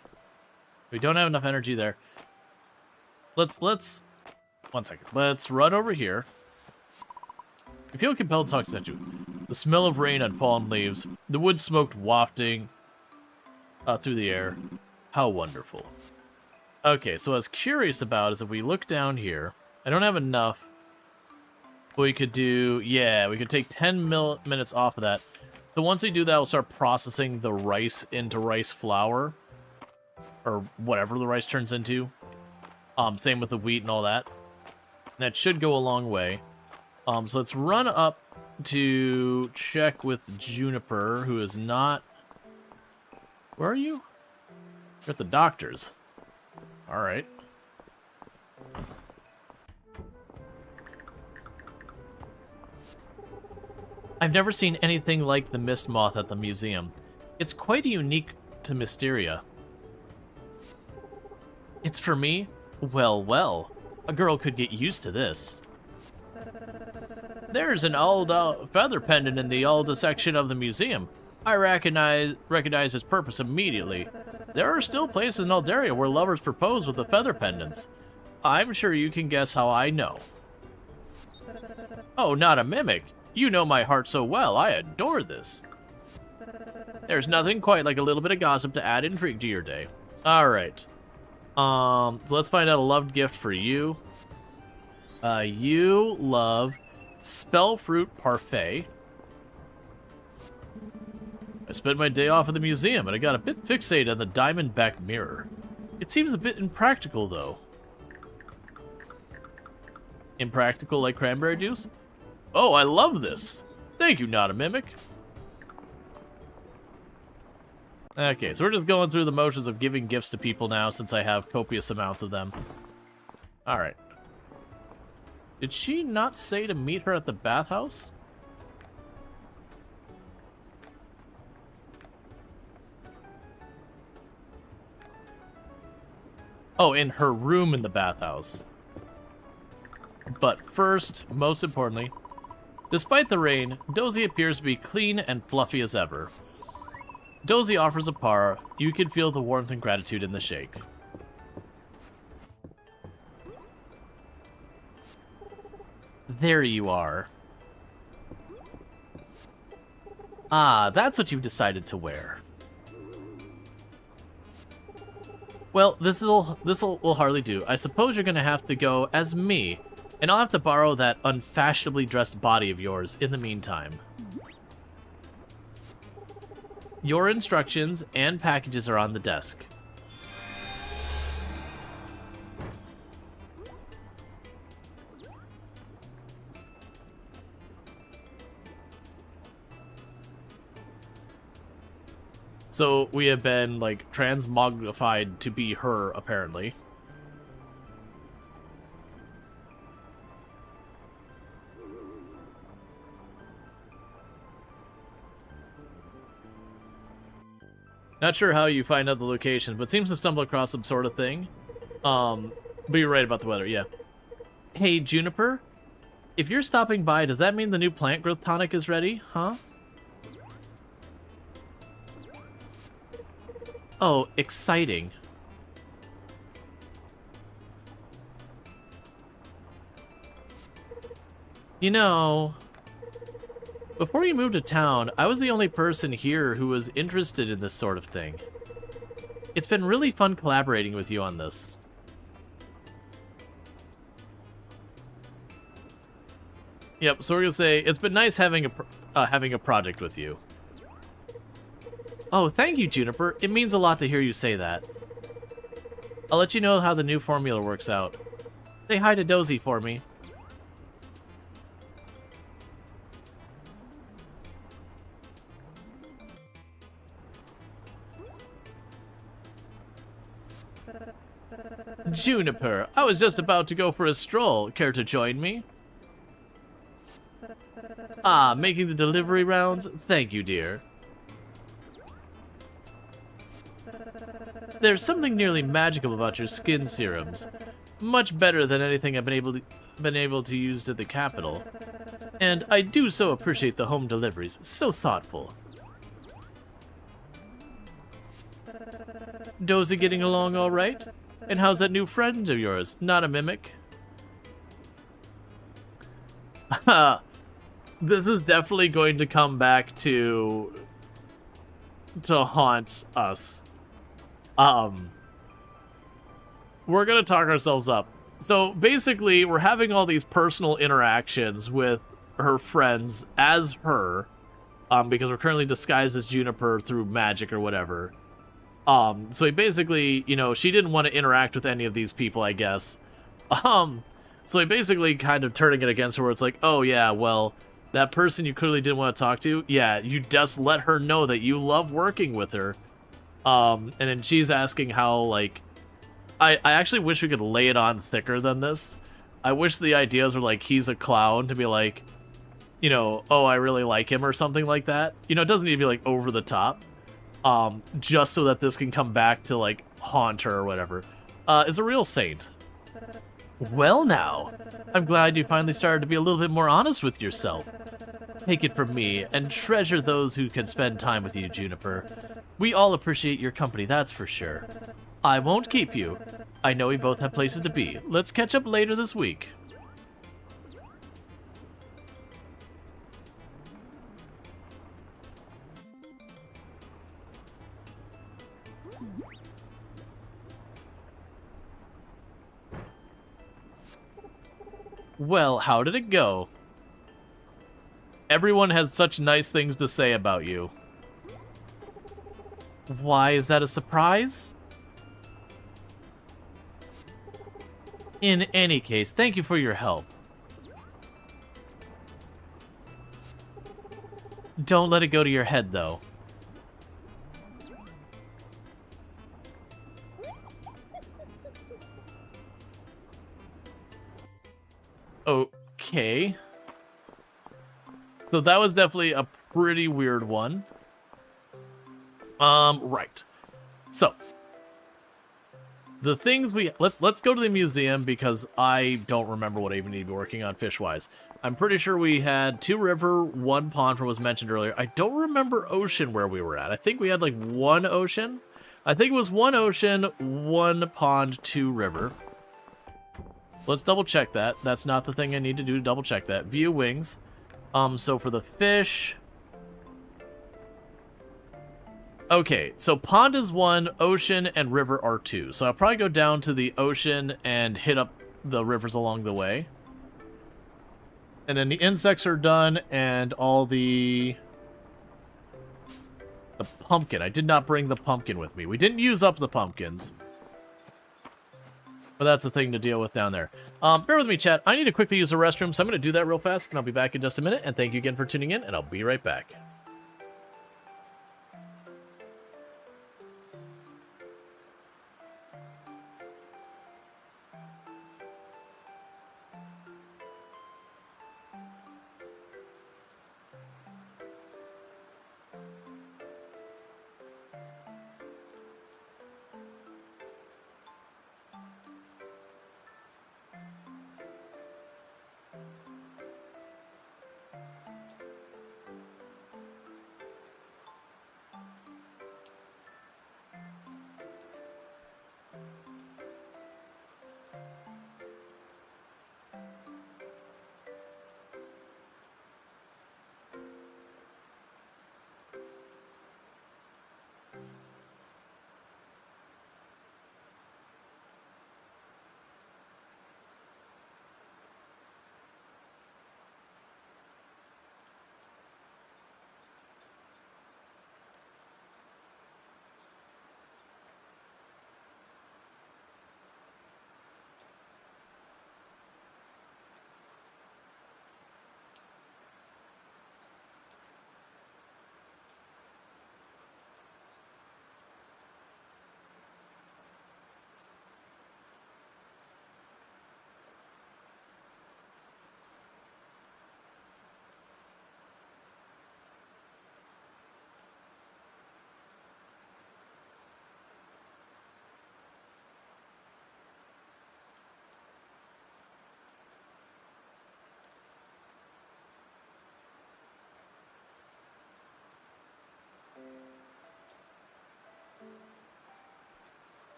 We don't have enough energy there. Let's... 1 second. Let's run over here. I feel compelled to talk to Statue. The smell of rain on fallen leaves. The wood smoke wafting through the air. How wonderful. Okay, so what I was curious about is if we look down here... I don't have enough. We could do... Yeah, we could take 10 minutes off of that. So once we do that, we'll start processing the rice into rice flour. Or whatever the rice turns into. Same with the wheat and all that. That should go a long way. So let's run up to check with Juniper, who is not... Where are you? You're at the doctor's. Alright. I've never seen anything like the mist moth at the museum. It's quite unique to Mistria. It's for me? Well, well. A girl could get used to this. There's an old feather pendant in the old section of the museum. I recognize his purpose immediately. There are still places in Aldaria where lovers propose with the feather pendants. I'm sure you can guess how I know. Oh, not a mimic. You know my heart so well. I adore this. There's nothing quite like a little bit of gossip to add intrigue to your day. All right. So let's find out a loved gift for you. You love Spellfruit Parfait. I spent my day off at the museum, and I got a bit fixated on the diamond-backed mirror. It seems a bit impractical, though. Impractical like cranberry juice? Oh, I love this! Thank you, not a mimic. Okay, so we're just going through the motions of giving gifts to people now, since I have copious amounts of them. Alright. Did she not say to meet her at the bathhouse? Oh, in her room in the bathhouse. But first, most importantly, despite the rain, Dozy appears to be clean and fluffy as ever. Dozy offers a par. You can feel the warmth and gratitude in the shake. There you are. Ah, that's what you've decided to wear. Well, will hardly do. I suppose you're gonna have to go as me, and I'll have to borrow that unfashionably dressed body of yours in the meantime. Your instructions and packages are on the desk. So we have been, like, transmogrified to be her, apparently. Not sure how you find out the location, but seems to stumble across some sort of thing. But you're right about the weather, yeah. Hey, Juniper? If you're stopping by, does that mean the new plant growth tonic is ready, huh? Oh, exciting. You know, before you moved to town, I was the only person here who was interested in this sort of thing. It's been really fun collaborating with you on this. Yep, so we're gonna say, it's been nice having a project with you. Oh, thank you, Juniper. It means a lot to hear you say that. I'll let you know how the new formula works out. Say hi to Dozy for me. Juniper, I was just about to go for a stroll. Care to join me? Ah, making the delivery rounds? Thank you, dear. There's something nearly magical about your skin serums. Much better than anything I've been able to use at the capital. And I do so appreciate the home deliveries. So thoughtful. Dozy getting along all right? And how's that new friend of yours? Not a mimic? This is definitely going to come back to haunt us. We're gonna talk ourselves up. So basically, we're having all these personal interactions with her friends as her, because we're currently disguised as Juniper through magic or whatever. So he basically, you know, she didn't want to interact with any of these people, I guess. So he basically kind of turning it against her where it's like, oh yeah, well, that person you clearly didn't want to talk to, yeah, you just let her know that you love working with her. And then she's asking how, like, I actually wish we could lay it on thicker than this. I wish the ideas were like, he's a clown, to be like, you know, oh, I really like him or something like that. You know, it doesn't need to be, like, over the top. Just so that this can come back to, like, haunt her or whatever. Is a real saint. Well now, I'm glad you finally started to be a little bit more honest with yourself. Take it from me, and treasure those who can spend time with you, Juniper. We all appreciate your company, that's for sure. I won't keep you. I know we both have places to be. Let's catch up later this week. Well, how did it go? Everyone has such nice things to say about you. Why, is that a surprise? In any case, thank you for your help. Don't let it go to your head, though. Okay. So that was definitely a pretty weird one. Right. So, the things let's go to the museum because I don't remember what I even need to be working on fish-wise. I'm pretty sure we had 2 river, 1 pond, was mentioned earlier. I don't remember ocean where we were at. I think we had like 1 ocean. I think it was 1 ocean, 1 pond, 2 river. Let's double check that. That's not the thing I need to do to double check that. View wings. So for the fish... Okay, so pond is 1, ocean and river are 2. So I'll probably go down to the ocean and hit up the rivers along the way. And then the insects are done, and all the pumpkin. I did not bring the pumpkin with me. We didn't use up the pumpkins. But that's the thing to deal with down there. Bear with me, chat. I need to quickly use the restroom, so I'm going to do that real fast, and I'll be back in just a minute. And thank you again for tuning in, and I'll be right back.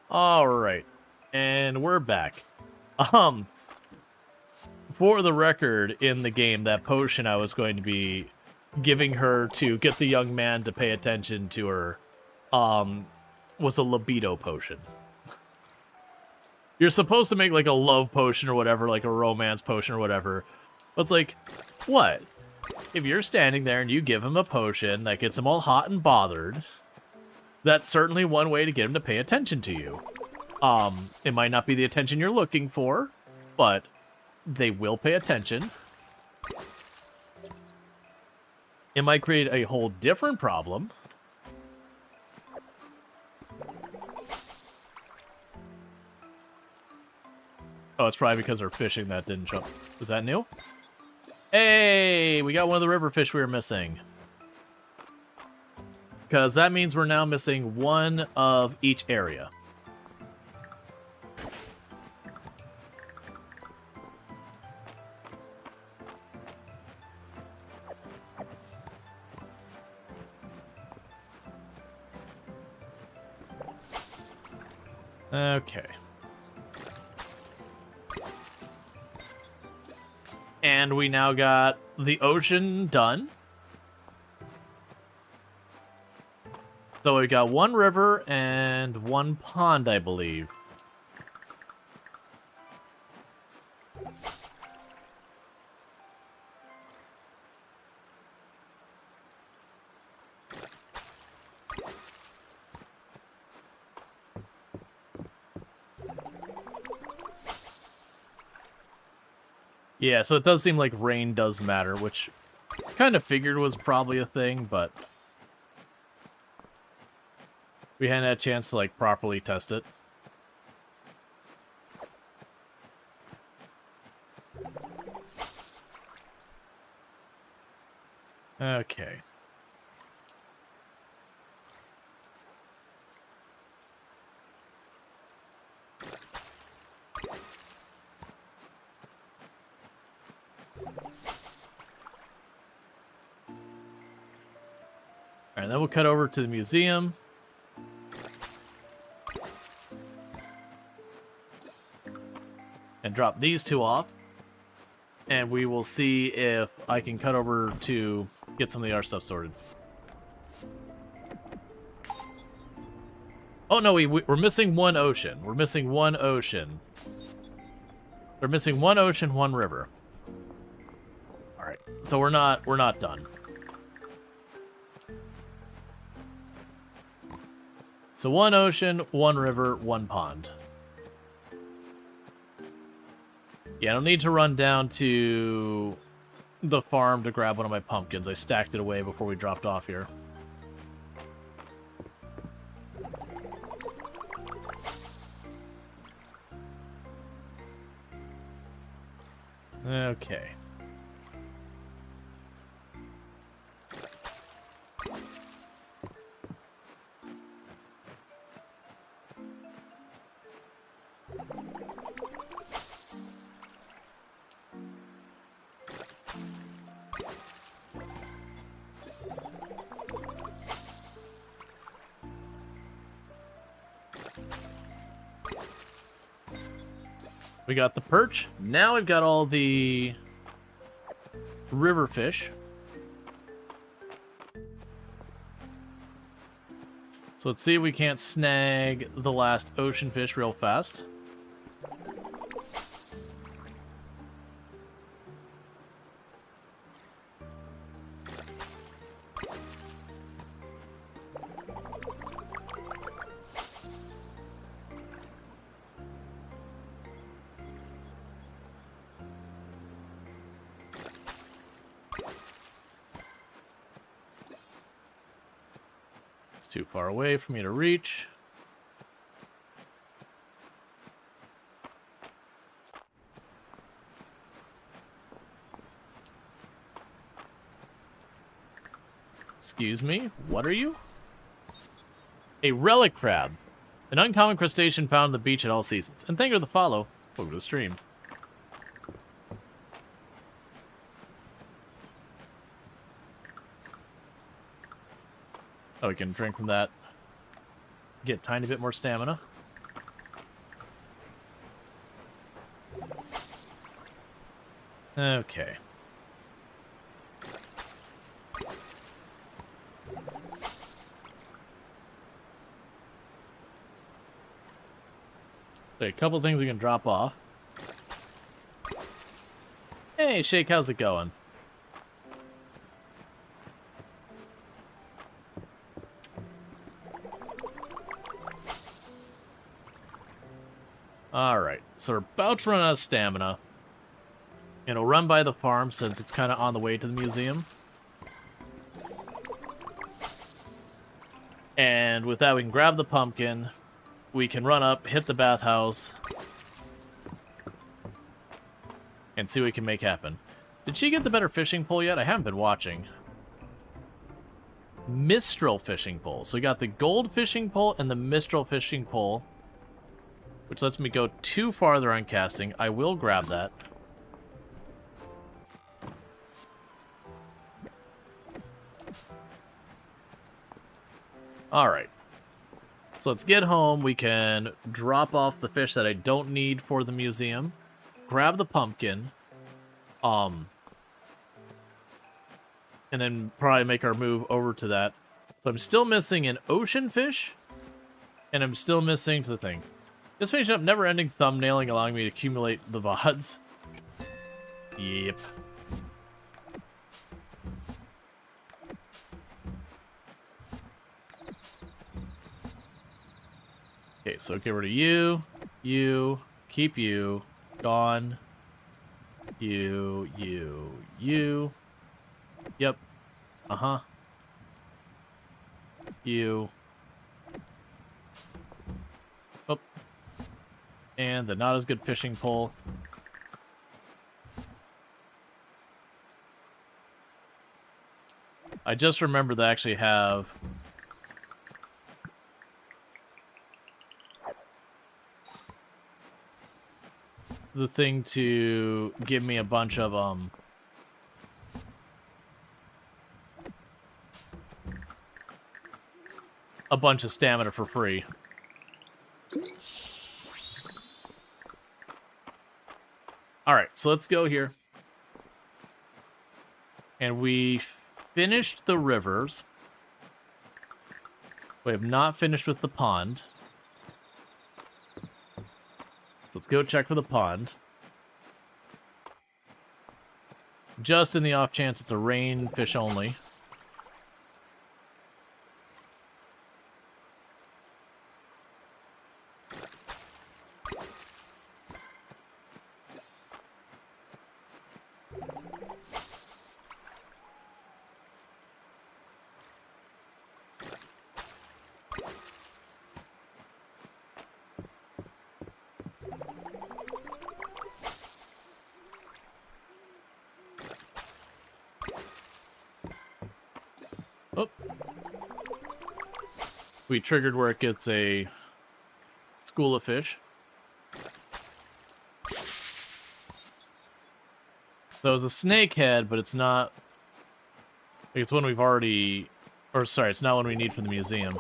Alright, and we're back. For the record, in the game, that potion I was going to be giving her to get the young man to pay attention to her, was a libido potion. You're supposed to make, like, a love potion or whatever, like a romance potion or whatever. But it's like, what? If you're standing there and you give him a potion that gets him all hot and bothered... That's certainly one way to get him to pay attention to you. It might not be the attention you're looking for, but they will pay attention. It might create a whole different problem. Oh, Oh, it's probably because we're fishing that didn't jump. Is that new? Hey, we got one of the river fish we were missing. Because that means we're now missing one of each area. Okay. And we now got the ocean done. So we got one river and one pond, I believe. Yeah, so it does seem like rain does matter, which kind of figured was probably a thing, but we hadn't had a chance to, like, properly test it. Okay. Alright, then we'll cut over to the museum. And drop these two off. And we will see if I can cut over to get some of the art stuff sorted. Oh no, we're missing one ocean. We're missing one ocean. We're missing one ocean, one river. Alright, so we're not done. So one ocean, one river, one pond. Yeah, I don't need to run down to the farm to grab one of my pumpkins. I stacked it away before we dropped off here. Okay. We got the perch. Now we've got all the river fish. So let's see if we can't snag the last ocean fish real fast. Too far away for me to reach. Excuse me, what are you? A relic crab. An uncommon crustacean found on the beach at all seasons. And thank you for the follow. Welcome to the stream. Oh, we can drink from that. Get a tiny bit more stamina. Okay. So a couple things we can drop off. Hey, Shake, how's it going? Alright, so we're about to run out of stamina. And we'll run by the farm since it's kind of on the way to the museum. And with that, we can grab the pumpkin. We can run up, hit the bathhouse. and see what we can make happen. Did she get the better fishing pole yet? I haven't been watching. Mistral fishing pole. So we got the gold fishing pole and the Mistral fishing pole, which lets me go 2 farther on casting. I will grab that. Alright. So let's get home. We can drop off the fish that I don't need for the museum. Grab the pumpkin. And then probably make our move over to that. So I'm still missing an ocean fish. And I'm still missing to the thing. Just finishing up never-ending thumbnailing, allowing me to accumulate the VODs. Yep. Okay, so get rid of you, keep you, gone, you. Yep. Uh-huh. You. Oh. And the not as good fishing pole. I just remember they actually have the thing to give me a bunch of stamina for free. Alright, so let's go here. And we finished the rivers. We have not finished with the pond. So let's go check for the pond. Just in the off chance it's a rain fish only. Oh. We triggered where it gets a school of fish. So it was a snake head, but it's not... It's one we've already... Or, sorry, it's not one we need for the museum.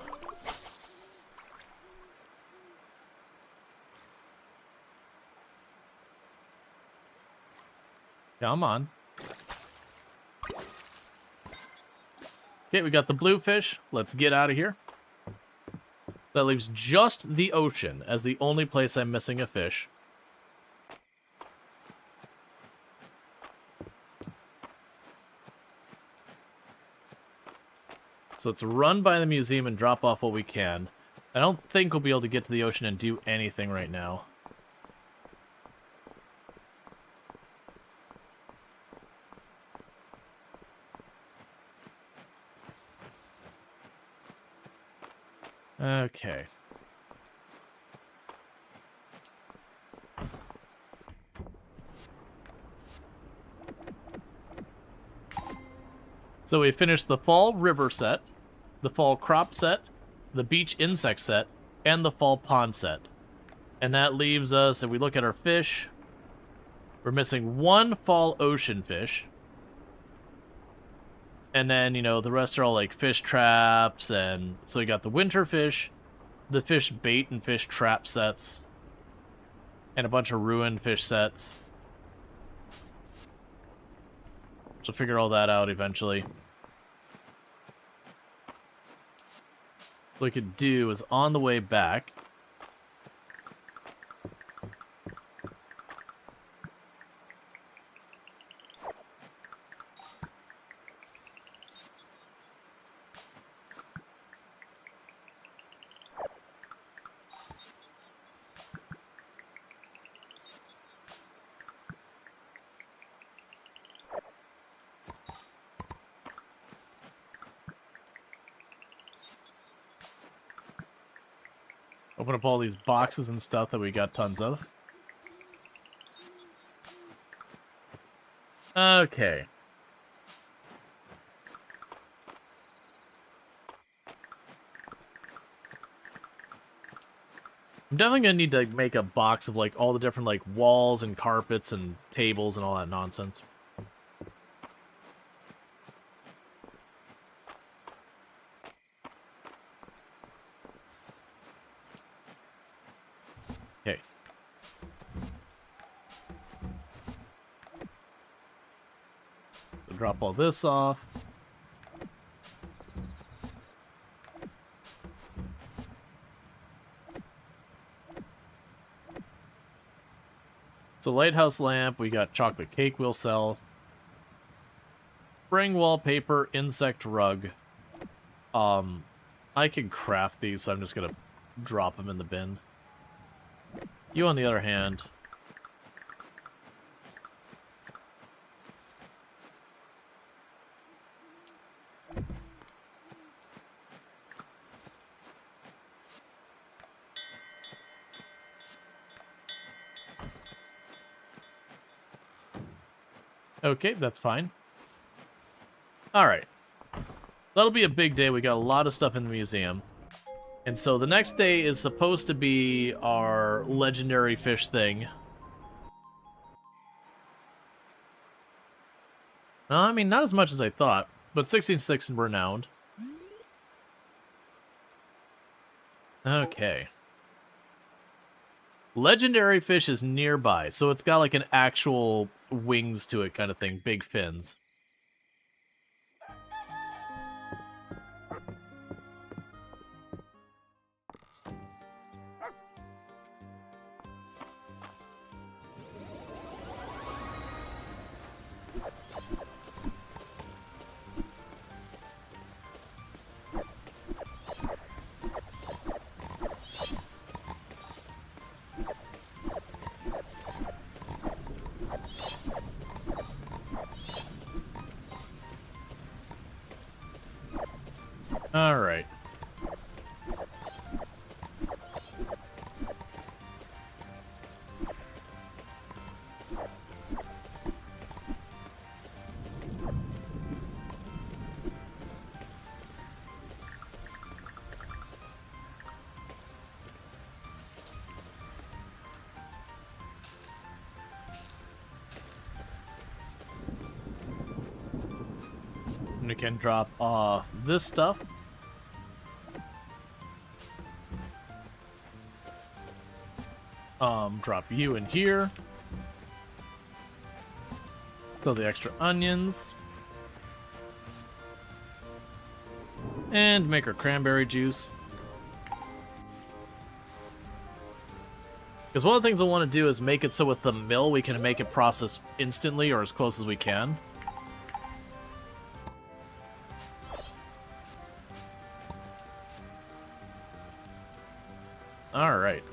Come on. Okay, we got the bluefish. Let's get out of here. That leaves just the ocean as the only place I'm missing a fish. So let's run by the museum and drop off what we can. I don't think we'll be able to get to the ocean and do anything right now. Okay. So we finished the fall river set, the fall crop set, the beach insect set, and the fall pond set. And that leaves us, if we look at our fish, we're missing 1 fall ocean fish. And then, you know, the rest are all like fish traps, and so we got the winter fish, the fish bait and fish trap sets, and a bunch of ruined fish sets. So figure all that out eventually. What we could do is on the way back, open up all these boxes and stuff that we got tons of. Okay. I'm definitely gonna need to make a box of like all the different like walls and carpets and tables and all that nonsense. Okay. So drop all this off. So lighthouse lamp, we got chocolate cake we'll sell. Spring wallpaper, insect rug. I can craft these, so I'm just gonna drop them in the bin. You, on the other hand... Okay, that's fine. Alright. That'll be a big day. We got a lot of stuff in the museum. And so the next day is supposed to be our legendary fish thing. I mean, not as much as I thought, but 16.6 and renowned. Okay. Legendary fish is nearby, so it's got like an actual wings to it kind of thing, big fins. Alright. And we can drop off this stuff. Drop you in here. So the extra onions. And make our cranberry juice. Because one of the things I want to do is make it so with the mill we can make it process instantly or as close as we can. Alright.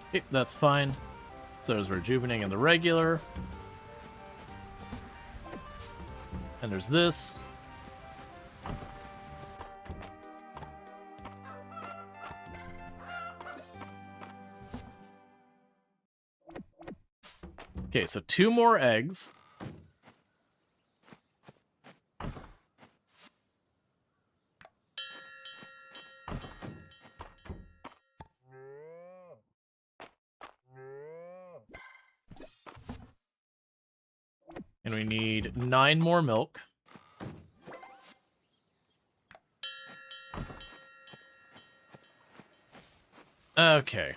Okay, that's fine. So there's rejuvenating and the regular. And there's this. Okay, so 2 more eggs. And we need 9 more milk. Okay.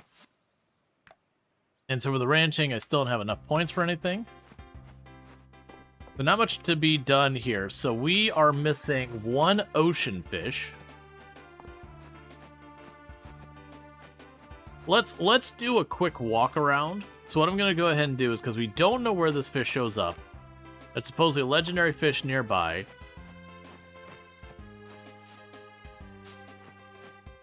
And so with the ranching, I still don't have enough points for anything. But not much to be done here. So we are missing 1 ocean fish. Let's do a quick walk around. So what I'm going to go ahead and do is, because we don't know where this fish shows up, it's supposedly a legendary fish nearby.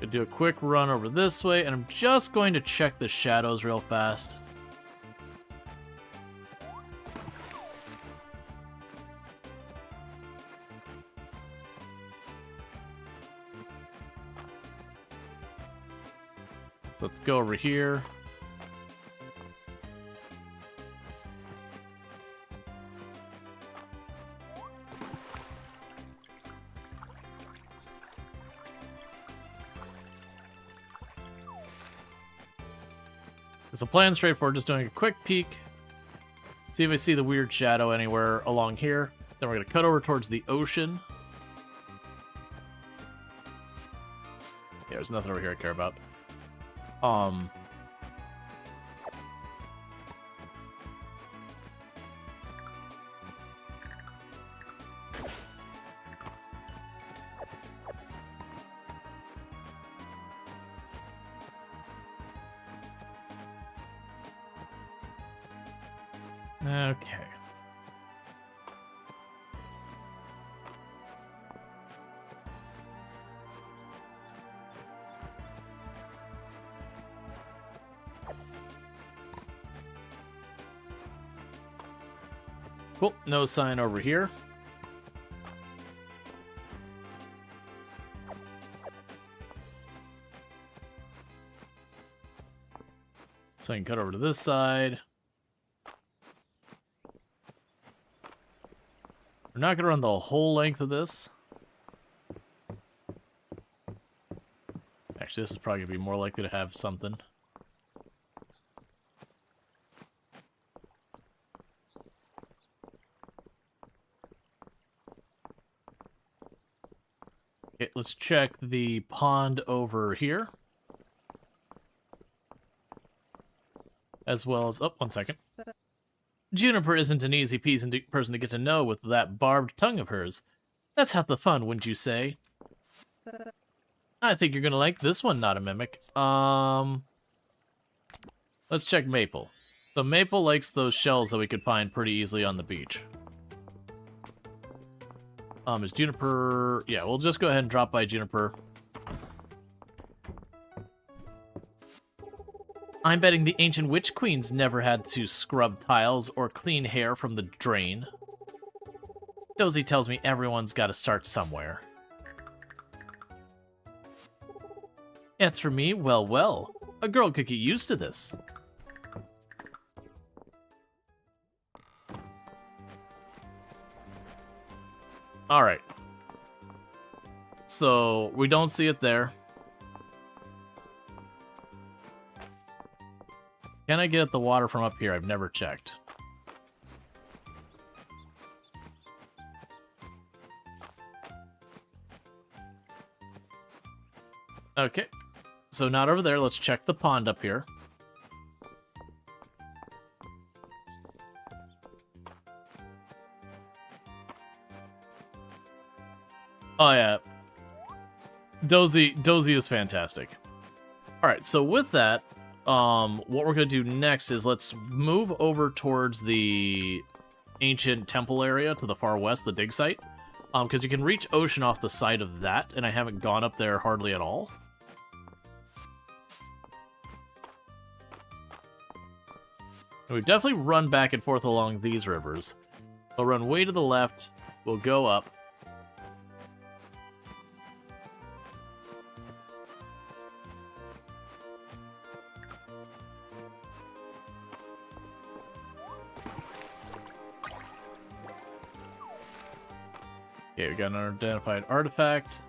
Gonna do a quick run over this way, and I'm just going to check the shadows real fast. Let's go over here. So the plan's straightforward, just doing a quick peek. See if I see the weird shadow anywhere along here. Then we're going to cut over towards the ocean. Yeah, there's nothing over here I care about. Okay. Cool, no sign over here. So I can cut over to this side. We're not going to run the whole length of this. Actually, this is probably going to be more likely to have something. Okay, let's check the pond over here. As well as... Oh, 1 second. Juniper isn't an easy-peasy person to get to know with that barbed tongue of hers. That's half the fun, wouldn't you say? I think you're gonna like this one, not a mimic. Let's check Maple. So Maple likes those shells that we could find pretty easily on the beach. Is Juniper... Yeah, we'll just go ahead and drop by Juniper. I'm betting the ancient witch queens never had to scrub tiles or clean hair from the drain. Dozy tells me everyone's got to start somewhere. As for me, well, a girl could get used to this. Alright. So, we don't see it there. Can I get at the water from up here? I've never checked. Okay. So not over there. Let's check the pond up here. Oh yeah. Dozy is fantastic. Alright, so with that, what we're going to do next is let's move over towards the ancient temple area to the far west, the dig site. Because you can reach ocean off the side of that, and I haven't gone up there hardly at all. And we've definitely run back and forth along these rivers. We'll run way to the left, we'll go up. Okay, we got an unidentified artifact.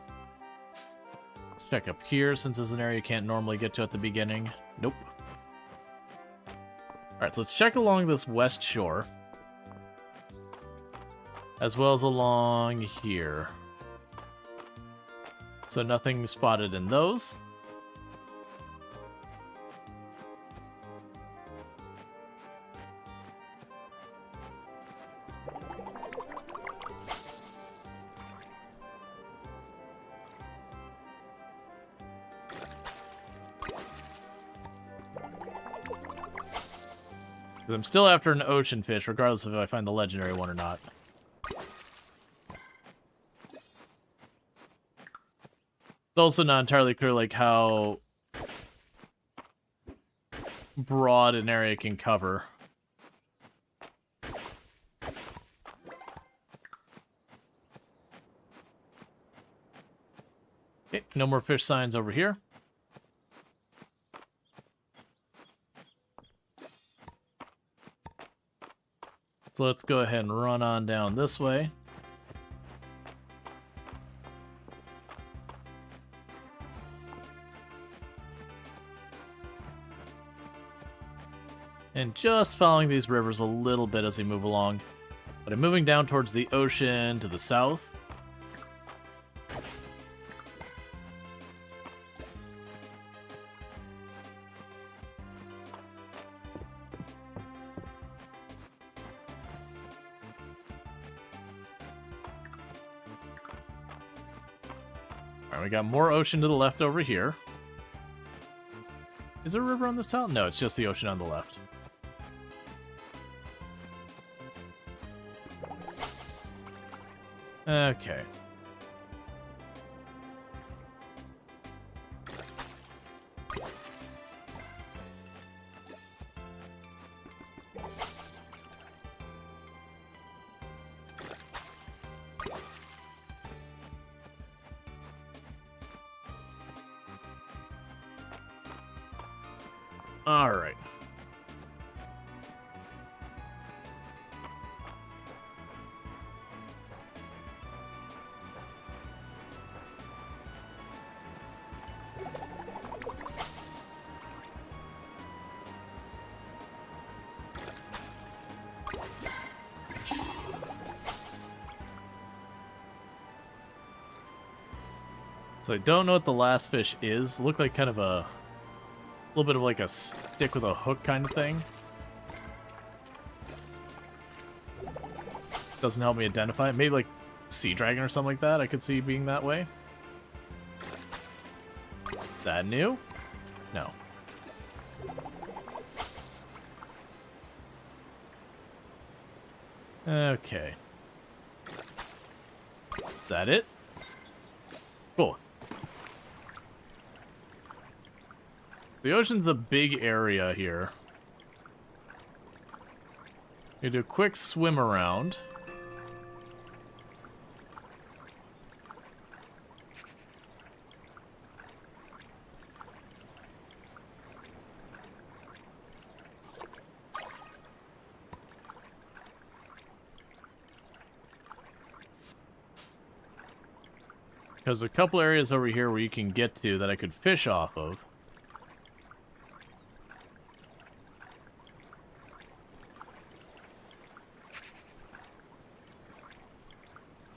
Let's check up here, since this is an area you can't normally get to at the beginning. Nope. Alright, so let's check along this west shore. As well as along here. So nothing spotted in those. I'm still after an ocean fish, regardless of if I find the legendary one or not. It's also not entirely clear, like, how broad an area can cover. Okay, no more fish signs over here. So let's go ahead and run on down this way. And just following these rivers a little bit as we move along. But I'm moving down towards the ocean to the south. Alright, we got more ocean to the left over here. Is there a river on this tile? No, it's just the ocean on the left. Okay. All right. So I don't know what the last fish is. Looked like kind of a little bit of like a stick with a hook kind of thing. Doesn't help me identify it. Maybe like sea dragon or something like that. I could see being that way. That new? No. Okay. Is that it? Cool. The ocean's a big area here. You do a quick swim around. Because a couple areas over here where you can get to that I could fish off of.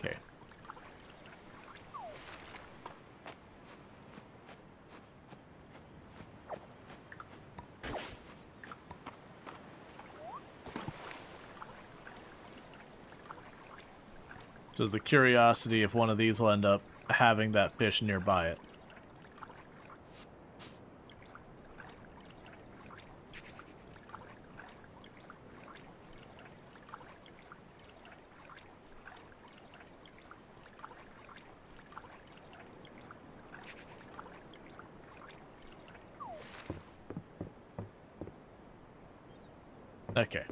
Okay. Just the curiosity if one of these will end up having that fish nearby it. Okay.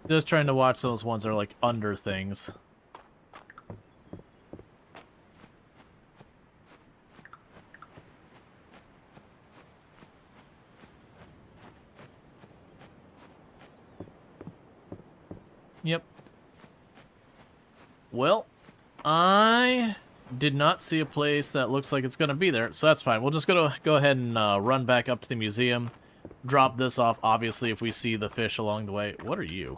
Just trying to watch those ones that are like under things. Yep. Well, I did not see a place that looks like it's going to be there, so that's fine. We'll just go ahead and run back up to the museum, drop this off, obviously, if we see the fish along the way. What are you?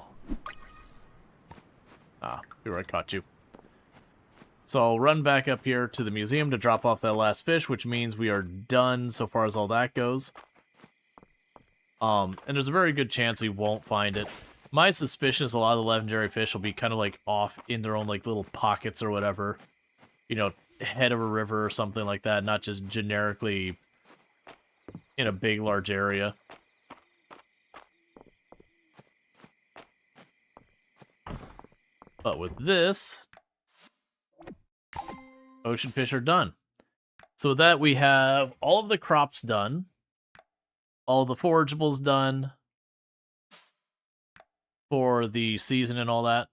Ah, here I caught you. So I'll run back up here to the museum to drop off that last fish, which means we are done so far as all that goes. And there's a very good chance we won't find it. My suspicion is a lot of the legendary fish will be kind of like off in their own like little pockets or whatever. You know, head of a river or something like that, not just generically in a big, large area. But with this, ocean fish are done. So with that, we have all of the crops done, all the forageables done for the season and all that.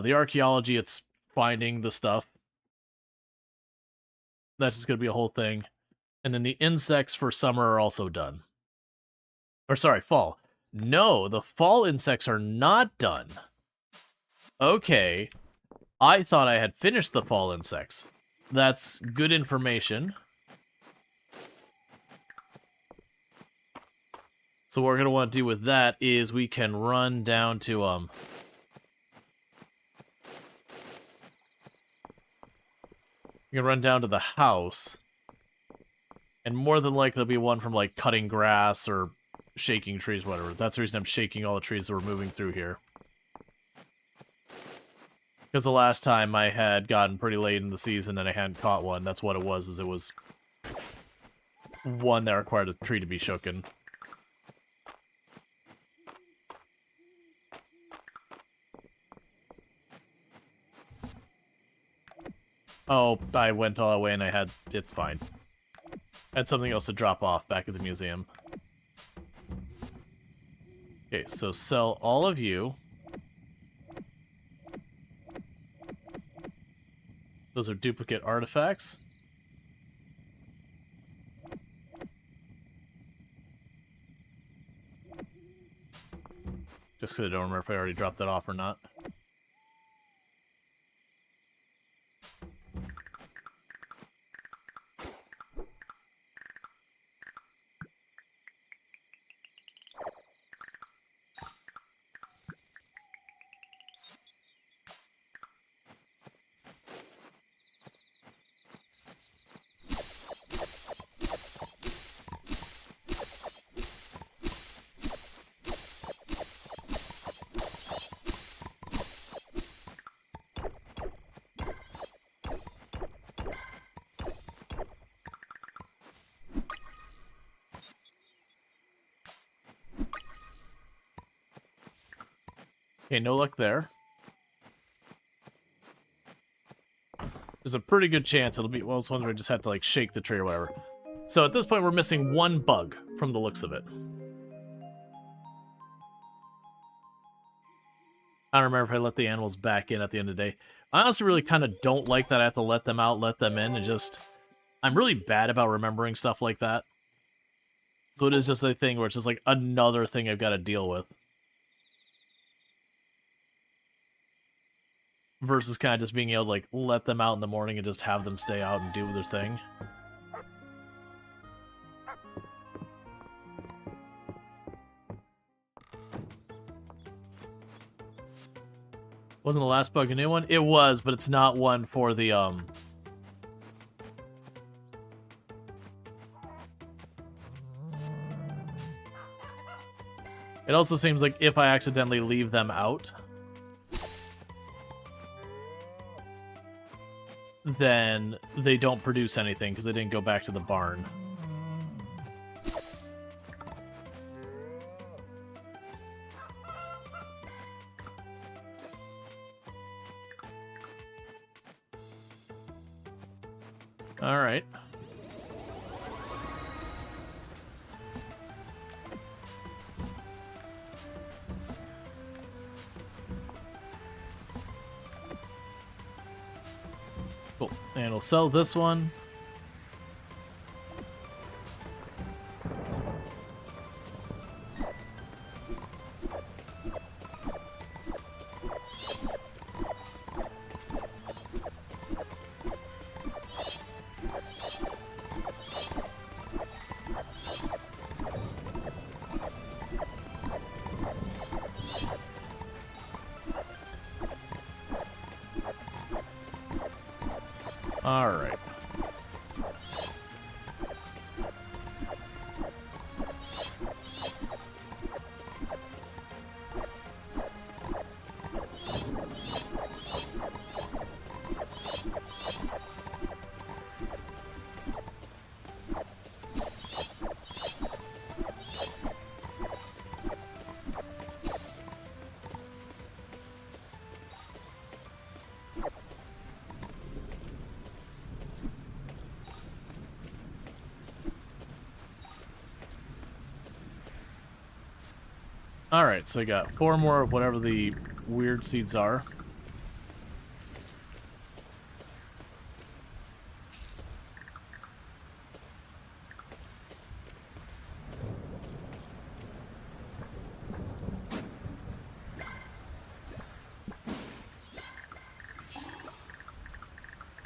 The archaeology, it's finding the stuff. That's just going to be a whole thing. And then the insects for summer are also done. Or sorry, fall. No, the fall insects are not done. Okay. I thought I had finished the fall insects. That's good information. So what we're going to want to do with that is we can run down to, we can run down to the house. And more than likely there'll be one from, like, cutting grass or shaking trees, whatever. That's the reason I'm shaking all the trees that we're moving through here. Because the last time I had gotten pretty late in the season and I hadn't caught one, that's what it was, is it was one that required a tree to be shooken. Oh, I went all the way and I had... It's fine. I had something else to drop off back at the museum. Okay, so sell all of you. Those are duplicate artifacts. Just because I don't remember if I already dropped that off or not. Okay, no luck there. There's a pretty good chance it'll be one of those ones where I just have to, like, shake the tree or whatever. So at this point, we're missing one bug from the looks of it. I don't remember if I let the animals back in at the end of the day. I honestly really kind of don't like that I have to let them out, let them in, and just... I'm really bad about remembering stuff like that. So it is just a thing where it's just, like, another thing I've got to deal with. Versus kind of just being able to, like, let them out in the morning and just have them stay out and do their thing. Wasn't the last bug a new one? It was, but it's not one for the, It also seems like if I accidentally leave them out, then they don't produce anything because they didn't go back to the barn. All right. Cool. And we'll sell this one. All right. Alright, so I got 4 more of whatever the weird seeds are.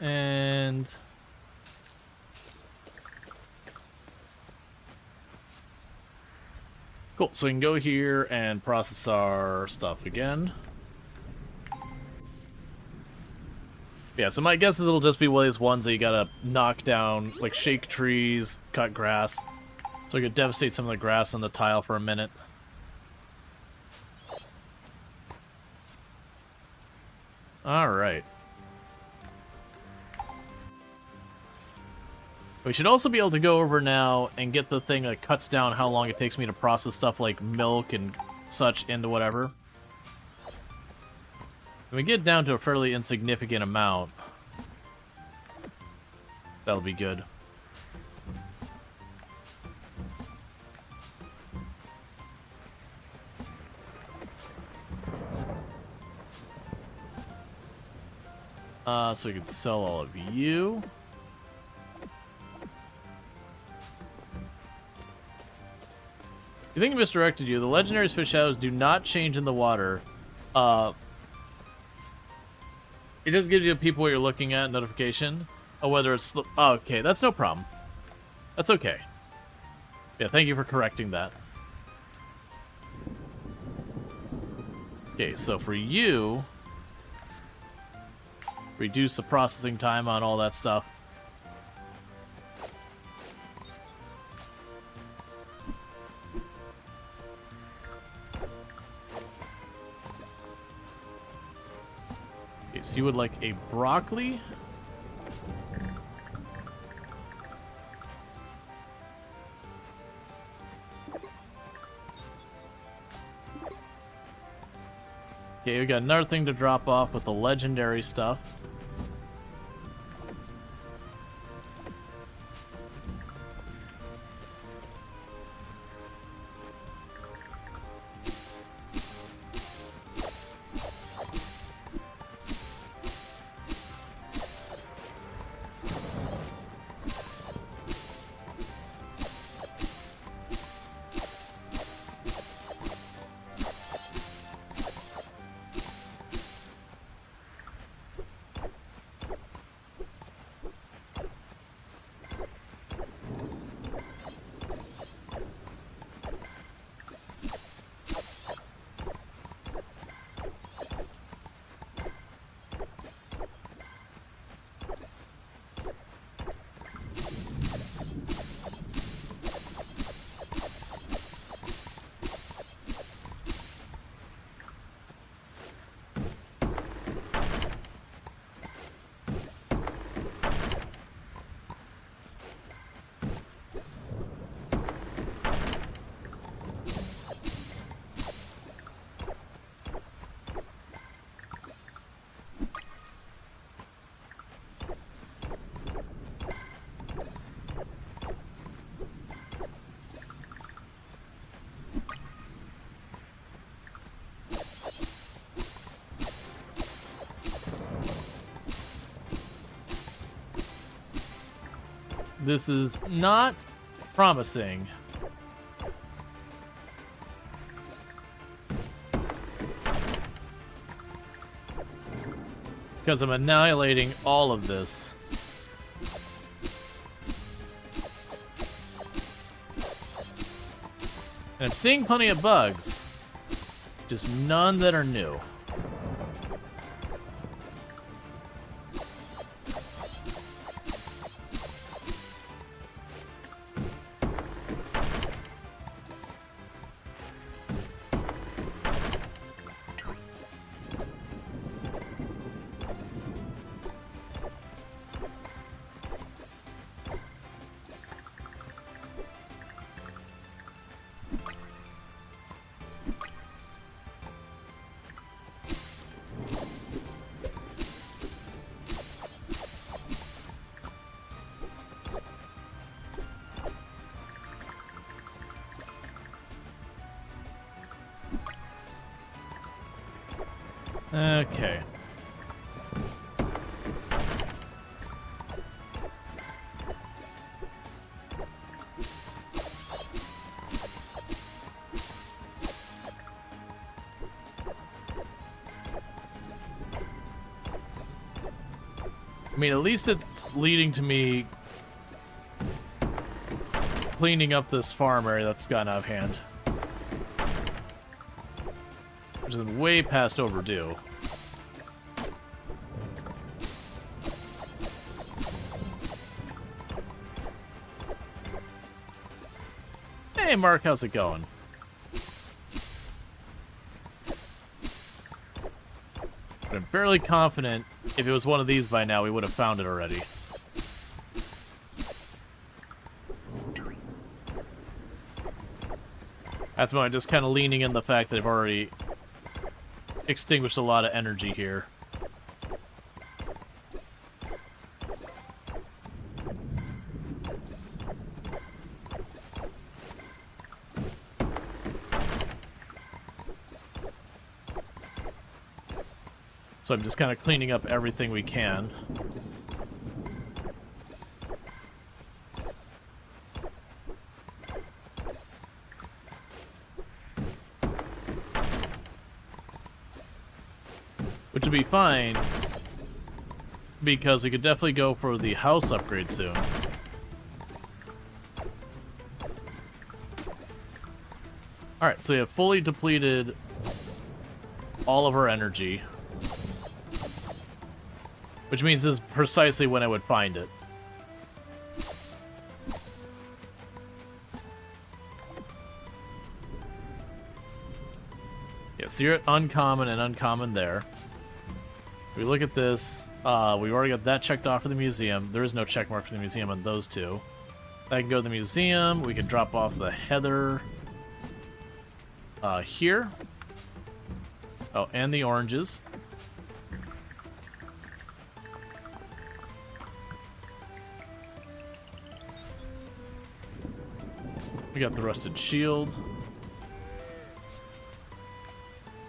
And cool, so we can go here and process our stuff again. Yeah, so my guess is it'll just be one of these ones that you gotta knock down, like shake trees, cut grass. So we could devastate some of the grass on the tile for a minute. Alright. We should also be able to go over now and get the thing that cuts down how long it takes me to process stuff like milk and such into whatever. When we get down to a fairly insignificant amount, that'll be good. So we can sell all of you. You think it misdirected you. The legendary fish shadows do not change in the water. It just gives you people what you're looking at notification. Oh, whether it's... Oh, okay, that's no problem. That's okay. Yeah, thank you for correcting that. Okay, so for you... reduce the processing time on all that stuff. Okay, so you would like a broccoli? Okay, we got another thing to drop off with the legendary stuff. This is not promising. Because I'm annihilating all of this. And I'm seeing plenty of bugs. Just none that are new. Okay. mean, at least it's leading to me cleaning up this farm area that's gotten out of hand. Which is way past overdue. Hey Mark, how's it going? But I'm fairly confident if it was one of these by now, we would have found it already. At the moment, just kind of leaning in the fact that I've already extinguished a lot of energy here. So I'm just kind of cleaning up everything we can. Which would be fine, because we could definitely go for the house upgrade soon. Alright, so we have fully depleted all of our energy. Which means this is precisely when I would find it. Yeah, so you're at uncommon and uncommon there. We look at this, we've already got that checked off for the museum. There is no check mark for the museum on those two. I can go to the museum, we can drop off the heather here. Oh, and the oranges. We got the rusted shield.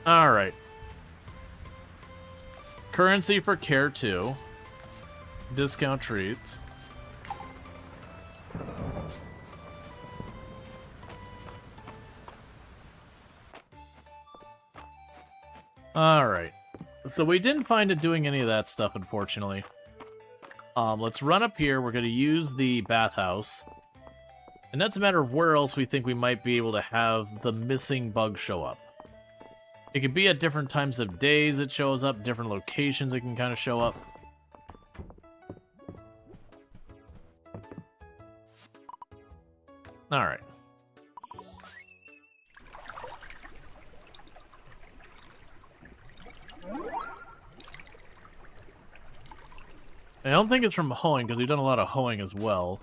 Alright. Currency for care 2. Discount treats. Alright. So we didn't find it doing any of that stuff, unfortunately. Let's run up here. We're going to use the bathhouse. And that's a matter of where else we think we might be able to have the missing bug show up. It could be at different times of days it shows up, different locations it can kind of show up. Alright. I don't think it's from hoeing, because we've done a lot of hoeing as well.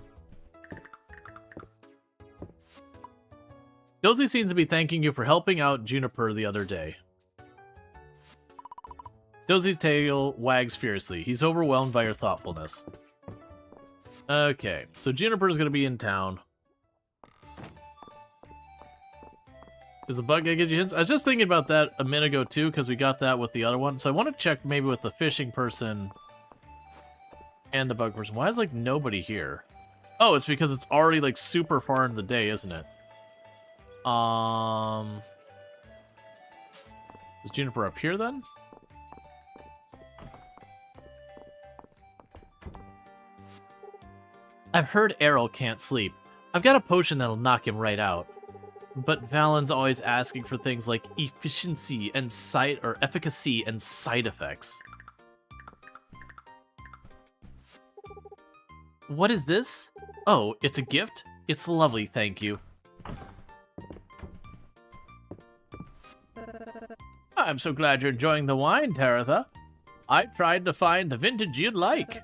Dozy seems to be thanking you for helping out Juniper the other day. Dozy's tail wags fiercely. He's overwhelmed by your thoughtfulness. Okay, so Juniper's gonna be in town. Is the bug gonna give you hints? I was just thinking about that a minute ago too, because we got that with the other one. So I want to check maybe with the fishing person and the bug person. Why is like nobody here? Oh, it's because it's already like super far in the day, isn't it? Is Juniper up here then? I've heard Errol can't sleep. I've got a potion that'll knock him right out. But Valen's always asking for things like efficiency and efficacy and side effects. What is this? Oh, it's a gift? It's lovely, thank you. I'm so glad you're enjoying the wine, Taratha. I tried to find the vintage you'd like.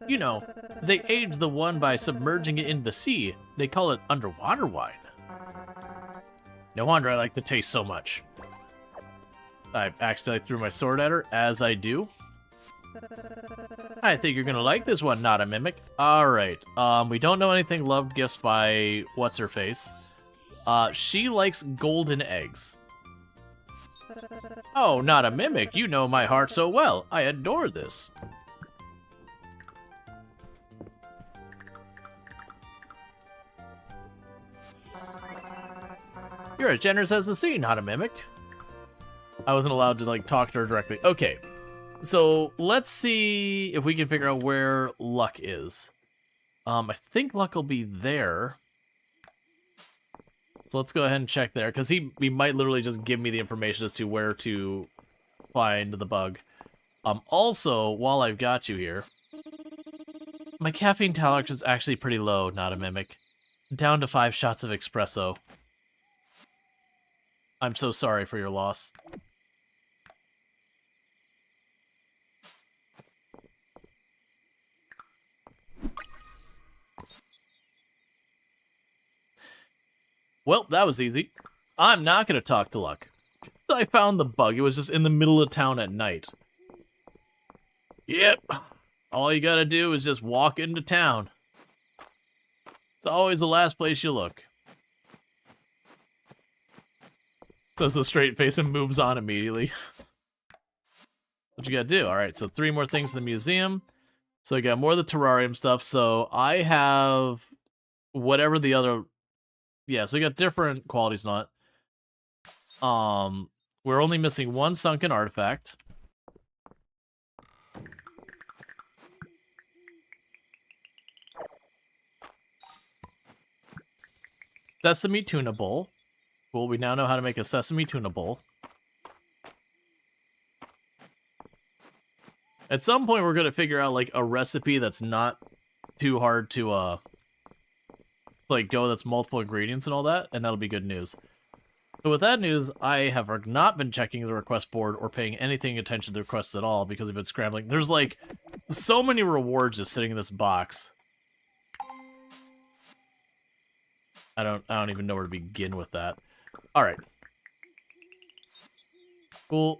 You know, they age the one by submerging it into the sea. They call it underwater wine. No wonder I like the taste so much. I accidentally threw my sword at her, as I do. I think you're gonna like this one, not a mimic. Alright, we don't know anything loved gifts by what's-her-face. She likes golden eggs. Oh, not a mimic. You know my heart so well. I adore this. You're as generous as the sea, not a mimic. I wasn't allowed to, like, talk to her directly. Okay. So let's see if we can figure out where Luck is. I think Luck will be there. So let's go ahead and check there, because he might literally just give me the information as to where to find the bug. Also, while I've got you here, my caffeine tolerance is actually pretty low, not a mimic. Down to 5 shots of espresso. I'm so sorry for your loss. Well, that was easy. I'm not going to talk to Luck. I found the bug. It was just in the middle of town at night. Yep. All you gotta do is just walk into town. It's always the last place you look. Says the straight face and moves on immediately. What you gotta do? Alright, so 3 more things in the museum. So I got more of the terrarium stuff. So I have whatever the other... Yeah, so we got different qualities on it. We're only missing 1 sunken artifact. Sesame tuna bowl. Cool, we now know how to make a sesame tuna bowl. At some point, we're going to figure out, like, a recipe that's not too hard to, like, go that's multiple ingredients and all that, and that'll be good news. So with that news, I have not been checking the request board or paying anything attention to the requests at all because I've been scrambling. There's, like, so many rewards just sitting in this box. I don't even know where to begin with that. Alright. Cool.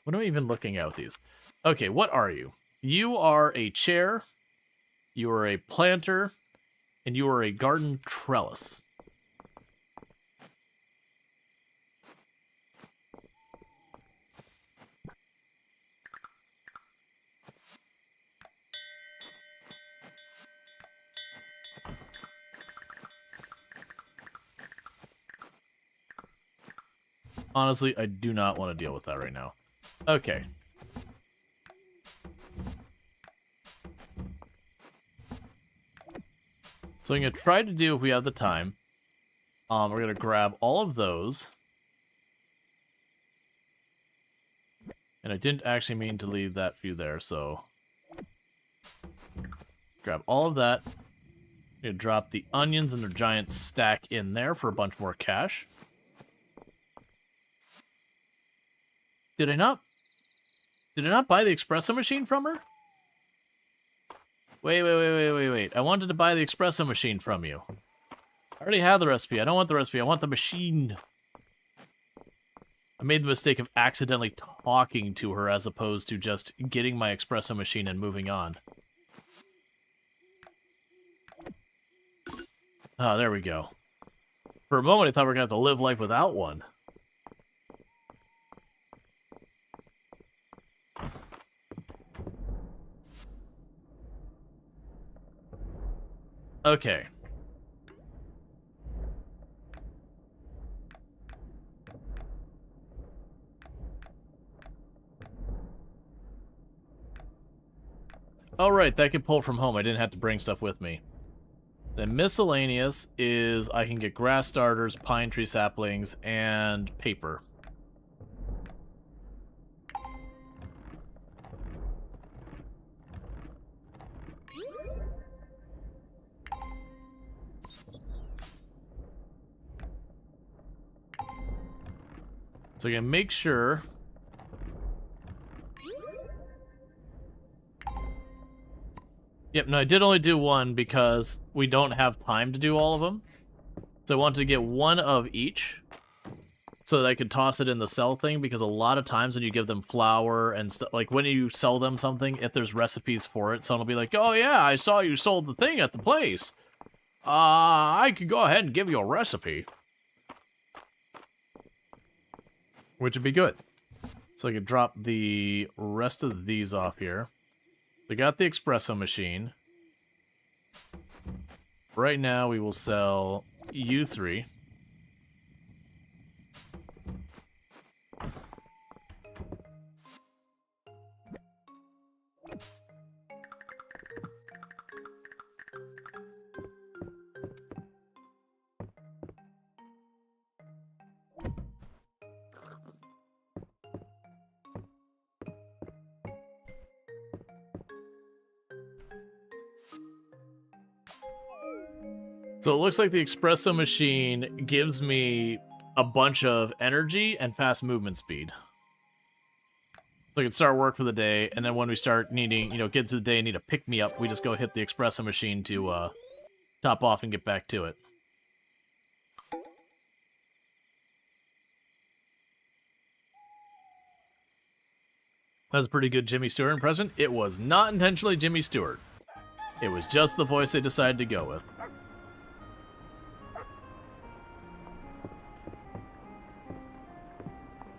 What am I even looking at with these? Okay, what are you? You are a chair, you are a planter, and you are a garden trellis. Honestly, I do not want to deal with that right now. Okay. So I'm going to try to do, if we have the time, we're going to grab all of those. And I didn't actually mean to leave that few there, so... Grab all of that. I'm going to drop the onions in their giant stack in there for a bunch more cash. Did I not buy the espresso machine from her? Wait. I wanted to buy the espresso machine from you. I already have the recipe. I don't want the recipe. I want the machine. I made the mistake of accidentally talking to her as opposed to just getting my espresso machine and moving on. Ah, there we go. For a moment, I thought we were going to have to live life without one. Okay. All right, that could pull from home. I didn't have to bring stuff with me. Then miscellaneous is I can get grass starters, pine tree saplings, and paper. So I'm going to make sure... Yep, no, I did only do one because we don't have time to do all of them. So I wanted to get one of each so that I could toss it in the sell thing, because a lot of times when you give them flour and stuff, like when you sell them something, if there's recipes for it, someone will be like, oh yeah, I saw you sold the thing at the place. I could go ahead and give you a recipe. Which would be good. So I could drop the rest of these off here. We got the espresso machine. Right now we will sell you 3. So it looks like the espresso machine gives me a bunch of energy and fast movement speed. So I can start work for the day, and then when we start needing, get to the day and need a pick-me-up, we just go hit the espresso machine to top off and get back to it. That's a pretty good Jimmy Stewart impression. It was not intentionally Jimmy Stewart. It was just the voice they decided to go with.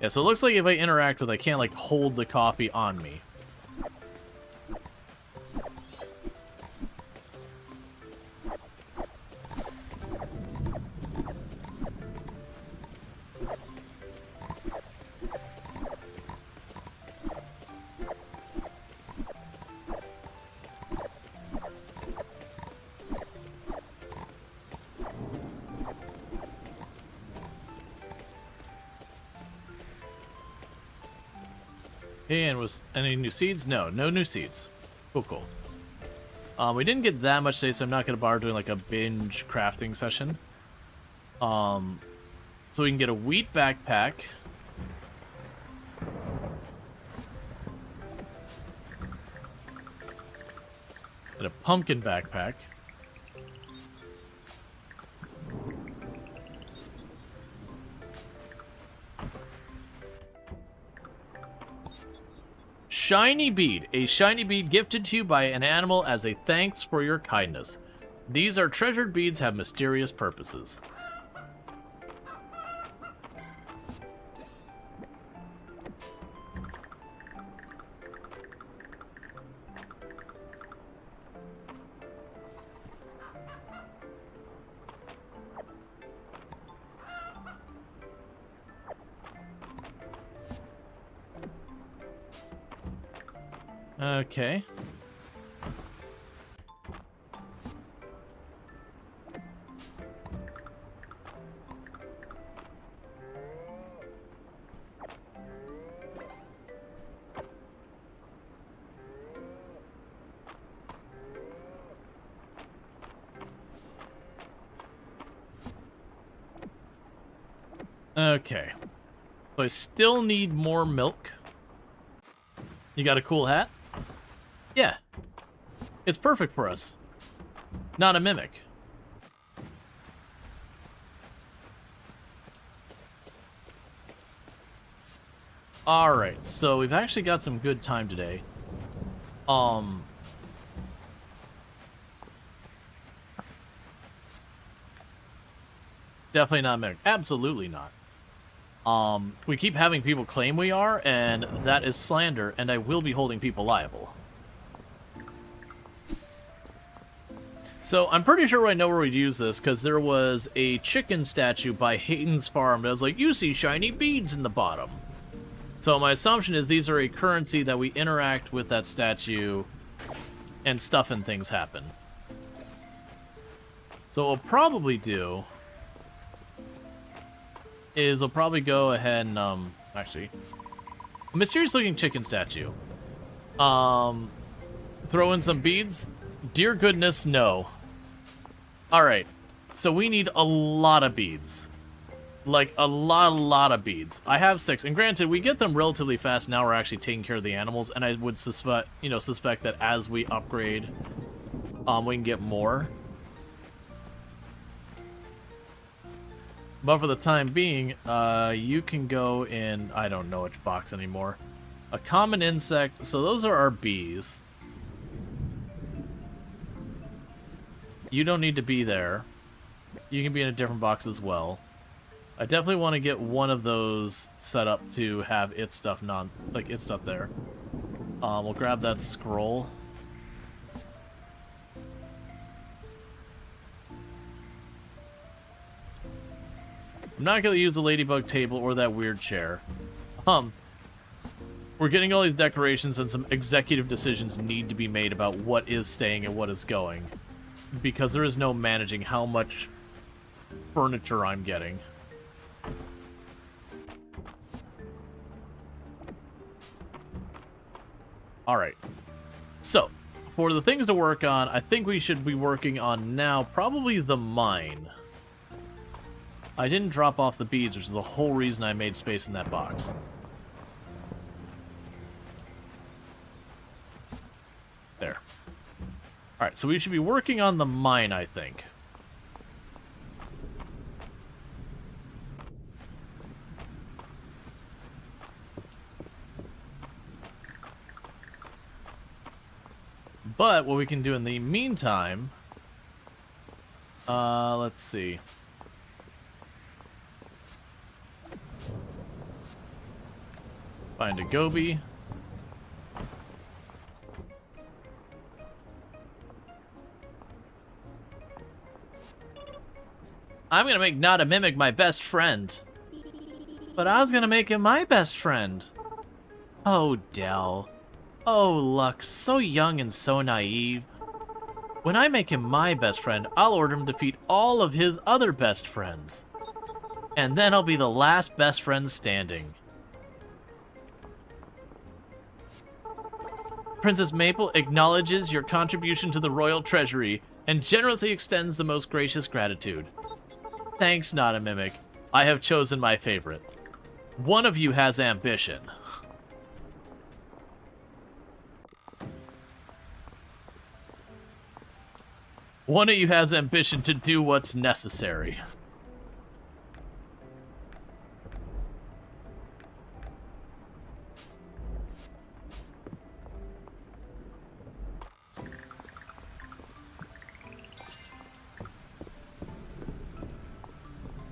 Yeah, so it looks like if I interact with it, I can't, like, hold the coffee on me. And was any new seeds? No new seeds. Cool. We didn't get that much today, so I'm not going to bother doing like a binge crafting session. So we can get a wheat backpack. And a pumpkin backpack. Shiny bead. A shiny bead gifted to you by an animal as a thanks for your kindness. These are treasured beads, have mysterious purposes. Okay. Okay. So I still need more milk. You got a cool hat? Yeah. It's perfect for us. Not a mimic. Alright, so we've actually got some good time today. Definitely not a mimic. Absolutely not. We keep having people claim we are, and that is slander, and I will be holding people liable. So, I'm pretty sure I know where we'd use this, because there was a chicken statue by Hayden's Farm that was like, you see shiny beads in the bottom. So my assumption is these are a currency that we interact with that statue, and stuff and things happen. So what we'll probably do is we'll probably go ahead and, actually, a mysterious looking chicken statue. Throw in some beads. Dear goodness, no. Alright, so we need a lot of beads. Like, a lot of beads. I have 6, and granted, we get them relatively fast now we're actually taking care of the animals, and I would suspect that as we upgrade, we can get more. But for the time being, you can go in, I don't know which box anymore. A common insect, so those are our bees. You don't need to be there. You can be in a different box as well. I definitely want to get one of those set up to have its stuff its stuff there. We'll grab that scroll. I'm not going to use the ladybug table or that weird chair. We're getting all these decorations and some executive decisions need to be made about what is staying and what is going. Because there is no managing how much furniture I'm getting. Alright. So, for the things to work on, I think we should be working on now probably the mine. I didn't drop off the beads, which is the whole reason I made space in that box. There. Alright, so we should be working on the mine, I think. But what we can do in the meantime... let's see. Find a goby. I'm gonna make Not a Mimic my best friend. But I was gonna make him my best friend. Oh, Dell. Oh, Lux, so young and so naive. When I make him my best friend, I'll order him to defeat all of his other best friends. And then I'll be the last best friend standing. Princess Maple acknowledges your contribution to the royal treasury and generously extends the most gracious gratitude. Thanks, Not a Mimic. I have chosen my favorite. One of you has ambition. One of you has ambition to do what's necessary.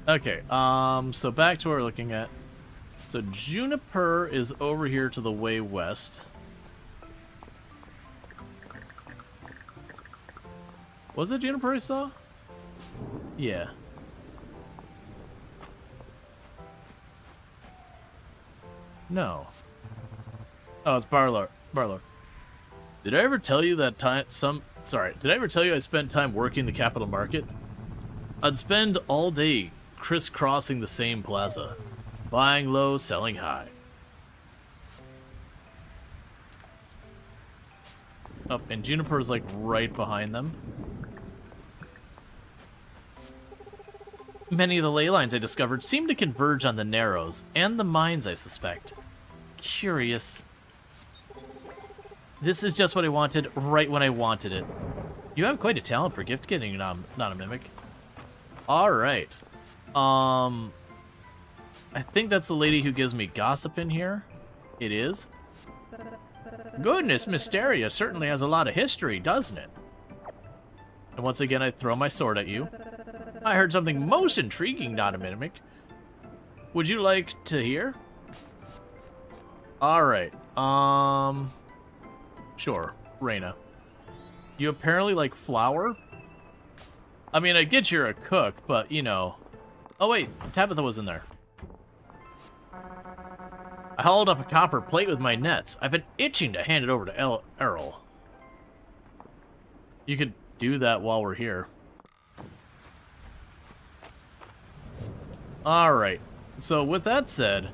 Okay, so back to what we're looking at. So Juniper is over here to the way west. Was it Juniper I saw? Yeah. No. Oh, it's Barlow. Did I ever tell you that did I ever tell you I spent time working the capital market? I'd spend all day crisscrossing the same plaza, buying low, selling high. Oh, and Juniper's like right behind them. Many of the ley lines I discovered seem to converge on the Narrows, and the mines, I suspect. Curious. This is just what I wanted, right when I wanted it. You have quite a talent for gift getting, not a Mimic. Alright. I think that's the lady who gives me gossip in here. It is. Goodness, Mistria certainly has a lot of history, doesn't it? And once again, I throw my sword at you. I heard something most intriguing, Not a Mimic. Would you like to hear? Alright, sure, Reyna. You apparently like flour? I mean, I get you're a cook, but, you know... Oh, wait, Tabitha was in there. I hauled up a copper plate with my nets. I've been itching to hand it over to Errol. You could do that while we're here. Alright, so with that said,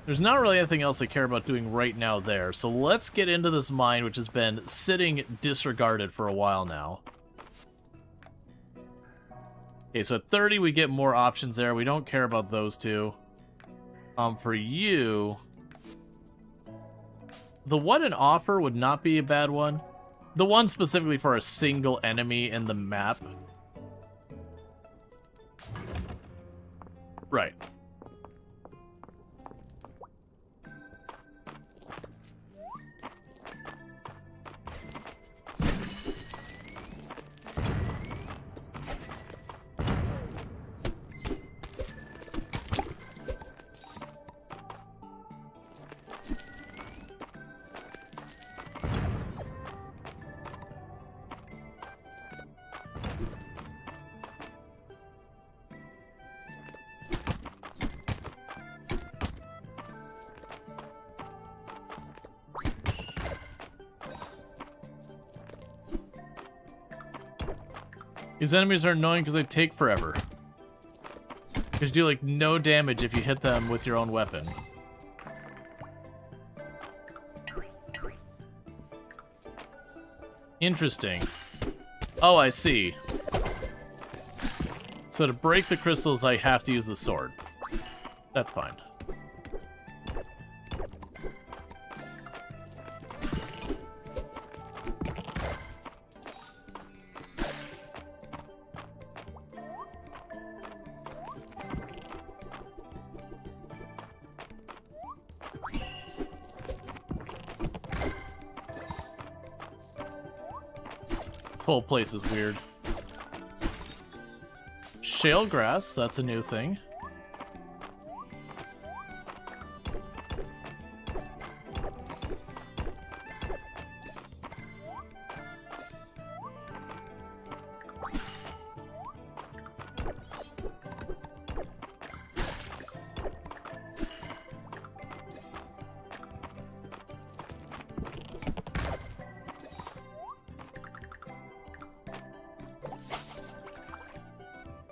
there's not really anything else I care about doing right now there, so let's get into this mine, which has been sitting disregarded for a while now. Okay, so at 30 we get more options there. We don't care about those two. For you... The what an offer would not be a bad one. The one specifically for a single enemy in the map. Right. These enemies are annoying because they take forever. Because you do like no damage if you hit them with your own weapon. Interesting. Oh, I see. So to break the crystals, I have to use the sword. That's fine. This whole place is weird. Shale grass, that's a new thing.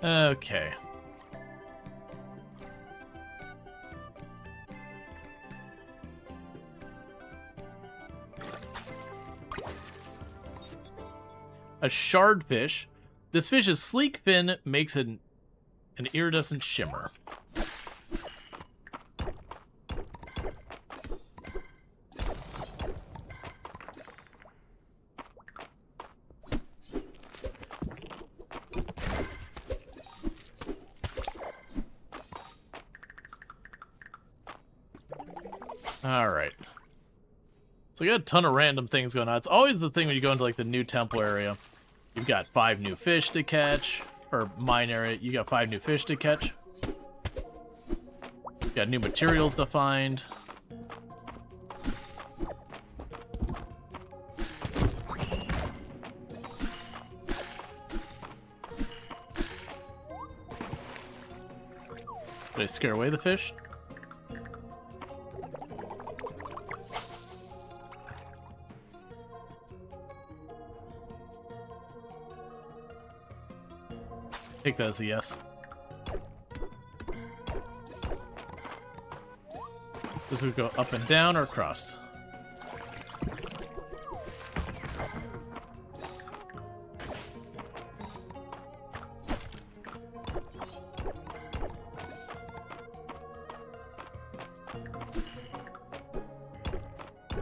Okay. A shardfish. This fish's sleek fin makes an iridescent shimmer. Alright. So we got a ton of random things going on. It's always the thing when you go into like the new temple area. You've got 5 new fish to catch. Or mine area, you got 5 new fish to catch. You got new materials to find. Did I scare away the fish? Take that as a yes. Does it go up and down or across?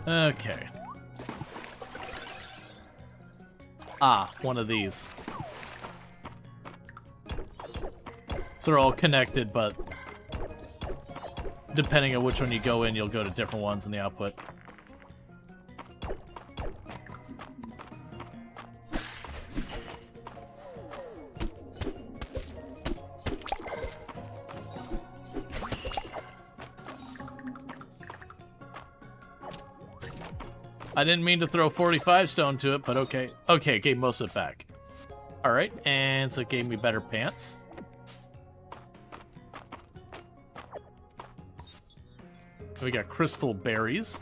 Okay. Ah, one of these. So they're all connected, but depending on which one you go in, you'll go to different ones in the output. I didn't mean to throw 45 stone to it, but okay. Okay, it gave most of it back. Alright, and so it gave me better pants. We got crystal berries.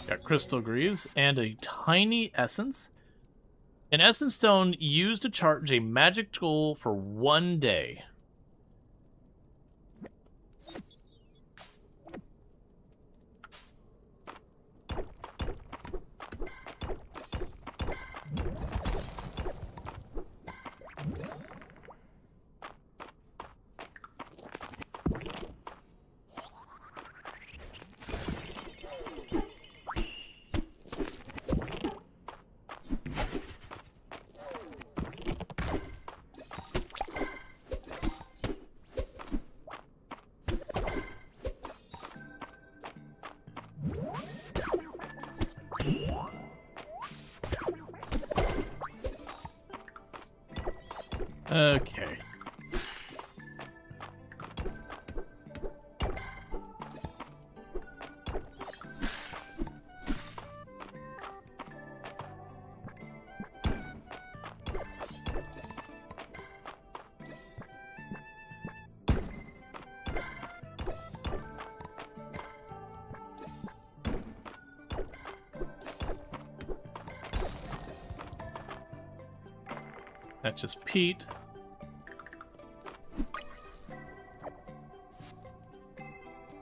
Got crystal greaves and a tiny essence. An essence stone used to charge a magic tool for 1 day. Okay. That's just Pete.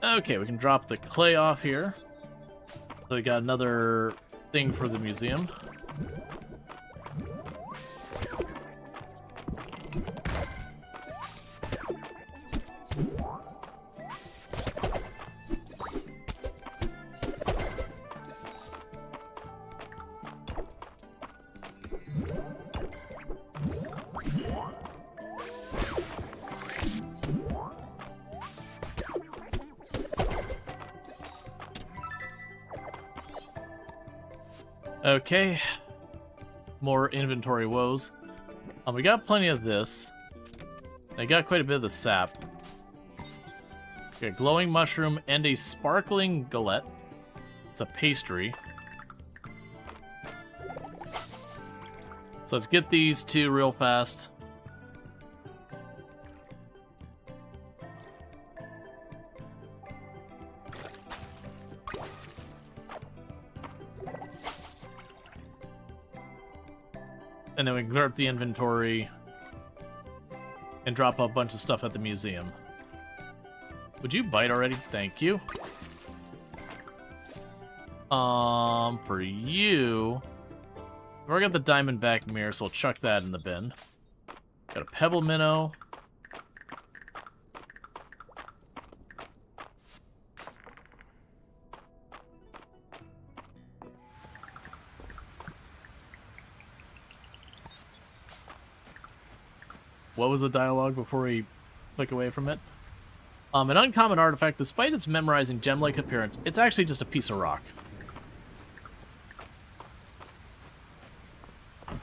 Okay, we can drop the clay off here. So we got another thing for the museum. Okay, more inventory woes. We got plenty of this. I got quite a bit of the sap. We got glowing mushroom and a sparkling galette. It's a pastry. So let's get these two real fast. And then we can clear up the inventory and drop a bunch of stuff at the museum. Would you bite already? Thank you. For you, we already got the diamondback mirror, so we'll chuck that in the bin. Got a pebble minnow. What was the dialogue before we click away from it? An uncommon artifact, despite its memorizing gem-like appearance, it's actually just a piece of rock.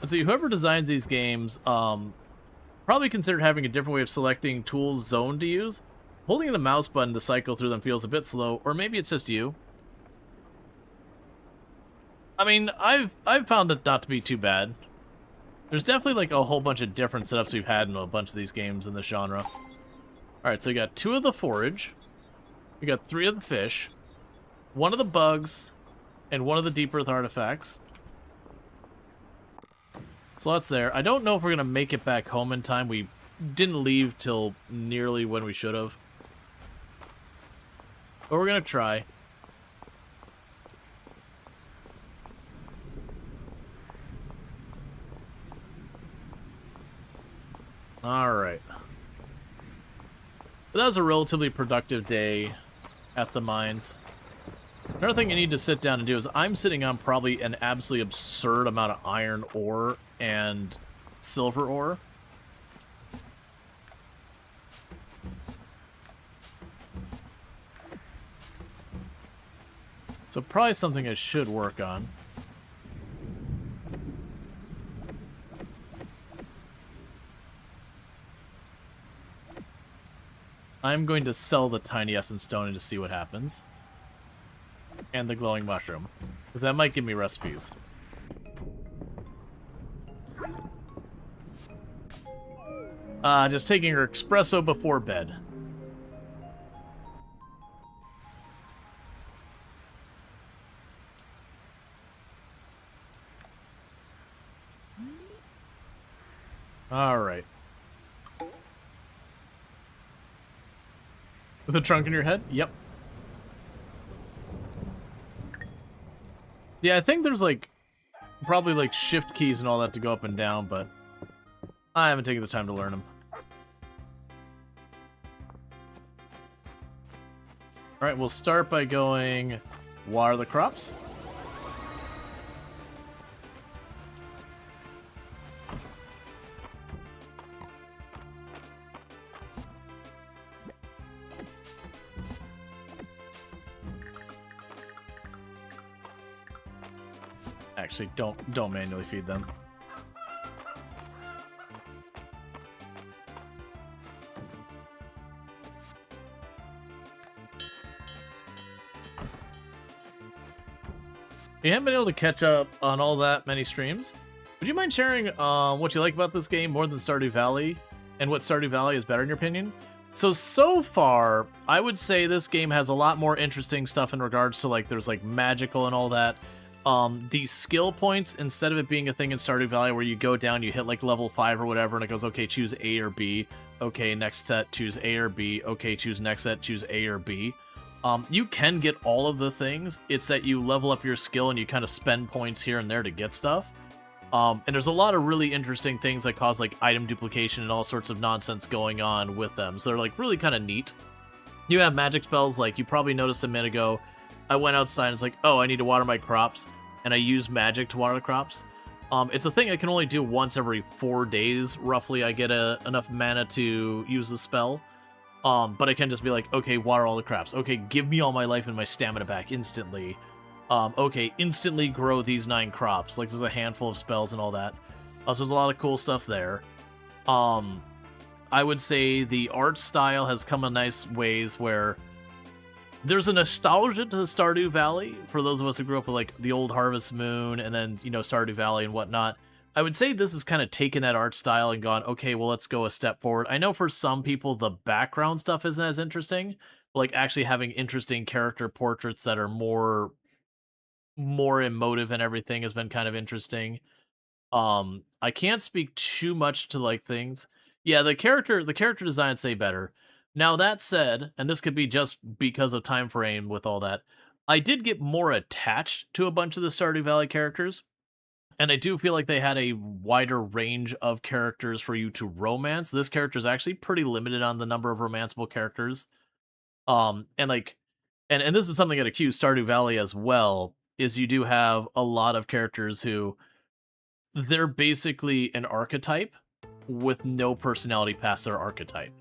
And so whoever designs these games probably considered having a different way of selecting tools zone to use. Holding the mouse button to cycle through them feels a bit slow, or maybe it's just you. I mean, I've found it not to be too bad. There's definitely like a whole bunch of different setups we've had in a bunch of these games in this genre. Alright, so we got 2 of the forage, we got 3 of the fish, 1 of the bugs, and 1 of the deep earth artifacts. So that's there. I don't know if we're going to make it back home in time. We didn't leave till nearly when we should have. But we're going to try. Alright. That was a relatively productive day at the mines. Another thing you need to sit down and do is I'm sitting on probably an absolutely absurd amount of iron ore and silver ore. So probably something I should work on. I'm going to sell the tiny essence stone and just see what happens. And the glowing mushroom. Because that might give me recipes. Just taking her espresso before bed. Alright. With a trunk in your head? Yep. Yeah, I think there's like probably like shift keys and all that to go up and down, but I haven't taken the time to learn them. Alright, we'll start by going water the crops. Actually, don't manually feed them. You haven't been able to catch up on all that many streams. Would you mind sharing what you like about this game more than Stardew Valley, and what Stardew Valley is better in your opinion? So far, I would say this game has a lot more interesting stuff in regards to like there's like magical and all that. The skill points, instead of it being a thing in Stardew Valley where you go down, you hit like level 5 or whatever, and it goes, okay, choose A or B. Okay, next set, choose A or B. Okay, choose next set, choose A or B. You can get all of the things. It's that you level up your skill and you kind of spend points here and there to get stuff. And there's a lot of really interesting things that cause like item duplication and all sorts of nonsense going on with them. So they're like really kind of neat. You have magic spells, like you probably noticed a minute ago. I went outside and it's like, oh, I need to water my crops, and I use magic to water the crops. It's a thing I can only do once every 4 days, roughly. I get enough mana to use the spell. But I can just be like, okay, water all the crops. Okay, give me all my life and my stamina back instantly. Okay, instantly grow these 9 crops. Like, there's a handful of spells and all that. So there's a lot of cool stuff there. I would say the art style has come a nice ways where there's a nostalgia to Stardew Valley for those of us who grew up with like the old Harvest Moon and then, you know, Stardew Valley and whatnot. I would say this has kind of taken that art style and gone, okay, well, let's go a step forward. I know for some people the background stuff isn't as interesting, but like actually having interesting character portraits that are more emotive and everything has been kind of interesting. I can't speak too much to like things. Yeah, the character design say better. Now that said, and this could be just because of time frame with all that, I did get more attached to a bunch of the Stardew Valley characters, and I do feel like they had a wider range of characters for you to romance. This character is actually pretty limited on the number of romanceable characters. And like, and this is something that accuse Stardew Valley as well, is you do have a lot of characters who they're basically an archetype with no personality past their archetype.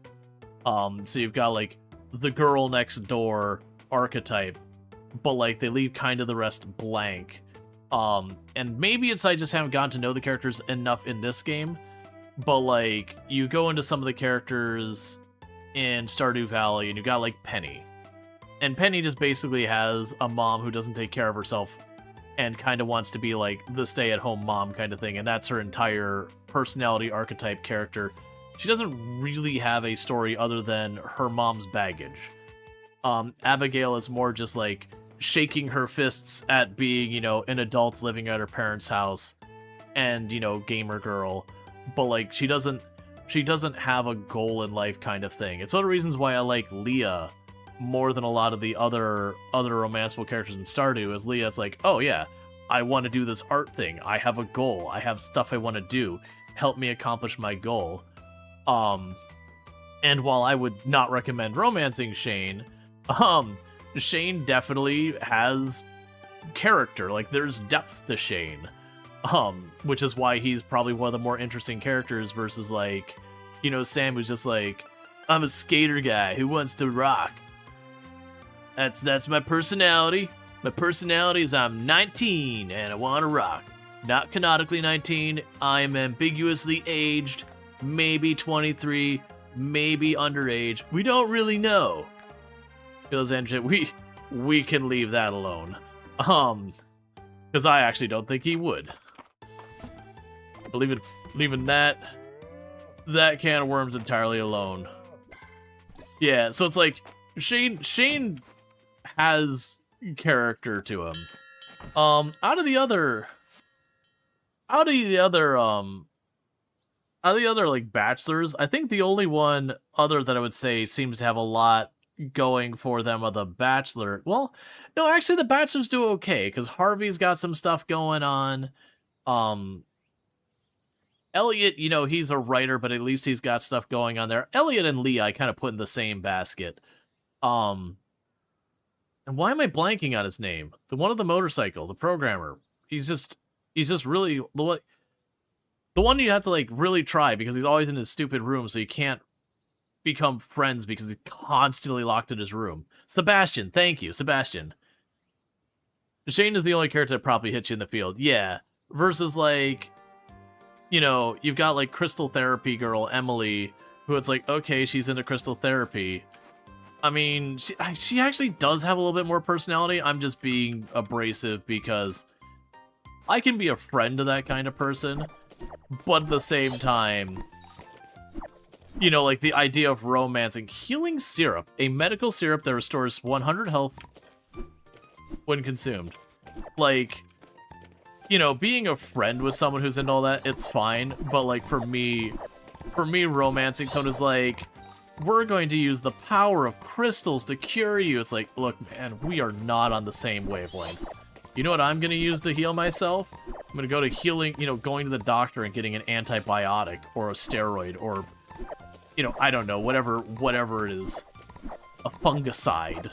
So you've got like the girl next door archetype, but like they leave kind of the rest blank. And maybe it's I just haven't gotten to know the characters enough in this game, but like you go into some of the characters in Stardew Valley and you got like Penny. And Penny just basically has a mom who doesn't take care of herself and kind of wants to be like the stay-at-home mom kind of thing, and that's her entire personality archetype character. She doesn't really have a story other than her mom's baggage. Abigail is more just like shaking her fists at being, you know, an adult living at her parents' house and, you know, gamer girl, but like she doesn't have a goal in life kind of thing. It's one of the reasons why I like Leah more than a lot of the other romanceable characters in Stardew. Is Leah, it's like, oh yeah, I want to do this art thing. I have a goal. I have stuff I want to do. Help me accomplish my goal. And while I would not recommend romancing Shane, Shane definitely has character. Like, there's depth to Shane. Which is why he's probably one of the more interesting characters versus, like, you know, Sam, who's just like, I'm a skater guy who wants to rock. That's my personality. My personality is I'm 19 and I want to rock. Not canonically 19. I'm ambiguously aged. Maybe 23. Maybe underage. We don't really know. Because we can leave that alone. Because I actually don't think he would. Leaving that can of worms entirely alone. Yeah, so it's like Shane has character to him. Out of the other like bachelors, I think the only one other that I would say seems to have a lot going for them are the Bachelor. Well, no, actually the Bachelors do okay because Harvey's got some stuff going on. Elliot, you know, he's a writer, but at least he's got stuff going on there. Elliot and Leah I kind of put in the same basket. And why am I blanking on his name? The one of the motorcycle, the programmer. He's just really the one you have to like really try because he's always in his stupid room, so you can't become friends because he's constantly locked in his room. Sebastian, thank you, Sebastian. Shane is the only character that probably hits you in the field. Yeah. Versus like, you know, you've got like crystal therapy girl Emily, who it's like, okay, she's into crystal therapy. I mean, she actually does have a little bit more personality. I'm just being abrasive because I can be a friend to that kind of person, but at the same time, you know, like the idea of romancing. Healing syrup, a medical syrup that restores 100 health when consumed. Like, you know, being a friend with someone who's into all that, it's fine. But like for me, romancing someone is like, we're going to use the power of crystals to cure you. It's like, look, man, we are not on the same wavelength. You know what I'm going to use to heal myself? I'm going to go to healing, you know, going to the doctor and getting an antibiotic or a steroid or, you know, I don't know, whatever it is. A fungicide.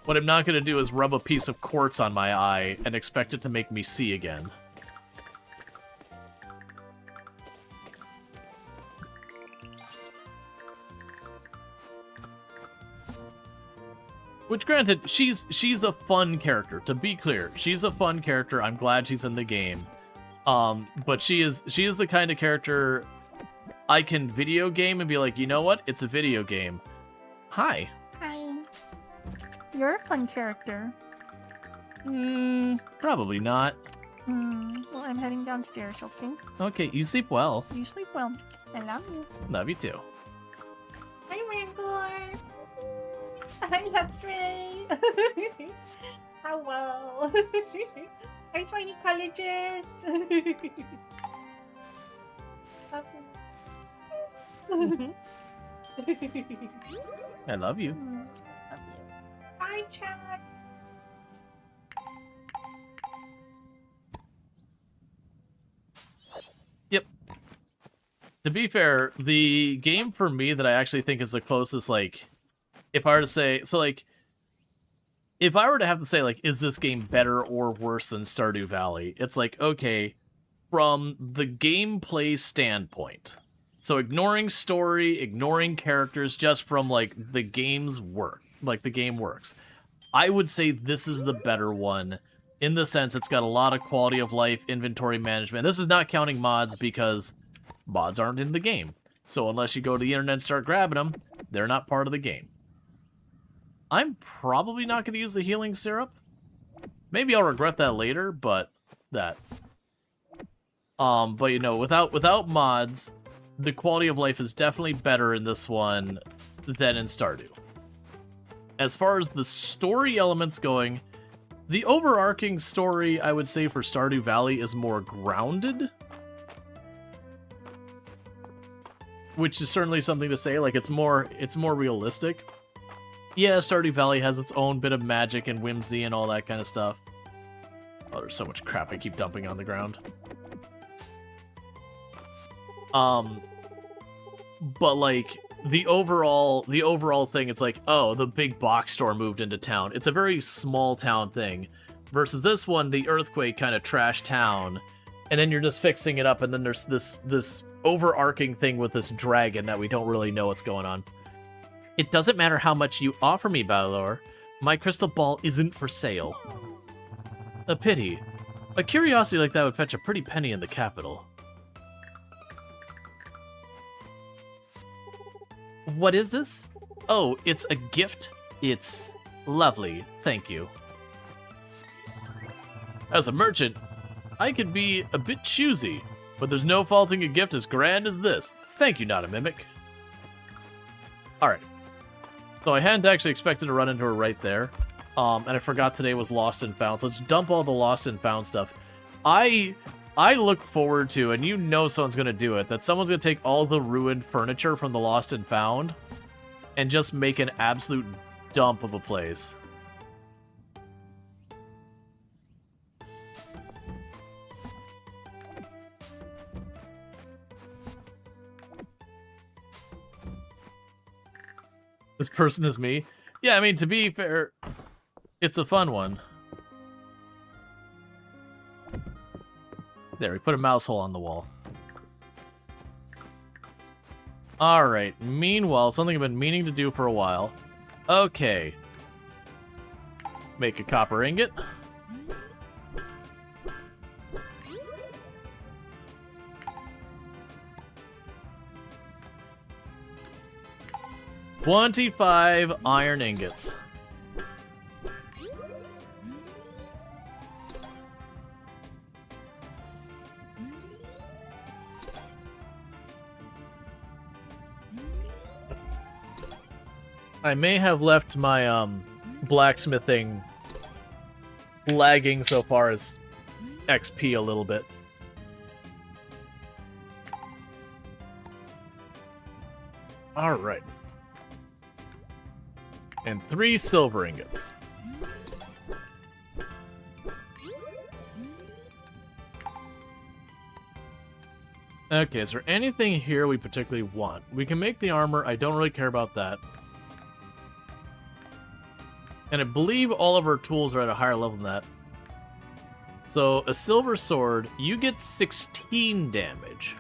What I'm not going to do is rub a piece of quartz on my eye and expect it to make me see again. Which, granted, she's a fun character. To be clear, she's a fun character. I'm glad she's in the game. But she is the kind of character I can video game and be like, you know what? It's a video game. Hi. Hi. You're a fun character. Probably not. Well, I'm heading downstairs, okay? Okay, you sleep well. You sleep well. I love you. Love you too. Hi, Rancor. Hi, Luxray. Hello. Hi, Swiney Collegist. I love you. Love you. Hi, Chad. Yep. To be fair, the game for me that I actually think is the closest, like, if I were to say, so like, if I were to have to say, like, is this game better or worse than Stardew Valley? It's like, okay, from the gameplay standpoint. So ignoring story, ignoring characters, just from, like, the game's work, like, the game works. I would say this is the better one, in the sense it's got a lot of quality of life, inventory management. This is not counting mods, because mods aren't in the game. So unless you go to the internet and start grabbing them, they're not part of the game. I'm probably not going to use the healing syrup. Maybe I'll regret that later, but that. But you know, without mods, the quality of life is definitely better in this one than in Stardew. As far as the story elements going, the overarching story, I would say, for Stardew Valley is more grounded. Which is certainly something to say, like, it's more realistic. Yeah, Stardew Valley has its own bit of magic and whimsy and all that kind of stuff. Oh, there's so much crap I keep dumping on the ground. But like the overall thing, it's like, oh, the big box store moved into town. It's a very small town thing. Versus this one, the earthquake kind of trashed town, and then you're just fixing it up, and then there's this overarching thing with this dragon that we don't really know what's going on. It doesn't matter how much you offer me, Balor. My crystal ball isn't for sale. A pity. A curiosity like that would fetch a pretty penny in the capital. What is this? Oh, it's a gift? It's lovely, thank you. As a merchant, I can be a bit choosy, but there's no faulting a gift as grand as this. Thank you, not a mimic. Alright. So I hadn't actually expected to run into her right there. And I forgot today was Lost and Found, so let's dump all the Lost and Found stuff. I look forward to, and you know someone's going to do it, that someone's going to take all the ruined furniture from the Lost and Found and just make an absolute dump of a place. This person is me? Yeah, I mean, to be fair, it's a fun one. There, we put a mouse hole on the wall. Alright, meanwhile, something I've been meaning to do for a while. Okay. Make a copper ingot. $25 iron ingots. I may have left my blacksmithing lagging so far is XP a little bit. Alright. And 3 silver ingots. Okay, is there anything here we particularly want? We can make the armor. I don't really care about that. And I believe all of our tools are at a higher level than that. So, a silver sword, you get 16 damage.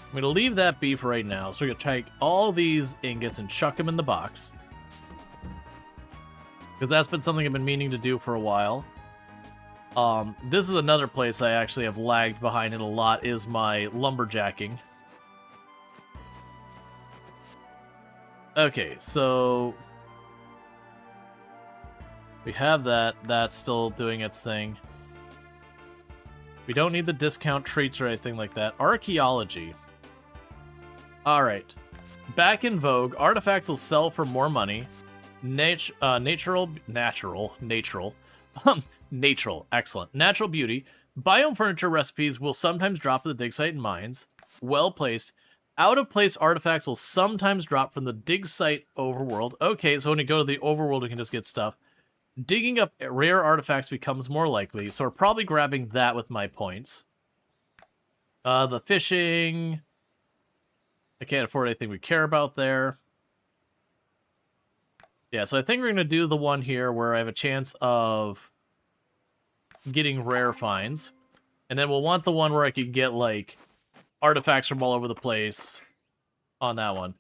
I'm going to leave that be for right now. So we're going to take all these ingots and chuck them in the box. Because that's been something I've been meaning to do for a while. This is another place I actually have lagged behind in a lot, is my lumberjacking. Okay, so... we have that. That's still doing its thing. We don't need the discount treats or anything like that. Archaeology. Alright. Back in vogue, artifacts will sell for more money. Natural, excellent. Natural beauty. Biome furniture recipes will sometimes drop at the dig site and mines. Well placed. Out-of-place artifacts will sometimes drop from the dig site overworld. Okay, so when you go to the overworld, you can just get stuff. Digging up rare artifacts becomes more likely, so we're probably grabbing that with my points. The fishing... I can't afford anything we care about there. Yeah, so I think we're going to do the one here where I have a chance of getting rare finds. And then we'll want the one where I can get, like, artifacts from all over the place on that one.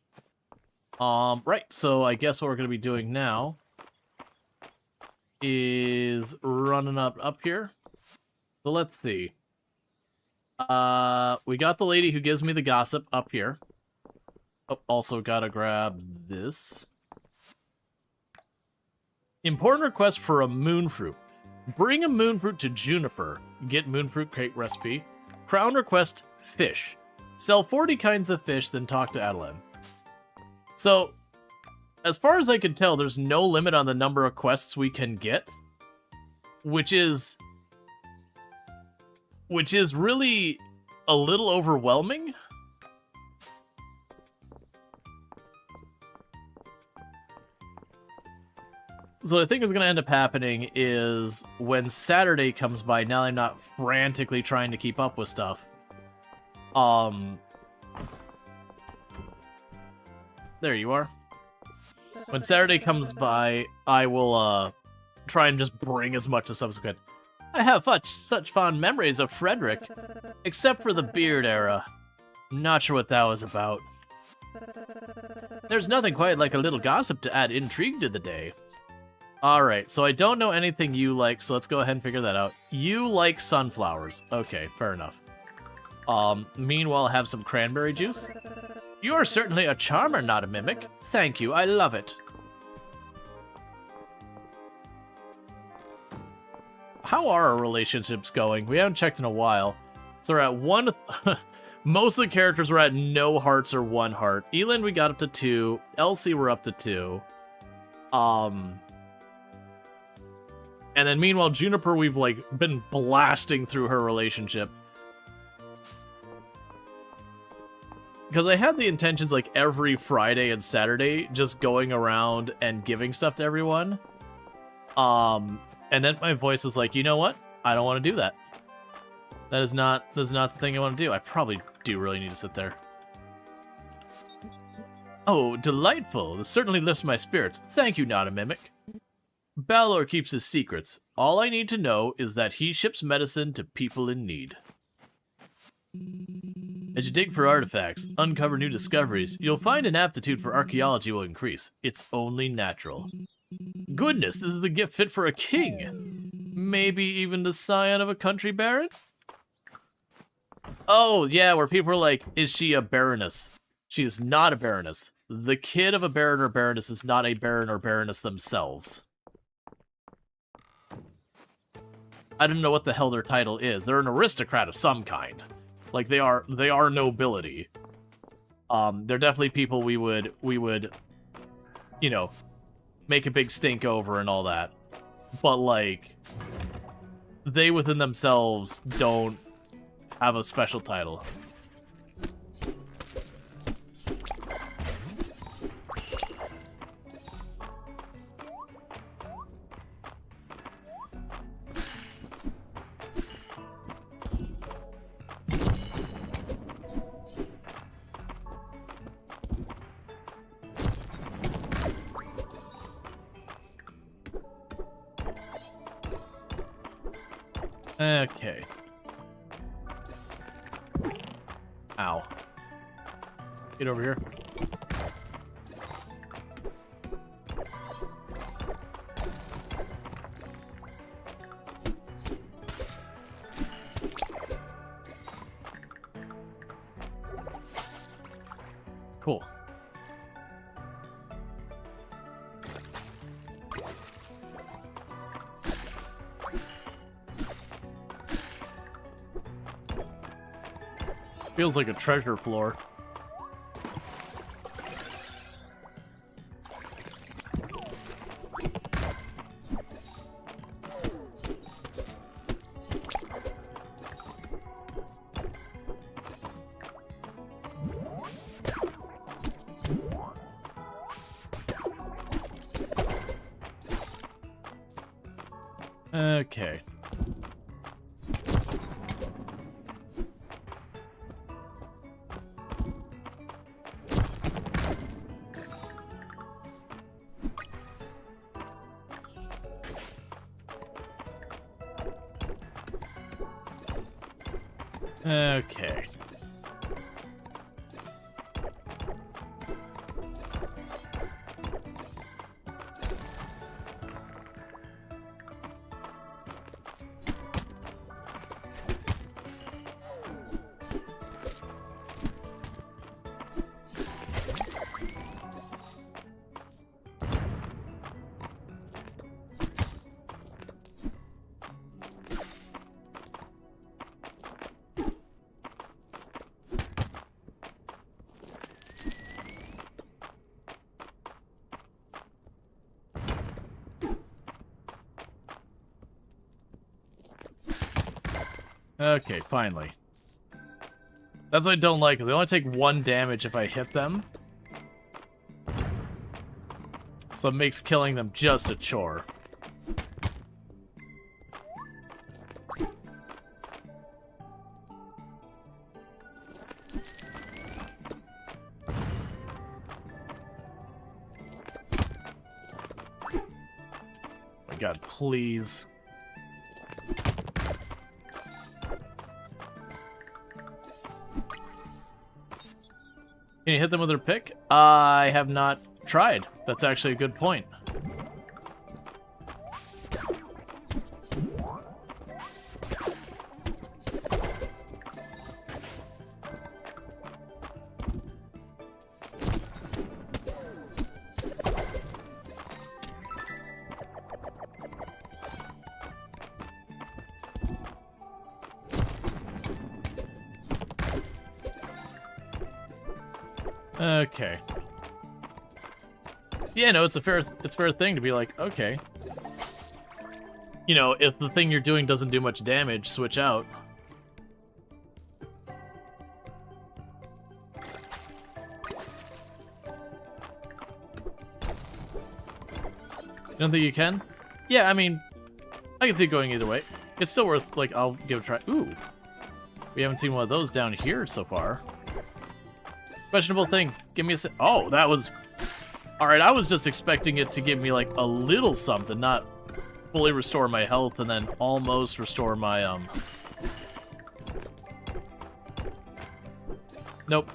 Right, so I guess what we're going to be doing now is running up here. So let's see. We got the lady who gives me the gossip up here. Oh, also gotta grab this. Important request for a moonfruit. Bring a moonfruit to Juniper. Get moonfruit crate recipe. Crown request, fish. Sell 40 kinds of fish, then talk to Adeline. So, as far as I can tell, there's no limit on the number of quests we can get. Which is really a little overwhelming. So what I think is going to end up happening is when Saturday comes by, now I'm not frantically trying to keep up with stuff. There you are. When Saturday comes by, I will try and just bring as much as I can. I have such fond memories of Frederick, except for the beard era. Not sure what that was about. There's nothing quite like a little gossip to add intrigue to the day. Alright, so I don't know anything you like, so let's go ahead and figure that out. You like sunflowers. Okay, fair enough. Meanwhile, have some cranberry juice. You are certainly a charmer, not a mimic. Thank you, I love it. How are our relationships going? We haven't checked in a while. So we're at 1... Most of the characters were at no hearts or 1 heart. Elin, we got up to 2. Elsie, we're up to 2. And then meanwhile, Juniper, we've, like, been blasting through her relationship. Because I had the intentions, like, every Friday and Saturday, just going around and giving stuff to everyone. And then my voice is like, you know what? I don't want to do that. That is not the thing I want to do. I probably do really need to sit there. Oh, delightful. This certainly lifts my spirits. Thank you, not a mimic. Balor keeps his secrets. All I need to know is that he ships medicine to people in need. As you dig for artifacts, uncover new discoveries, you'll find an aptitude for archaeology will increase. It's only natural. Goodness, this is a gift fit for a king. Maybe even the scion of a country baron? Oh, yeah, where people are like, is she a baroness? She is not a baroness. The kid of a baron or baroness is not a baron or baroness themselves. I don't know what the hell their title is. They're an aristocrat of some kind. Like, they are nobility. They're definitely people we would, you know, make a big stink over and all that. but like they within themselves don't have a special title. Okay. Ow. Get over here. Cool. Feels like a treasure floor. Okay. Okay. Okay, finally. That's what I don't like, because they only take 1 damage if I hit them. So it makes killing them just a chore. My God, please. Can you hit them with their pick? I have not tried. That's actually a good point. Okay. Yeah, no, it's a fair thing to be like, okay. You know, if the thing you're doing doesn't do much damage, switch out. You don't think you can? Yeah, I mean, I can see it going either way. It's still worth, like, I'll give it a try. Ooh. We haven't seen one of those down here so far. Questionable thing. Give me a se- Oh, that was... Alright, I was just expecting it to give me, like, a little something, not fully restore my health and then almost restore my, Nope.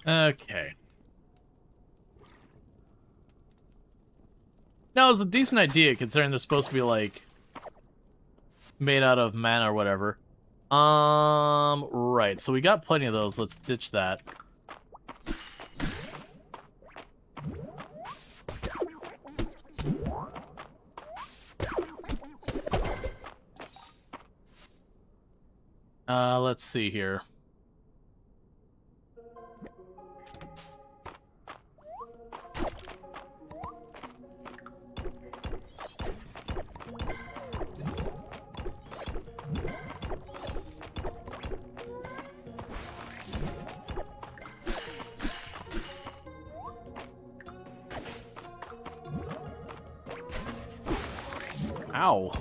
Okay. No, it's a decent idea considering they're supposed to be like made out of mana or whatever. Right. So we got plenty of those. Let's ditch that. Let's see here. Ow.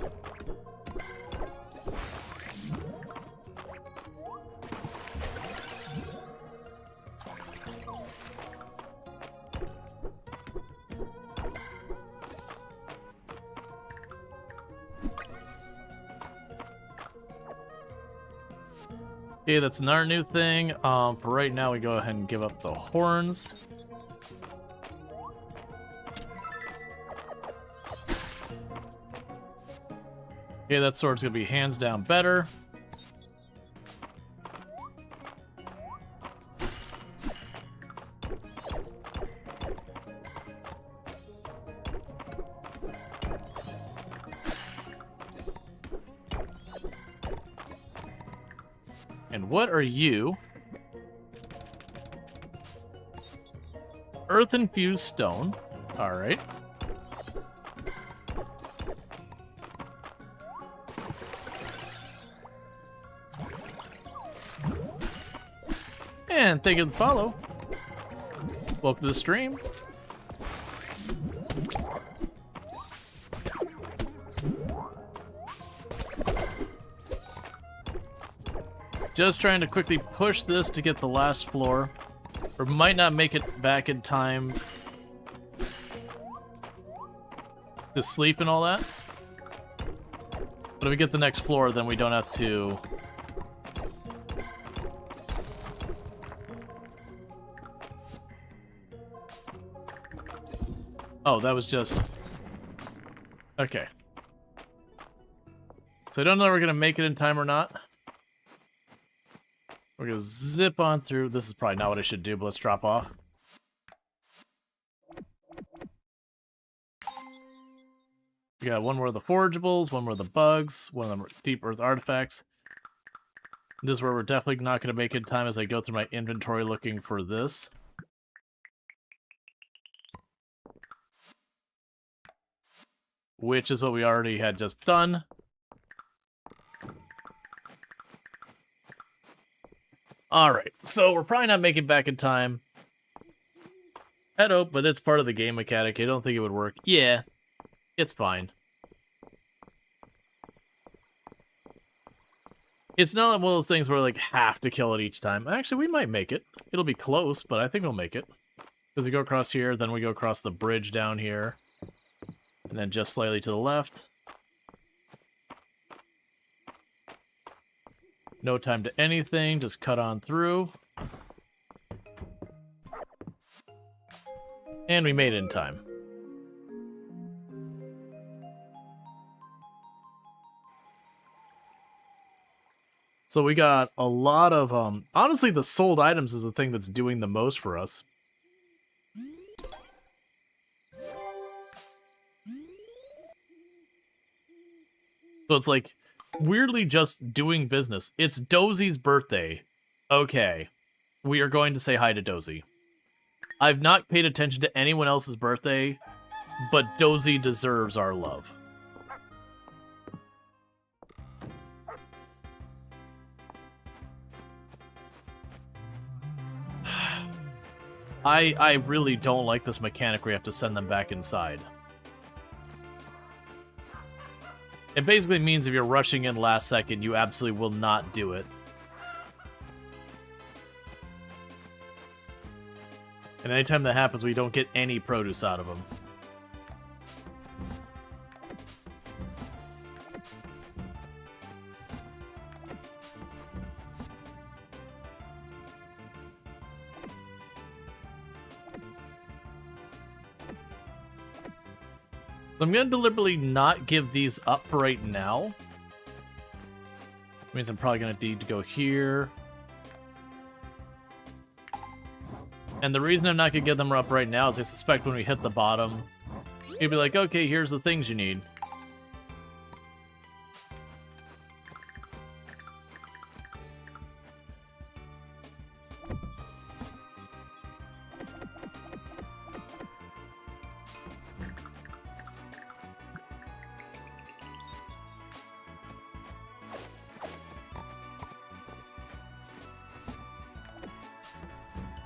Okay, that's another new thing. For right now, we go ahead and give up the horns. Okay, that sword's gonna be hands down better. And what are you? Earth-infused stone. Alright. And thank you for the follow. Welcome to the stream. Just trying to quickly push this to get the last floor. Or might not make it back in time to sleep and all that. But if we get the next floor, then we don't have to... Oh, that was just... Okay. So I don't know if we're going to make it in time or not. We're going to zip on through. This is probably not what I should do, but let's drop off. We got one more of the forageables, one more of the bugs, one of them deep earth artifacts. This is where we're definitely not going to make it in time as I go through my inventory looking for this. Which is what we already had just done. Alright, so we're probably not making it back in time. I'd hope, but it's part of the game mechanic. I don't think it would work. Yeah, it's fine. It's not one of those things where like have to kill it each time. Actually, we might make it. It'll be close, but I think we'll make it. Because we go across here, then we go across the bridge down here. And then just slightly to the left. No time to anything, just cut on through. And we made it in time. So we got a lot of, honestly the sold items is the thing that's doing the most for us. So it's like, weirdly just doing business. It's Dozie's birthday. Okay. We are going to say hi to Dozie. I've not paid attention to anyone else's birthday, but Dozie deserves our love. I really don't like this mechanic where you have to send them back inside. It basically means if you're rushing in last second, you absolutely will not do it. And anytime that happens, we don't get any produce out of them. I'm going to deliberately not give these up for right now. Which means I'm probably going to need to go here. And the reason I'm not going to give them up right now is I suspect when we hit the bottom, you'll be like, okay, here's the things you need.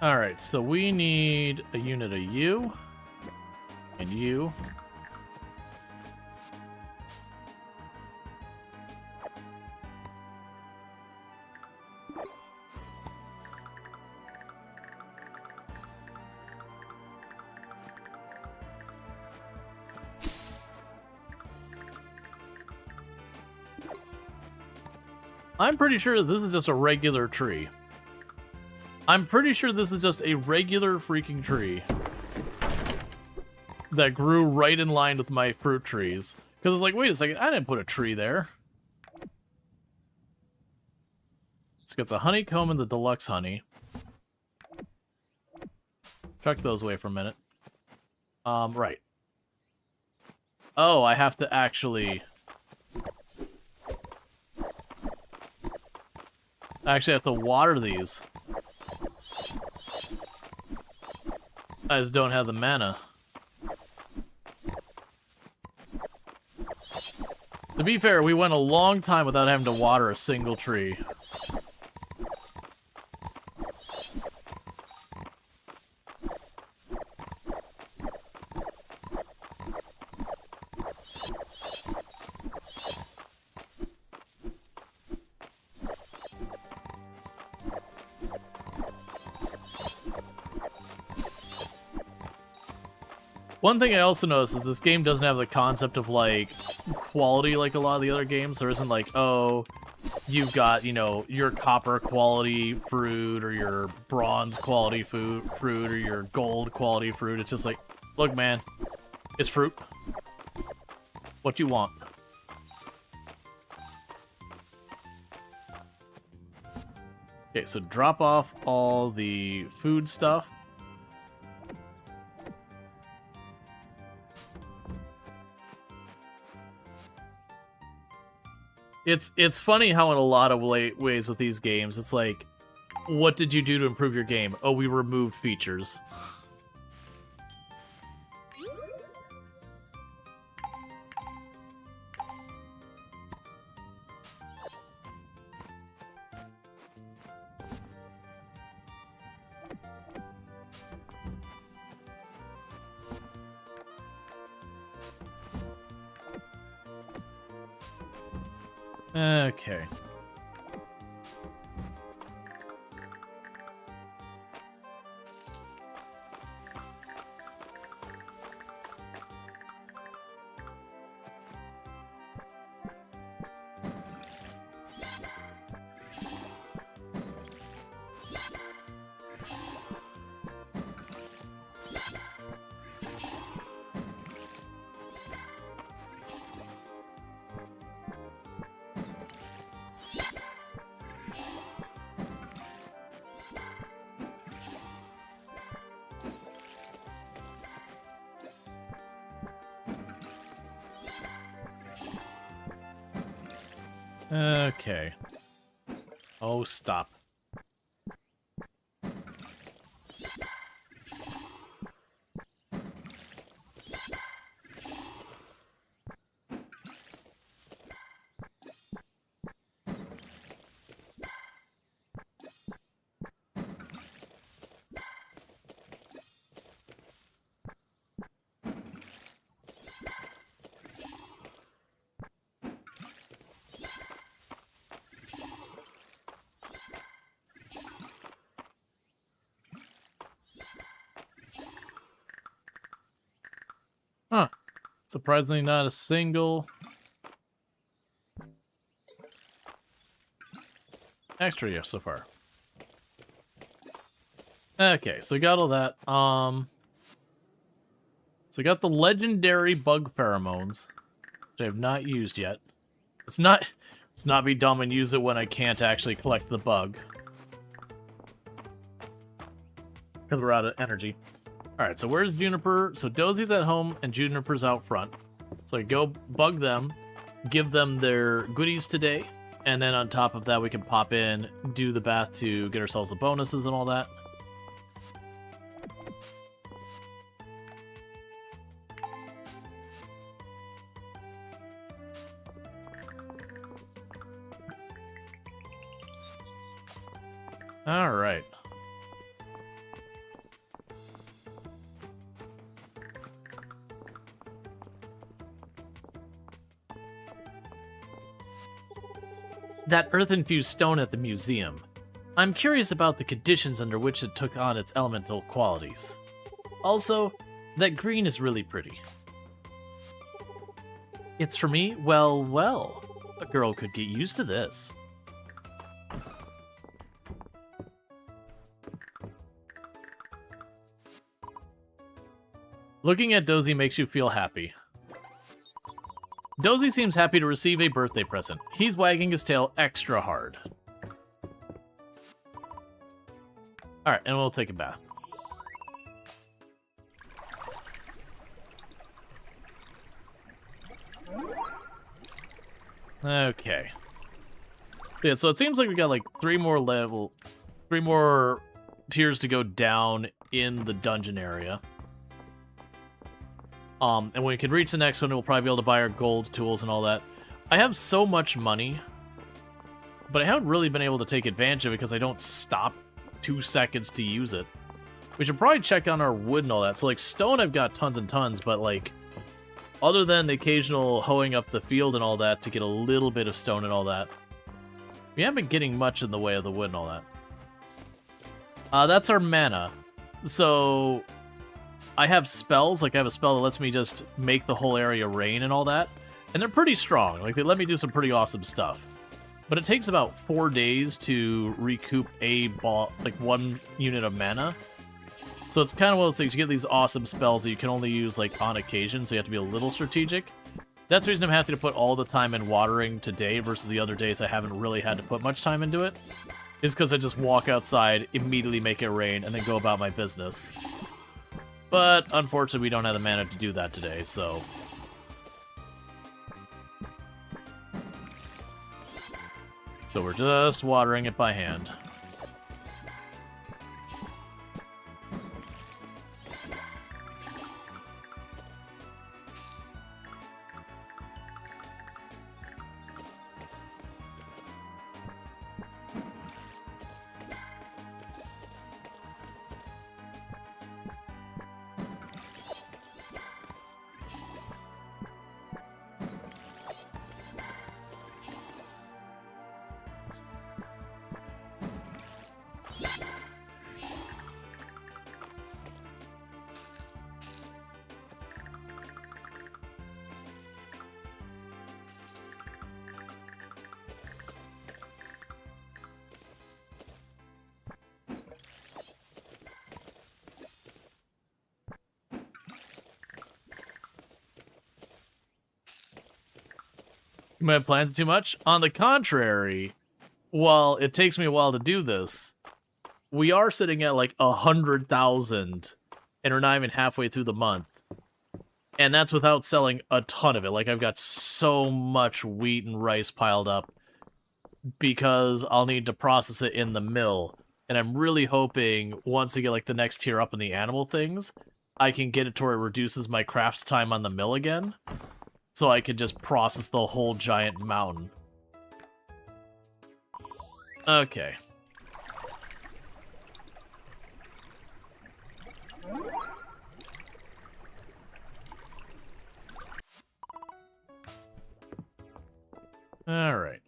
Alright, so we need a unit of you. And you. I'm pretty sure this is just a regular tree. I'm pretty sure this is just a regular freaking tree that grew right in line with my fruit trees. Because it's like, wait a second, I didn't put a tree there. Let's get the honeycomb and the deluxe honey. Chuck those away for a minute. Right. Oh, I have to actually... I actually have to water these. I just don't have the mana. To be fair, we went a long time without having to water a single tree. One thing I also noticed is this game doesn't have the concept of, like, quality like a lot of the other games. There isn't like, oh, you've got, you know, your copper quality fruit or your bronze quality fruit or your gold quality fruit. It's just like, look, man, it's fruit. What you want? Okay, so drop off all the food stuff. It's funny how in a lot of ways with these games, it's like, what did you do to improve your game? Oh, we removed features. Okay. Okay. Oh, stop. Huh. Surprisingly not a single extra here so far. Okay, so we got all that. So I got the legendary bug pheromones, which I have not used yet. Let's not be dumb and use it when I can't actually collect the bug. Because we're out of energy. Alright, so where's Juniper? So Dozie's at home and Juniper's out front. So I go bug them, give them their goodies today, and then on top of that we can pop in, do the bath to get ourselves the bonuses and all that. Alright. That earth-infused stone at the museum. I'm curious about the conditions under which it took on its elemental qualities. Also, that green is really pretty. It's for me? Well, well. A girl could get used to this. Looking at Dozy makes you feel happy. Dozy seems happy to receive a birthday present. He's wagging his tail extra hard. Alright, and we'll take a bath. Okay. Yeah, so it seems like we got like 3 more tiers to go down in the dungeon area. And when we can reach the next one, we'll probably be able to buy our gold tools and all that. I have so much money, but I haven't really been able to take advantage of it because I don't stop 2 seconds to use it. We should probably check on our wood and all that. So, like, stone I've got tons and tons, but, like, other than the occasional hoeing up the field and all that to get a little bit of stone and all that, we haven't been getting much in the way of the wood and all that. That's our mana. So I have spells, like I have a spell that lets me just make the whole area rain and all that, and they're pretty strong. Like, they let me do some pretty awesome stuff. But it takes about 4 days to recoup a ball, like 1 unit of mana. So it's kind of one of those things, you get these awesome spells that you can only use like on occasion, so you have to be a little strategic. That's the reason I'm having to put all the time in watering today versus the other days I haven't really had to put much time into it. Is because I just walk outside, immediately make it rain, and then go about my business. But, unfortunately, we don't have the mana to do that today, so... So we're just watering it by hand. You might have planned it too much. On the contrary, while it takes me a while to do this, we are sitting at like 100,000, and we're not even halfway through the month. And that's without selling a ton of it. Like, I've got so much wheat and rice piled up because I'll need to process it in the mill. And I'm really hoping once I get like the next tier up in the animal things, I can get it to where it reduces my craft time on the mill again. So I can just process the whole giant mountain. Okay. Alright.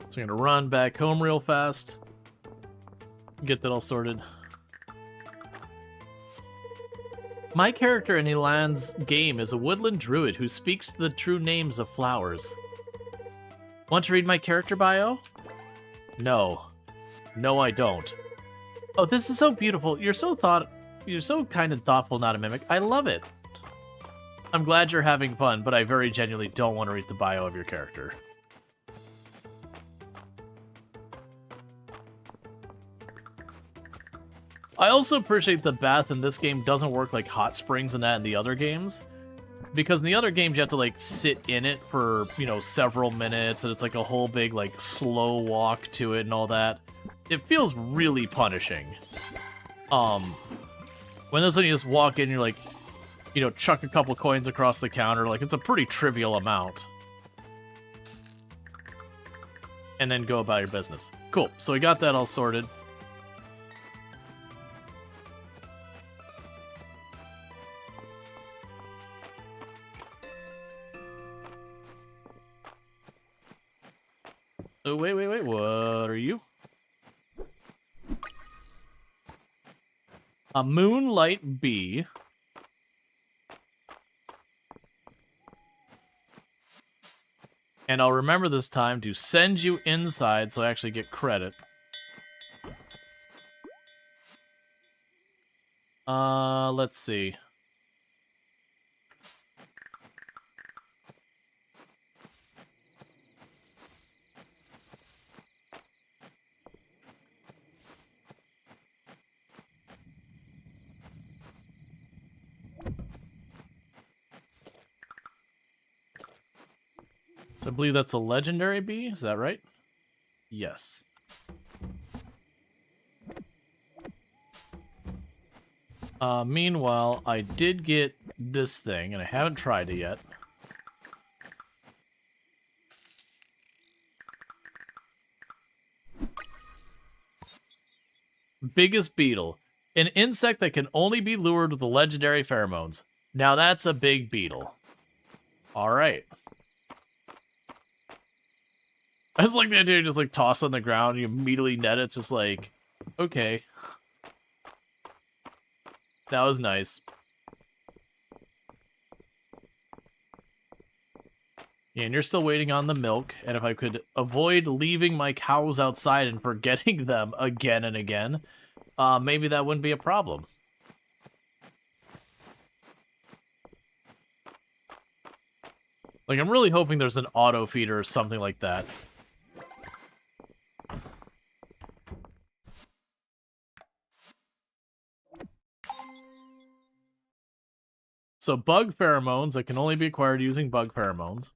So I'm gonna run back home real fast. Get that all sorted. My character in Elan's game is a woodland druid who speaks the true names of flowers. Want to read my character bio? No. No, I don't. Oh, this is so beautiful. You're so kind and thoughtful, not a mimic. I love it. I'm glad you're having fun, but I very genuinely don't want to read the bio of your character. I also appreciate the bath in this game doesn't work like hot springs and that in the other games. Because in the other games you have to like sit in it for, you know, several minutes and it's like a whole big like slow walk to it and all that. It feels really punishing. When this one you just walk in, you're like, you know, chuck a couple coins across the counter, like it's a pretty trivial amount. And then go about your business. Cool, so we got that all sorted. Oh, wait, what are you? A Moonlight Bee. And I'll remember this time to send you inside so I actually get credit. Let's see. So I believe that's a legendary bee, is that right? Yes. Meanwhile, I did get this thing, and I haven't tried it yet. Biggest beetle. An insect that can only be lured with the legendary pheromones. Now that's a big beetle. Alright. I just like the idea of just like toss on the ground and you immediately net it. It's just like, okay. That was nice. Yeah, and you're still waiting on the milk, and if I could avoid leaving my cows outside and forgetting them again and again, maybe that wouldn't be a problem. Like, I'm really hoping there's an auto feeder or something like that. So bug pheromones that can only be acquired using bug pheromones.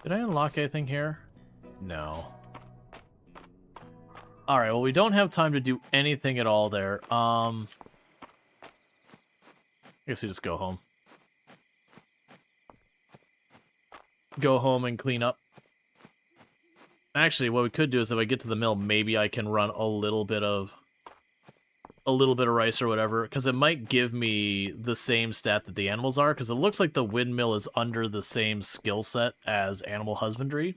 Did I unlock anything here? No. Alright, well we don't have time to do anything at all there. I guess we just go home. Go home and clean up. Actually, what we could do is if I get to the mill, maybe I can run a little bit of rice or whatever, because it might give me the same stat that the animals are, because it looks like the windmill is under the same skill set as animal husbandry.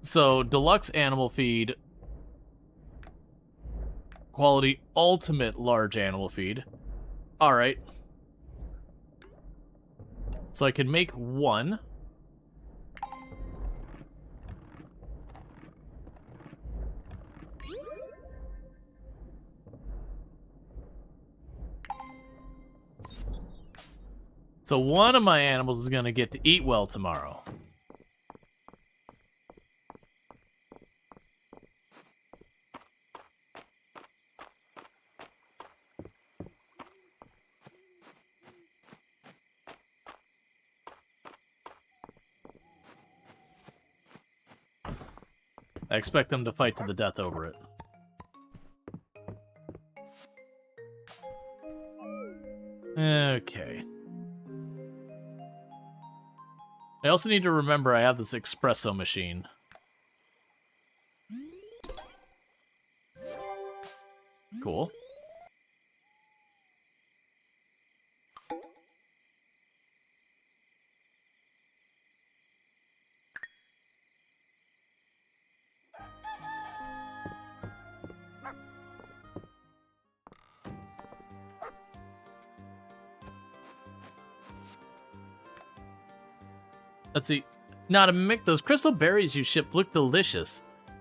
So, deluxe animal feed, quality ultimate large animal feed. Alright. So I can make one. So one of my animals is going to get to eat well tomorrow. I expect them to fight to the death over it. Okay. I also need to remember I have this espresso machine. Cool. Let's see. Not a mimic, those crystal berries you shipped look delicious.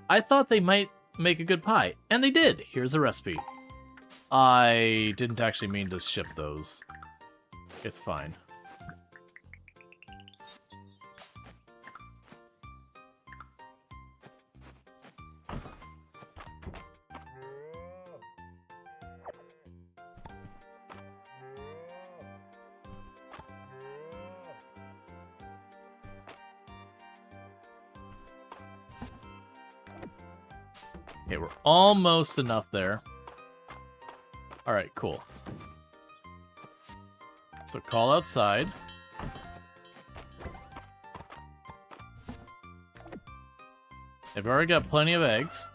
I thought they might make a good pie, and they did. Here's a recipe. I didn't actually mean to ship those. It's fine. Okay, we're almost enough there. Alright, cool. So call outside. I've already got plenty of eggs.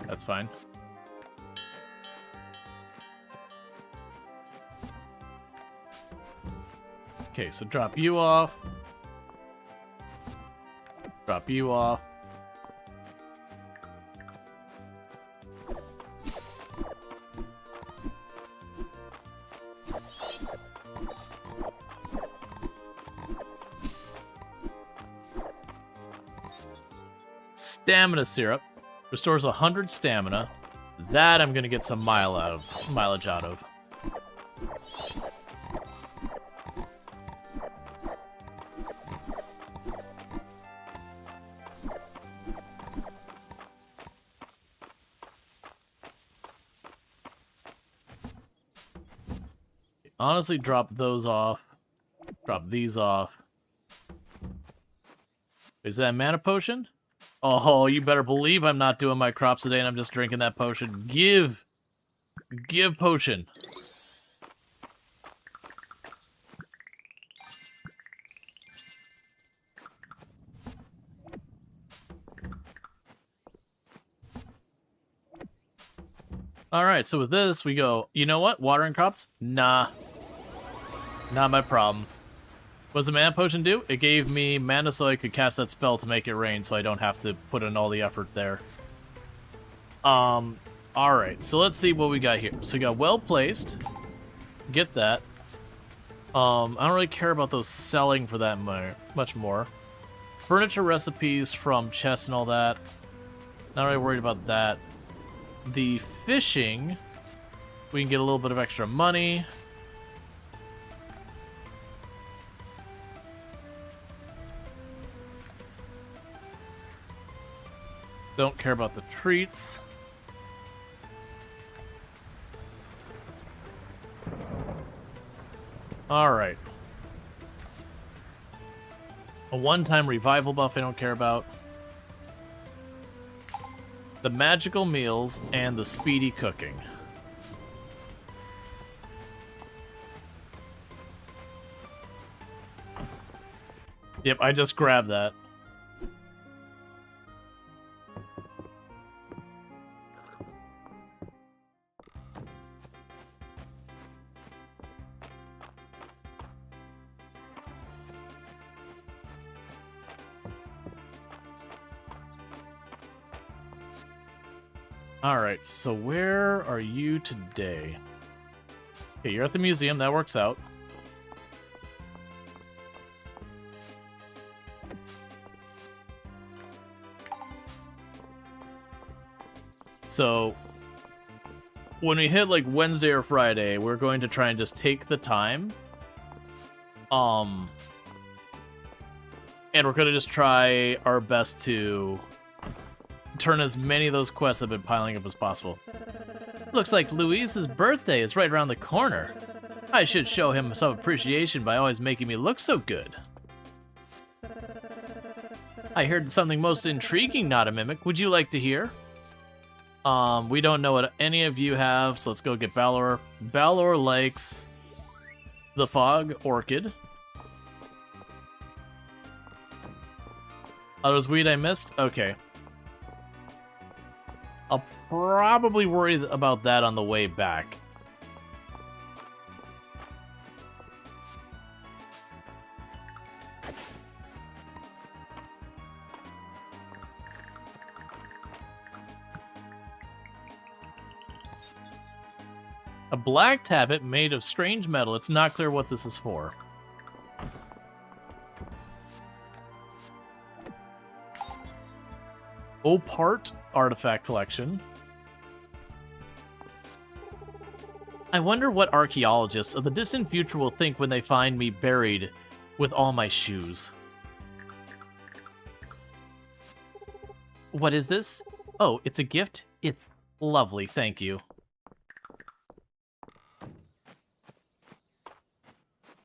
That's fine. Okay, so drop you off. Drop you off. Stamina syrup. Restores 100 stamina. That I'm gonna get some mileage out of. Honestly, drop those off. Drop these off. Is that a mana potion? Oh, you better believe I'm not doing my crops today and I'm just drinking that potion. Give potion. Alright, so with this, we go, you know what? Watering crops? Nah. Not my problem. What does the mana potion do? It gave me mana so I could cast that spell to make it rain, so I don't have to put in all the effort there. Alright, so let's see what we got here. So we got well placed. Get that. I don't really care about those selling for that much more. Furniture recipes from chests and all that. Not really worried about that. The fishing, we can get a little bit of extra money. Don't care about the treats. Alright. A one-time revival buff I don't care about. The magical meals and the speedy cooking. Yep, I just grabbed that. Alright, so where are you today? Okay, you're at the museum, that works out. So, when we hit like Wednesday or Friday, we're going to try and just take the time. And we're going to just try our best to turn as many of those quests that have been piling up as possible. Looks like Luis's birthday is right around the corner. I should show him some appreciation by always making me look so good. I heard something most intriguing, not a mimic. Would you like to hear? We don't know what any of you have, so let's go get Balor. Balor likes the Fog Orchid. Oh, there's weed I missed? Okay. I'll probably worry about that on the way back. A black tablet made of strange metal. It's not clear what this is for. Opart artifact collection. I wonder what archaeologists of the distant future will think when they find me buried with all my shoes. What is this? Oh, it's a gift? It's lovely, thank you.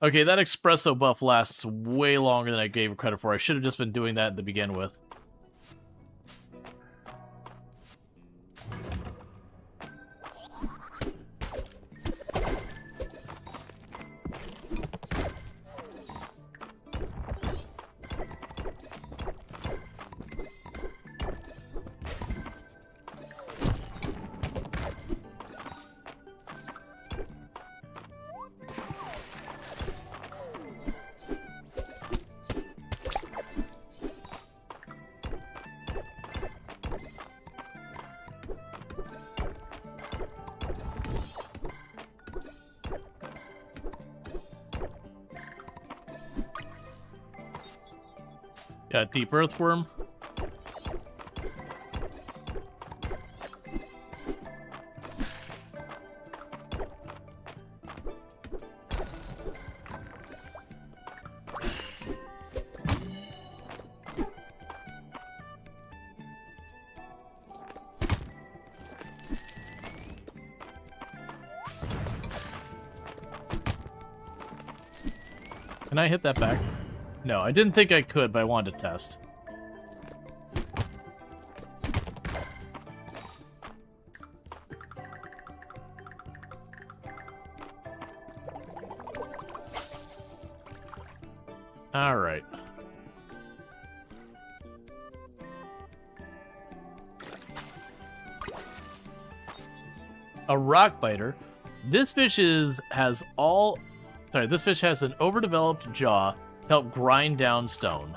Okay, that espresso buff lasts way longer than I gave it credit for. I should have just been doing that to begin with. Got deep earthworm. Can I hit that back? No, I didn't think I could, but I wanted to test. All right. A rock biter. This fish has an overdeveloped jaw to help grind down stone.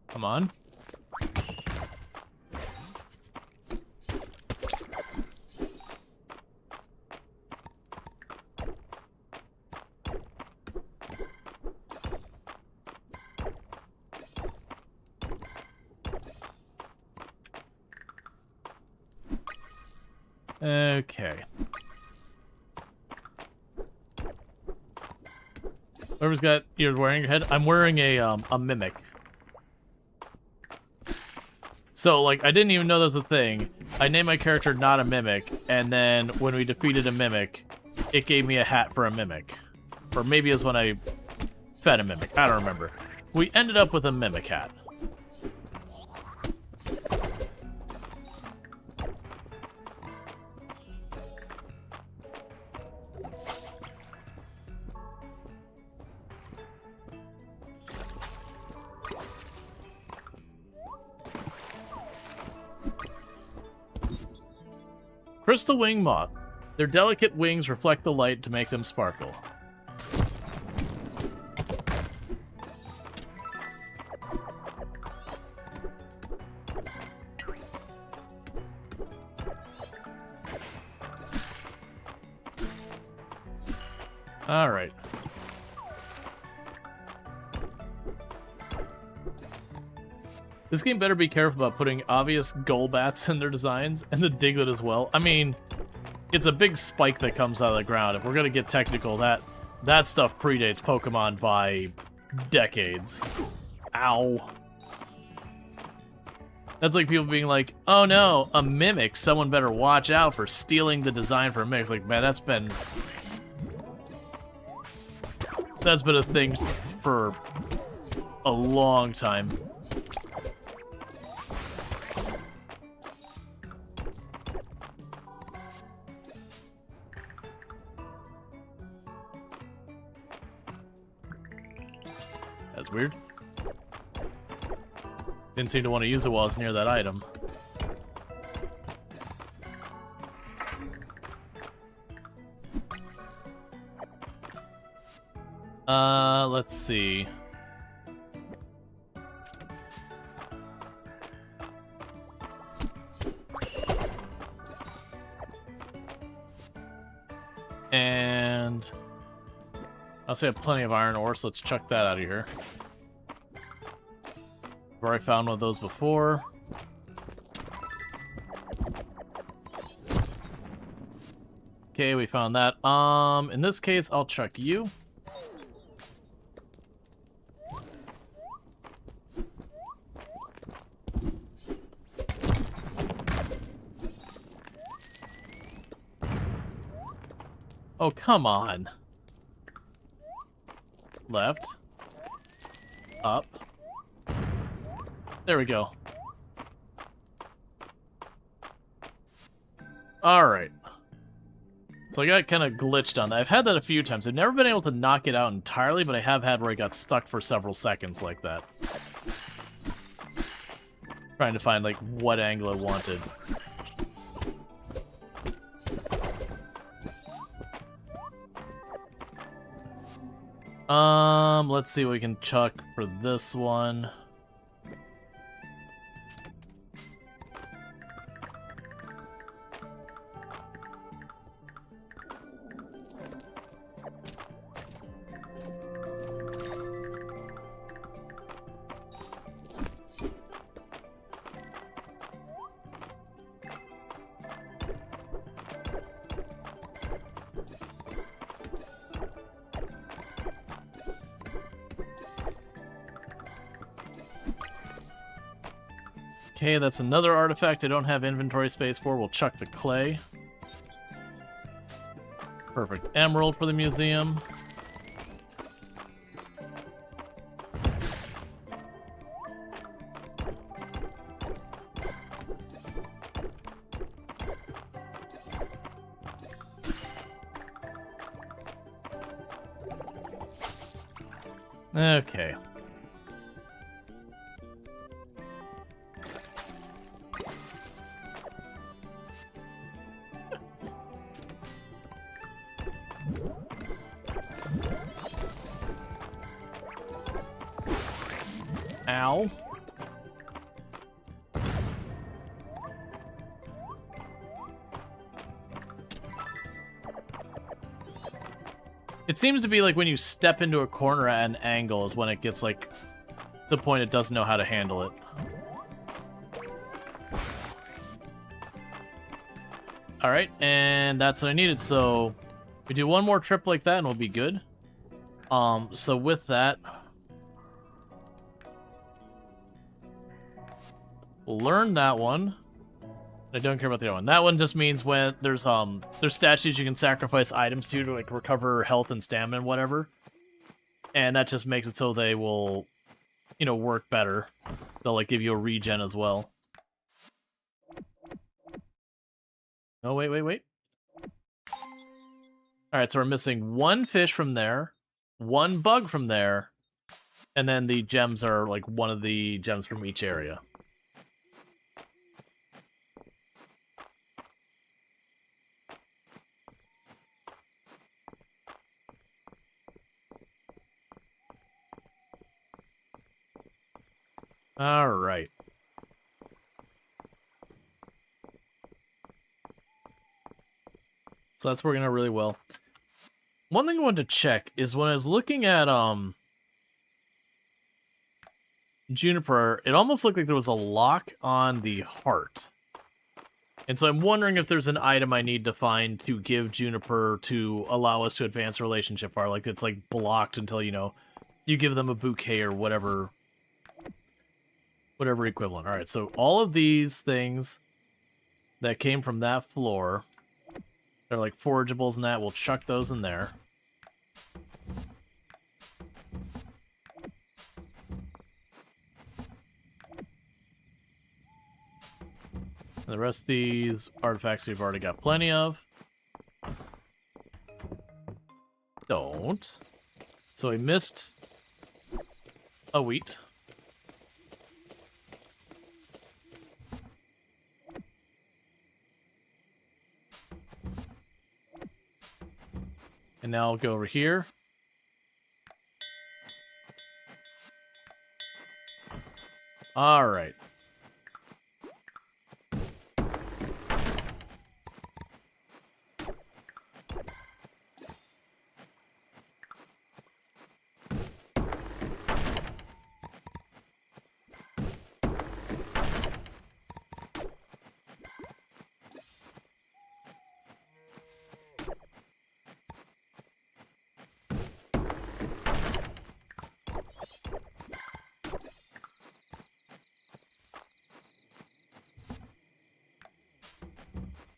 Come on. Okay. Whoever's got ears wearing your head, I'm wearing a mimic. So, like, I didn't even know that was a thing. I named my character not a mimic, and then when we defeated a mimic, it gave me a hat for a mimic. Or maybe it was when I fed a mimic. I don't remember. We ended up with a mimic hat. Crystal wing moth. Their delicate wings reflect the light to make them sparkle. All right. This game better be careful about putting obvious Golbats in their designs, and the Diglett as well. I mean, it's a big spike that comes out of the ground. If we're gonna get technical, that stuff predates Pokemon by decades. Ow. That's like people being like, oh no, a Mimic, someone better watch out for stealing the design for a Mimic. Like, man, that's been a thing for a long time. That's weird. Didn't seem to want to use it while I was near that item. Let's see. And I also have plenty of iron ore, so let's chuck that out of here. I've already found one of those before. Okay, we found that. In this case, I'll chuck you. Oh, come on. Left. Up. There we go. Alright. So I got kind of glitched on that. I've had that a few times. I've never been able to knock it out entirely, but I have had where I got stuck for several seconds like that. Trying to find, like, what angle I wanted. Let's see what we can chuck for this one. Okay, that's another artifact I don't have inventory space for. We'll chuck the clay. Perfect. Emerald for the museum. Okay. Ow. It seems to be like when you step into a corner at an angle is when it gets like the point it doesn't know how to handle it. Alright, and that's what I needed, so we do one more trip like that and we'll be good. So with that, we'll learn that one. I don't care about the other one. That one just means when there's statues you can sacrifice items to like recover health and stamina and whatever. And that just makes it so they will, you know, work better. They'll like give you a regen as well. Oh, wait. Alright, so we're missing one fish from there, one bug from there, and then the gems are like one of the gems from each area. Alright. So that's working out really well. One thing I wanted to check is when I was looking at Juniper, it almost looked like there was a lock on the heart. And so I'm wondering if there's an item I need to find to give Juniper to allow us to advance the relationship far. Like it's like blocked until, you know, you give them a bouquet or whatever equivalent. Alright, so all of these things that came from that floor, they're like forageables and that, we'll chuck those in there. The rest of these artifacts we've already got plenty of. Don't. So we missed a wheat. And now I'll go over here. All right.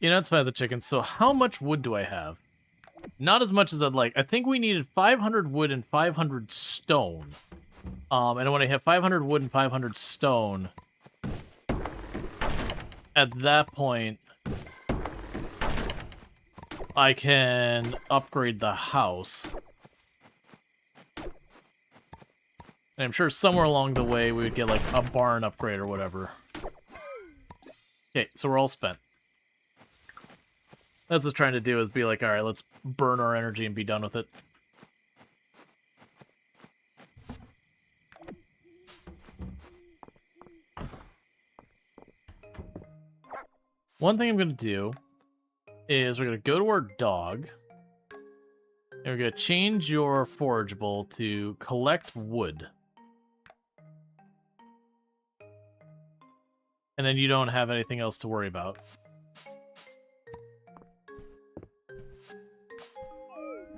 You know, it's fine, the chickens. So how much wood do I have? Not as much as I'd like. I think we needed 500 wood and 500 stone. And when I have 500 wood and 500 stone, at that point, I can upgrade the house. And I'm sure somewhere along the way we would get like a barn upgrade or whatever. Okay, so we're all spent. That's what I'm trying to do, is be like, alright, let's burn our energy and be done with it. One thing I'm going to do is we're going to go to our dog. And we're going to change your forageable to collect wood. And then you don't have anything else to worry about.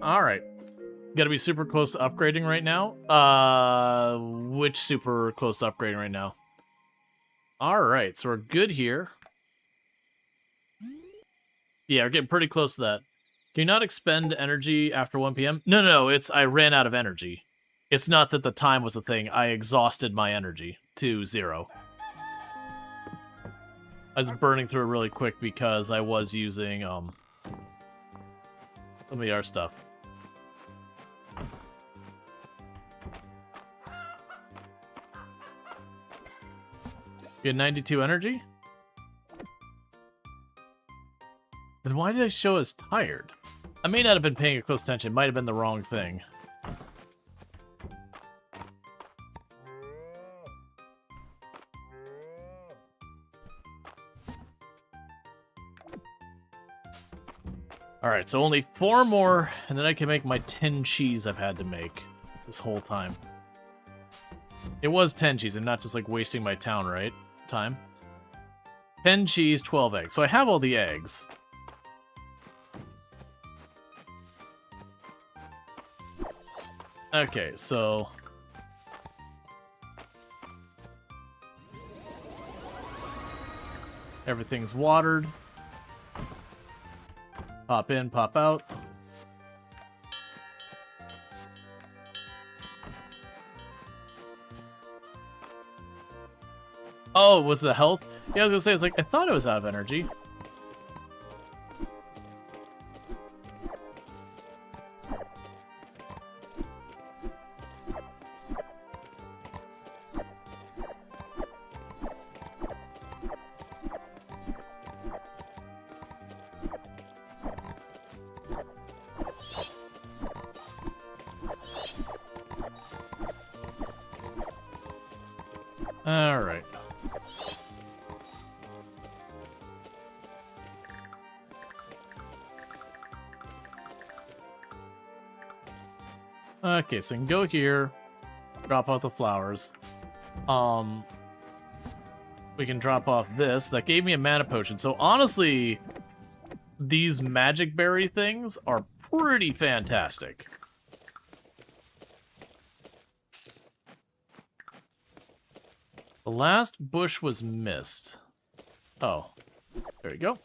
Alright. Gotta be super close to upgrading right now. Which super close to upgrading right now? Alright, so we're good here. Yeah, we're getting pretty close to that. Can you not expend energy after 1 p.m.? No, it's I ran out of energy. It's not that the time was a thing. I exhausted my energy to 0. I was burning through it really quick because I was using, some of our stuff. You had 92 energy? Then why did I show as tired? I may not have been paying close attention. It might have been the wrong thing. Alright, so only 4 more, and then I can make my 10 cheese I've had to make this whole time. It was 10 cheese and not just like wasting my town, right? Time. 10 cheese, 12 eggs. So I have all the eggs. Okay, so... everything's watered. Pop in, pop out. Oh, was the health? Yeah, I was gonna say, I thought it was out of energy. Alright. Okay, so I can go here, drop off the flowers. We can drop off this. That gave me a mana potion. So honestly, these magic berry things are pretty fantastic. The last bush was missed. Oh, there you go.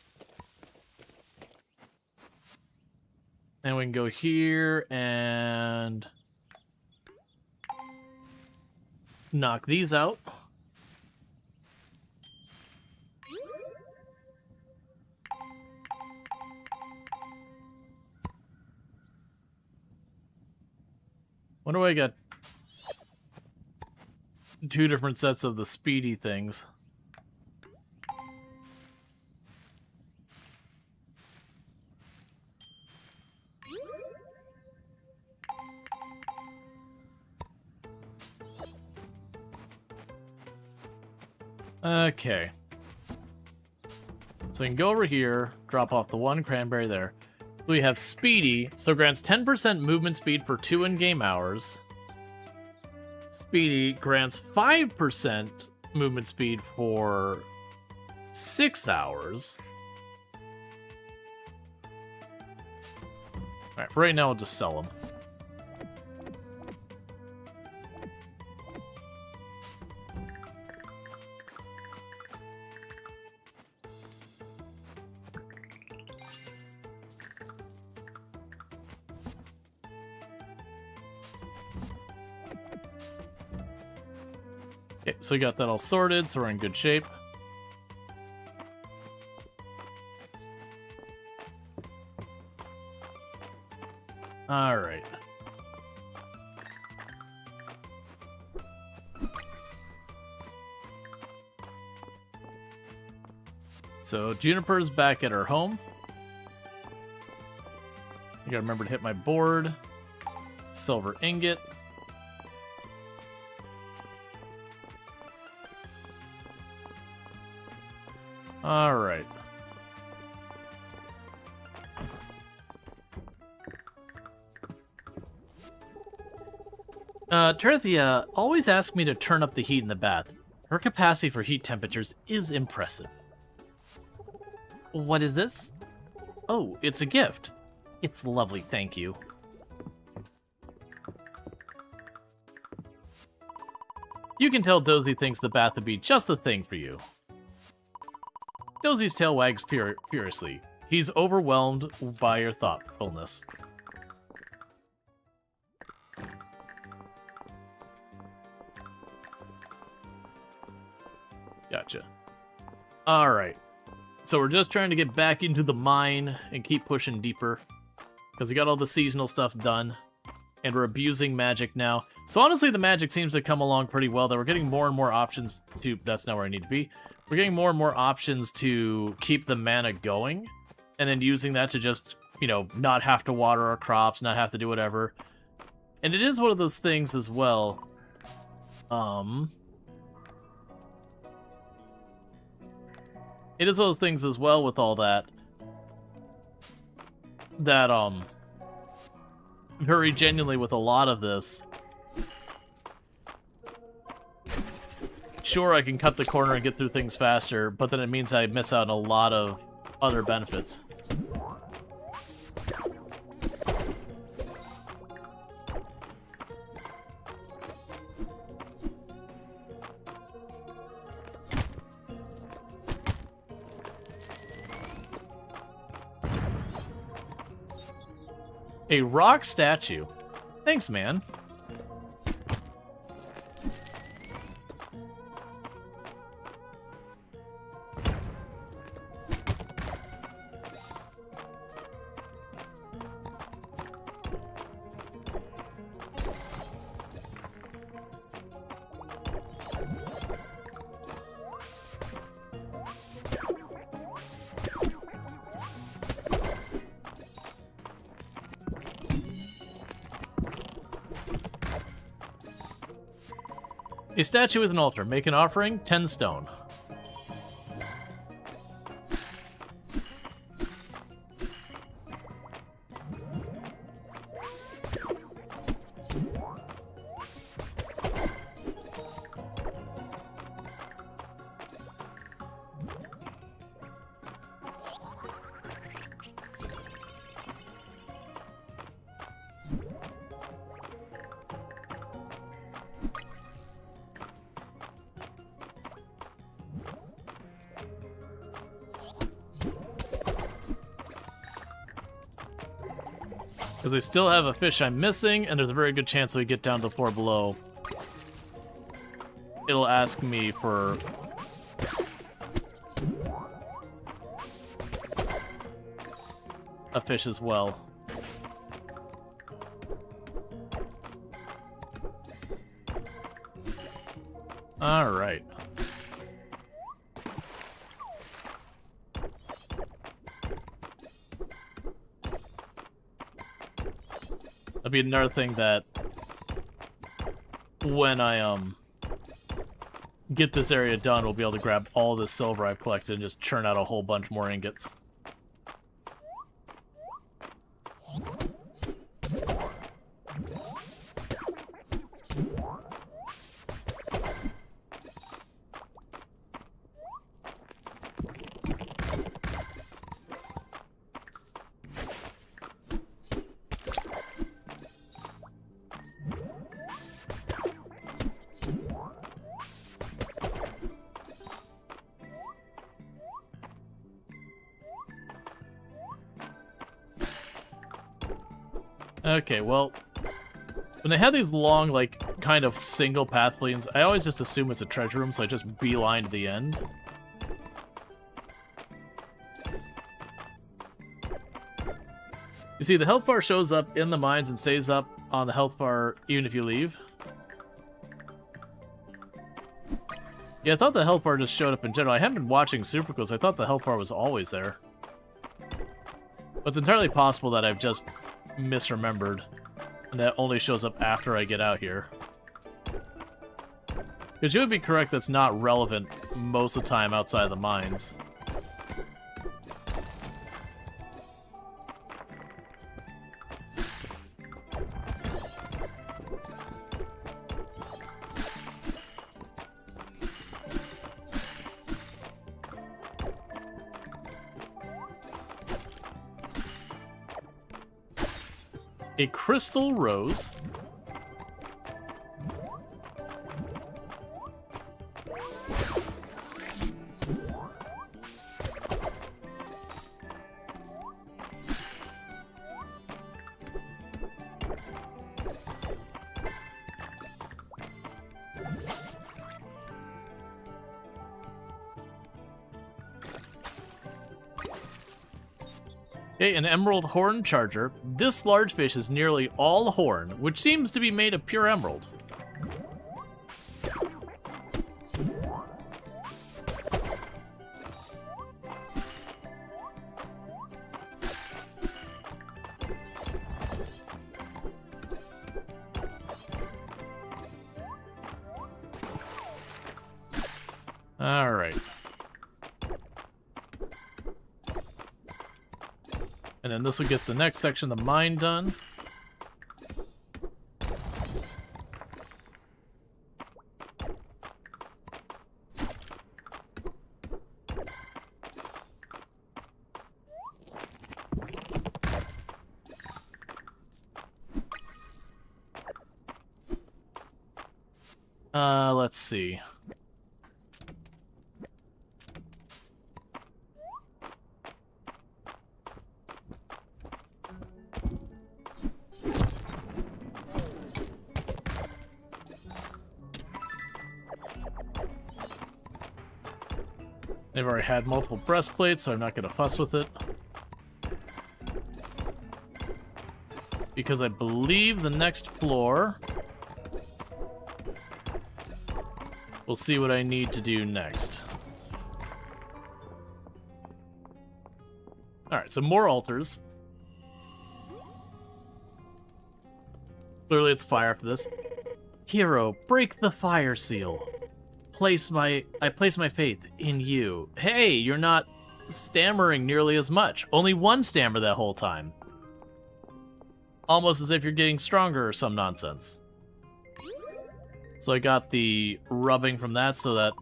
And we can go here and knock these out. When do I get 2 different sets of the speedy things? Okay. So we can go over here, drop off the 1 cranberry there. We have Speedy, so grants 10% movement speed for 2 in-game hours. Speedy grants 5% movement speed for 6 hours. Alright, for right now, I'll just sell them. Okay, so we got that all sorted, so we're in good shape. Alright. So Juniper's back at her home. I gotta remember to hit my board. Silver ingot. Alright. Terthia always asks me to turn up the heat in the bath. Her capacity for heat temperatures is impressive. What is this? Oh, it's a gift. It's lovely, thank you. You can tell Dozy thinks the bath would be just the thing for you. Dozy's tail wags furiously. He's overwhelmed by your thoughtfulness. Gotcha. Alright. So we're just trying to get back into the mine and keep pushing deeper. Because we got all the seasonal stuff done. And we're abusing magic now. So honestly, the magic seems to come along pretty well. That we're getting more and more options to... That's not where I need to be. We're getting more and more options to keep the mana going. And then using that to just, you know, not have to water our crops, not have to do whatever. And it is one of those things as well. It is those things as well with all that. That, very genuinely with a lot of this. Sure, I can cut the corner and get through things faster, but then it means I miss out on a lot of other benefits. A rock statue. Thanks, man. A statue with an altar. Make an offering, 10 stone. Because I still have a fish I'm missing, and there's a very good chance we get down to 4 below. It'll ask me for... a fish as well. Alright. That'd be another thing that when I get this area done, we'll be able to grab all this silver I've collected and just churn out a whole bunch more ingots. Okay, well, when they have these long, like, kind of single path lanes, I always just assume it's a treasure room, so I just beeline to the end. You see, the health bar shows up in the mines and stays up on the health bar even if you leave. Yeah, I thought the health bar just showed up in general. I haven't been watching Super Close. I thought the health bar was always there. But it's entirely possible that I've just misremembered, and that only shows up after I get out here. Because you would be correct, that's not relevant most of the time outside of the mines. A crystal rose. Okay, an emerald horn charger. This large fish is nearly all horn, which seems to be made of pure emerald. All right. And then this will get the next section of the mine done. Let's see. They've already had multiple breastplates, so I'm not going to fuss with it. Because I believe the next floor... We'll see what I need to do next. Alright, so more altars. Clearly it's fire after this. Hero, break the fire seal. I place my faith in you. Hey, you're not stammering nearly as much. Only one stammer that whole time. Almost as if you're getting stronger or some nonsense. So I got the rubbing from that so that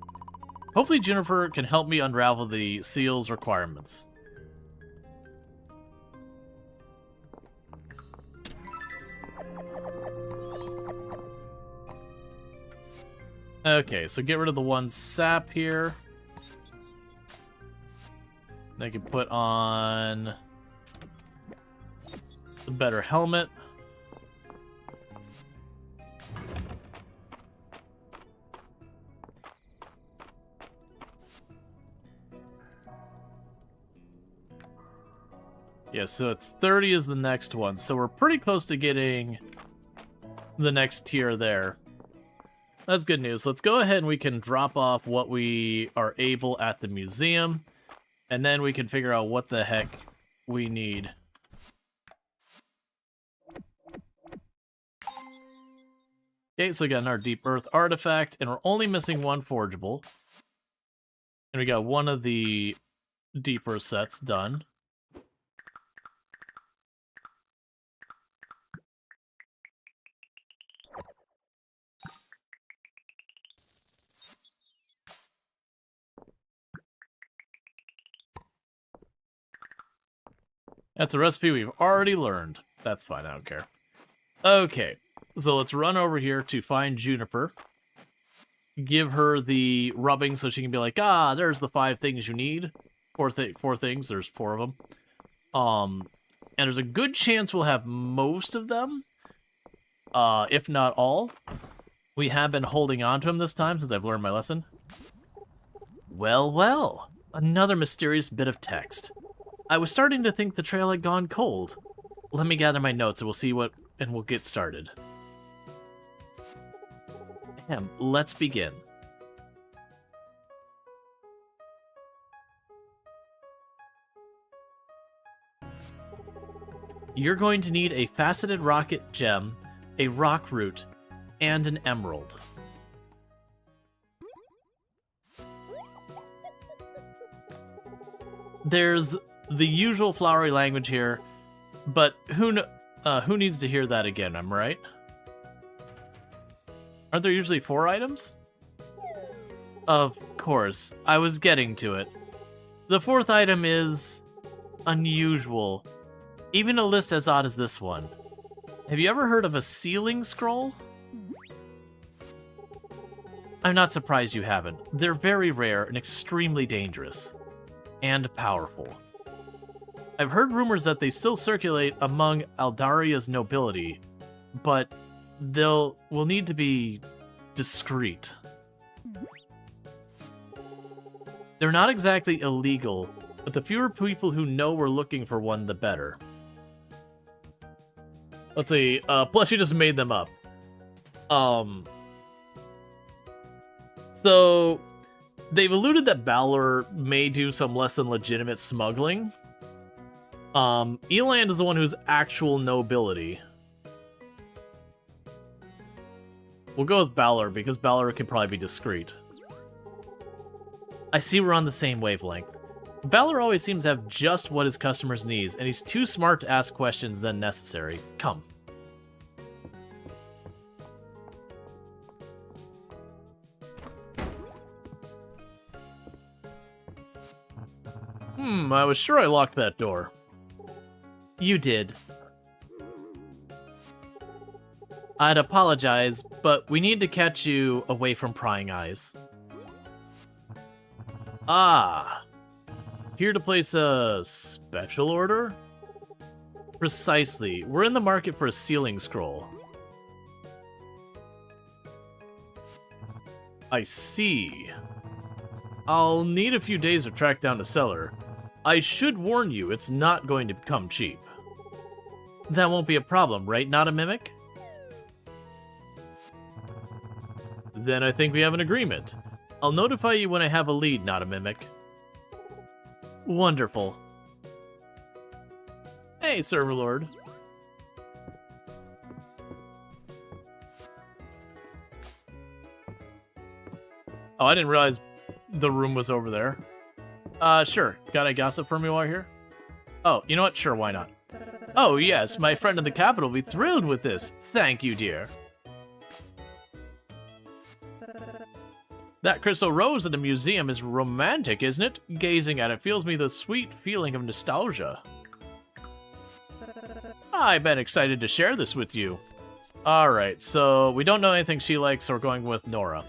hopefully Juniper can help me unravel the seal's requirements. Okay, so get rid of the one sap here. And I can put on a better helmet. Yeah, so it's 30 is the next one. So we're pretty close to getting the next tier there. That's good news. Let's go ahead and we can drop off what we are able at the museum, and then we can figure out what the heck we need. Okay, so we got our Deep Earth artifact, and we're only missing one forgeable. And we got one of the Deep Earth sets done. That's a recipe we've already learned. That's fine, I don't care. Okay, so let's run over here to find Juniper. Give her the rubbing so she can be like, ah, there's the 5 things you need. Four things, there's 4 of them. And there's a good chance we'll have most of them, if not all. We have been holding on to them this time since I've learned my lesson. Well, well, another mysterious bit of text. I was starting to think the trail had gone cold. Let me gather my notes and we'll get started. Let's begin. You're going to need a faceted rocket gem, a rock root, and an emerald. There's the usual flowery language here, but who needs to hear that again, am I right? Aren't there usually 4 items? Of course, I was getting to it. The 4th item is unusual. Even a list as odd as this one. Have you ever heard of a sealing scroll? I'm not surprised you haven't. They're very rare and extremely dangerous. And powerful. I've heard rumors that they still circulate among Aldaria's nobility, but will need to be discreet. They're not exactly illegal, but the fewer people who know we're looking for one, the better. Let's see, plus you just made them up. So, they've alluded that Balor may do some less than legitimate smuggling. Eland is the one who's actual nobility. We'll go with Balor, because Balor can probably be discreet. I see we're on the same wavelength. Balor always seems to have just what his customers need, and he's too smart to ask questions than necessary. Come. I was sure I locked that door. You did. I'd apologize, but we need to catch you away from prying eyes. Ah. Here to place a special order? Precisely. We're in the market for a sealing scroll. I see. I'll need a few days to track down the seller. I should warn you, it's not going to come cheap. That won't be a problem, right, not a mimic? Then I think we have an agreement. I'll notify you when I have a lead, not a mimic. Wonderful. Hey, Serverlord. Oh, I didn't realize the room was over there. Sure. Got a gossip for me while you're here? Oh, you know what? Sure, why not? Oh, yes, my friend in the capital will be thrilled with this. Thank you, dear. That crystal rose in the museum is romantic, isn't it? Gazing at it fills me with a sweet feeling of nostalgia. I've been excited to share this with you. Alright, so we don't know anything she likes, so we're going with Nora.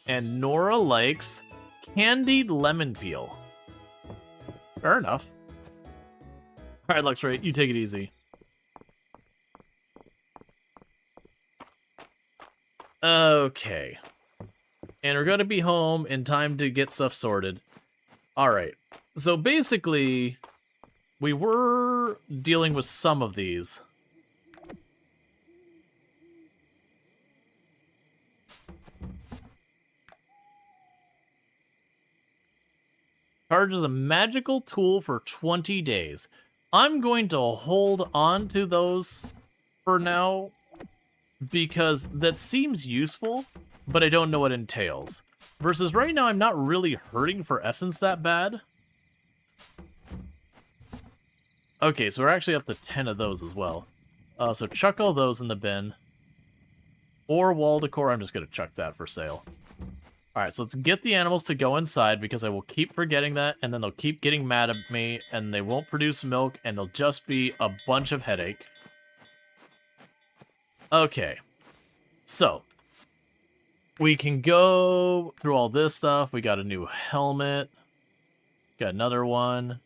And Nora likes candied lemon peel. Fair enough. Alright, Luxray, you take it easy. Okay. And we're going to be home in time to get stuff sorted. Alright. So basically, we were dealing with some of these. Charges a magical tool for 20 days. I'm going to hold on to those for now because that seems useful, but I don't know what it entails. Versus right now, I'm not really hurting for essence that bad. Okay, so we're actually up to 10 of those as well. So chuck all those in the bin. Or wall decor, I'm just going to chuck that for sale. Alright, so let's get the animals to go inside because I will keep forgetting that, and then they'll keep getting mad at me, and they won't produce milk, and they'll just be a bunch of headache. Okay. So, we can go through all this stuff. We got a new helmet. Got another one.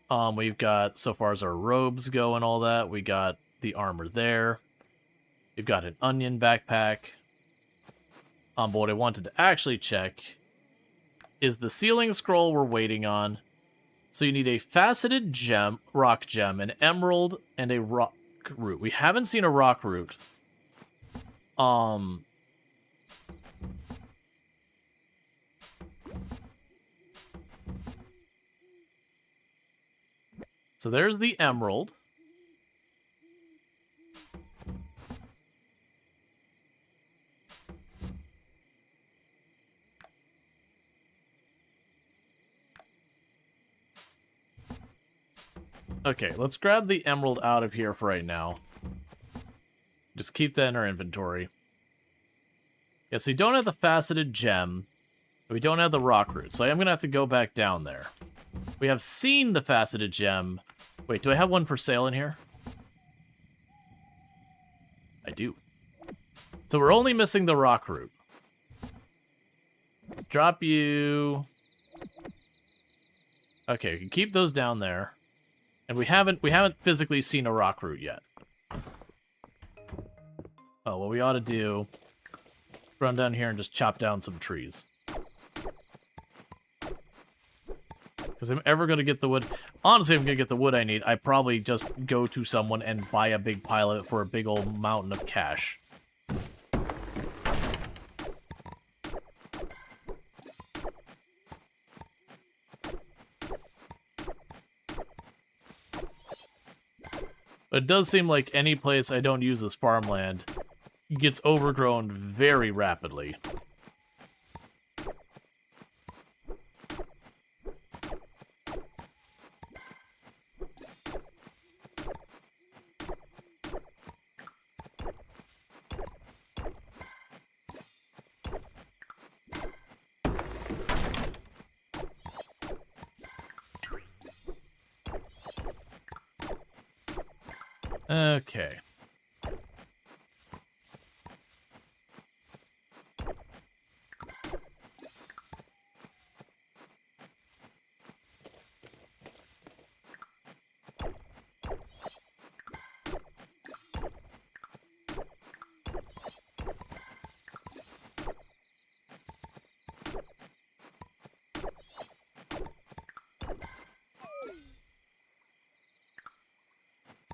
We've got, so far as our robes go and all that, we got the armor there. We've got an onion backpack. But what I wanted to actually check is the ceiling scroll we're waiting on. So you need a faceted gem, rock gem, an emerald, and a rock root. We haven't seen a rock root. So there's the emerald. Okay, let's grab the emerald out of here for right now. Just keep that in our inventory. Yeah, so we don't have the faceted gem. We don't have the rock root, so I am going to have to go back down there. We have seen the faceted gem. Wait, do I have one for sale in here? I do. So we're only missing the rock root. Drop you. Okay, we can keep those down there. And we haven't physically seen a rock root yet. Oh, what we ought to do, run down here and just chop down some trees. Because I'm ever going to get the wood. Honestly, if I'm going to get the wood I need, I probably just go to someone and buy a big pile of it for a big old mountain of cash. But it does seem like any place I don't use as farmland gets overgrown very rapidly. Okay.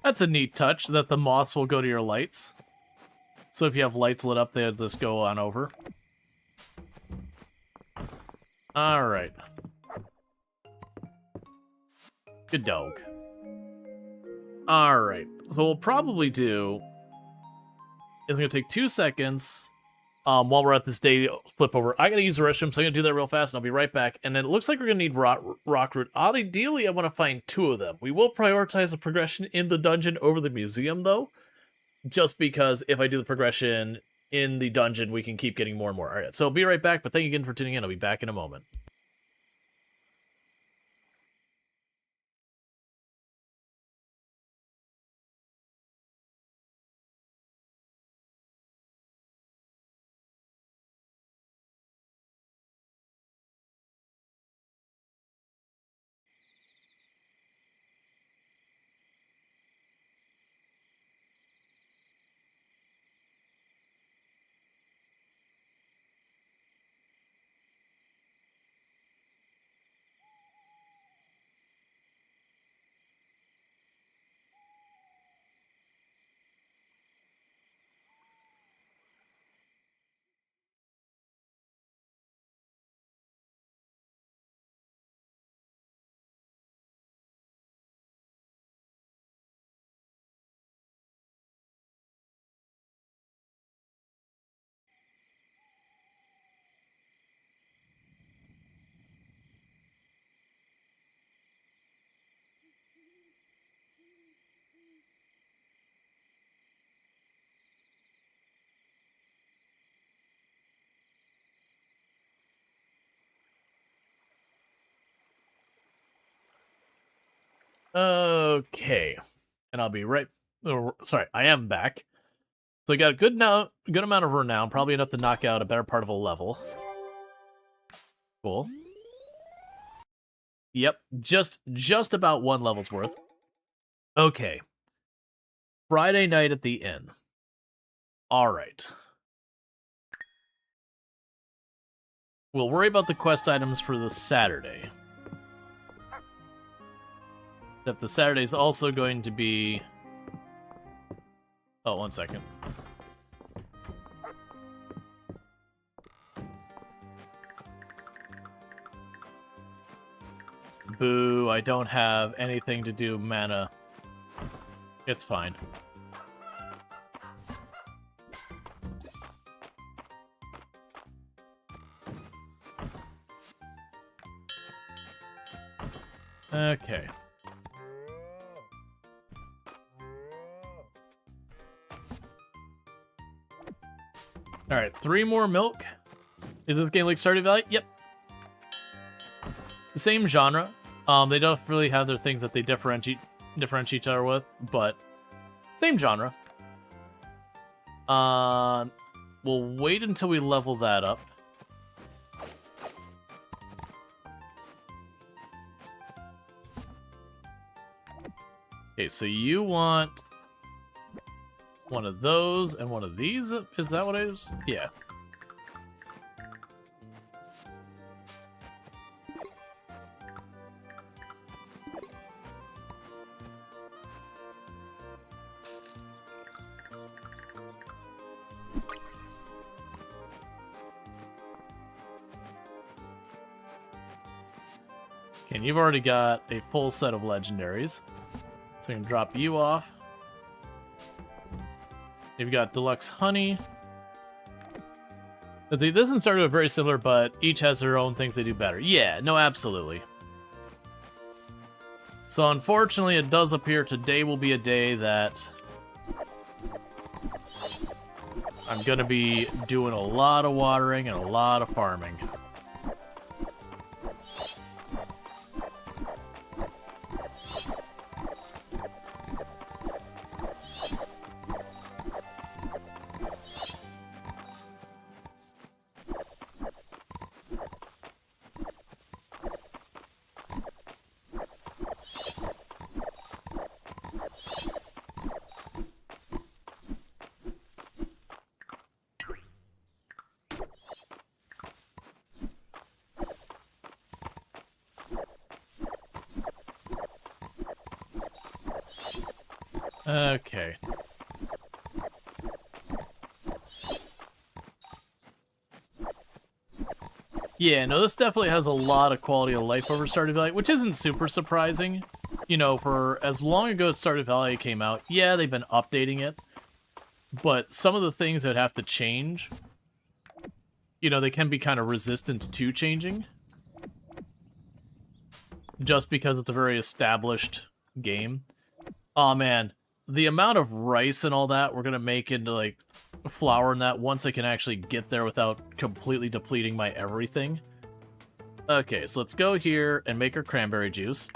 That's a neat touch, that the moss will go to your lights. So if you have lights lit up, they'll just go on over. Alright. Good dog. Alright. So what we'll probably do is I'm going to take 2 seconds while we're at this day flip over. I got to use the restroom, so I'm going to do that real fast, and I'll be right back. And then it looks like we're going to need rock root. Ideally, I want to find 2 of them. We will prioritize the progression in the dungeon over the museum, though. Just because if I do the progression in the dungeon, we can keep getting more and more. Alright, so I'll be right back, but thank you again for tuning in. I'll be back in a moment. Okay. And I'll be right... sorry, I am back. So we got a good amount of renown, probably enough to knock out a better part of a level. Cool. Yep, just about one level's worth. Okay. Friday night at the inn. Alright. We'll worry about the quest items for the Saturday. Except the Saturday's also going to be... Oh, 1 second. Boo, I don't have anything to do mana. It's fine. Okay. Alright, 3 more milk. Is this game like Stardew Valley? Yep. The same genre. They don't really have their things that they differentiate each other with, but same genre. We'll wait until we level that up. Okay, so you want one of those and one of these? Is that what I was... Yeah. And you've already got a full set of legendaries. So we can drop you off. You've got deluxe honey. This and Stardew are very similar, but each has their own things they do better. Yeah, no, absolutely. So unfortunately, it does appear today will be a day that I'm gonna be doing a lot of watering and a lot of farming. Okay. Yeah, no, this definitely has a lot of quality of life over Stardew Valley, which isn't super surprising. You know, for as long ago as Stardew Valley came out, yeah, they've been updating it. But some of the things that have to change, you know, they can be kind of resistant to changing. Just because it's a very established game. Aw, man. The amount of rice and all that we're gonna make into, like, flour and that once I can actually get there without completely depleting my everything. Okay, so let's go here and make our cranberry juice.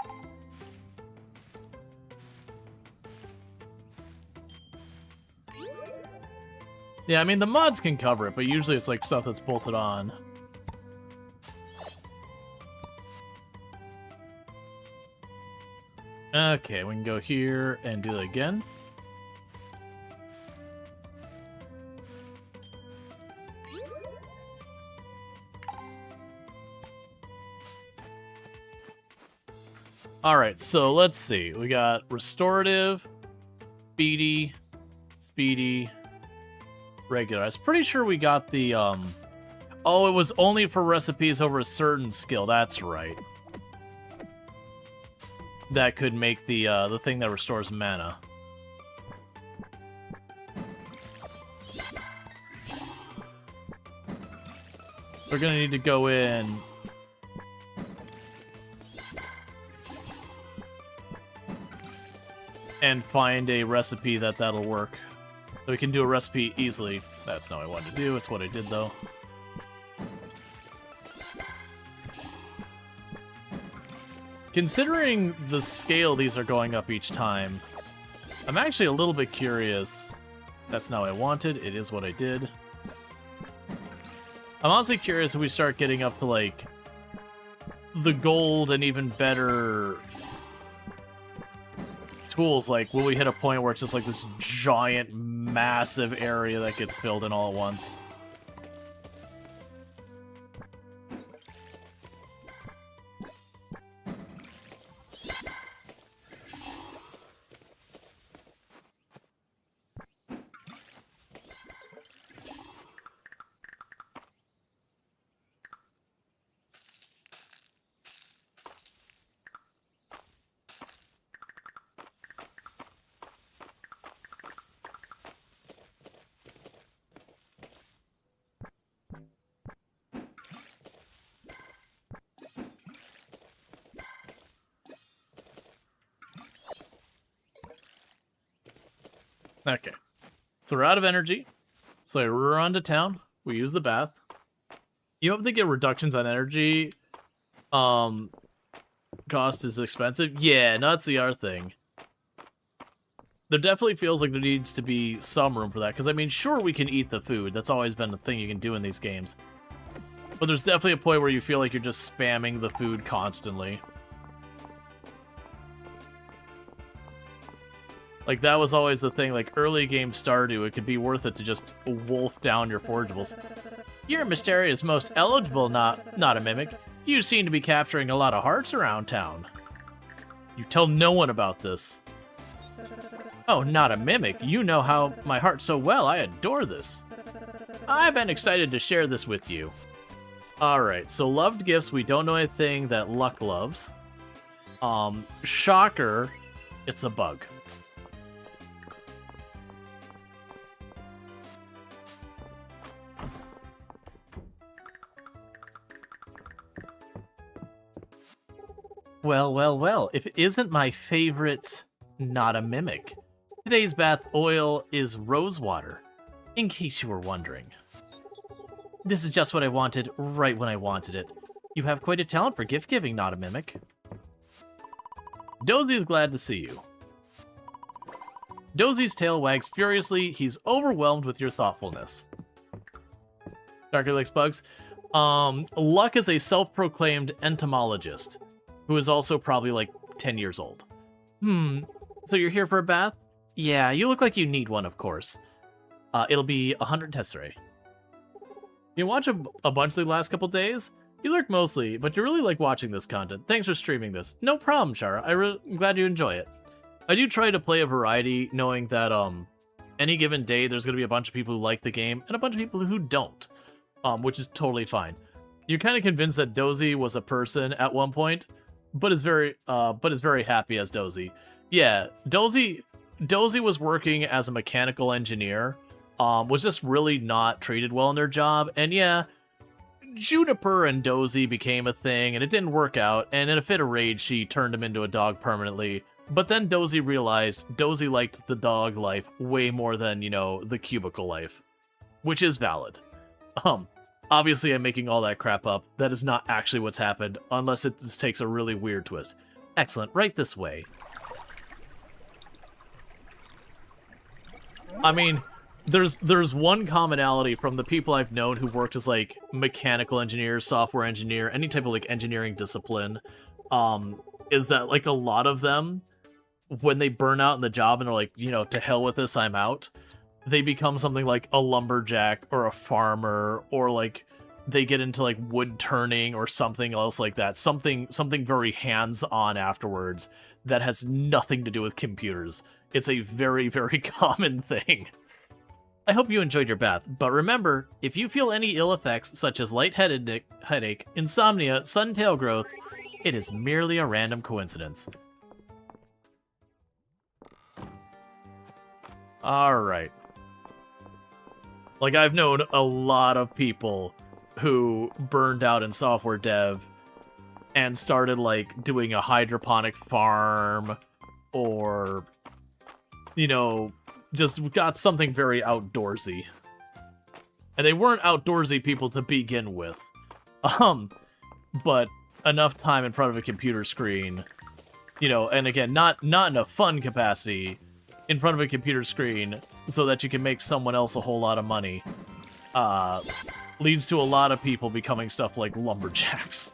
Yeah, I mean, the mods can cover it, but usually it's, like, stuff that's bolted on. Okay, we can go here and do it again. Alright, so let's see. We got restorative, speedy, regular. I was pretty sure we got the, Oh, it was only for recipes over a certain skill. That's right. That could make the thing that restores mana. We're gonna need to go in and find a recipe that'll work. So we can do a recipe easily. That's not what I wanted to do, it's what I did though. Considering the scale these are going up each time, I'm actually a little bit curious. That's not what I wanted. It is what I did. I'm honestly curious if we start getting up to, like, the gold and even better tools. Like, will we hit a point where it's just, like, this giant, massive area that gets filled in all at once? Okay. So we're out of energy. So I run to town. We use the bath. You hope to get reductions on energy. Cost is expensive. Yeah, no, that's the other thing. There definitely feels like there needs to be some room for that. Because, I mean, sure, we can eat the food. That's always been the thing you can do in these games. But there's definitely a point where you feel like you're just spamming the food constantly. Like, that was always the thing, like, early game Stardew, it could be worth it to just wolf down your forageables. You're Mysteria's most eligible, not a mimic. You seem to be capturing a lot of hearts around town. You tell no one about this. Oh, not a mimic. You know how my heart so well. I adore this. I've been excited to share this with you. Alright, so loved gifts, we don't know anything that Luck loves. Shocker, it's a bug. Well, well, well, if it isn't my favorite, not a mimic. Today's bath oil is rose water, in case you were wondering. This is just what I wanted, right when I wanted it. You have quite a talent for gift giving, not a mimic. Dozy is glad to see you. Dozy's tail wags furiously. He's overwhelmed with your thoughtfulness. Darker likes bugs. Luck is a self-proclaimed entomologist, who is also probably like 10 years old. So you're here for a bath? Yeah, you look like you need one, of course. It'll be 100 tesserae. You watch a bunch the last couple days? You lurk mostly, but you really like watching this content. Thanks for streaming this. No problem, Shara. I'm glad you enjoy it. I do try to play a variety, knowing that any given day there's going to be a bunch of people who like the game and a bunch of people who don't, which is totally fine. You're kind of convinced that Dozy was a person at one point, but is very happy as Dozy. Yeah, Dozy was working as a mechanical engineer, was just really not treated well in their job, and yeah, Juniper and Dozy became a thing, and it didn't work out, and in a fit of rage, she turned him into a dog permanently. But then Dozy realized Dozy liked the dog life way more than, you know, the cubicle life, which is valid. Obviously I'm making all that crap up. That is not actually what's happened, unless it just takes a really weird twist. Excellent, right this way. I mean, there's one commonality from the people I've known who worked as, like, mechanical engineers, software engineer, any type of, like, engineering discipline, is that, like, a lot of them, when they burn out in the job and are like, you know, to hell with this, I'm out, they become something like a lumberjack or a farmer, or, like, they get into, like, wood turning or something else like that. Something very hands-on afterwards that has nothing to do with computers. It's a very, very common thing. I hope you enjoyed your bath, but remember, if you feel any ill effects such as lightheaded headache, insomnia, sudden tail growth, it is merely a random coincidence. Alright. Like, I've known a lot of people who burned out in software dev and started, like, doing a hydroponic farm, or, you know, just got something very outdoorsy. And they weren't outdoorsy people to begin with. But enough time in front of a computer screen, you know, and again, not in a fun capacity, in front of a computer screen so that you can make someone else a whole lot of money, leads to a lot of people becoming stuff like lumberjacks.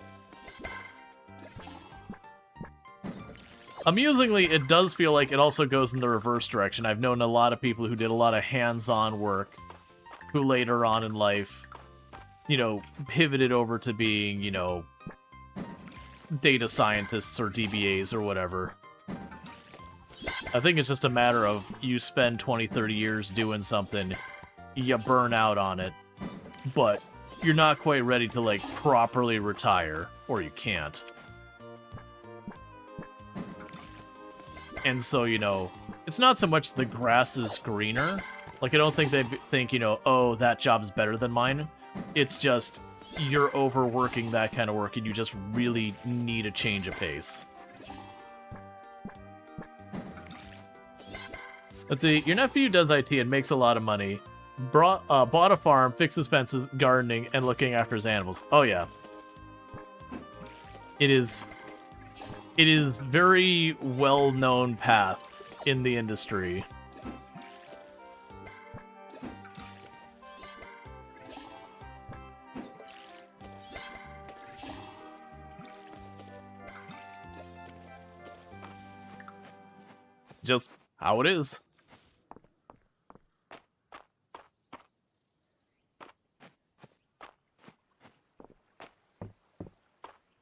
Amusingly, it does feel like it also goes in the reverse direction. I've known a lot of people who did a lot of hands-on work who later on in life, you know, pivoted over to being, you know, data scientists or DBAs or whatever. I think it's just a matter of you spend 20, 30 years doing something, you burn out on it, but you're not quite ready to, like, properly retire, or you can't. And so, you know, it's not so much the grass is greener. Like, I don't think they think, you know, oh, that job's better than mine. It's just you're overworking that kind of work and you just really need a change of pace. Let's see. Your nephew does IT and makes a lot of money. Bought a farm, fixes fences, gardening, and looking after his animals. Oh, yeah. It is very well-known path in the industry. Just how it is.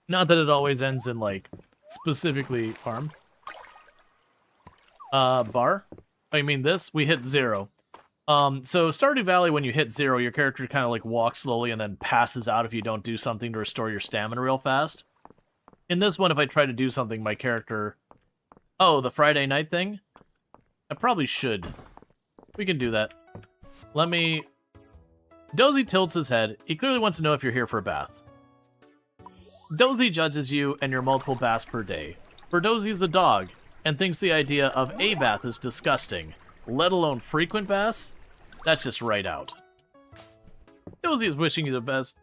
Not that it always ends in, like, specifically farm. Bar? Oh, you mean this? We hit 0. So Stardew Valley, when you hit 0, your character kind of, like, walks slowly and then passes out if you don't do something to restore your stamina real fast. In this one, if I try to do something, my character... Oh, the Friday night thing? I probably should. We can do that. Let me... Dozy tilts his head. He clearly wants to know if you're here for a bath. Dozy judges you and your multiple baths per day. For Dozy's a dog, and thinks the idea of a bath is disgusting, let alone frequent baths? That's just right out. Dozy is wishing you the best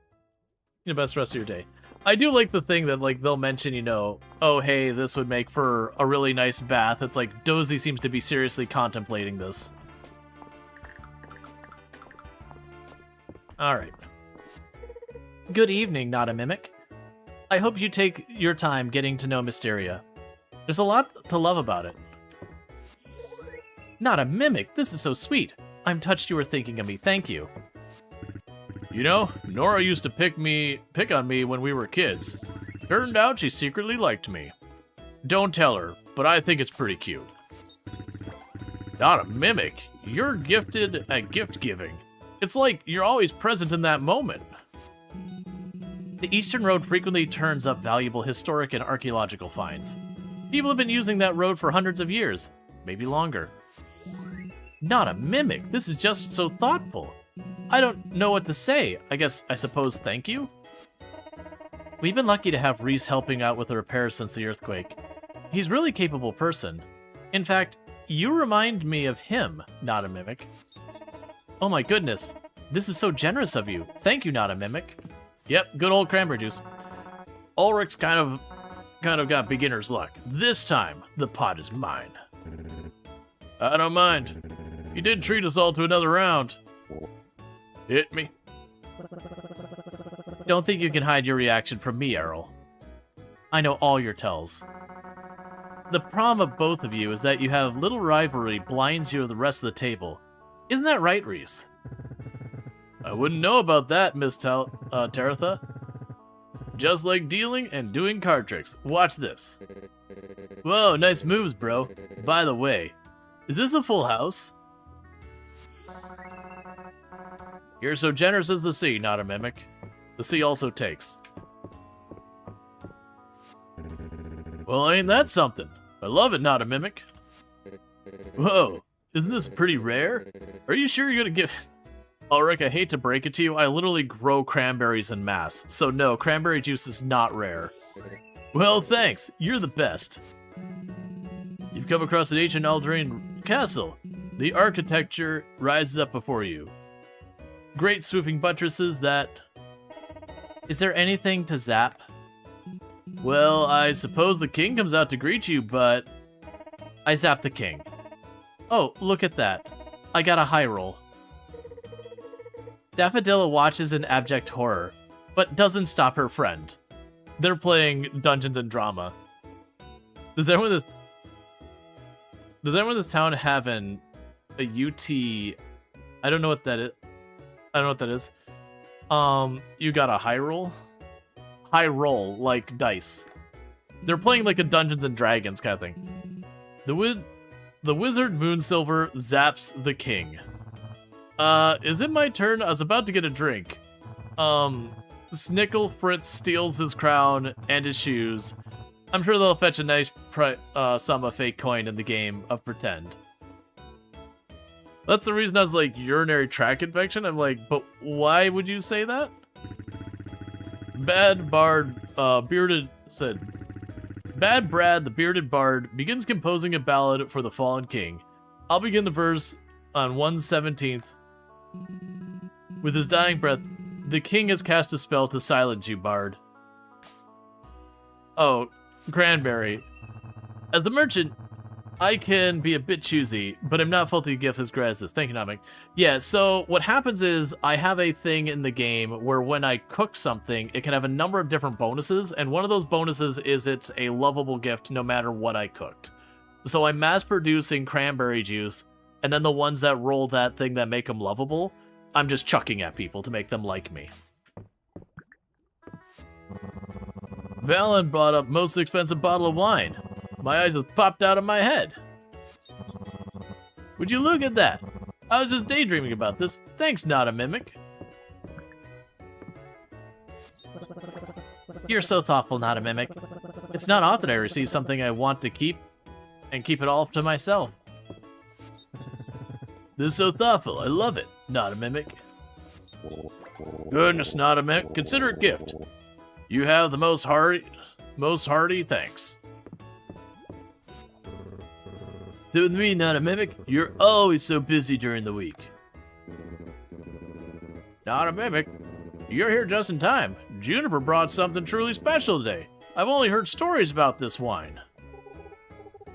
rest of your day. I do like the thing that, like, they'll mention, you know, oh, hey, this would make for a really nice bath. It's like, Dozy seems to be seriously contemplating this. Alright. Good evening, not a mimic. I hope you take your time getting to know Mistria. There's a lot to love about it. Not a mimic, this is so sweet. I'm touched you were thinking of me, thank you. You know, Nora used to pick on me when we were kids. Turned out she secretly liked me. Don't tell her, but I think it's pretty cute. Not a mimic, you're gifted at gift giving. It's like you're always present in that moment. The Eastern Road frequently turns up valuable historic and archaeological finds. People have been using that road for hundreds of years, maybe longer. Not a mimic, this is just so thoughtful. I don't know what to say. I suppose thank you? We've been lucky to have Reese helping out with the repairs since the earthquake. He's a really capable person. In fact, you remind me of him, not a mimic. Oh my goodness, this is so generous of you. Thank you, not a mimic. Yep, good old cranberry juice. Ulrich's kind of got beginner's luck. This time, the pot is mine. I don't mind. You did treat us all to another round. Hit me. Don't think you can hide your reaction from me, Errol. I know all your tells. The problem of both of you is that you have little rivalry blinds you of the rest of the table. Isn't that right, Reese? I wouldn't know about that, Miss Taratha. Just like dealing and doing card tricks. Watch this. Whoa, nice moves, bro. By the way, is this a full house? You're so generous as the sea, not a mimic. The sea also takes. Well, ain't that something? I love it, not a mimic. Whoa, isn't this pretty rare? Are you sure you're gonna give... Ulrich, I hate to break it to you, I literally grow cranberries en masse, so no, cranberry juice is not rare. Well, thanks, you're the best. You've come across an ancient Alderain castle. The architecture rises up before you. Great swooping buttresses that... Is there anything to zap? Well, I suppose the king comes out to greet you, but... I zap the king. Oh, look at that. I got a high roll. Daffodilla watches in abject horror, but doesn't stop her friend. They're playing Dungeons and Drama. Does anyone in this town have a UT? I don't know what that is. I don't know what that is. You got a high roll? High roll, like dice. They're playing like a Dungeons and Dragons kind of thing. The wizard Moonsilver zaps the king. Is it my turn? I was about to get a drink. Snickle Fritz steals his crown and his shoes. I'm sure they'll fetch a nice sum of fake coin in the game of pretend. That's the reason I was like, urinary tract infection? I'm like, but why would you say that? Bad Brad, the bearded bard, begins composing a ballad for the fallen king. I'll begin the verse on 1/17. With his dying breath, the king has cast a spell to silence you, bard. Oh, Cranberry. As the merchant, I can be a bit choosy, but I'm not faulty to give as gratis. Thank you, Namek. Yeah, so what happens is I have a thing in the game where when I cook something, it can have a number of different bonuses, and one of those bonuses is it's a lovable gift no matter what I cooked. So I'm mass producing cranberry juice, and then the ones that roll that thing that make them lovable, I'm just chucking at people to make them like me. Valen brought up most expensive bottle of wine. My eyes have popped out of my head. Would you look at that? I was just daydreaming about this. Thanks, not a mimic. You're so thoughtful, not a mimic. It's not often I receive something I want to keep and keep it all to myself. This is so thoughtful. I love it, not a mimic. Goodness, not a mimic. Consider it gift. You have the most hearty thanks. So with me, not a mimic, you're always so busy during the week. Not a mimic, you're here just in time. Juniper brought something truly special today. I've only heard stories about this wine.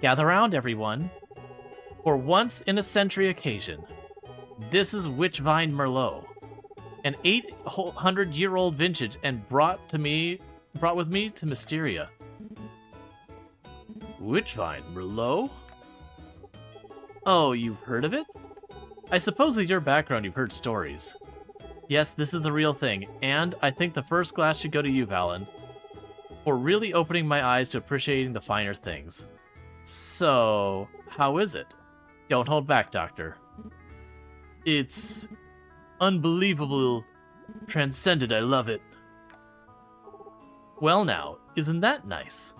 Gather round, everyone. For once in a century occasion, this is Witchvine Merlot, an 800-year-old vintage, and brought with me to Mistria. Witchvine Merlot? Oh, you've heard of it? I suppose with your background you've heard stories. Yes, this is the real thing, and I think the first glass should go to you, Valen, for really opening my eyes to appreciating the finer things. So, how is it? Don't hold back, Doctor. It's unbelievable, transcendent, I love it. Well now, isn't that nice?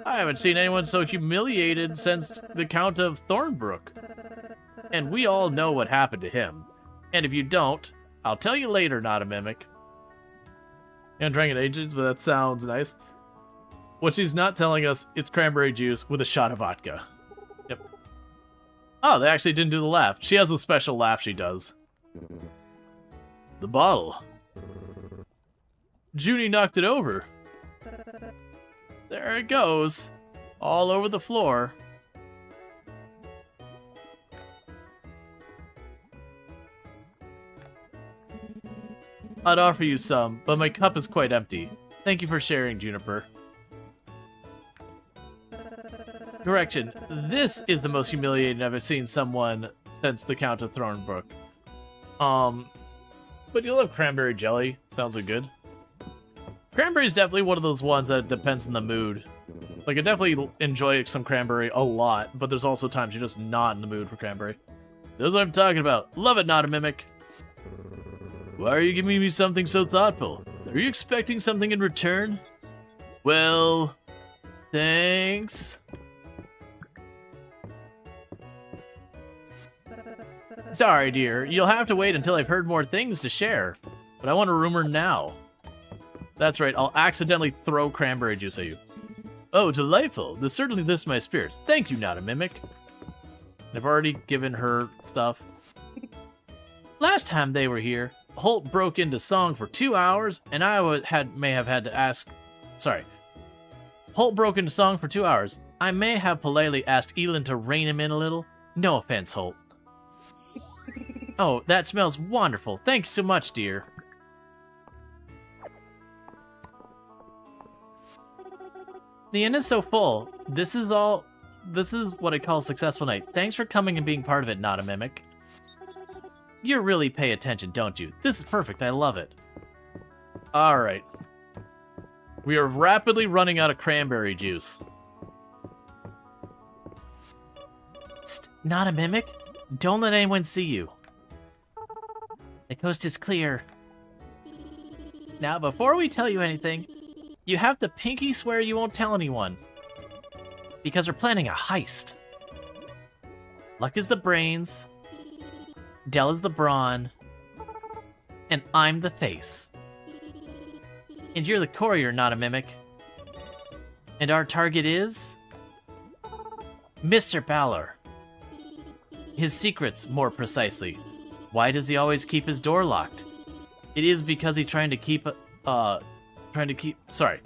I haven't seen anyone so humiliated since the Count of Thornbrook. And we all know what happened to him. And if you don't, I'll tell you later, not a mimic. And Dragon Agents, but that sounds nice. What she's not telling us, it's cranberry juice with a shot of vodka. Yep. Oh, they actually didn't do the laugh. She has a special laugh she does. The bottle. Junie knocked it over. There it goes. All over the floor. I'd offer you some, but my cup is quite empty. Thank you for sharing, Juniper. Correction, this is the most humiliating I've seen someone since the Count of Thornbrook. But you love cranberry jelly. Sounds like good. Cranberry is definitely one of those ones that depends on the mood. Like, I definitely enjoy some cranberry a lot, but there's also times you're just not in the mood for cranberry. That's what I'm talking about. Love it, not a mimic. Why are you giving me something so thoughtful? Are you expecting something in return? Well, thanks. Sorry, dear. You'll have to wait until I've heard more things to share. But I want a rumor now. That's right, I'll accidentally throw cranberry juice at you. Oh, delightful. This certainly lifts my spirits. Thank you, not a mimic. I've already given her stuff. Last time they were here, Holt broke into song for 2 hours, and I may have had to ask Sorry. Holt broke into song for 2 hours. I may have politely asked Elin to rein him in a little. No offense, Holt. Oh, that smells wonderful. Thank you so much, dear. The inn is so full. This is what I call a successful night. Thanks for coming and being part of it, not a mimic. You really pay attention, don't you? This is perfect. I love it. Alright. We are rapidly running out of cranberry juice. Psst, not a mimic? Don't let anyone see you. The coast is clear. Now, before we tell you anything, you have to pinky swear you won't tell anyone. Because we're planning a heist. Luck is the brains. Dell is the brawn. And I'm the face. And you're the courier, not a mimic. And our target is... Mr. Balor. His secrets, more precisely. Why does he always keep his door locked? It is because he's trying to keep... Sorry.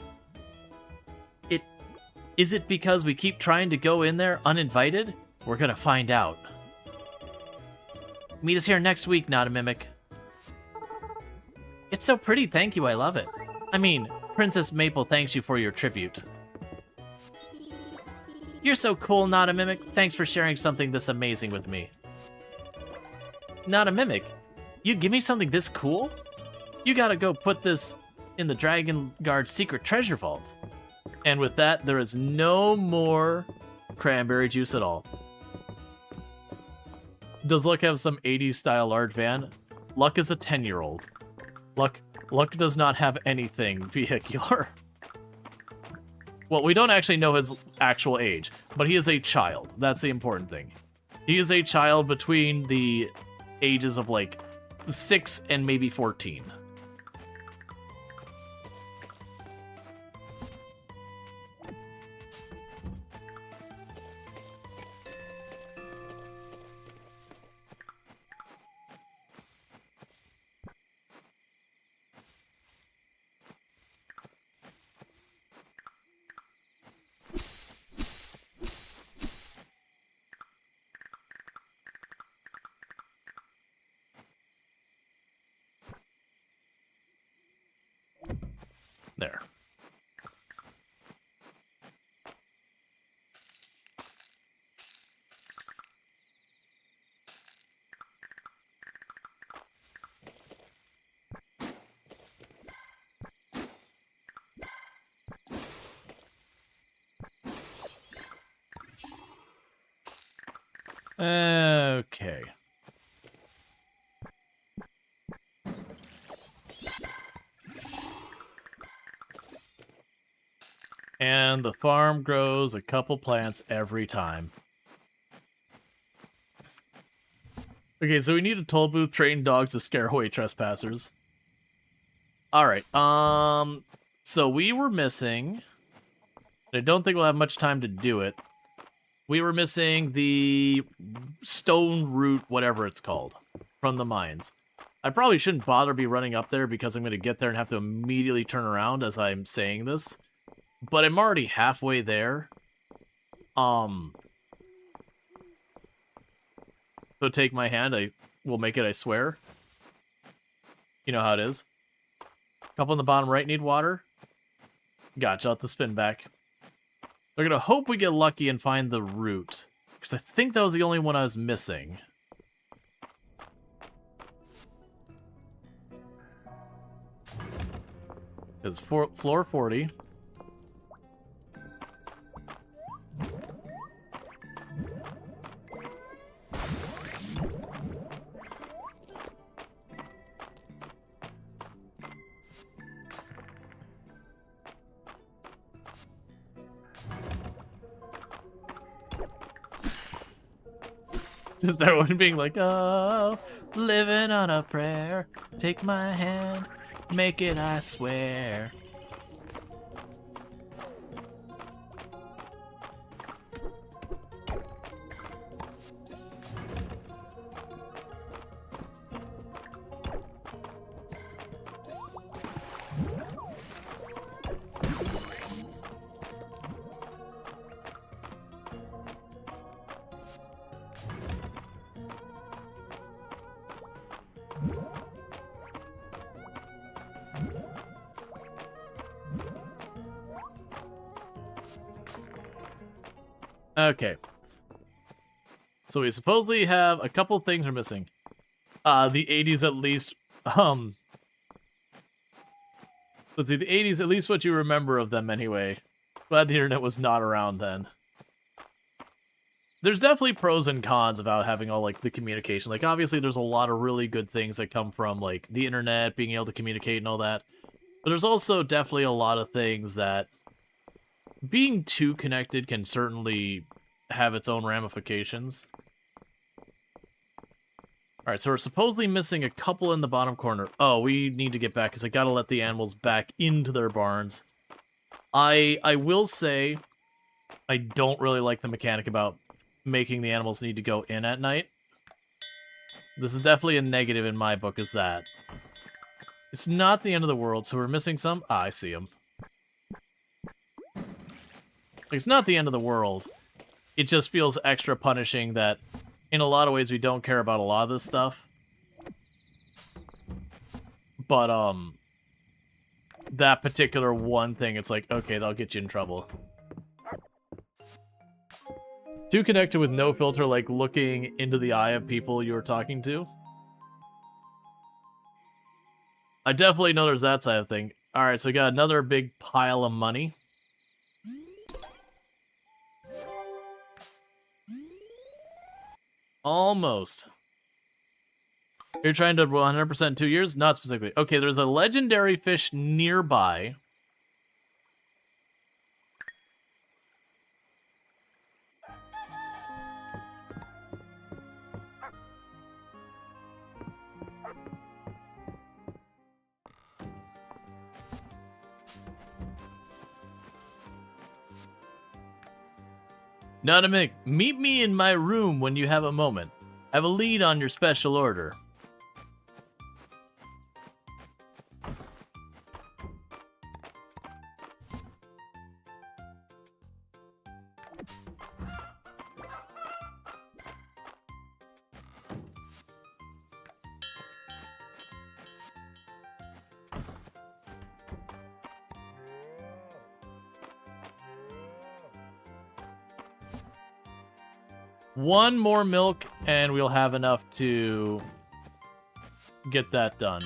Is it because we keep trying to go in there uninvited? We're gonna find out. Meet us here next week, not a mimic. It's so pretty, thank you, I love it. I mean, Princess Maple thanks you for your tribute. You're so cool, not a mimic. Thanks for sharing something this amazing with me. Not a mimic? You'd give me something this cool? You gotta go put this in the Dragon Guard secret treasure vault. And with that, there is no more cranberry juice at all. Does Luck have some 80s style large van? Luck is a 10-year-old. Luck does not have anything vehicular. Well, we don't actually know his actual age, but he is a child. That's the important thing. He is a child between the ages of like 6 and maybe 14. There. Okay. And the farm grows a couple plants every time. Okay, so we need a toll booth, trained dogs to scare away trespassers. Alright, so we were missing... I don't think we'll have much time to do it. We were missing the stone root, whatever it's called, from the mines. I probably shouldn't bother be running up there because I'm going to get there and have to immediately turn around as I'm saying this. But I'm already halfway there. So take my hand, I will make it, I swear. You know how it is. Couple in the bottom right need water. Gotcha, I'll have to spin back. We're gonna hope we get lucky and find the root. Because I think that was the only one I was missing. It's floor 40. Just everyone being like, oh, living on a prayer. Take my hand, make it, I swear. Okay. So we supposedly have a couple things we're missing. The 80s at least. Let's see, the 80s, at least what you remember of them anyway. Glad the internet was not around then. There's definitely pros and cons about having all, like, the communication. Like, obviously, there's a lot of really good things that come from, like, the internet, being able to communicate and all that. But there's also definitely a lot of things that being too connected can certainly have its own ramifications. Alright, so we're supposedly missing a couple in the bottom corner. Oh, we need to get back, because I gotta let the animals back into their barns. I will say, I don't really like the mechanic about making the animals need to go in at night. This is definitely a negative in my book, is that. It's not the end of the world, so we're missing some. Ah, I see them. It's not the end of the world. It just feels extra punishing that, in a lot of ways, we don't care about a lot of this stuff. But, that particular one thing, it's like, okay, that'll get you in trouble. Too connected with no filter, like looking into the eye of people you were talking to. I definitely know there's that side of thing. Alright, so we got another big pile of money. Almost. You're trying to 100% in 2 years? Not specifically. Okay, there's a legendary fish nearby. Not a mic. Meet me in my room when you have a moment. I have a lead on your special order. One more milk, and we'll have enough to get that done.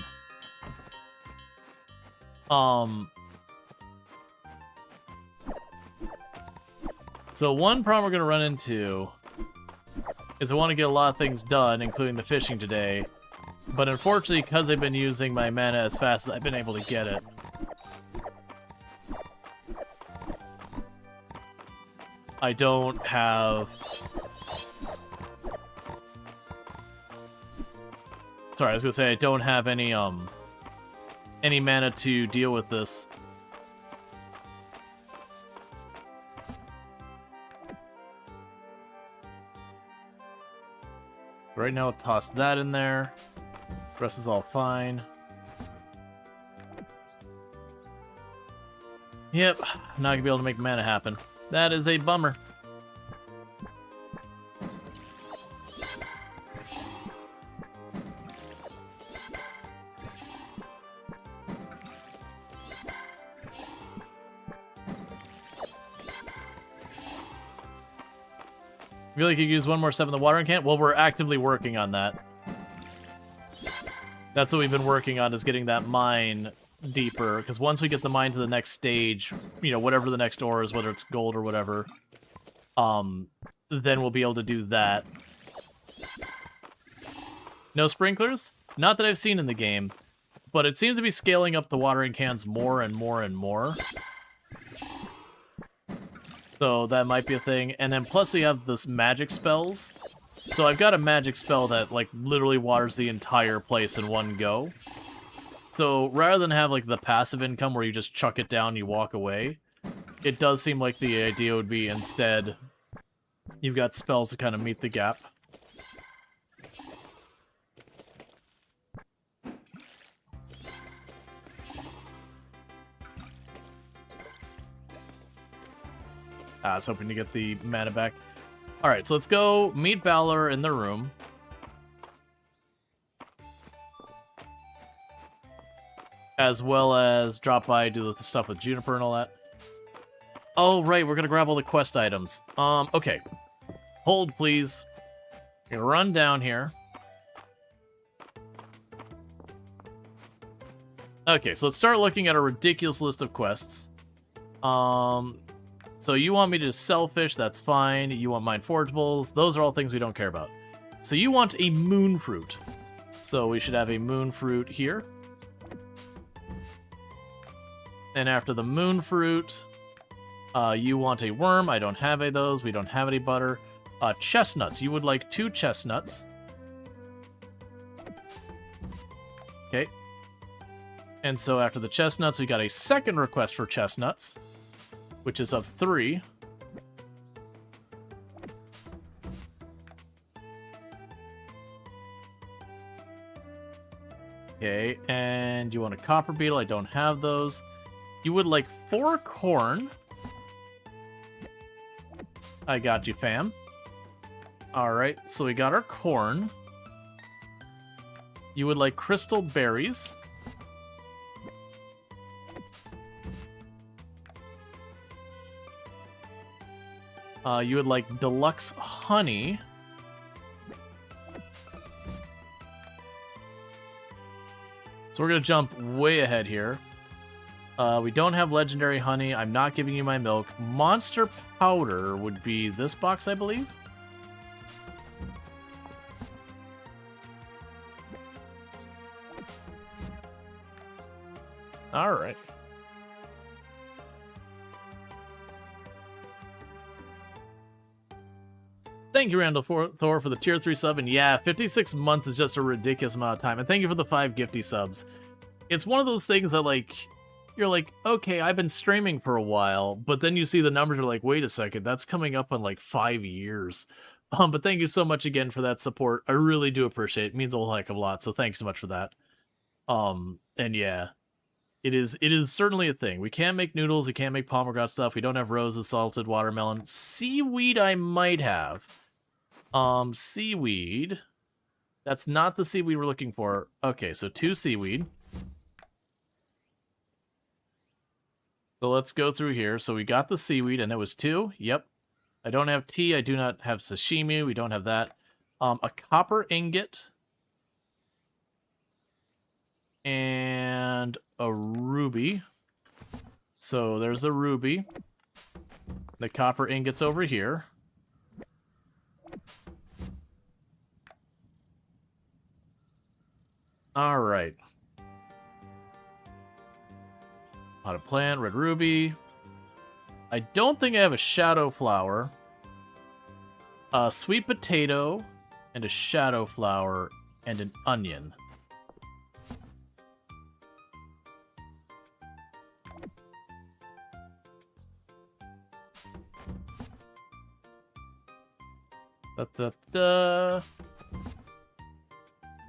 So one problem we're going to run into is I want to get a lot of things done, including the fishing today. But unfortunately, because I've been using my mana as fast as I've been able to get it, I don't have... Sorry, I was gonna say I don't have any mana to deal with this. Right now, I'll toss that in there. The rest is all fine. Yep, not gonna be able to make mana happen. That is a bummer. I feel like you could use one more step in the watering can. Well, we're actively working on that. That's what we've been working on, is getting that mine deeper. Because once we get the mine to the next stage, you know, whatever the next ore is, whether it's gold or whatever, then we'll be able to do that. No sprinklers? Not that I've seen in the game, but it seems to be scaling up the watering cans more and more and more. So that might be a thing. And then plus we have this magic spells. So I've got a magic spell that, like, literally waters the entire place in one go. So rather than have, like, the passive income where you just chuck it down and you walk away, it does seem like the idea would be instead you've got spells to kind of meet the gap. I was hoping to get the mana back. Alright, so let's go meet Valor in the room. As well as drop by, do the stuff with Juniper and all that. Oh, right, we're gonna grab all the quest items. Okay. Hold, please. Gonna run down here. Okay, so let's start looking at a ridiculous list of quests. So you want me to sell fish, that's fine. You want mine forageables, those are all things we don't care about. So you want a moon fruit. So we should have a moon fruit here. And after the moon fruit, you want a worm. I don't have any of those. We don't have any butter. Chestnuts. You would like 2 chestnuts. Okay. And so after the chestnuts, we got a second request for chestnuts, which is of 3. Okay, and you want a copper beetle. I don't have those. You would like 4 corn. I got you, fam. Alright, so we got our corn. You would like crystal berries. You would like deluxe honey. So we're going to jump way ahead here. We don't have legendary honey. I'm not giving you my milk. Monster powder would be this box, I believe. All right. Thank you, Randall Thor, for the tier 3 sub. And yeah, 56 months is just a ridiculous amount of time. And thank you for the 5 gifty subs. It's one of those things that, like, you're like, okay, I've been streaming for a while, but then you see the numbers, you're like, wait a second, that's coming up on like 5 years. But thank you so much again for that support. I really do appreciate it. It means a whole heck of a lot. So thanks so much for that. And yeah, it is certainly a thing. We can't make noodles. We can't make pomegranate stuff. We don't have roses, salted watermelon. Seaweed I might have. Seaweed. That's not the seaweed we're looking for. Okay, so 2 seaweed. So let's go through here. So we got the seaweed, and it was 2. Yep. I don't have tea. I do not have sashimi. We don't have that. A copper ingot. And a ruby. So there's a ruby. The copper ingot's over here. All right. Potted plant, red ruby. I don't think I have a shadow flower. A sweet potato, and a shadow flower, and an onion.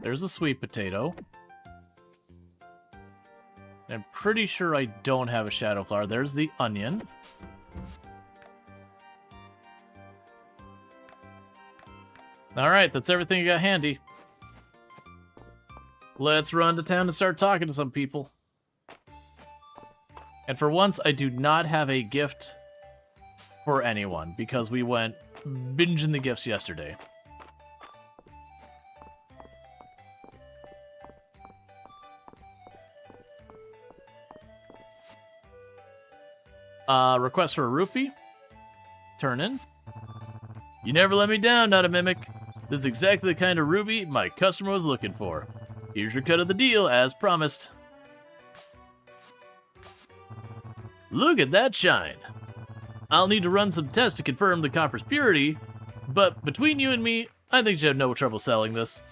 There's a sweet potato. I'm pretty sure I don't have a shadow flower. There's the onion. Alright, that's everything I got handy. Let's run to town and start talking to some people. And for once, I do not have a gift for anyone, because we went binging the gifts yesterday. Request for a rupee. Turn in. You never let me down, not a mimic. This is exactly the kind of ruby my customer was looking for. Here's your cut of the deal, as promised. Look at that shine. I'll need to run some tests to confirm the copper's purity, but between you and me, I think you have no trouble selling this.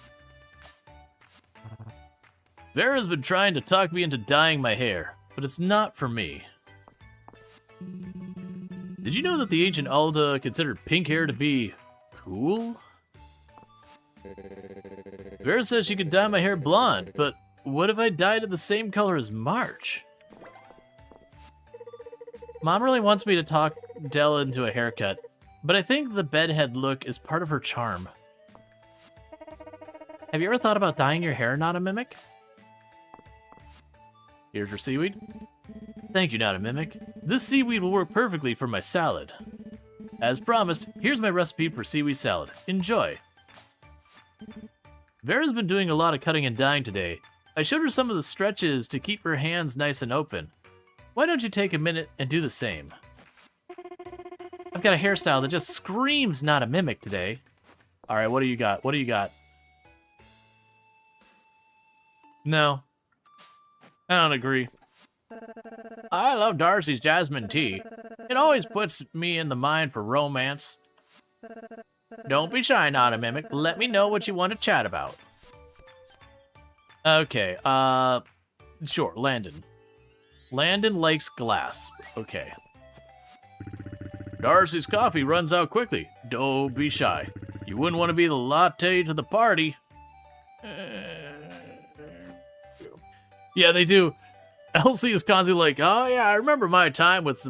Vera's been trying to talk me into dyeing my hair, but it's not for me. Did you know that the ancient Alda considered pink hair to be cool? Vera says she could dye my hair blonde, but what if I dyed it the same color as March? Mom really wants me to talk Della into a haircut, but I think the bedhead look is part of her charm. Have you ever thought about dyeing your hair, not a mimic? Here's your seaweed. Thank you, not a mimic. This seaweed will work perfectly for my salad. As promised, here's my recipe for seaweed salad. Enjoy. Vera's been doing a lot of cutting and dyeing today. I showed her some of the stretches to keep her hands nice and open. Why don't you take a minute and do the same? I've got a hairstyle that just screams not a mimic today. Alright, what do you got? What do you got? No. I don't agree. I love Darcy's jasmine tea. It always puts me in the mind for romance. Don't be shy, not a mimic. Let me know what you want to chat about. Okay, sure, Landon. Landon likes glass. Okay. Darcy's coffee runs out quickly. Don't be shy. You wouldn't want to be the latte to the party. Yeah, they do. Elsie is constantly like, oh yeah, I remember my time with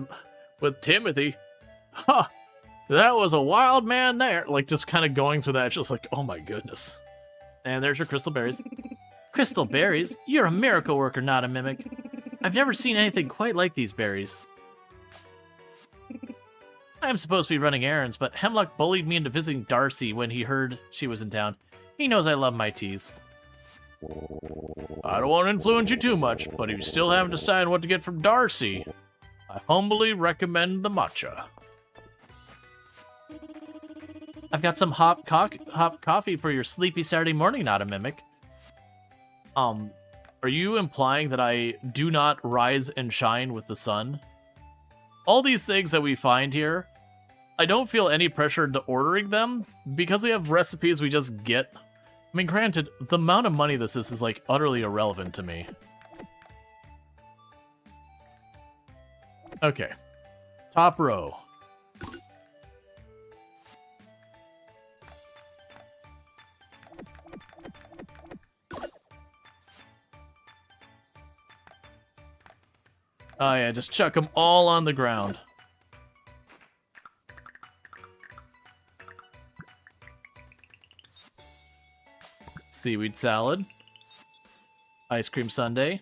Timothy. Huh, that was a wild man there. Like, just kind of going through that, just like, oh my goodness. And there's your crystal berries. Crystal berries? You're a miracle worker, not a mimic. I've never seen anything quite like these berries. I'm supposed to be running errands, but Hemlock bullied me into visiting Darcy when he heard she was in town. He knows I love my teas. I don't want to influence you too much, but if you still haven't decided what to get from Darcy, I humbly recommend the matcha. I've got some hot coffee for your sleepy Saturday morning, not a mimic. Are you implying that I do not rise and shine with the sun? All these things that we find here, I don't feel any pressure into ordering them because we have recipes we just get. I mean, granted, the amount of money this is like utterly irrelevant to me. Okay. Top row. Oh yeah, just chuck them all on the ground. Seaweed salad. Ice cream sundae.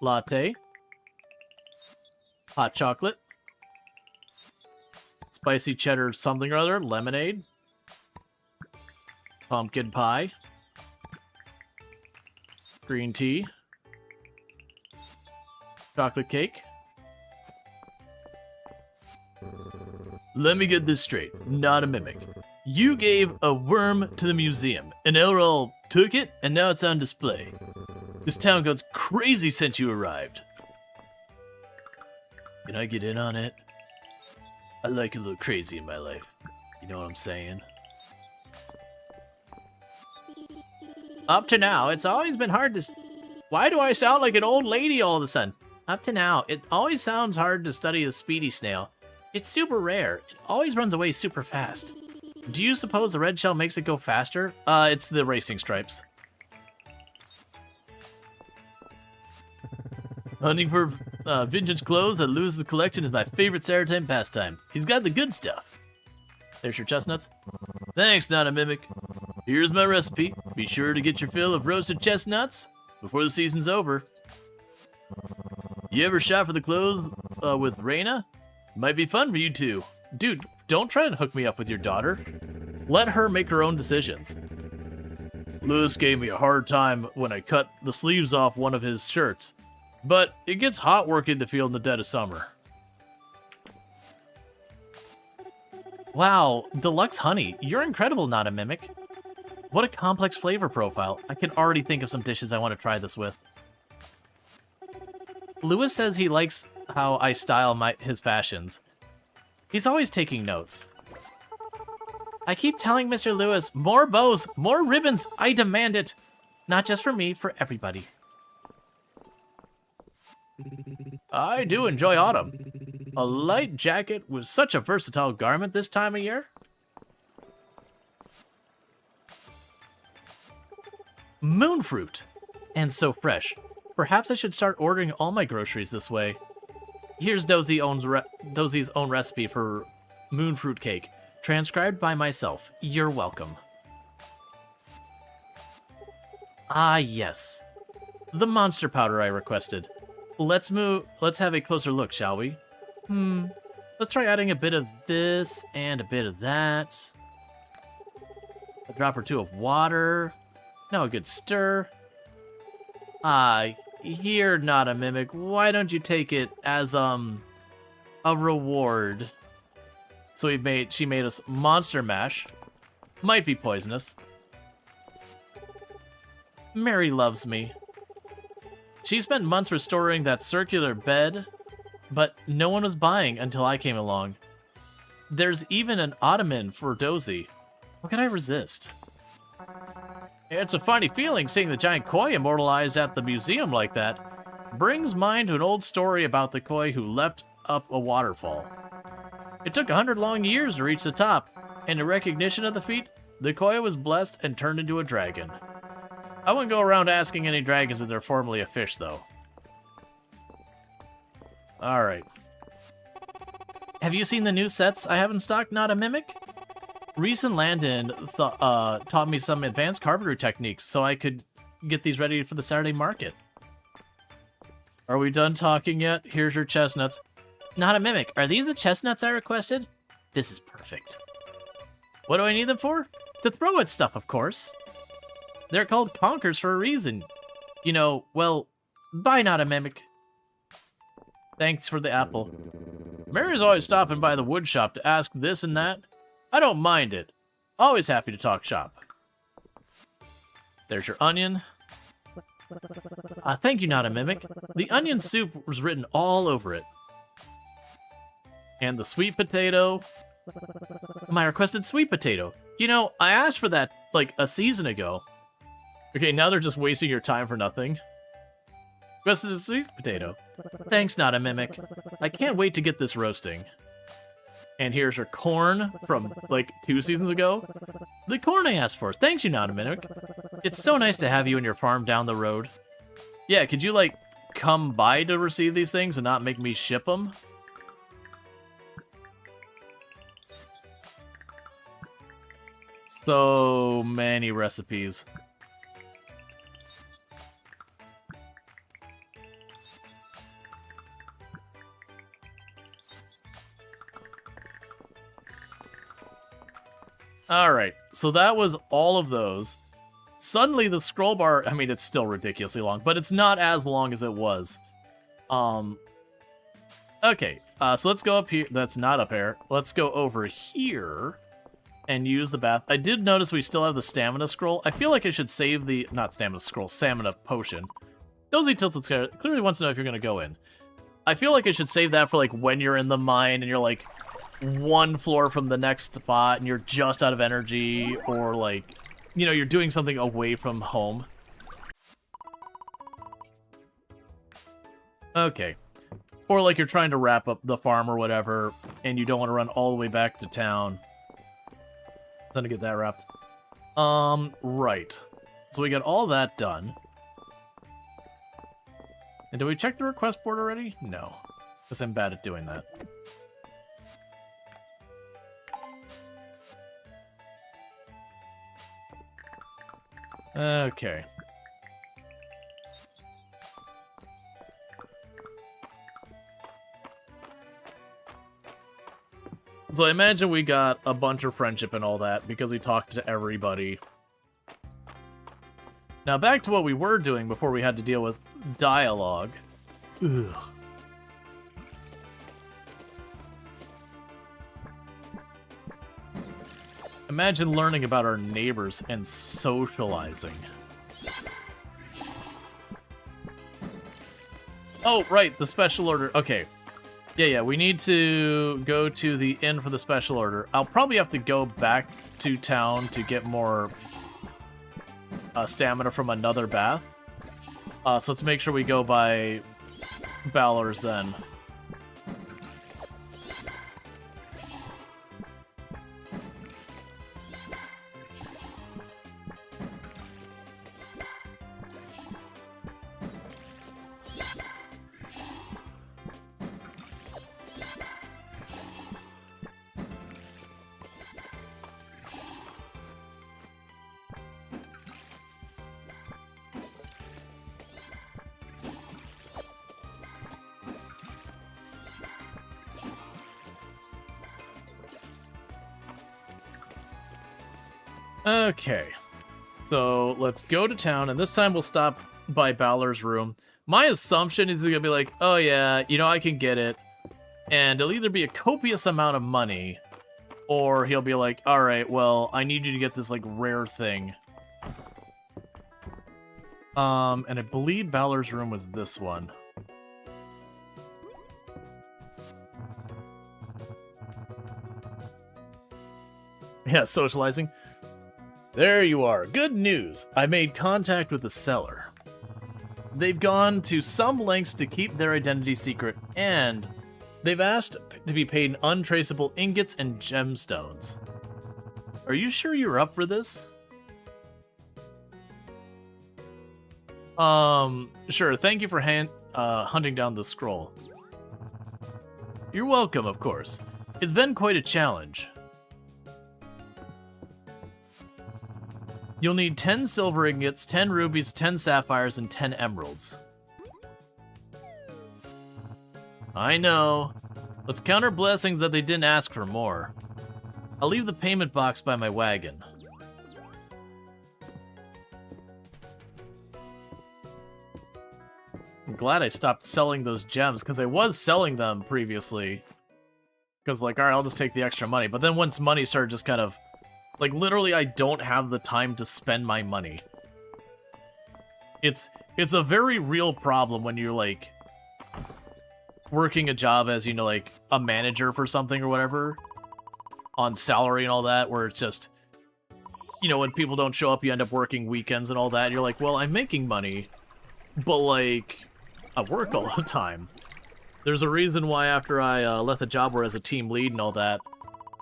Latte. Hot chocolate. Spicy cheddar something or other. Lemonade. Pumpkin pie. Green tea. Chocolate cake. Let me get this straight. Not a mimic. You gave a worm to the museum, and Elrond took it, and now it's on display. This town goes crazy since you arrived. Can I get in on it? I like a little crazy in my life. You know what I'm saying? Up to now, it's always been hard to... Why do I sound like an old lady all of a sudden? Up to now, it always sounds hard to study the speedy snail. It's super rare. It always runs away super fast. Do you suppose the red shell makes it go faster? It's the racing stripes. Hunting for vintage clothes that loses the collection is my favorite Saturday pastime. He's got the good stuff. There's your chestnuts. Thanks, not a mimic. Here's my recipe. Be sure to get your fill of roasted chestnuts before the season's over. You ever shop for the clothes with Raina? Might be fun for you too. Dude, don't try and hook me up with your daughter. Let her make her own decisions. Lewis gave me a hard time when I cut the sleeves off one of his shirts, but it gets hot working the field in the dead of summer. Wow, deluxe honey. You're incredible, not a mimic. What a complex flavor profile. I can already think of some dishes I want to try this with. Lewis says he likes how I style his fashions. He's always taking notes. I keep telling Mr. Lewis, more bows, more ribbons, I demand it. Not just for me, for everybody. I do enjoy autumn. A light jacket was such a versatile garment this time of year. Moonfruit. And so fresh. Perhaps I should start ordering all my groceries this way. Here's Dosie's own recipe for moonfruit cake, transcribed by myself. You're welcome. Ah, yes. The monster powder I requested. Let's have a closer look, shall we? Let's try adding a bit of this and a bit of that. A drop or two of water. Now a good stir. You're not a mimic. Why don't you take it as, a reward? So she made us monster mash. Might be poisonous. Mary loves me. She spent months restoring that circular bed, but no one was buying until I came along. There's even an ottoman for Dozy. How could I resist? It's a funny feeling seeing the giant koi immortalized at the museum like that. Brings mind to an old story about the koi who leapt up a waterfall. It took 100 long years to reach the top, and in recognition of the feat, the koi was blessed and turned into a dragon. I wouldn't go around asking any dragons if they're formerly a fish, though. Alright. Have you seen the new sets I have in stock, Not a Mimic? Recent Landon taught me some advanced carpentry techniques so I could get these ready for the Saturday market. Are we done talking yet? Here's your chestnuts. Not a Mimic, are these the chestnuts I requested? This is perfect. What do I need them for? To throw at stuff, of course. They're called conkers for a reason. You know, well, bye, Not a Mimic. Thanks for the apple. Mary's always stopping by the wood shop to ask this and that. I don't mind it. Always happy to talk shop. There's your onion. Thank you, Not a Mimic. The onion soup was written all over it. And the sweet potato. My requested sweet potato. You know, I asked for that, like, a season ago. Okay, now they're just wasting your time for nothing. Requested a sweet potato. Thanks, Not a Mimic. I can't wait to get this roasting. And here's your corn from, like, 2 seasons ago. The corn I asked for. Thanks, you, Not a Mimic. It's so nice to have you and your farm down the road. Yeah, could you, like, come by to receive these things and not make me ship them? So many recipes. Alright, so that was all of those. Suddenly the scroll bar, I mean, it's still ridiculously long, but it's not as long as it was. Okay, so let's go up here. That's not up here. Let's go over here and use the bath. I did notice we still have the stamina scroll. I feel like I should save the, not stamina scroll, stamina potion. Dozy Tilted clearly wants to know if you're going to go in. I feel like I should save that for, like, when you're in the mine and you're, like, 1 floor from the next spot and you're just out of energy, or, like, you know, you're doing something away from home. Okay. Or, like, you're trying to wrap up the farm or whatever, and you don't want to run all the way back to town. Then to get that wrapped. Right. So we got all that done. And did we check the request board already? No. Because I'm bad at doing that. Okay. So I imagine we got a bunch of friendship and all that because we talked to everybody. Now back to what we were doing before we had to deal with dialogue. Ugh. Imagine learning about our neighbors and socializing. Oh, right, the special order. Okay. Yeah, we need to go to the inn for the special order. I'll probably have to go back to town to get more stamina from another bath. So let's make sure we go by Balor's then. Okay. So let's go to town, and this time we'll stop by Balor's room. My assumption is he's gonna be like, oh yeah, you know, I can get it. And it'll either be a copious amount of money, or he'll be like, alright, well, I need you to get this, like, rare thing. And I believe Balor's room was this one. Yeah, socializing. There you are. Good news. I made contact with the seller. They've gone to some lengths to keep their identity secret, and they've asked to be paid in untraceable ingots and gemstones. Are you sure you're up for this? Sure. Thank you for hunting down the scroll. You're welcome, of course. It's been quite a challenge. You'll need 10 silver ingots, 10 rubies, 10 sapphires, and 10 emeralds. I know. Let's count our blessings that they didn't ask for more. I'll leave the payment box by my wagon. I'm glad I stopped selling those gems, because I was selling them previously. Because, like, alright, I'll just take the extra money. But then once money started just kind of... Like, literally, I don't have the time to spend my money. It's a very real problem when you're, like, working a job as, you know, like, a manager for something or whatever, on salary and all that, where it's just, you know, when people don't show up, you end up working weekends and all that, and you're like, well, I'm making money, but, like, I work all the time. There's a reason why after I left the job where as a team lead and all that,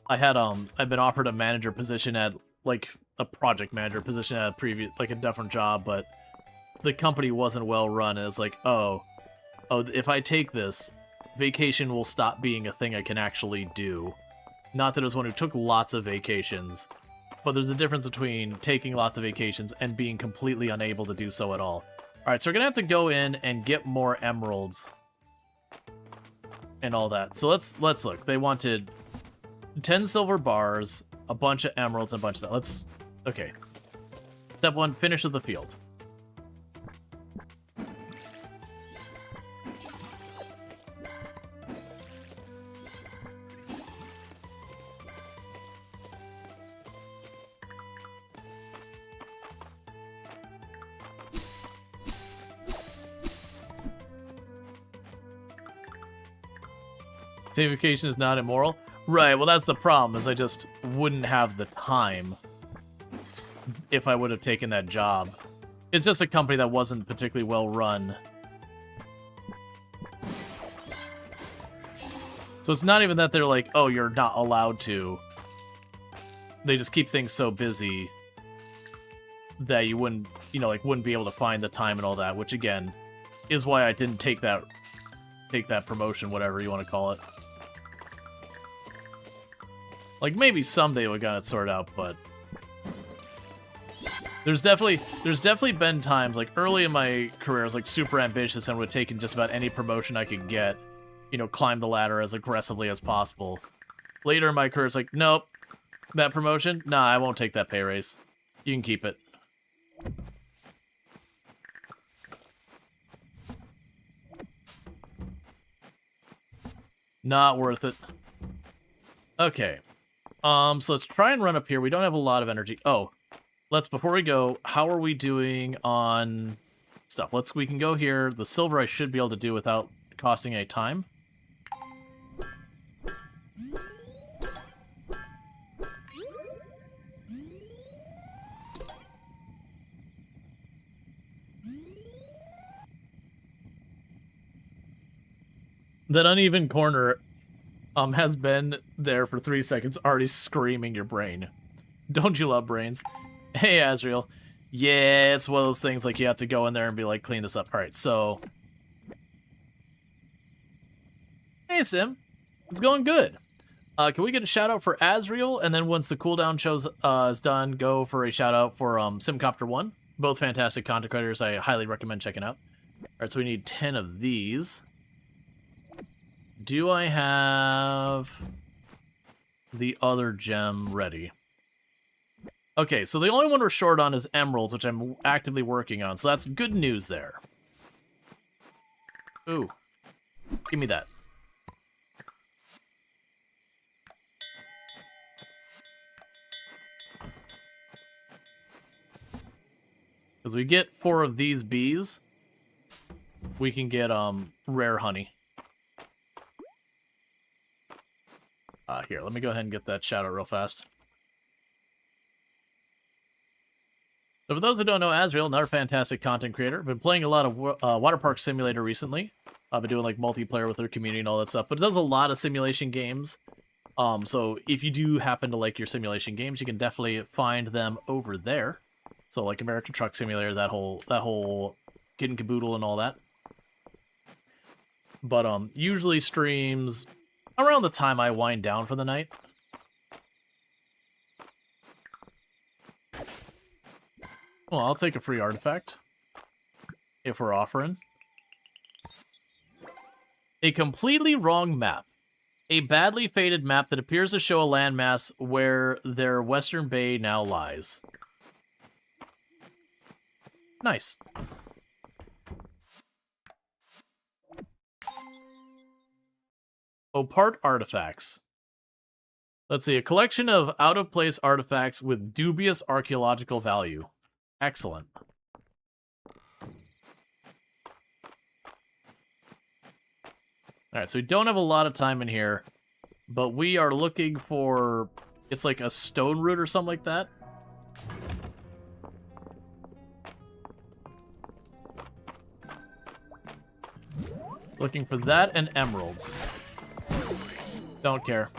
I've been offered a manager position at, like, a project manager position at a different job, but the company wasn't well run, and it's like, oh, if I take this, vacation will stop being a thing I can actually do. Not that I was one who took lots of vacations, but there's a difference between taking lots of vacations and being completely unable to do so at all. Alright, so we're gonna have to go in and get more emeralds and all that. So let's look. They wanted 10 silver bars, a bunch of emeralds, and a bunch of that. Okay. Step 1, finish of the field. Vacation is not immoral. Right, well that's the problem, is I just wouldn't have the time if I would have taken that job. It's just a company that wasn't particularly well run. So it's not even that they're like, oh, you're not allowed to. They just keep things so busy that you wouldn't, you know, like, wouldn't be able to find the time and all that, which again, is why I didn't take that promotion, whatever you want to call it. Like, maybe someday we got it sorted out, but there's definitely been times, like, early in my career, I was, like, super ambitious and would have taken just about any promotion I could get, you know, climb the ladder as aggressively as possible. Later in my career, it's like, nope, that promotion? Nah, I won't take that pay raise. You can keep it. Not worth it. Okay. So let's try and run up here. We don't have a lot of energy. Oh, before we go, how are we doing on stuff? We can go here. The silver I should be able to do without costing any time. That uneven corner has been there for 3 seconds, already screaming your brain. Don't you love brains? Hey, Azriel. Yeah, it's one of those things, like, you have to go in there and be like, clean this up. Alright, so... Hey, Sim. It's going good. Can we get a shout-out for Azriel? And then once the cooldown is done, go for a shout-out for Simcopter1. Both fantastic content creators I highly recommend checking out. Alright, so we need 10 of these. Do I have the other gem ready? Okay, so the only one we're short on is emeralds, which I'm actively working on, so that's good news there. Ooh. Give me that. Because we get 4 of these bees, we can get rare honey. Here, let me go ahead and get that shout out real fast. So for those who don't know, Azrael, another fantastic content creator, been playing a lot of Water Park Simulator recently. I've been doing like multiplayer with their community and all that stuff, but it does a lot of simulation games. So if you do happen to like your simulation games, you can definitely find them over there. So like American Truck Simulator, that whole kit and caboodle and all that. But usually streams around the time I wind down for the night. Well, I'll take a free artifact if we're offering. A completely wrong map. A badly fated map that appears to show a landmass where their western bay now lies. Nice. Opart artifacts. Let's see, a collection of out-of-place artifacts with dubious archaeological value. Excellent. Alright, so we don't have a lot of time in here, but we are looking for... It's like a stone root or something like that. Looking for that and emeralds. Don't care.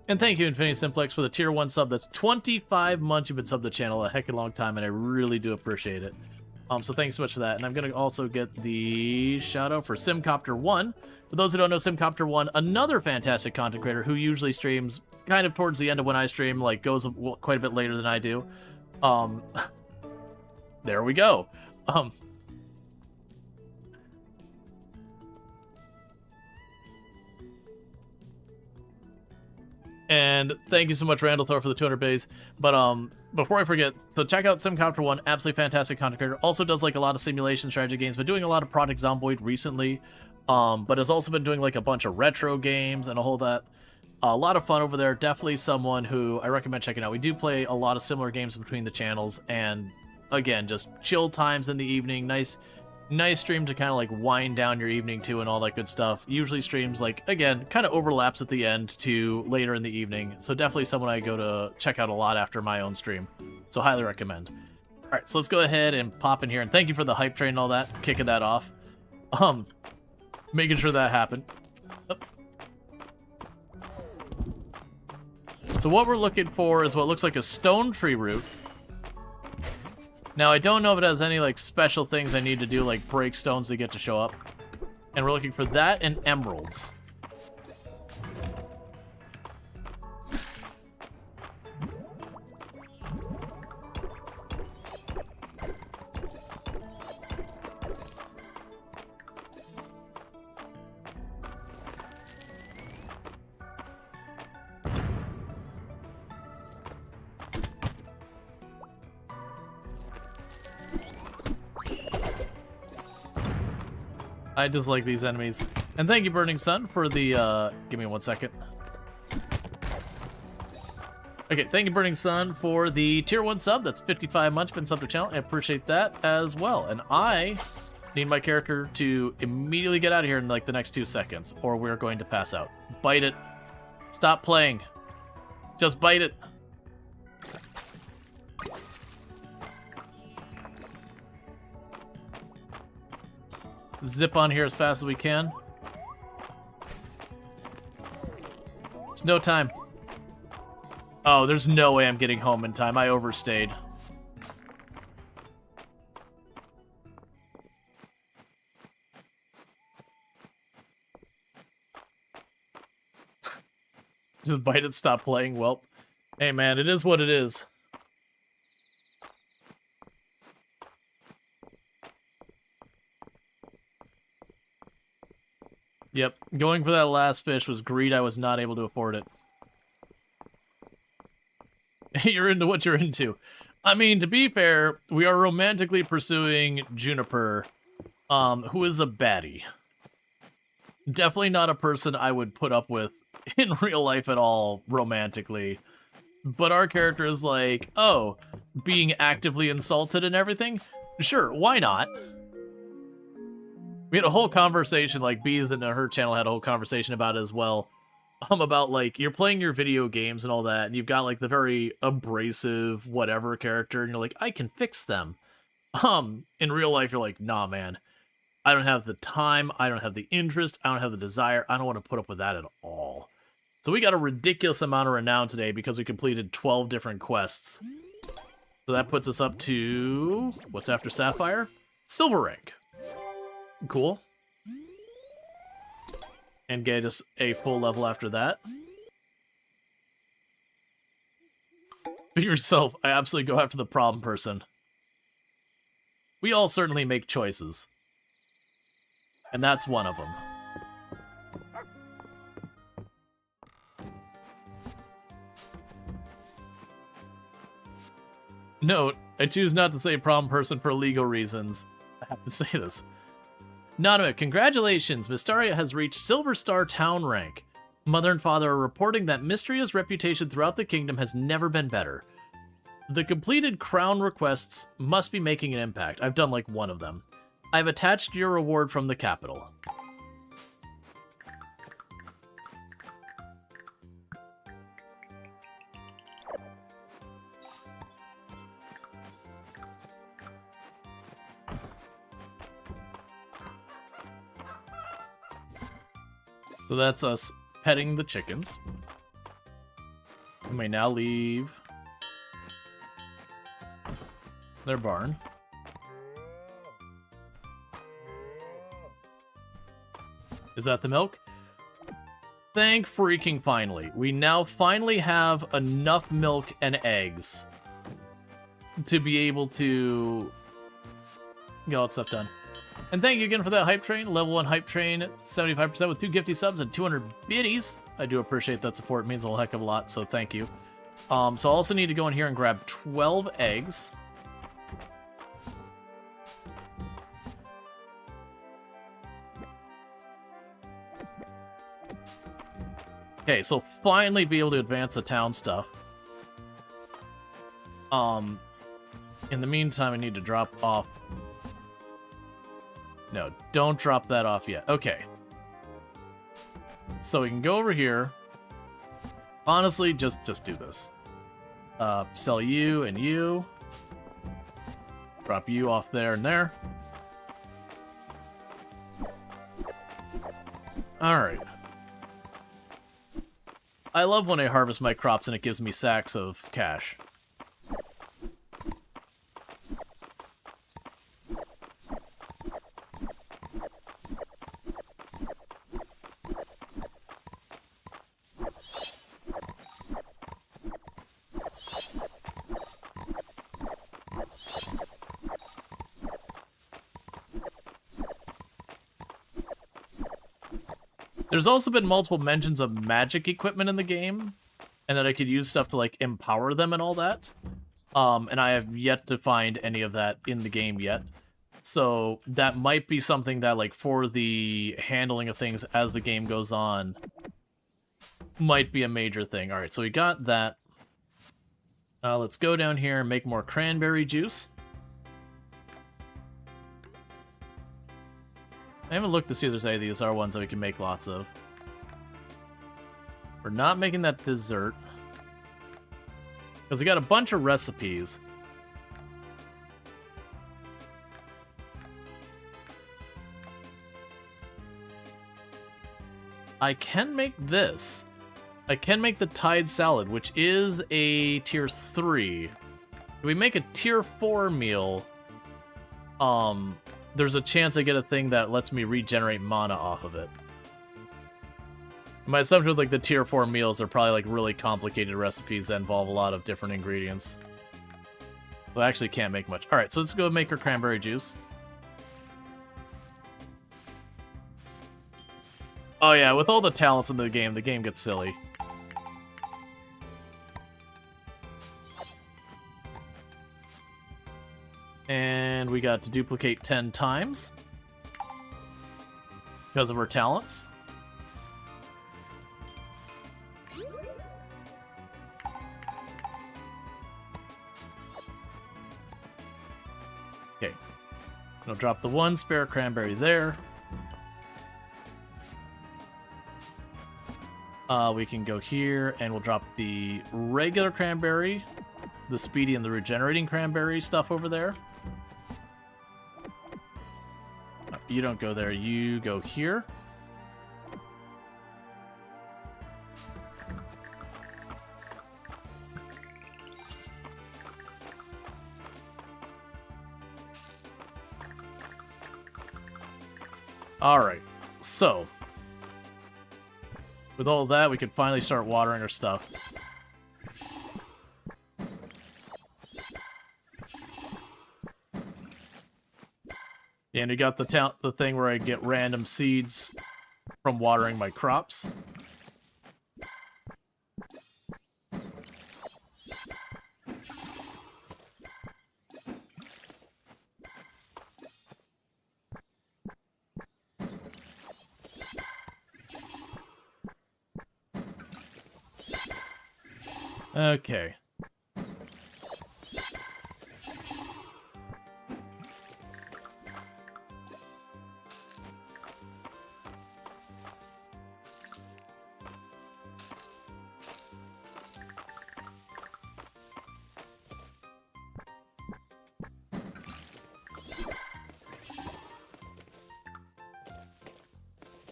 And thank you, Infinity Simplex, for the tier 1 sub. That's 25 months you've been subbed to the channel, a heckin' long time, and I really do appreciate it. So thanks so much for that. And I'm going to also get the shout-out for Simcopter1. For those who don't know, Simcopter1, another fantastic content creator who usually streams kind of towards the end of when I stream, like goes quite a bit later than I do. There we go. And thank you so much, Randall Thor, for the 200 bays. But before I forget, so check out Simcopter1, absolutely fantastic content creator. Also does like a lot of simulation strategy games, but doing a lot of Project Zomboid recently. But has also been doing like a bunch of retro games and a whole that. A lot of fun over there. Definitely someone who I recommend checking out. We do play a lot of similar games between the channels, and again, just chill times in the evening. Nice stream to kind of like wind down your evening to and all that good stuff. Usually streams like, again, kind of overlaps at the end to later in the evening. So definitely someone I go to check out a lot after my own stream. So highly recommend. All right, so let's go ahead and pop in here. And thank you for the hype train and all that, kicking that off. Making sure that happened. Oh. So what we're looking for is what looks like a stone tree root. Now, I don't know if it has any, like, special things I need to do, like break stones to get to show up. And we're looking for that and emeralds. I just like these enemies. And thank you, Burning Sun, for the, give me 1 second. Okay, thank you, Burning Sun, for the tier 1 sub. That's 55 months, been subbed to the channel. I appreciate that as well. And I need my character to immediately get out of here in, like, the next 2 seconds, or we're going to pass out. Bite it. Stop playing. Just bite it. Zip on here as fast as we can. There's no time. Oh, there's no way I'm getting home in time. I overstayed. Just bite it, stop playing. Well, hey man, it is what it is. Yep, going for that last fish was greed. I was not able to afford it. You're into what you're into. I mean, to be fair, we are romantically pursuing Juniper, who is a baddie. Definitely not a person I would put up with in real life at all, romantically. But our character is like, oh, being actively insulted and everything? Sure, why not? We had a whole conversation, like, Bees in her channel had a whole conversation about it as well. About, like, you're playing your video games and all that, and you've got, like, the very abrasive whatever character, and you're like, I can fix them. In real life, you're like, nah, man. I don't have the time, I don't have the interest, I don't have the desire, I don't want to put up with that at all. So we got a ridiculous amount of renown today because we completed 12 different quests. So that puts us up to... what's after Sapphire? Silver rank. Cool. And get us a full level after that. Be yourself. I absolutely go after the problem person. We all certainly make choices. And that's one of them. Note, I choose not to say problem person for legal reasons. I have to say this. Nanuma, congratulations! Mistria has reached Silver Star Town rank. Mother and father are reporting that Mistria's reputation throughout the kingdom has never been better. The completed crown requests must be making an impact. I've done like one of them. I've attached your reward from the capital. So that's us petting the chickens. We may now leave their barn. Is that the milk? Thank freaking finally. We now finally have enough milk and eggs to be able to get all that stuff done. And thank you again for that hype train. Level 1 hype train, 75% with 2 gifty subs and 200 biddies. I do appreciate that support. It means a whole heck of a lot, so thank you. So I also need to go in here and grab 12 eggs. Okay, so finally be able to advance the town stuff. In the meantime, I need to drop off... No, don't drop that off yet. Okay. So we can go over here. Honestly, just do this. Sell you and you. Drop you off there and there. Alright. I love when I harvest my crops and it gives me sacks of cash. There's also been multiple mentions of magic equipment in the game, and that I could use stuff to, like, empower them and all that. And I have yet to find any of that in the game yet. So that might be something that, like, for the handling of things as the game goes on, might be a major thing. Alright, so we got that. Let's go down here and make more cranberry juice. I haven't looked to see if there's any of these are ones that we can make lots of. We're not making that dessert. Because we got a bunch of recipes. I can make this. I can make the Tide Salad, which is a tier 3. If we make a tier 4 meal, there's a chance I get a thing that lets me regenerate mana off of it. My assumption with like the tier 4 meals are probably like really complicated recipes that involve a lot of different ingredients. So I actually can't make much. Alright, so let's go make our cranberry juice. Oh yeah, with all the talents in the game gets silly. And we got to duplicate 10 times because of our talents. Okay. I'll drop the one spare cranberry there. We can go here and we'll drop the regular cranberry, the speedy and the regenerating cranberry stuff over there. You don't go there, you go here. Alright, so with all of that, we can finally start watering our stuff. And we got the thing where I get random seeds from watering my crops. Okay.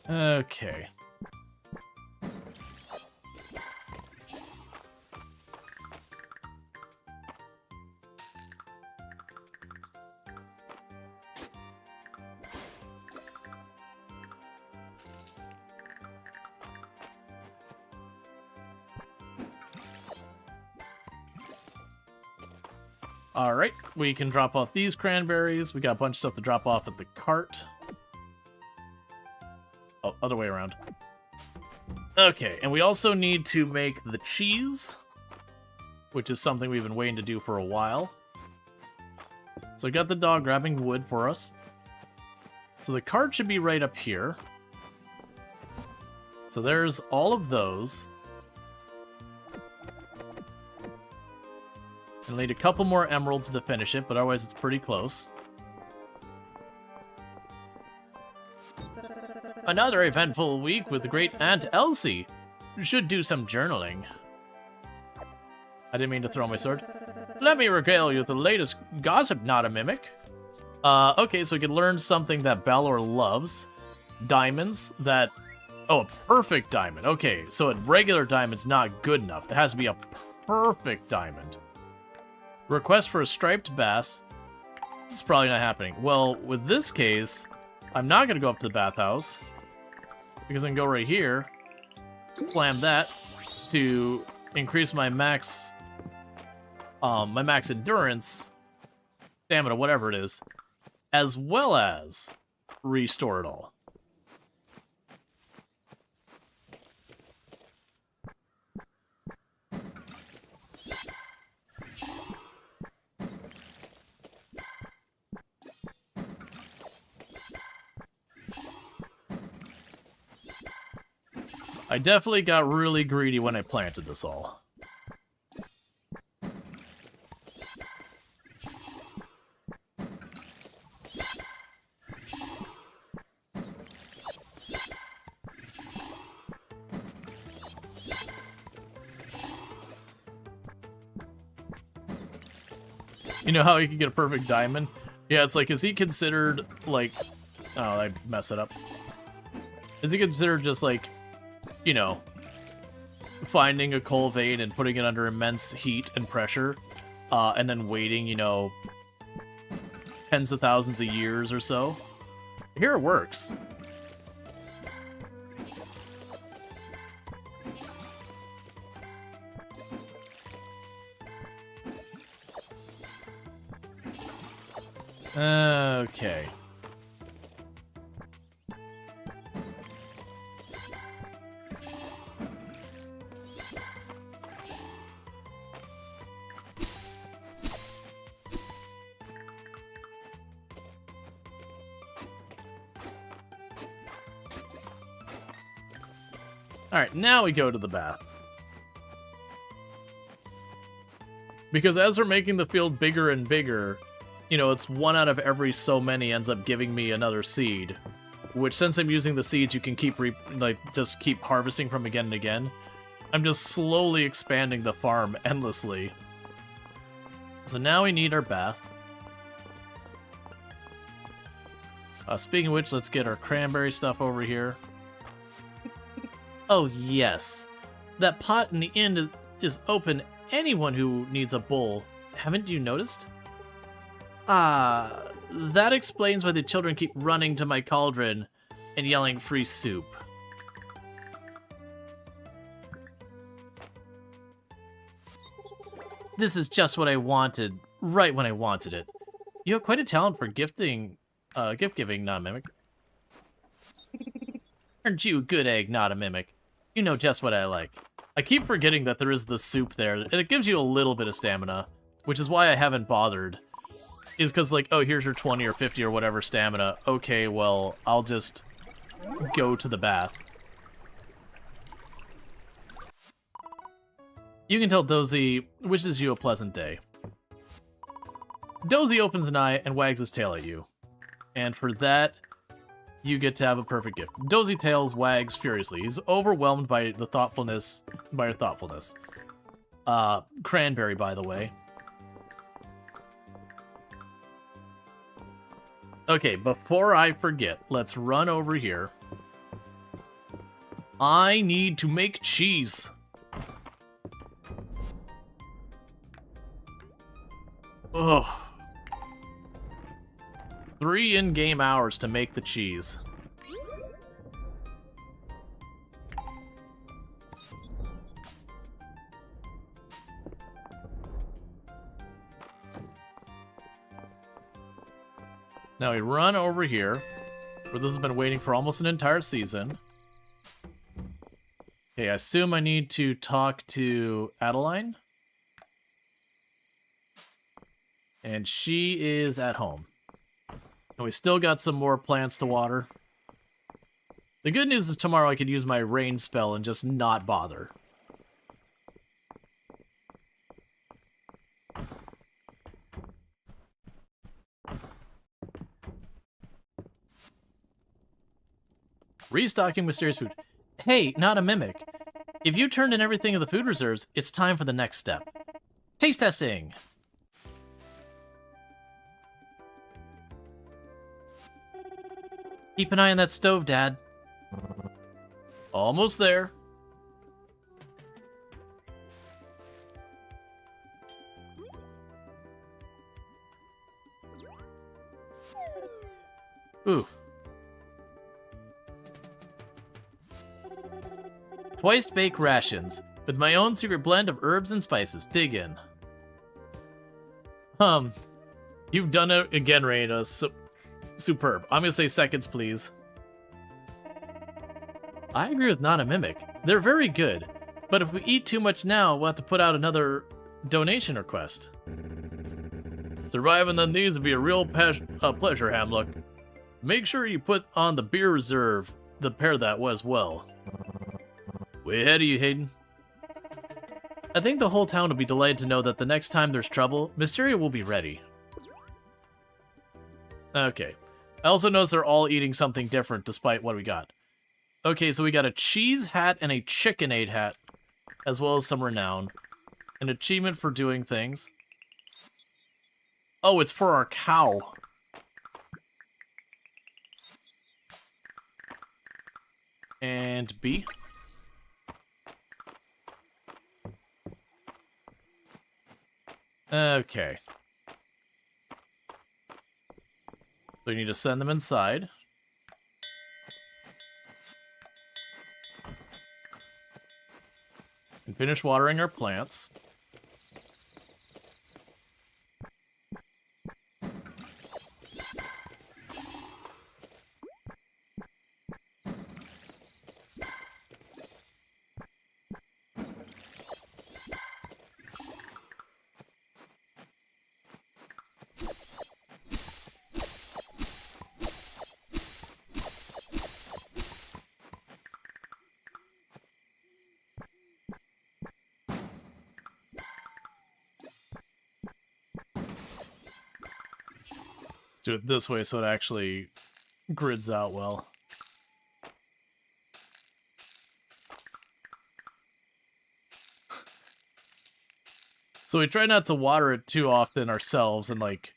Okay. Alright, we can drop off these cranberries. We got a bunch of stuff to drop off at the cart. Oh, other way around. Okay, and we also need to make the cheese, which is something we've been waiting to do for a while. So I got the dog grabbing wood for us. So the cart should be right up here. So there's all of those. And need a couple more emeralds to finish it, but otherwise it's pretty close. Another eventful week with the great Aunt Elsie. You should do some journaling. I didn't mean to throw my sword. Let me regale you with the latest gossip, not a mimic. Okay, so we can learn something that Balor loves. Diamonds that... Oh, a perfect diamond. Okay, so a regular diamond's not good enough. It has to be a perfect diamond. Request for a striped bass. It's probably not happening. Well, with this case, I'm not going to go up to the bathhouse, because I can go right here, slam that to increase my max endurance, stamina, whatever it is, as well as restore it all. I definitely got really greedy when I planted this all. You know how you can get a perfect diamond? Yeah, it's like, is he considered, like... Oh, I messed it up. Is he considered just, like, you know, finding a coal vein and putting it under immense heat and pressure, and then waiting, you know, tens of thousands of years or so? Here it works. Okay. Alright, now we go to the bath. Because as we're making the field bigger and bigger, you know, it's one out of every so many ends up giving me another seed. Which, since I'm using the seeds, you can keep, just keep harvesting from again and again. I'm just slowly expanding the farm endlessly. So now we need our bath. Speaking of which, let's get our cranberry stuff over here. Oh, yes. That pot in the end is open. Anyone who needs a bowl. Haven't you noticed? Ah, that explains why the children keep running to my cauldron and yelling free soup. This is just what I wanted, right when I wanted it. You have quite a talent for gift giving, not a mimic. Aren't you a good egg, not a mimic? You know just what I like. I keep forgetting that there is the soup there, and it gives you a little bit of stamina, which is why I haven't bothered. Is because, like, oh, here's your 20 or 50 or whatever stamina. Okay, well, I'll just go to the bath. You can tell Dozy wishes you a pleasant day. Dozy opens an eye and wags his tail at you. And for that, you get to have a perfect gift. Dozy tails wags furiously. He's overwhelmed by the thoughtfulness, by your thoughtfulness. Cranberry, by the way. Okay, before I forget, let's run over here. I need to make cheese. Ugh. 3 in-game hours to make the cheese. Now we run over here, where this has been waiting for almost an entire season. Okay, I assume I need to talk to Adeline. And she is at home. And we still got some more plants to water. The good news is tomorrow I could use my rain spell and just not bother. Restocking mysterious food. Hey, not a mimic. If you turned in everything in the food reserves, it's time for the next step. Taste testing! Keep an eye on that stove, Dad. Almost there. Ooh. Twice baked rations with my own secret blend of herbs and spices. Dig in. You've done it again, Reina. Superb. I'm gonna say seconds, please. I agree with Not a Mimic. They're very good, but if we eat too much now, we'll have to put out another donation request. Surviving on these would be a real pleasure, Hamlock. Make sure you put on the beer reserve, the pair that was well. Way ahead of you, Hayden. I think the whole town will be delighted to know that the next time there's trouble, Mistria will be ready. Okay. I also noticed they're all eating something different despite what we got. Okay, so we got a cheese hat and a chicken aid hat, as well as some renown. An achievement for doing things. Oh, it's for our cow. And B. Okay. So we need to send them inside. And finish watering our plants. do it this way so it actually grids out well. So we try not to water it too often ourselves and, like,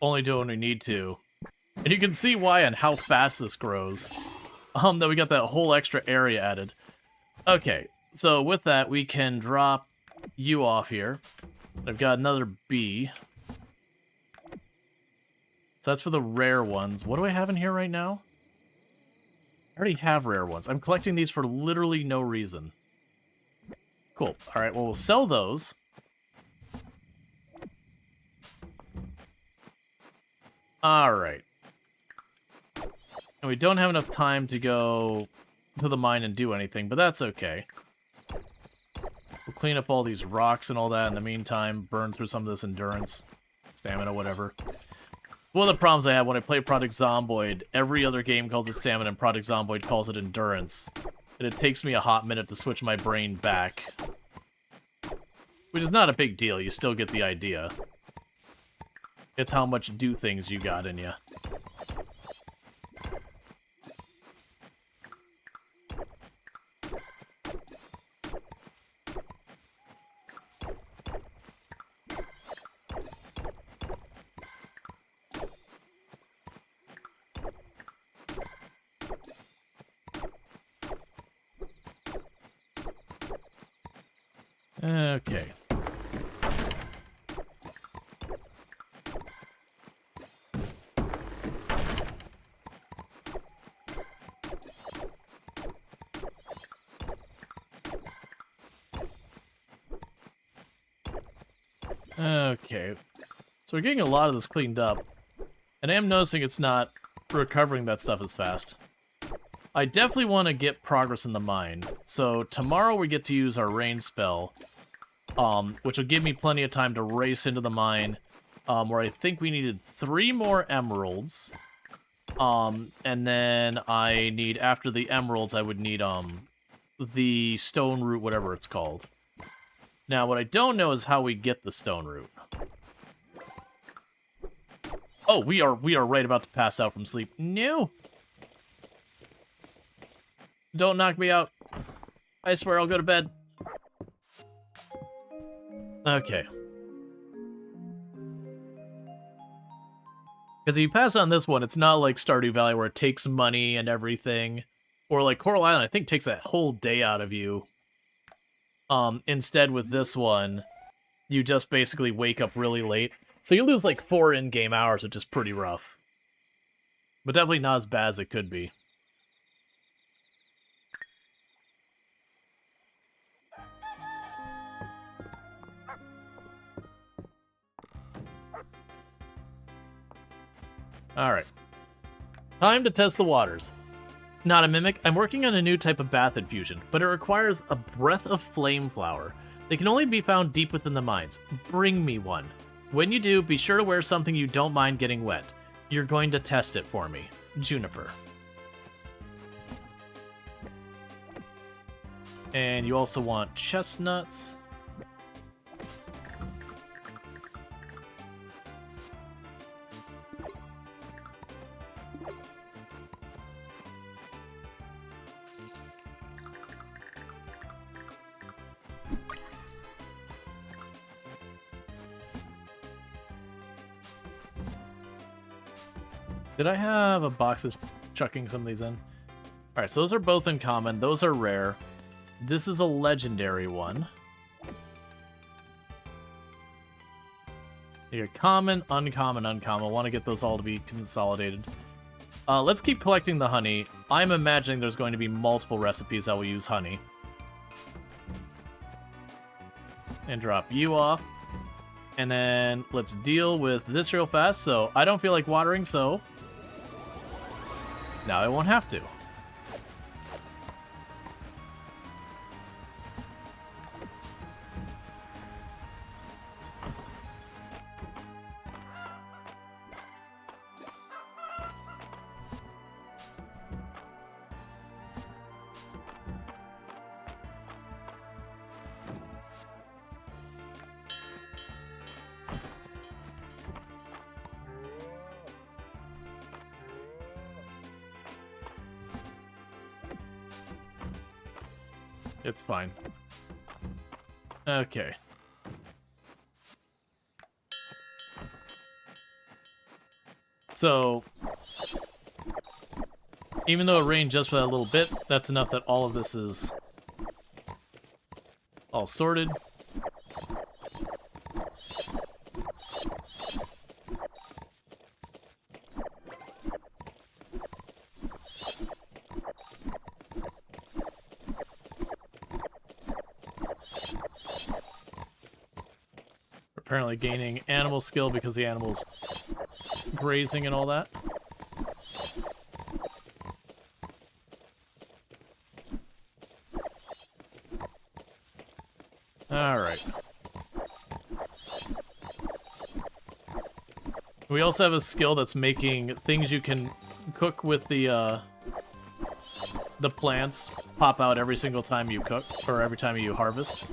only do it when we need to. And you can see why and how fast this grows. That we got that whole extra area added. Okay, so with that, we can drop you off here. I've got another bee. So that's for the rare ones. What do I have in here right now? I already have rare ones. I'm collecting these for literally no reason. Cool. All right, well, we'll sell those. All right. And we don't have enough time to go to the mine and do anything, but that's okay. We'll clean up all these rocks and all that in the meantime, burn through some of this endurance, stamina, whatever. One of the problems I have when I play Project Zomboid, every other game calls it stamina and Project Zomboid calls it endurance. And it takes me a hot minute to switch my brain back. Which is not a big deal, you still get the idea. It's how much do things you got in you. Okay. Okay. So we're getting a lot of this cleaned up. And I am noticing it's not recovering that stuff as fast. I definitely want to get progress in the mine. So tomorrow we get to use our rain spell, which will give me plenty of time to race into the mine, where I think we needed 3 more emeralds. And then I need, after the emeralds, I would need, the stone root, whatever it's called. Now, what I don't know is how we get the stone root. Oh, we are right about to pass out from sleep. No! Don't knock me out. I swear I'll go to bed. Okay. Because if you pass on this one, it's not like Stardew Valley where it takes money and everything. Or like Coral Island, I think takes a whole day out of you. Instead with this one, you just basically wake up really late. So you lose like 4 in-game hours, which is pretty rough. But definitely not as bad as it could be. Alright. Time to test the waters. Not a mimic, I'm working on a new type of bath infusion, but it requires a breath of flame flower. They can only be found deep within the mines. Bring me one. When you do, be sure to wear something you don't mind getting wet. You're going to test it for me. Juniper. And you also want chestnuts. Did I have a box that's chucking some of these in? Alright, so those are both uncommon. Those are rare. This is a legendary one. Here, common, uncommon, uncommon. I want to get those all to be consolidated. Let's keep collecting the honey. I'm imagining there's going to be multiple recipes that will use honey. And drop you off. And then let's deal with this real fast. So I don't feel like watering, so now I won't have to. It's fine. Okay. So, even though it rained just for that little bit, that's enough that all of this is all sorted. Apparently gaining animal skill because the animal's grazing and all that. Alright. We also have a skill that's making things you can cook with the plants pop out every single time you cook, or every time you harvest.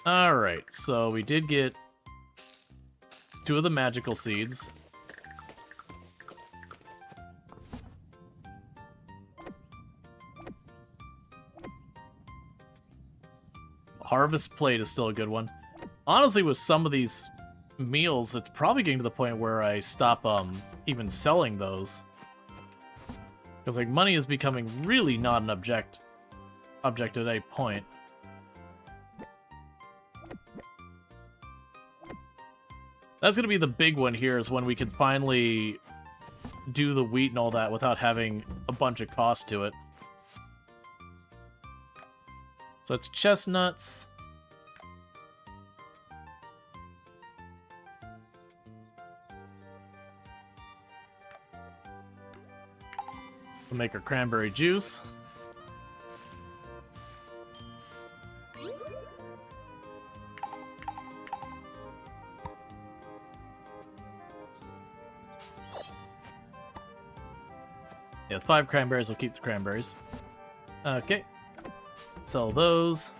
Alright, so we did get 2 of the magical seeds. Harvest plate is still a good one. Honestly, with some of these meals, it's probably getting to the point where I stop even selling those. Because like money is becoming really not an object at any point. That's going to be the big one here, is when we can finally do the wheat and all that without having a bunch of cost to it. So it's chestnuts. We'll make our cranberry juice. Yeah, 5 cranberries will keep the cranberries. Okay. Sell those.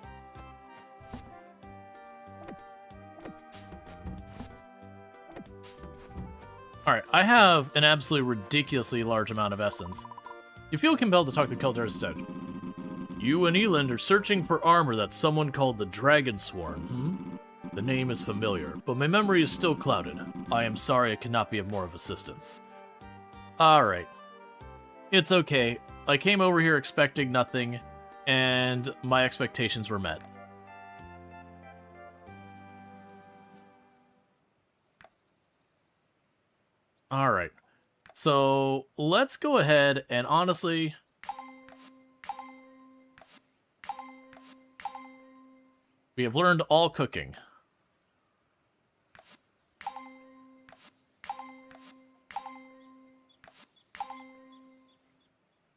Alright, I have an absolutely ridiculously large amount of essence. You feel compelled to talk to Keldar instead. You and Eland are searching for armor that someone called the Dragonsworn, hmm? The name is familiar, but my memory is still clouded. I am sorry I cannot be of more of assistance. Alright. It's okay. I came over here expecting nothing, and my expectations were met. Alright. So, let's go ahead and honestly... we have learned all cooking.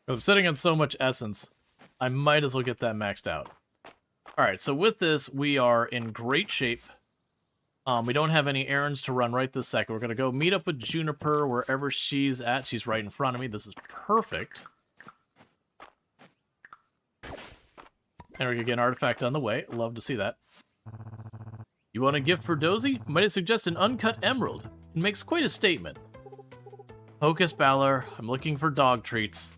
I'm sitting on so much essence, I might as well get that maxed out. Alright, so with this, we are in great shape. We don't have any errands to run right this second. We're going to go meet up with Juniper wherever she's at. She's right in front of me. This is perfect. And we're going to get an artifact on the way. Love to see that. You want a gift for Dozy? Might I suggest an uncut emerald? It makes quite a statement. Hocus Balor, I'm looking for dog treats.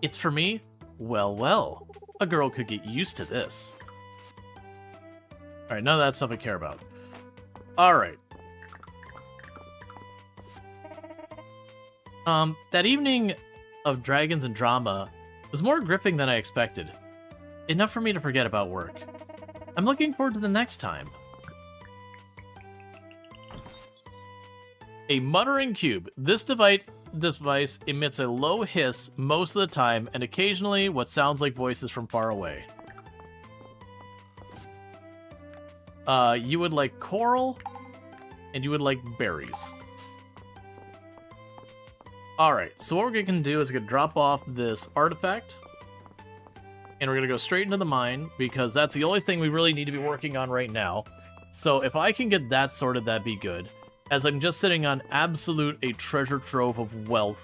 It's for me? Well, well. A girl could get used to this. Alright, none of that stuff I care about. Alright. That evening of Dragons and Drama was more gripping than I expected. Enough for me to forget about work. I'm looking forward to the next time. A muttering cube. This device emits a low hiss most of the time, and occasionally what sounds like voices from far away. You would like coral, and you would like berries. Alright, so what we're going to do is we're going to drop off this artifact, and we're going to go straight into the mine, because that's the only thing we really need to be working on right now. So if I can get that sorted, that'd be good. As I'm just sitting on a treasure trove of wealth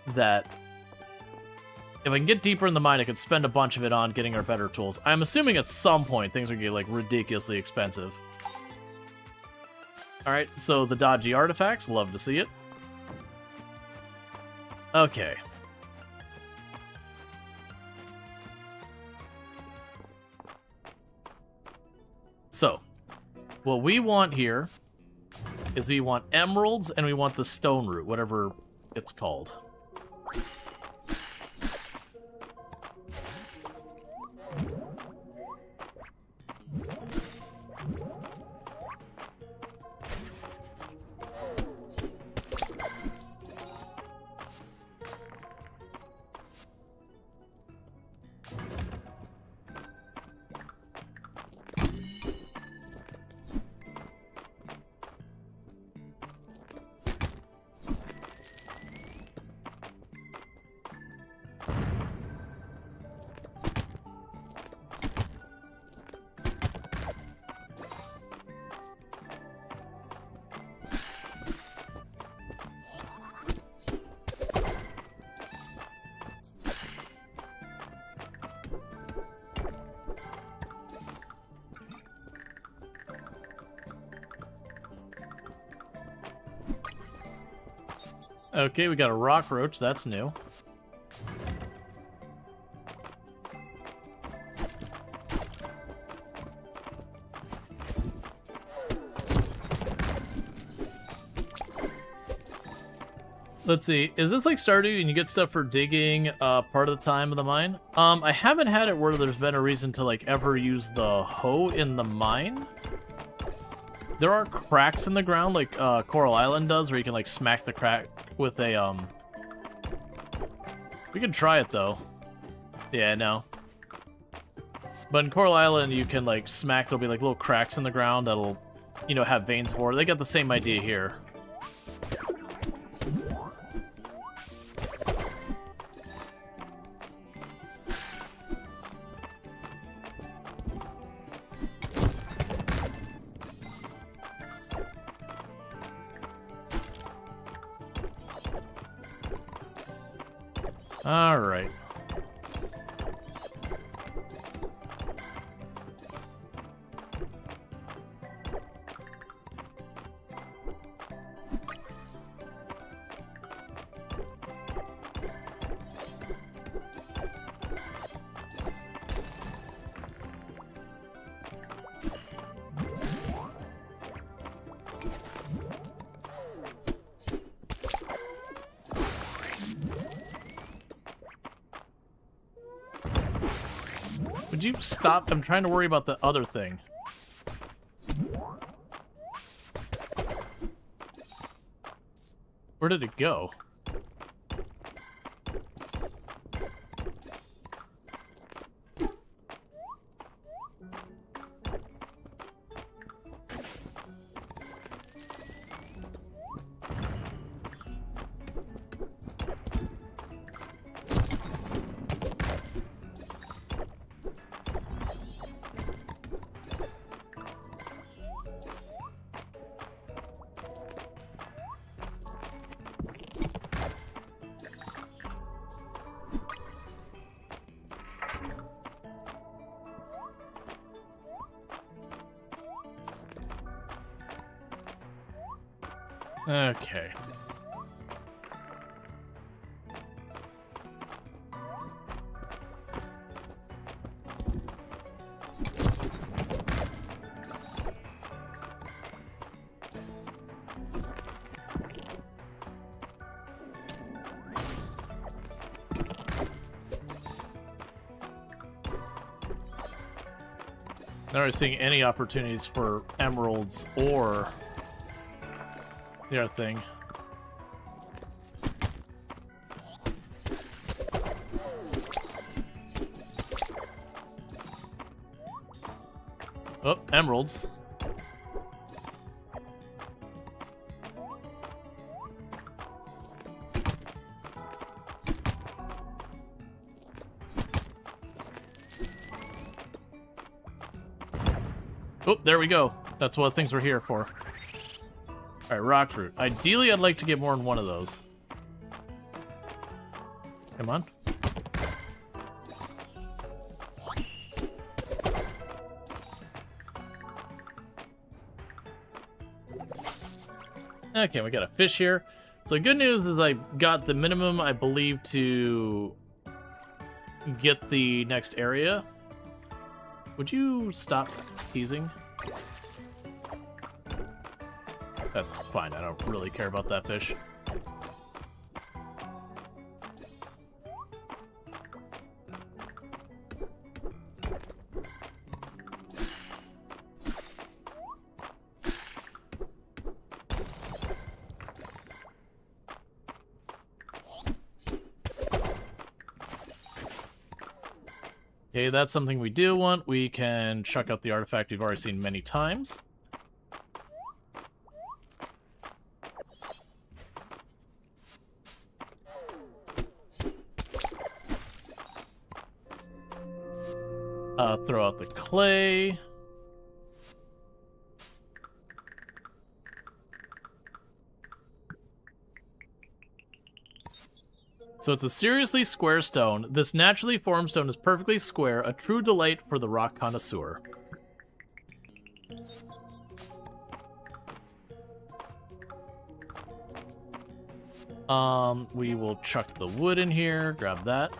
that if I can get deeper in the mine, I could spend a bunch of it on getting our better tools. I'm assuming at some point things are going to get like ridiculously expensive. Alright, so the dodgy artifacts, love to see it. Okay. So, what we want here is we want emeralds and we want the stone root, whatever it's called. Okay, we got a rock roach, that's new. Let's see, is this like Stardew and you get stuff for digging part of the time of the mine? I haven't had it where there's been a reason to like ever use the hoe in the mine. There are cracks in the ground like Coral Island does where you can like smack the crack with a We can try it though. Yeah, no. But in Coral Island you can like smack, there'll be like little cracks in the ground that'll, you know, have veins for. They got the same idea here. All right. Would you stop? I'm trying to worry about the other thing. Where did it go? Okay. Not really seeing any opportunities for emeralds or the other thing. Oh, emeralds. Oh, there we go. That's what things we're here for. Alright, rock root. Ideally, I'd like to get more than one of those. Come on. Okay, we got a fish here. So good news is I got the minimum, I believe, to get the next area. Would you stop teasing? That's fine, I don't really care about that fish. Okay, that's something we do want. We can chuck out the artifact we've already seen many times. Throw out the clay. So it's a seriously square stone. This naturally formed stone is perfectly square, a true delight for the rock connoisseur. We will chuck the wood in here, grab that.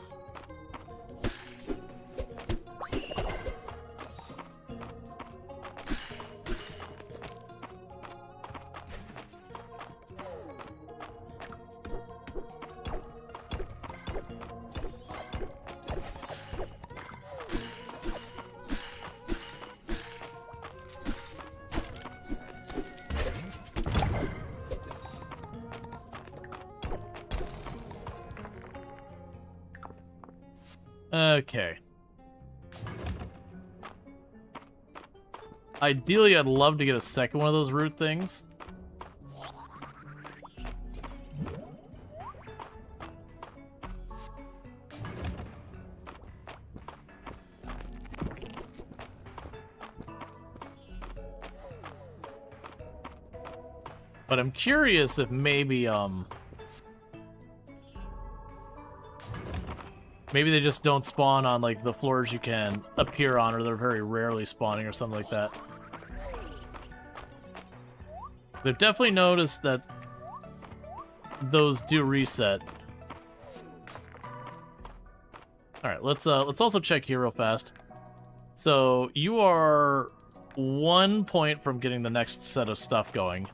Okay. Ideally, I'd love to get a second one of those root things. But I'm curious if maybe, maybe they just don't spawn on, like, the floors you can appear on, or they're very rarely spawning or something like that. They've definitely noticed that those do reset. Alright, let's also check here real fast. So, you are 1 point from getting the next set of stuff going.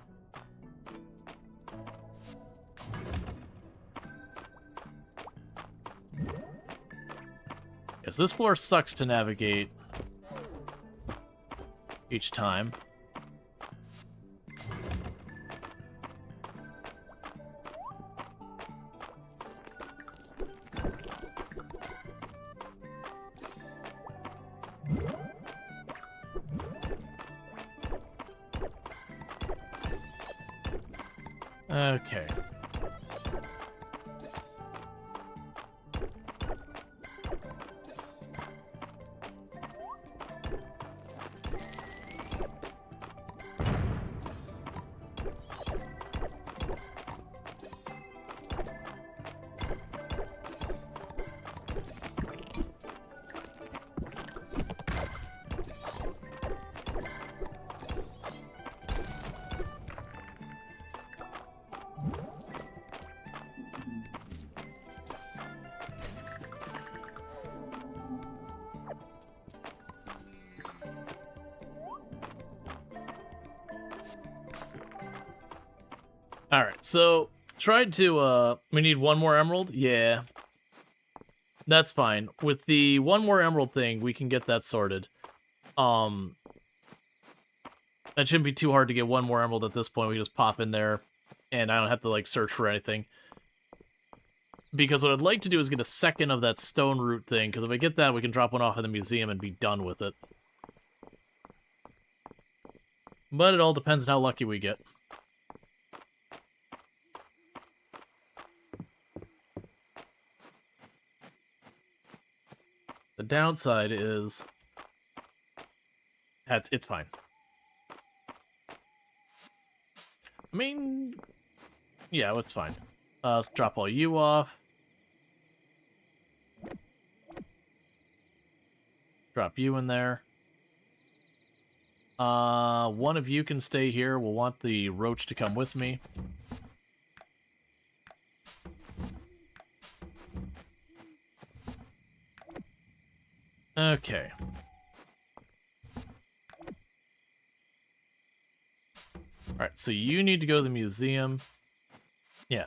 Yes, this floor sucks to navigate each time. Okay. Alright, so tried to, we need one more emerald? Yeah. That's fine. With the one more emerald thing, we can get that sorted. That shouldn't be too hard to get one more emerald at this point. We just pop in there, and I don't have to, like, search for anything. Because what I'd like to do is get a second of that stone root thing, because if I get that, we can drop one off in the museum and be done with it. But it all depends on how lucky we get. The downside is it's fine. I mean, yeah, it's fine. Let's drop all you off. Drop you in there. One of you can stay here. We'll want the roach to come with me. Okay. Alright, so you need to go to the museum. Yeah.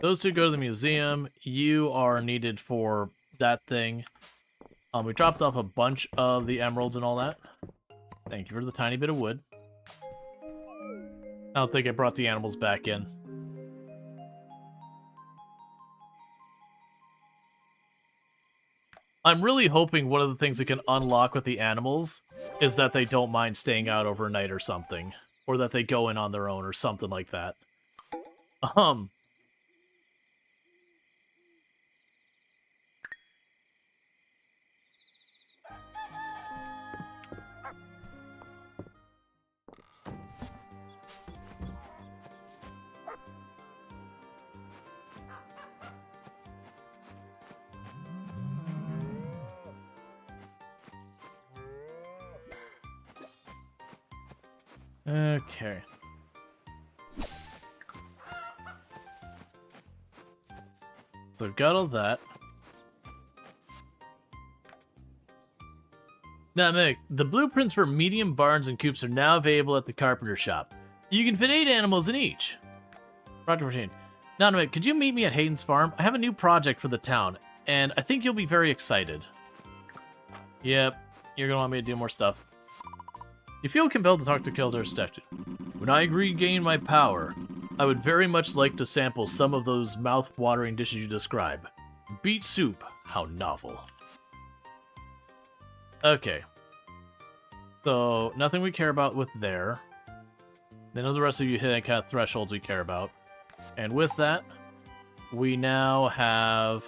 Those two go to the museum. You are needed for that thing. We dropped off a bunch of the emeralds and all that. Thank you for the tiny bit of wood. I don't think I brought the animals back in. I'm really hoping one of the things we can unlock with the animals is that they don't mind staying out overnight or something. Or that they go in on their own or something like that. Okay. So I've got all that. Now, Mick, the blueprints for medium barns and coops are now available at the carpenter shop. You can fit 8 animals in each. Roger, Hayden. Now, Mick, could you meet me at Hayden's farm? I have a new project for the town, and I think you'll be very excited. Yep, you're gonna want me to do more stuff. You feel compelled to talk to Kildar's statue. When I regain my power, I would very much like to sample some of those mouth-watering dishes you describe. Beet soup, how novel. Okay. So, nothing we care about with there. None of the rest of you hit any kind of thresholds we care about. And with that, we now have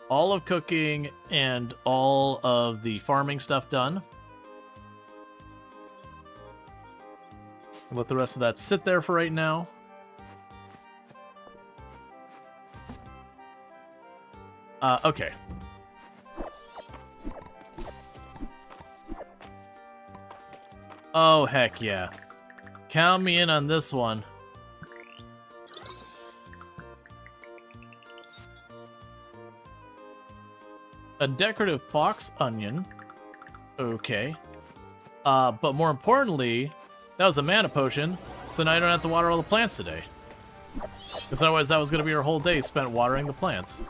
all of cooking and all of the farming stuff done. Let the rest of that sit there for right now. Okay. Oh, heck yeah. Count me in on this one. A decorative fox onion. Okay. But more importantly, that was a mana potion, so now you don't have to water all the plants today. Because otherwise that was going to be your whole day spent watering the plants.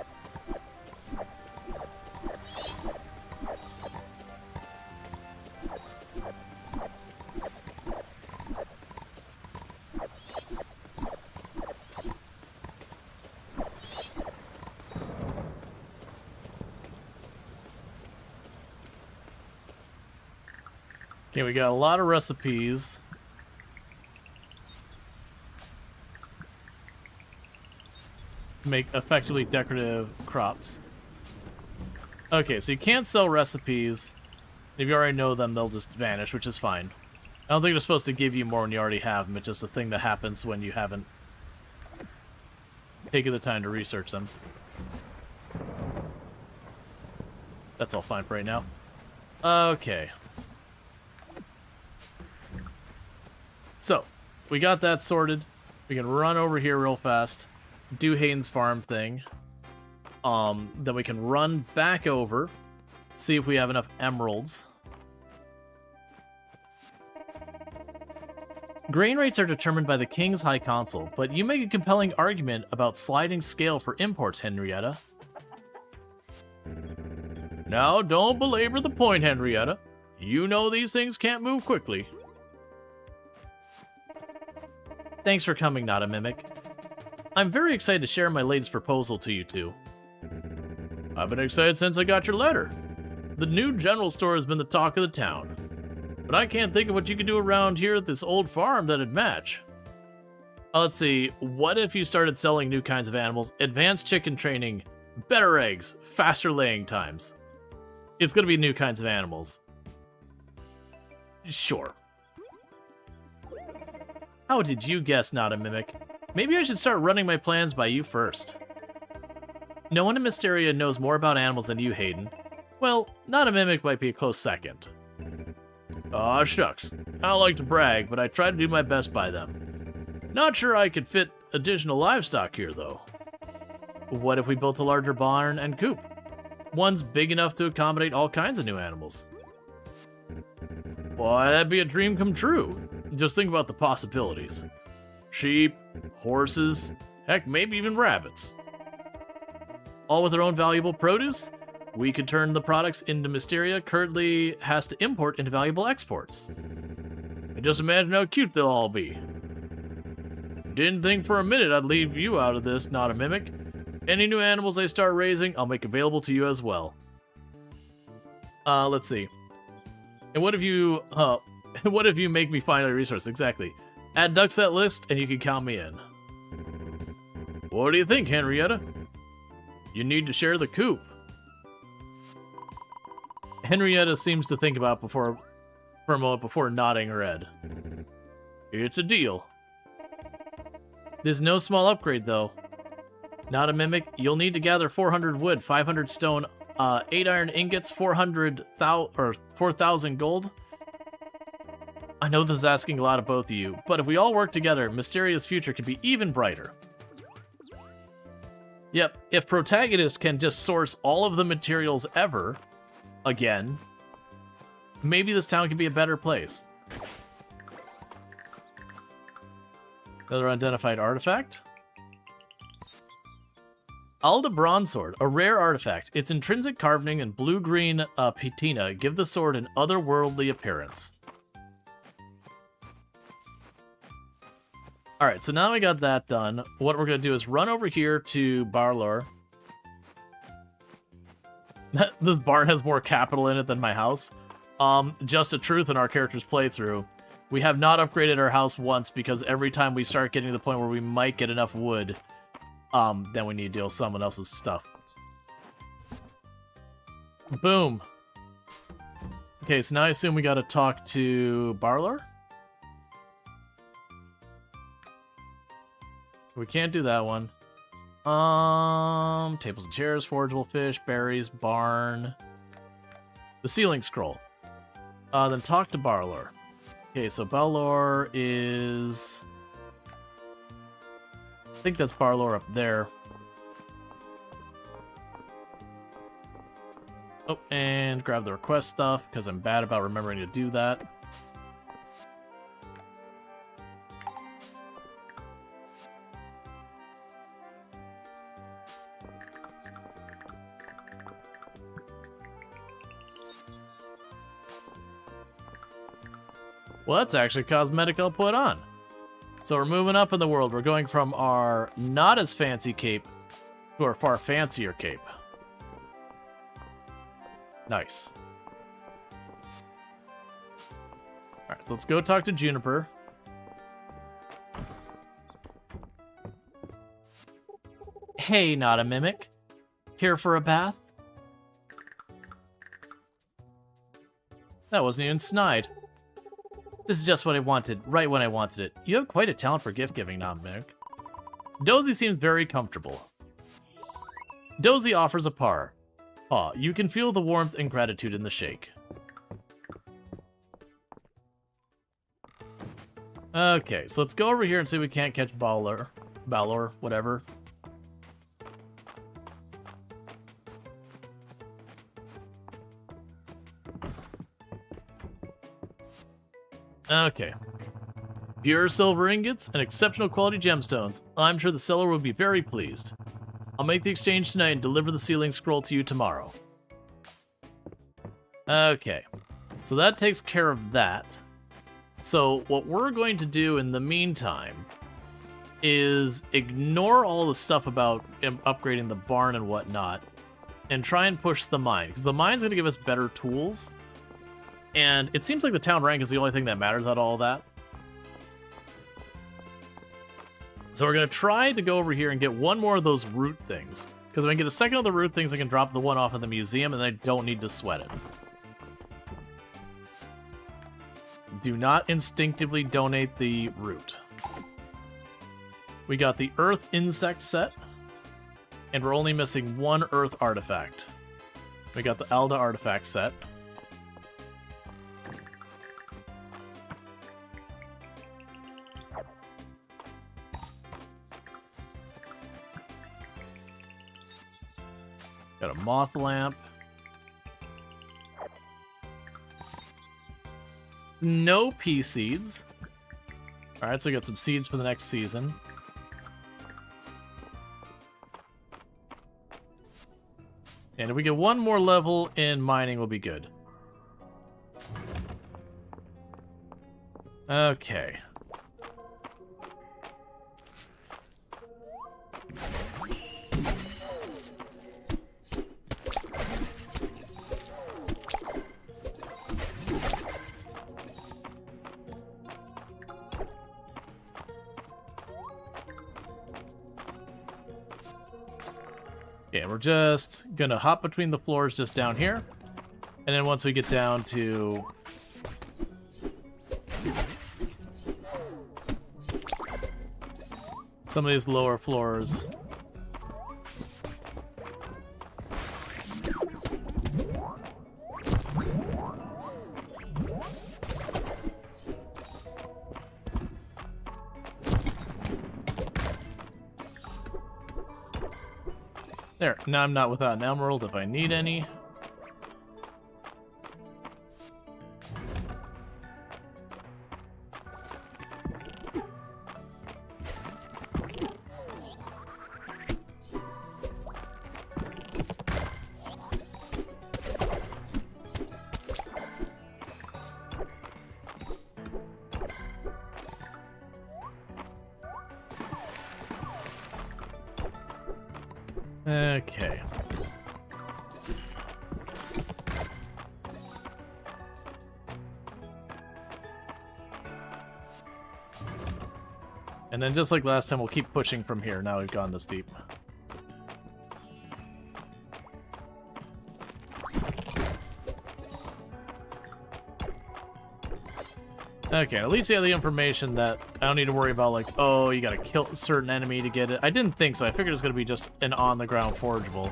Okay, we got a lot of recipes. Make effectively decorative crops. Okay, so you can't sell recipes. If you already know them, they'll just vanish, which is fine. I don't think they're supposed to give you more when you already have them. It's just a thing that happens when you haven't taken the time to research them. That's all fine for right now. Okay. So, we got that sorted. We can run over here real fast. Do Hayden's farm thing. Then we can run back over, see if we have enough emeralds. Grain rates are determined by the King's High Council, but you make a compelling argument about sliding scale for imports, Henrietta. Now, don't belabor the point, Henrietta. You know these things can't move quickly. Thanks for coming, Not a Mimic. I'm very excited to share my latest proposal to you two. I've been excited since I got your letter. The new general store has been the talk of the town. But I can't think of what you could do around here at this old farm that'd match. Let's see, what if you started selling new kinds of animals, advanced chicken training, better eggs, faster laying times? It's gonna be new kinds of animals. Sure. How did you guess, Not a Mimic? Maybe I should start running my plans by you first. No one in Mistria knows more about animals than you, Hayden. Well, Not a Mimic might be a close second. Aw, shucks. I don't like to brag, but I try to do my best by them. Not sure I could fit additional livestock here, though. What if we built a larger barn and coop? One's big enough to accommodate all kinds of new animals. Why, that'd be a dream come true. Just think about the possibilities. Sheep, horses, heck, maybe even rabbits. All with their own valuable produce? We could turn the products into Mistria currently has to import into valuable exports. And just imagine how cute they'll all be. Didn't think for a minute I'd leave you out of this, not a mimic. Any new animals I start raising, I'll make available to you as well. Let's see. And what if you, what if you make me find a resource? Exactly. Add ducks to that list, and you can count me in. What do you think, Henrietta? You need to share the coop. Henrietta seems to think about for a moment before nodding her head. It's a deal. There's no small upgrade, though. Not a mimic. You'll need to gather 400 wood, 500 stone, 8 iron ingots, 4,000 gold. I know this is asking a lot of both of you, but if we all work together, Mysteria's future could be even brighter. Yep, if Protagonist can just source all of the materials ever, again, maybe this town can be a better place. Another unidentified artifact. Alda Bronzesword, a rare artifact. Its intrinsic carving and blue-green patina give the sword an otherworldly appearance. Alright, so now we got that done. What we're going to do is run over here to Barlor. This barn has more capital in it than my house. Just a truth in our character's playthrough. We have not upgraded our house once because every time we start getting to the point where we might get enough wood, then we need to deal with someone else's stuff. Boom. Okay, so now I assume we gotta talk to Barlor? We can't do that one. Tables and chairs, forageable fish, berries, barn. The ceiling scroll. Then talk to Barlor. Okay, so Barlor is... I think that's Barlor up there. Oh, and grab the request stuff, because I'm bad about remembering to do that. Well, that's actually cosmetic I'll put on. So we're moving up in the world. We're going from our not as fancy cape to our far fancier cape. Nice. Alright, so let's go talk to Juniper. Hey, not a mimic. Here for a bath? That wasn't even snide. This is just what I wanted, right when I wanted it. You have quite a talent for gift-giving, not-mimic. Dozy seems very comfortable. Dozy offers a paw. You can feel the warmth and gratitude in the shake. Okay, so let's go over here and see if we can't catch Balor, whatever. Okay. Pure silver ingots and exceptional quality gemstones. I'm sure the seller will be very pleased. I'll make the exchange tonight and deliver the ceiling scroll to you tomorrow. Okay. So that takes care of that. So what we're going to do in the meantime is ignore all the stuff about upgrading the barn and whatnot and try and push the mine, because the mine's going to give us better tools. And it seems like the town rank is the only thing that matters out of all that. So we're going to try to go over here and get one more of those root things. Because if I can get a second of the root things, I can drop the one off in the museum, and I don't need to sweat it. Do not instinctively donate the root. We got the Earth Insect set. And we're only missing one Earth Artifact. We got the Alda Artifact set. Got a moth lamp. No pea seeds. Alright, so we got some seeds for the next season. And if we get one more level in mining, we'll be good. Okay. Yeah, we're just gonna hop between the floors just down here. And then once we get down to... some of these lower floors... There, now I'm not without an emerald if I need any. Okay. And then just like last time, we'll keep pushing from here. Now we've gone this deep. Okay, at least you have the information that I don't need to worry about, like, oh, you gotta kill a certain enemy to get it. I didn't think so. I figured it was gonna be just an on-the-ground forgeable.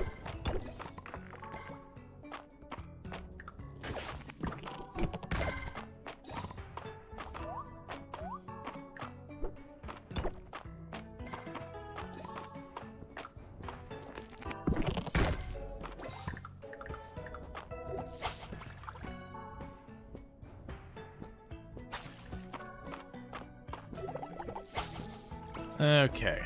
Okay.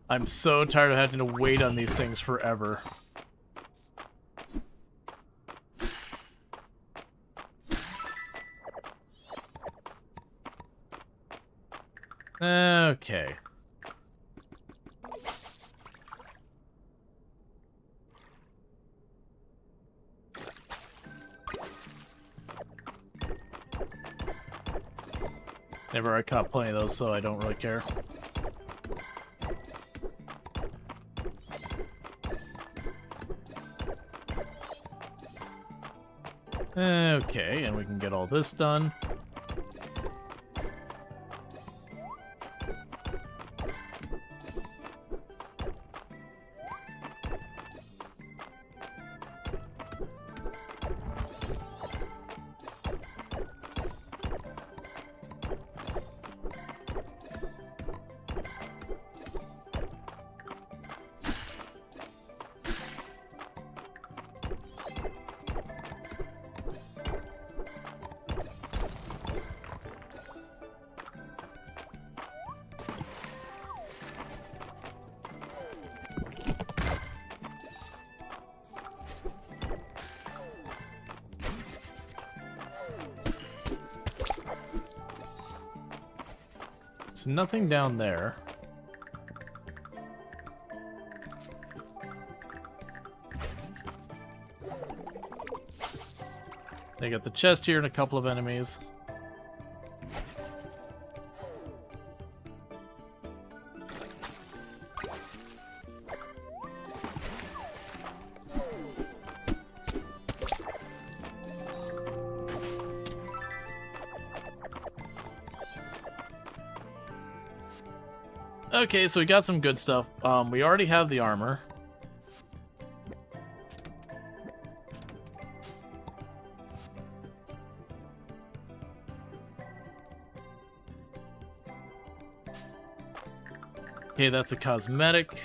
I'm so tired of having to wait on these things forever. Okay. Never I caught plenty of those, so I don't really care. Okay, and we can get all this done. There's nothing down there. They got the chest here and a couple of enemies. Okay, so we got some good stuff. We already have the armor. Okay, that's a cosmetic.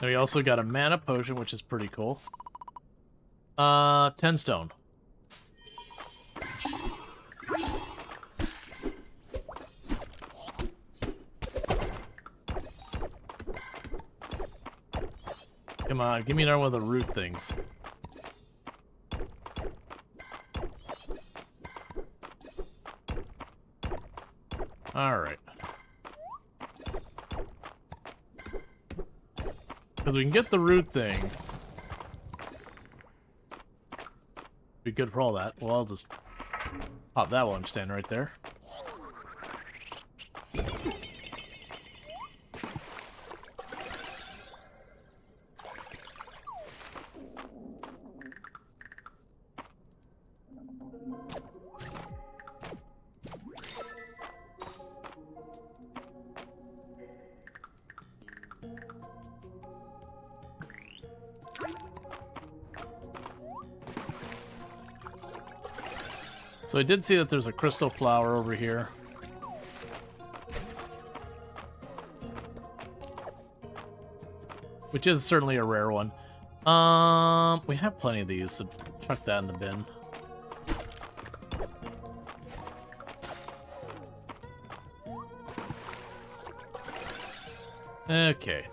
And we also got a mana potion, which is pretty cool. 10 stone. Come on, give me another one of the root things. Alright. Because we can get the root thing. Be good for all that. Well, I'll just pop that while I'm standing right there. So I did see that there's a crystal flower over here. Which is certainly a rare one. We have plenty of these, so chuck that in the bin. Okay.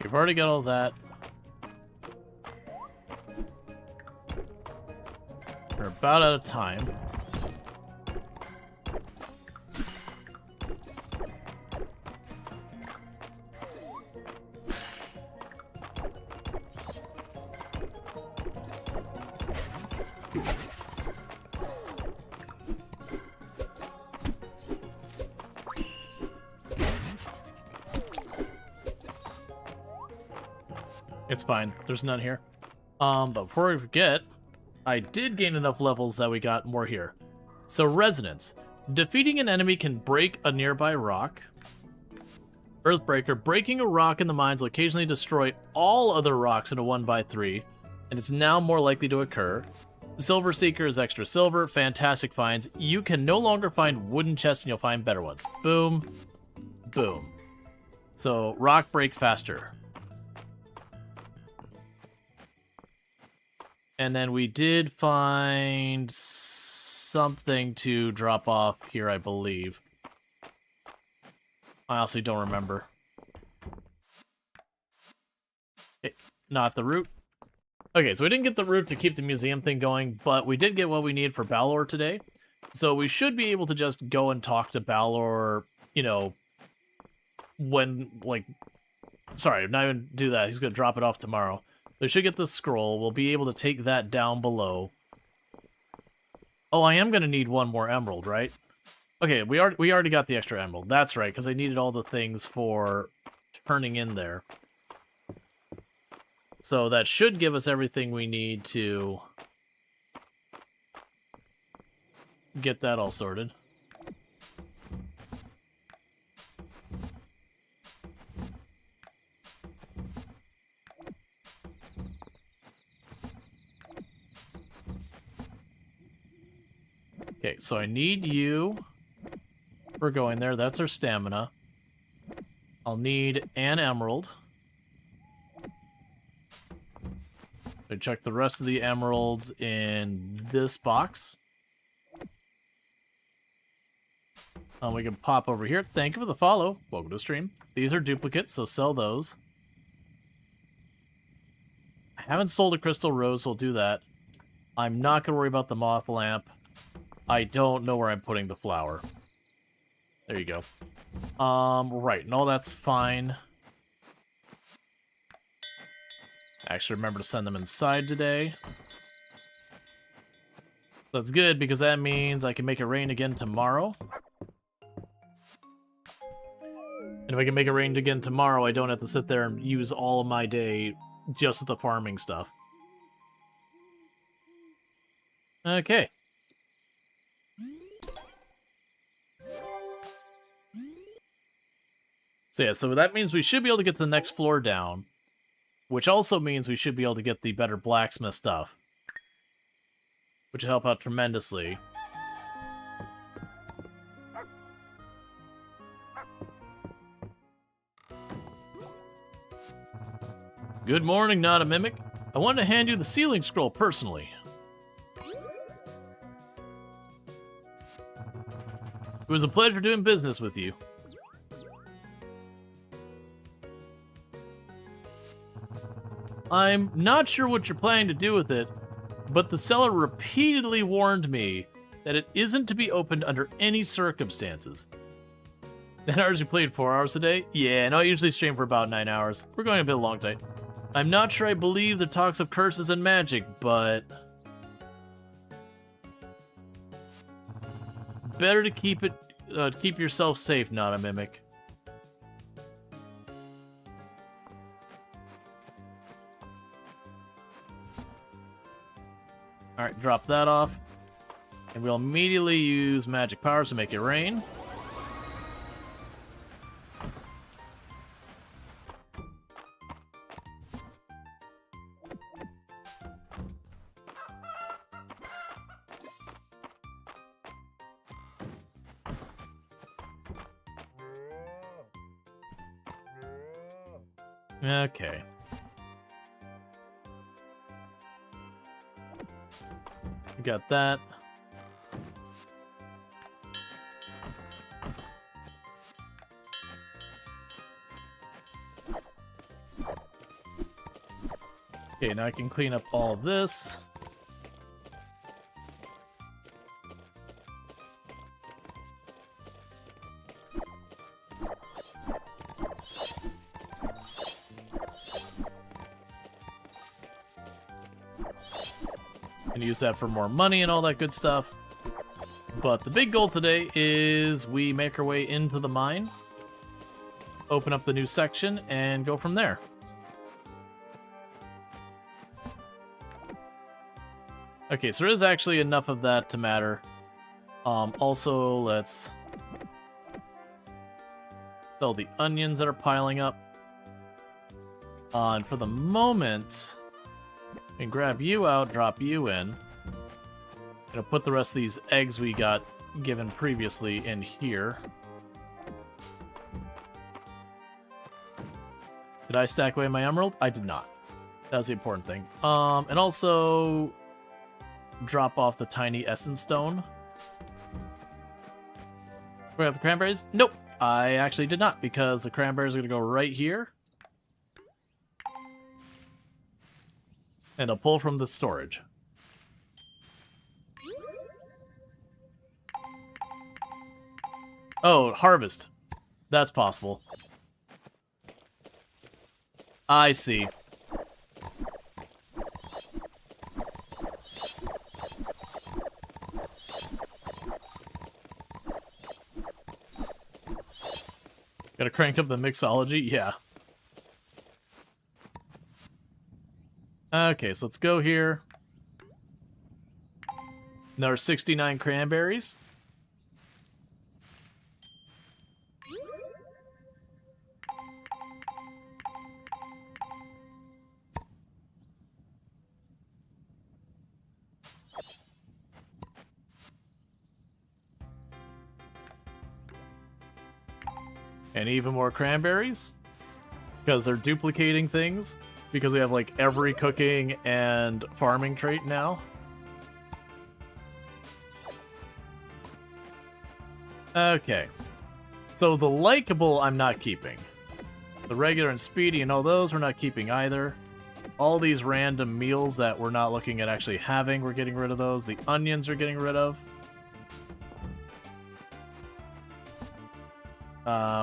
We've already got all that. We're about out of time. It's fine. There's none here. But before we forget, I did gain enough levels that we got more here. So, Resonance. Defeating an enemy can break a nearby rock. Earthbreaker. Breaking a rock in the mines will occasionally destroy all other rocks in a 1x3, and it's now more likely to occur. Silver Seeker is extra silver. Fantastic finds. You can no longer find wooden chests, and you'll find better ones. Boom. Boom. So, rock break faster. And then we did find something to drop off here, I believe. I honestly don't remember. Okay, not the root. Okay, so we didn't get the root to keep the museum thing going, but we did get what we need for Balor today. So we should be able to just go and talk to Balor, you know, when, like... Sorry, not even do that. He's going to drop it off tomorrow. We should get the scroll. We'll be able to take that down below. Oh, I am going to need one more emerald, right? Okay, we already got the extra emerald. That's right, because I needed all the things for turning in there. So that should give us everything we need to get that all sorted. Okay, so I need you. We're going there. That's our stamina. I'll need an emerald. I check the rest of the emeralds in this box. We can pop over here. Thank you for the follow. Welcome to the stream. These are duplicates, so sell those. I haven't sold a crystal rose, so we'll do that. I'm not going to worry about the moth lamp. I don't know where I'm putting the flower. There you go. Right. No, that's fine. Actually, remember to send them inside today. That's good, because that means I can make it rain again tomorrow. And if I can make it rain again tomorrow, I don't have to sit there and use all of my day just with the farming stuff. Okay. So yeah, so that means we should be able to get to the next floor down, which also means we should be able to get the better blacksmith stuff, which will help out tremendously. Good morning, not a mimic. I wanted to hand you the sealing scroll personally. It was a pleasure doing business with you. I'm not sure what you're planning to do with it, but the seller repeatedly warned me that it isn't to be opened under any circumstances. 10 hours you played 4 hours a day? Yeah, no, I usually stream for about 9 hours. We're going a bit long tonight. I'm not sure I believe the talks of curses and magic, but... better to keep it, keep yourself safe, not a mimic. Alright, drop that off. And we'll immediately use magic powers to make it rain. Okay. We got that. Okay, now I can clean up all of this. And use that for more money and all that good stuff. But the big goal today is we make our way into the mine, open up the new section, and go from there. Okay, so there is actually enough of that to matter. Also, let's sell the onions that are piling up. And for the moment, I can grab you out, drop you in. Gonna put the rest of these eggs we got given previously in here. Did I stack away my emerald? I did not. That was the important thing. And also drop off the tiny essence stone. We have the cranberries? Nope. I actually did not, because the cranberries are gonna go right here. And I'll pull from the storage. Oh, harvest. That's possible. I see. Gotta crank up the mixology? Yeah. Okay, so let's go here. Another 69 cranberries. And even more cranberries. Because they're duplicating things. Because we have like every cooking and farming trait now. Okay. So the likable I'm not keeping. The regular and speedy and all those we're not keeping either. All these random meals that we're not looking at actually having, we're getting rid of those. The onions we're getting rid of.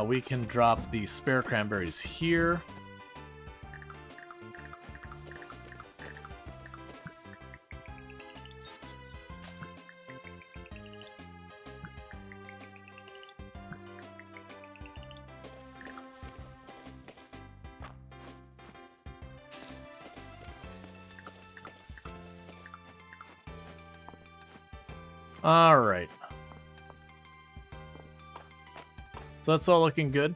We can drop the spare cranberries here. All right. So that's all looking good.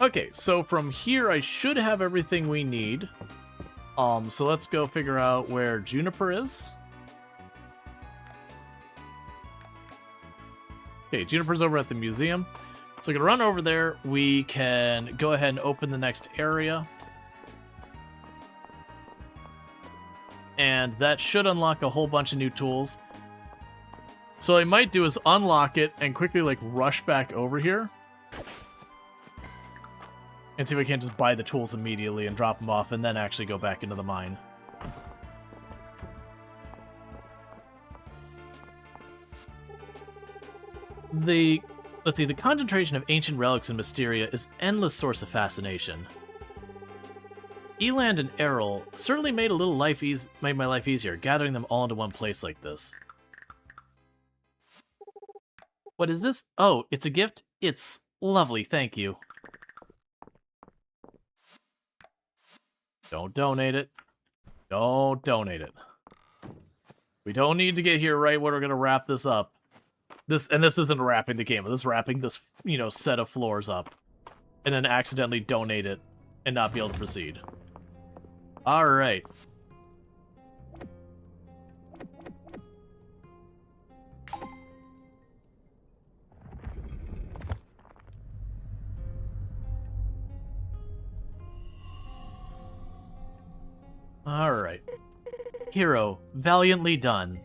Okay, so from here I should have everything we need. So let's go figure out where Juniper is. Okay, Juniper's over at the museum. So we're gonna run over there. We can go ahead and open the next area. And that should unlock a whole bunch of new tools. So what I might do is unlock it and quickly like rush back over here. And see if we can't just buy the tools immediately and drop them off and then actually go back into the mine. Let's see, the concentration of ancient relics in Mistria is an endless source of fascination. Eland and Errol certainly made made my life easier, gathering them all into one place like this. What is this? Oh, it's a gift? It's lovely, thank you. Don't donate it. Don't donate it. We don't need to get here right when we're gonna wrap this up. This isn't wrapping the game, this is wrapping this, set of floors up. And then accidentally donate it and not be able to proceed. Alright. Alright. Hero, valiantly done.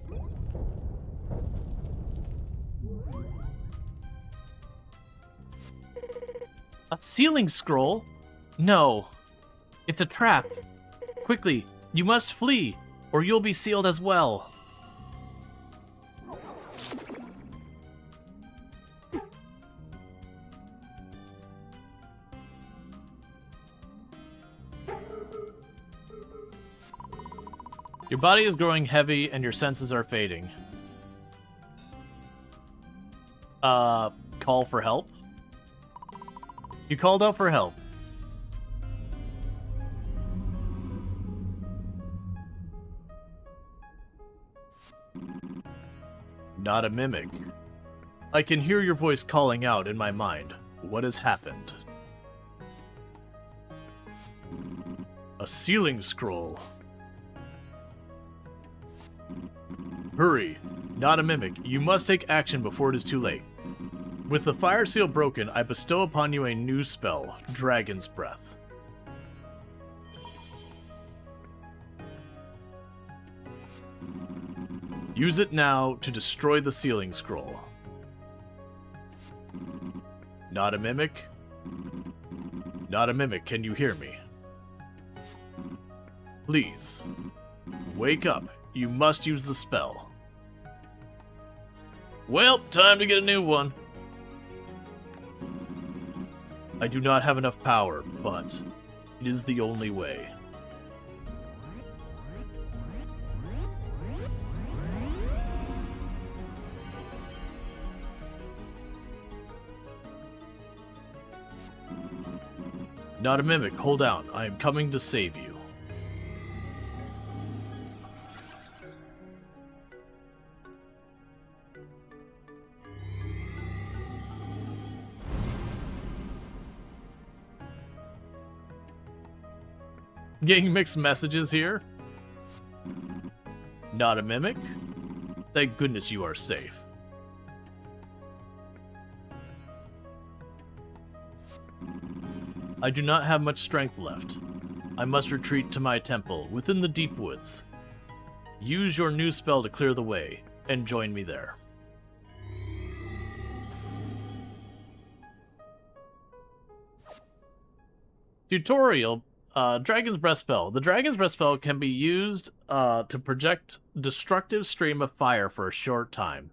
A sealing scroll? No. It's a trap. Quickly, you must flee, or you'll be sealed as well. Your body is growing heavy and your senses are fading. Call for help? You called out for help. Not a mimic. I can hear your voice calling out in my mind. What has happened? A sealing scroll. Hurry. Not a mimic. You must take action before it is too late. With the fire seal broken, I bestow upon you a new spell, Dragon's Breath. Use it now to destroy the sealing scroll. Not a mimic? Not a mimic, can you hear me? Please, wake up. You must use the spell. Well, time to get a new one. I do not have enough power, but it is the only way. Not a mimic, hold out. I am coming to save you. Getting mixed messages here. Not a mimic? Thank goodness you are safe. I do not have much strength left. I must retreat to my temple within the deep woods. Use your new spell to clear the way, and join me there. Tutorial. Dragon's Breath spell. The Dragon's Breath spell can be used to project destructive stream of fire for a short time.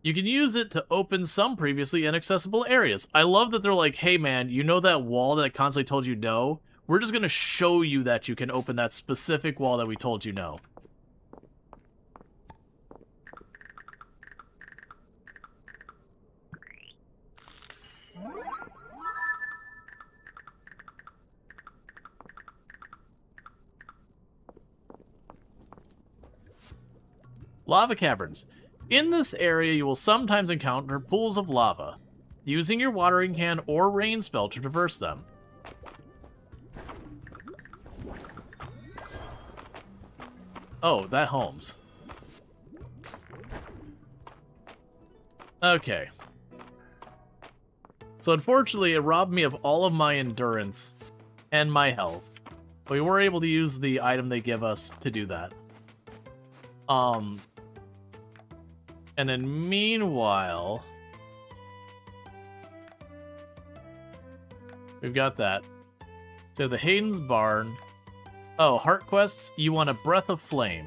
You can use it to open some previously inaccessible areas. I love that they're like, hey man, you know that wall that I constantly told you no? We're just going to show you that you can open that specific wall that we told you no. Lava caverns. In this area, you will sometimes encounter pools of lava, using your watering can or rain spell to traverse them. Oh, that homes. Okay. So unfortunately, it robbed me of all of my endurance and my health. But we were able to use the item they give us to do that. And then meanwhile, we've got that. So the Hayden's Barn. Oh, heart quests, you want a Breath of Flame.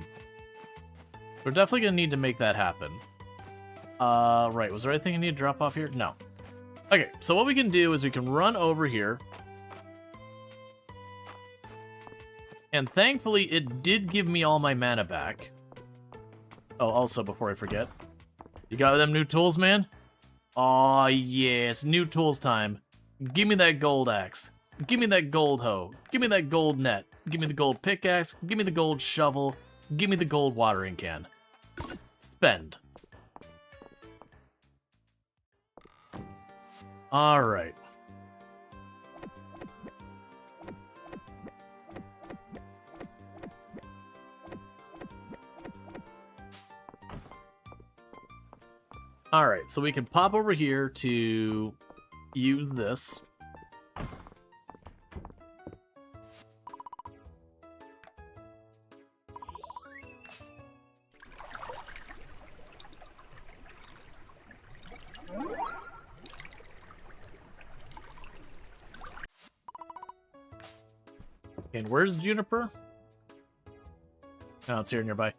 We're definitely gonna need to make that happen. Right, was there anything I need to drop off here? No. Okay, so what we can do is we can run over here. And thankfully, it did give me all my mana back. Oh, also, before I forget, you got them new tools, man? Aw, yes, new tools time. Give me that gold axe. Give me that gold hoe. Give me that gold net. Give me the gold pickaxe. Give me the gold shovel. Give me the gold watering can. Spend. Alright. Alright, so we can pop over here to use this. And where's Juniper? Oh, it's here nearby.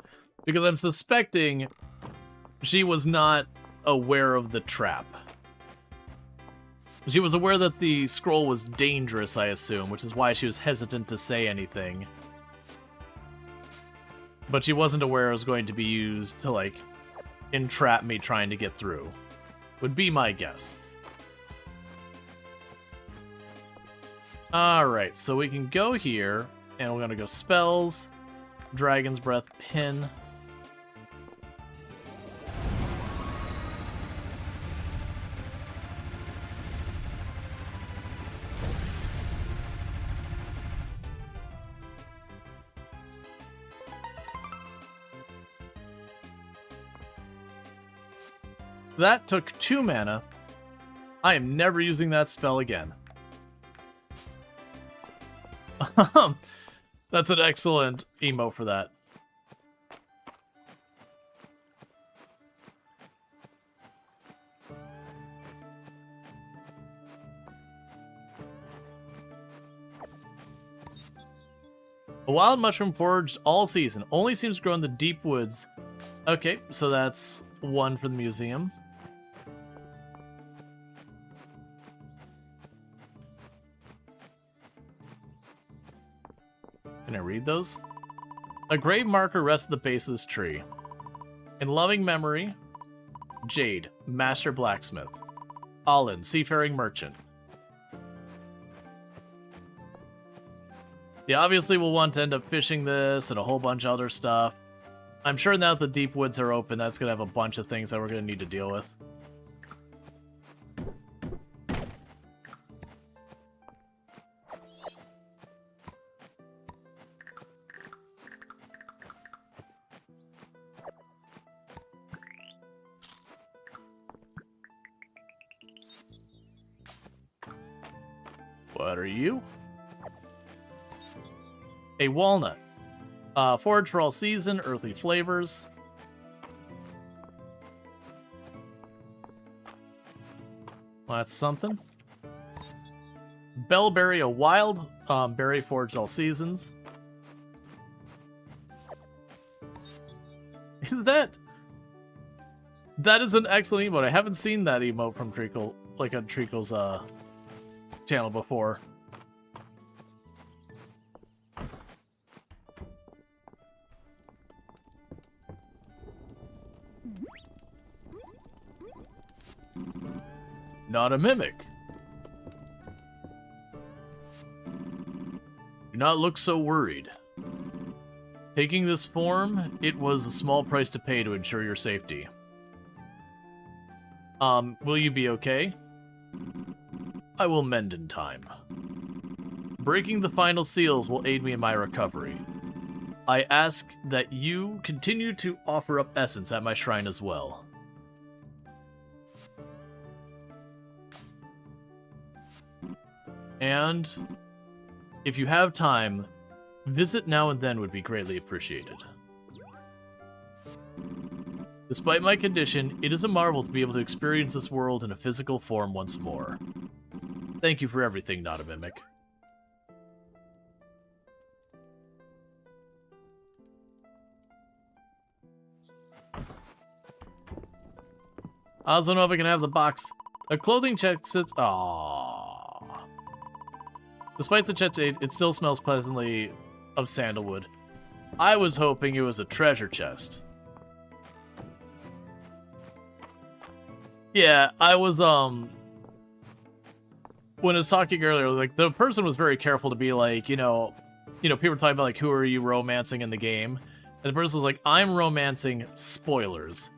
Because I'm suspecting she was not aware of the trap. She was aware that the scroll was dangerous, I assume, which is why she was hesitant to say anything. But she wasn't aware it was going to be used to, like, entrap me trying to get through. Would be my guess. Alright, so we can go here, and we're gonna go spells, Dragon's Breath, pin. That took 2 mana. I am never using that spell again. That's an excellent emo for that. A wild mushroom foraged all season. Only seems to grow in the deep woods. Okay, so that's 1 for the museum. Can I read those? A grave marker rests at the base of this tree. In loving memory, Jade, Master Blacksmith. Alin, Seafaring Merchant. Yeah, obviously we'll want to end up fishing this and a whole bunch of other stuff. I'm sure now that the deep woods are open, that's going to have a bunch of things that we're going to need to deal with. What are you? A walnut. Forage for all season, earthly flavors. Well, that's something. Bellberry, a wild berry foraged all seasons. Is that... That is an excellent emote. I haven't seen that emote from Treacle, like on Treacle's channel before. Not a mimic. Do not look so worried. Taking this form, it was a small price to pay to ensure your safety. Will you be okay? I will mend in time. Breaking the final seals will aid me in my recovery. I ask that you continue to offer up essence at my shrine as well. And if you have time, visit now and then would be greatly appreciated. Despite my condition, it is a marvel to be able to experience this world in a physical form once more. Thank you for everything, Not a Mimic. I also don't know if I can have the box. A clothing check sits... Aww. Despite the chest aid, it still smells pleasantly of sandalwood. I was hoping it was a treasure chest. Yeah, I was, when I was talking earlier, like, the person was very careful to be like, you know, people were talking about, like, who are you romancing in the game? And the person was like, I'm romancing spoilers.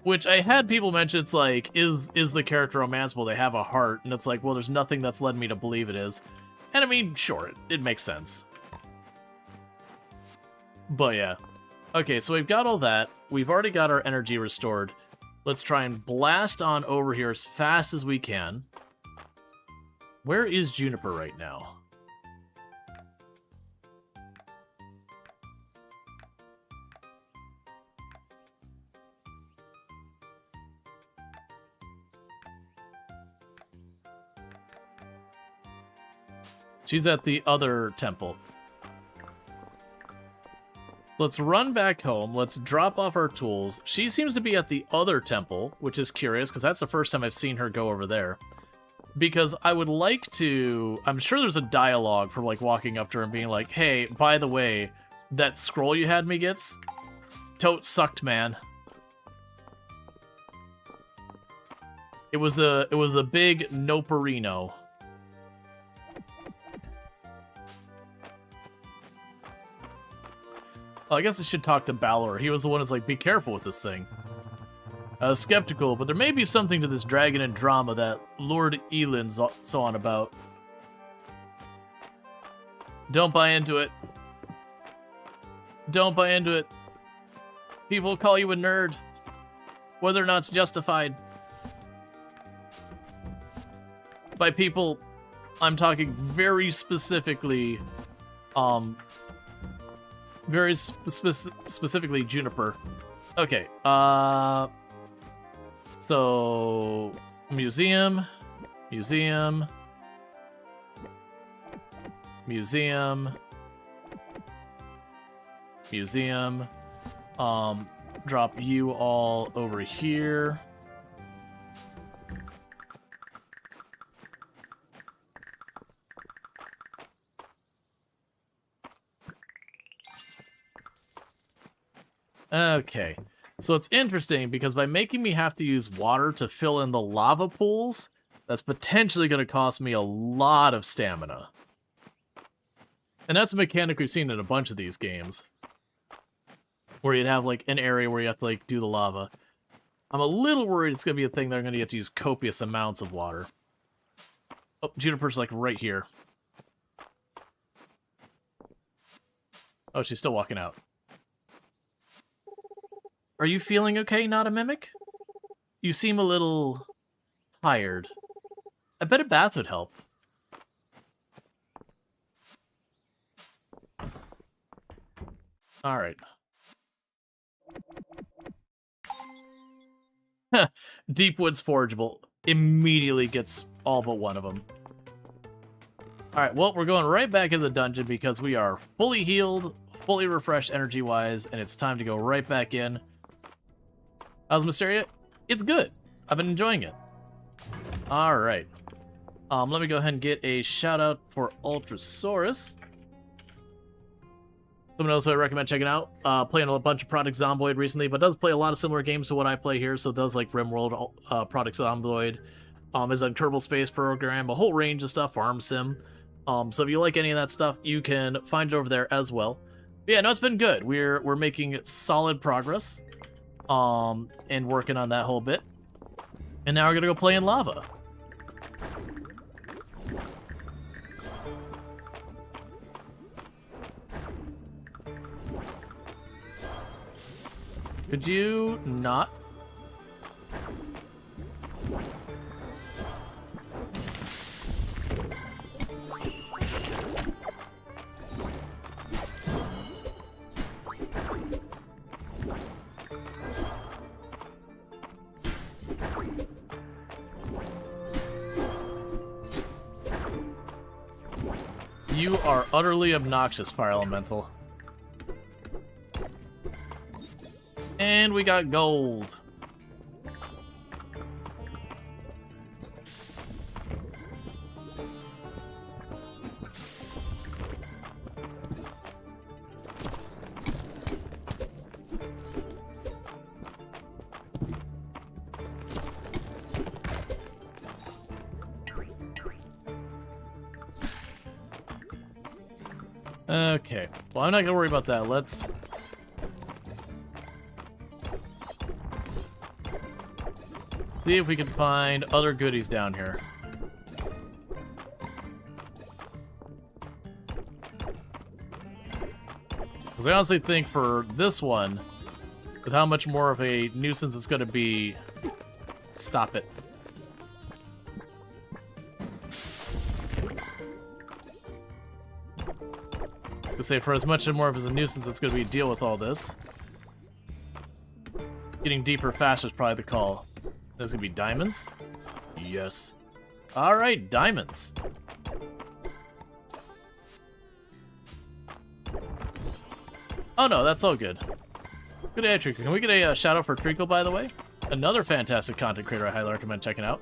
Which I had people mention, it's like, is the character romanceable? They have a heart, and it's like, well, there's nothing that's led me to believe it is. And I mean, sure, it makes sense. But yeah. Okay, so we've got all that. We've already got our energy restored. Let's try and blast on over here as fast as we can. Where is Juniper right now? She's at the other temple. So let's run back home. Let's drop off our tools. She seems to be at the other temple, which is curious, because that's the first time I've seen her go over there. Because I would like to... I'm sure there's a dialogue from, like, walking up to her and being like, hey, by the way, that scroll you had me gets? Tote sucked, man. It was a big noperino. Well, I guess I should talk to Balor. He was the one who's like, be careful with this thing. I was skeptical, but there may be something to this dragon and drama that Lord Elin's so on about. Don't buy into it. Don't buy into it. People call you a nerd. Whether or not it's justified. By people, I'm talking very specifically, specifically Juniper. Okay, so museum, museum, museum, museum, drop you all over here. Okay, so it's interesting because by making me have to use water to fill in the lava pools, that's potentially going to cost me a lot of stamina. And that's a mechanic we've seen in a bunch of these games, where you'd have like an area where you have to like do the lava. I'm a little worried it's going to be a thing that I'm going to have to use copious amounts of water. Oh, Juniper's like right here. Oh, she's still walking out. Are you feeling okay, Not a Mimic? You seem a little tired. I bet a bath would help. Alright. Deepwood's forageable. Immediately gets all but one of them. Alright, well, we're going right back in the dungeon because we are fully healed, fully refreshed energy-wise, and it's time to go right back in. How's Mistria? It's good. I've been enjoying it. All right. Let me go ahead and get a shout out for Ultrasaurus. Someone else I recommend checking out. Playing a bunch of Project Zomboid recently, but does play a lot of similar games to what I play here. So does like RimWorld, Project Zomboid, is a Kerbal Space Program, a whole range of stuff, Farm Sim. So if you like any of that stuff, you can find it over there as well. But yeah, no, it's been good. We're making solid progress, and working on that whole bit. And now we're gonna go play in lava. Could you not? You are utterly obnoxious, Fire Elemental. And we got gold. Okay. Well, I'm not gonna worry about that. Let's... see if we can find other goodies down here. Because I honestly think for this one, with how much more of a nuisance it's going to be... Stop it. To say, for as much more of as a nuisance it's going to be to deal with all this. Getting deeper faster is probably the call. There's gonna be diamonds? Yes. Alright, diamonds. Oh no, that's all good. Good day, Treacle. Can we get a shout out for Treacle, by the way? Another fantastic content creator I highly recommend checking out.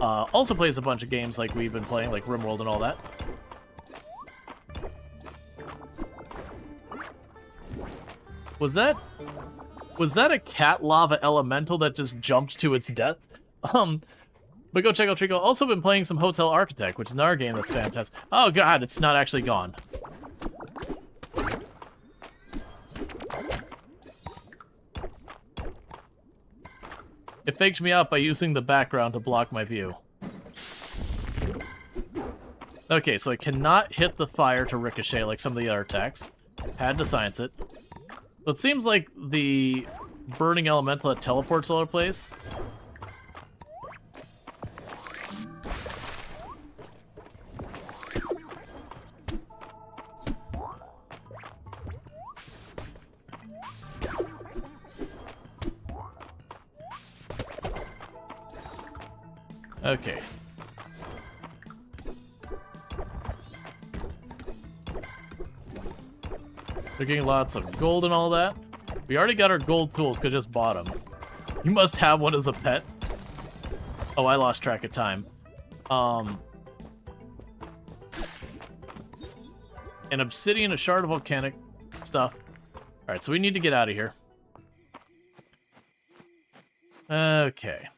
Also plays a bunch of games like we've been playing, like RimWorld and all that. Was that a cat lava elemental that just jumped to its death? But go check out Treacle. Also been playing some Hotel Architect, which is another game that's fantastic. Oh god, it's not actually gone. It faked me out by using the background to block my view. Okay, so I cannot hit the fire to ricochet like some of the other attacks. Had to science it. So it seems like the burning elemental that teleports all over the place. Okay. They're getting lots of gold and all that. We already got our gold tools, because I just bought them. You must have one as a pet. Oh, I lost track of time. An obsidian, a shard of volcanic stuff. Alright, so we need to get out of here. Okay.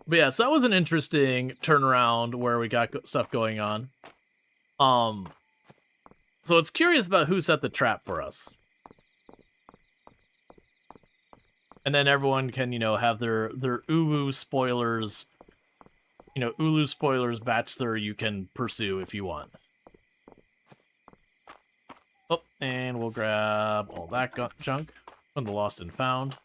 But yeah, so that was an interesting turnaround where we got stuff going on. So it's curious about who set the trap for us. And then everyone can, you know, have their Ulu spoilers, you know, Ulu spoilers bachelor you can pursue if you want. Oh, and we'll grab all that junk from the lost and found.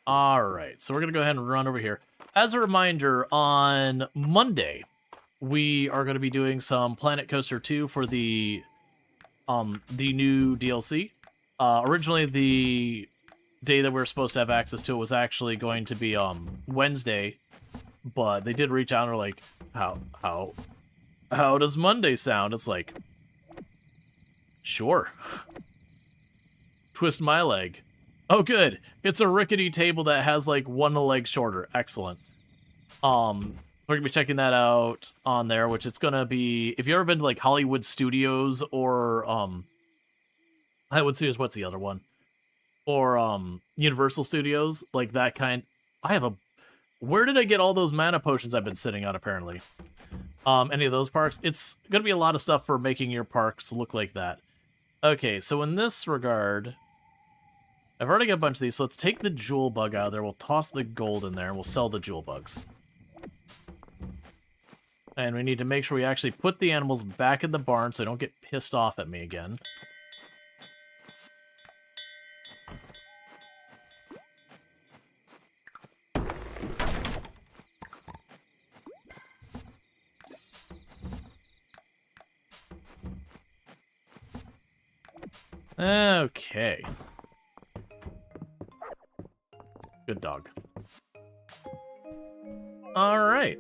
Alright, so we're going to go ahead and run over here. As a reminder, on Monday, we are going to be doing some Planet Coaster 2 for the new DLC. Originally, the day that we were supposed to have access to it was actually going to be Wednesday, but they did reach out and were like, how does Monday sound? It's like, sure. Twist my leg. Oh, good. It's a rickety table that has like one leg shorter. Excellent. We're gonna be checking that out on there, which it's gonna be. If you've ever been to like Hollywood Studios or Hollywood Studios, what's the other one? Or Universal Studios, like that kind. I have a. Where did I get all those mana potions I've been sitting on? Apparently, any of those parks. It's gonna be a lot of stuff for making your parks look like that. Okay, so in this regard, I've already got a bunch of these. So let's take the jewel bug out of there. We'll toss the gold in there, and we'll sell the jewel bugs. And we need to make sure we actually put the animals back in the barn so they don't get pissed off at me again. Okay. Good dog. All right.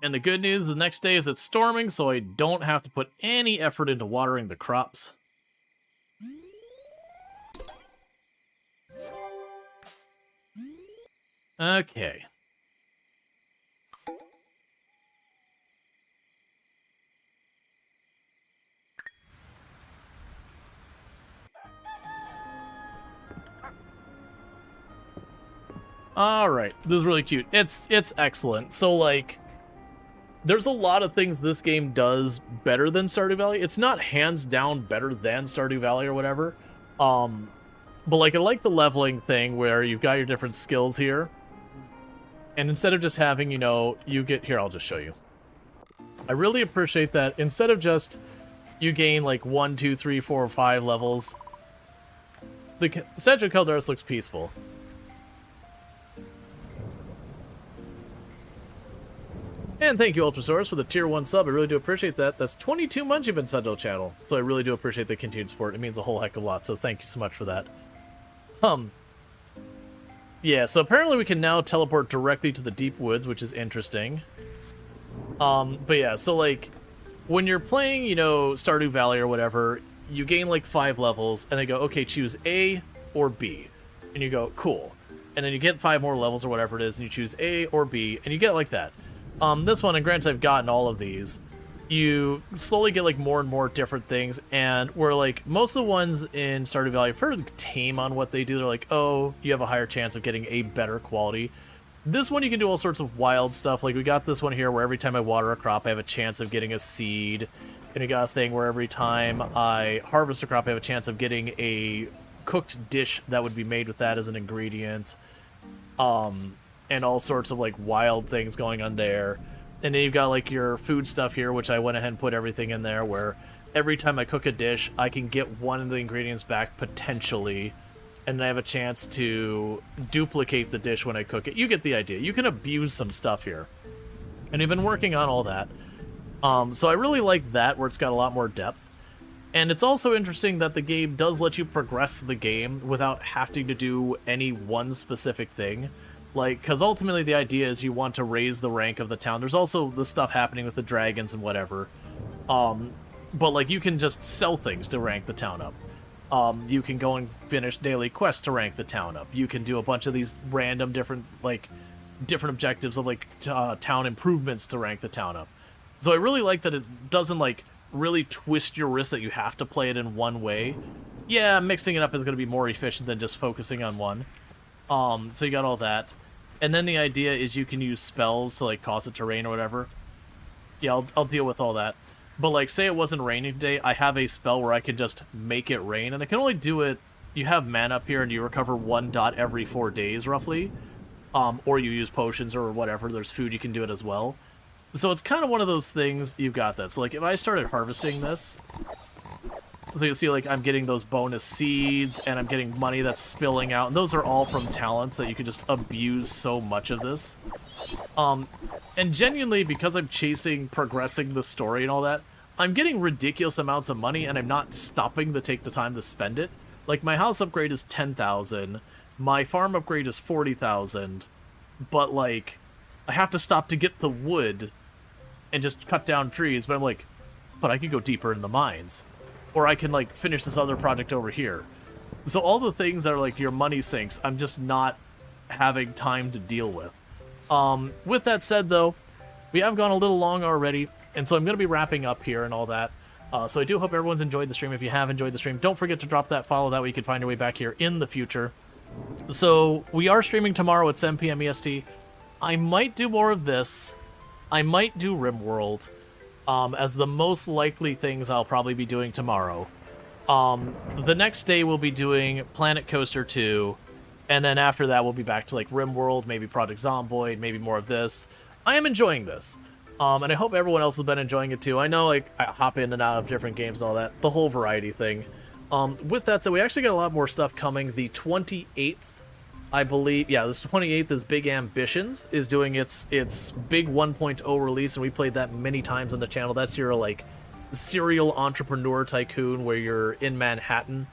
And the good news, the next day is it's storming, so I don't have to put any effort into watering the crops. Okay. All right, this is really cute. It's excellent. So like, there's a lot of things this game does better than Stardew Valley. It's not hands down better than Stardew Valley or whatever. But like I like the leveling thing where you've got your different skills here. And instead of just having, you know, you get here, I'll just show you. I really appreciate that instead of just you gain like 1, 2, 3, 4, 5 levels. The Statue of Calderis looks peaceful. And thank you, Ultrasaurus, for the tier 1 sub. I really do appreciate that. That's 22 months you've been subbed to the channel. So I really do appreciate the continued support. It means a whole heck of a lot, so thank you so much for that. Yeah, so apparently we can now teleport directly to the deep woods, which is interesting. But yeah, so like, when you're playing, you know, Stardew Valley or whatever, you gain like 5 levels, and they go, okay, choose A or B. And you go, cool. And then you get 5 more levels or whatever it is, and you choose A or B, and you get like that. This one, and granted I've gotten all of these, you slowly get like more and more different things, and where like most of the ones in Stardew Valley are fairly tame on what they do. They're like, oh, you have a higher chance of getting a better quality. This one you can do all sorts of wild stuff. Like we got this one here where every time I water a crop I have a chance of getting a seed, and we got a thing where every time I harvest a crop I have a chance of getting a cooked dish that would be made with that as an ingredient. And all sorts of like wild things going on there. And then you've got like your food stuff here, which I went ahead and put everything in there, where every time I cook a dish, I can get one of the ingredients back potentially, and then I have a chance to duplicate the dish when I cook it. You get the idea. You can abuse some stuff here. And I've been working on all that. So I really like that, where it's got a lot more depth. And it's also interesting that the game does let you progress the game without having to do any one specific thing. Like, because ultimately the idea is you want to raise the rank of the town. There's also the stuff happening with the dragons and whatever. But, like, you can just sell things to rank the town up. You can go and finish daily quests to rank the town up. You can do a bunch of these random different objectives of, like, town improvements to rank the town up. So I really like that it doesn't, like, really twist your wrist that you have to play it in one way. Yeah, mixing it up is going to be more efficient than just focusing on one. So you got all that. And then the idea is you can use spells to, like, cause it to rain or whatever. Yeah, I'll deal with all that. But, like, say it wasn't raining today, I have a spell where I can just make it rain, and I can only do it... You have mana up here, and you recover 1 dot every 4 days, roughly. Or you use potions or whatever. There's food, you can do it as well. So it's kind of one of those things, you've got that. So, like, if I started harvesting this... So you'll see, like, I'm getting those bonus seeds, and I'm getting money that's spilling out, and those are all from talents that you can just abuse so much of this. And genuinely, because I'm progressing the story and all that, I'm getting ridiculous amounts of money, and I'm not stopping to take the time to spend it. Like, my house upgrade is 10,000, my farm upgrade is 40,000, but, like, I have to stop to get the wood and just cut down trees, but I'm like, but I could go deeper in the mines. or I can like finish this other project over here. So all the things that are like your money sinks, I'm just not having time to deal with. With that said, though, we have gone a little long already, and so I'm going to be wrapping up here and all that. So I do hope everyone's enjoyed the stream. If you have enjoyed the stream, don't forget to drop that follow. That way you can find your way back here in the future. So we are streaming tomorrow at 7 p.m. EST. I might do more of this. I might do RimWorld as the most likely things I'll probably be doing tomorrow. The next day we'll be doing Planet Coaster 2, and then after that we'll be back to like RimWorld, maybe Project Zomboid, maybe more of this. I am enjoying this, and I hope everyone else has been enjoying it too. I know like I hop in and out of different games and all that, the whole variety thing. With that said, we actually got a lot more stuff coming. The 28th, I believe, yeah, this 28th is Big Ambitions, is doing its big 1.0 release, and we played that many times on the channel. That's your like serial entrepreneur tycoon where you're in Manhattan,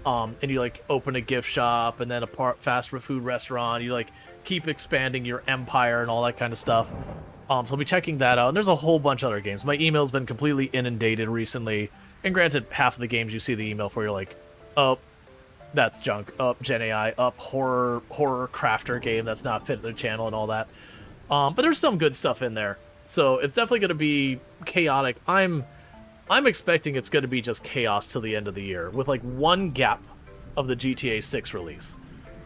and you like open a gift shop and then a fast food restaurant. You like keep expanding your empire and all that kind of stuff. So I'll be checking that out. And there's a whole bunch of other games. My email's been completely inundated recently. And granted, half of the games you see the email for, you're like, oh, that's junk. Up Gen AI. Up horror crafter game that's not fit to their channel and all that. But there's some good stuff in there. So it's definitely going to be chaotic. I'm expecting it's going to be just chaos till the end of the year, with like one gap of the GTA 6 release.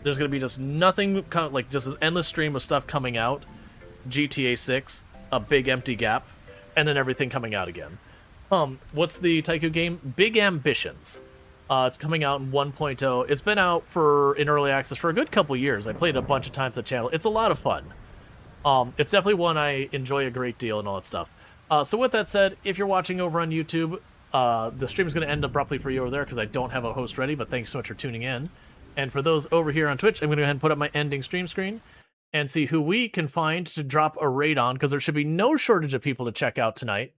There's going to be just nothing, like just an endless stream of stuff coming out. GTA 6, a big empty gap, and then everything coming out again. What's the Tycoon game? Big Ambitions. It's coming out in 1.0. It's been out in early access for a good couple years. I played it a bunch of times on the channel. It's a lot of fun. It's definitely one I enjoy a great deal and all that stuff. So with that said, if you're watching over on YouTube, the stream is going to end abruptly for you over there because I don't have a host ready, but thanks so much for tuning in. And for those over here on Twitch, I'm going to go ahead and put up my ending stream screen and see who we can find to drop a raid on, because there should be no shortage of people to check out tonight.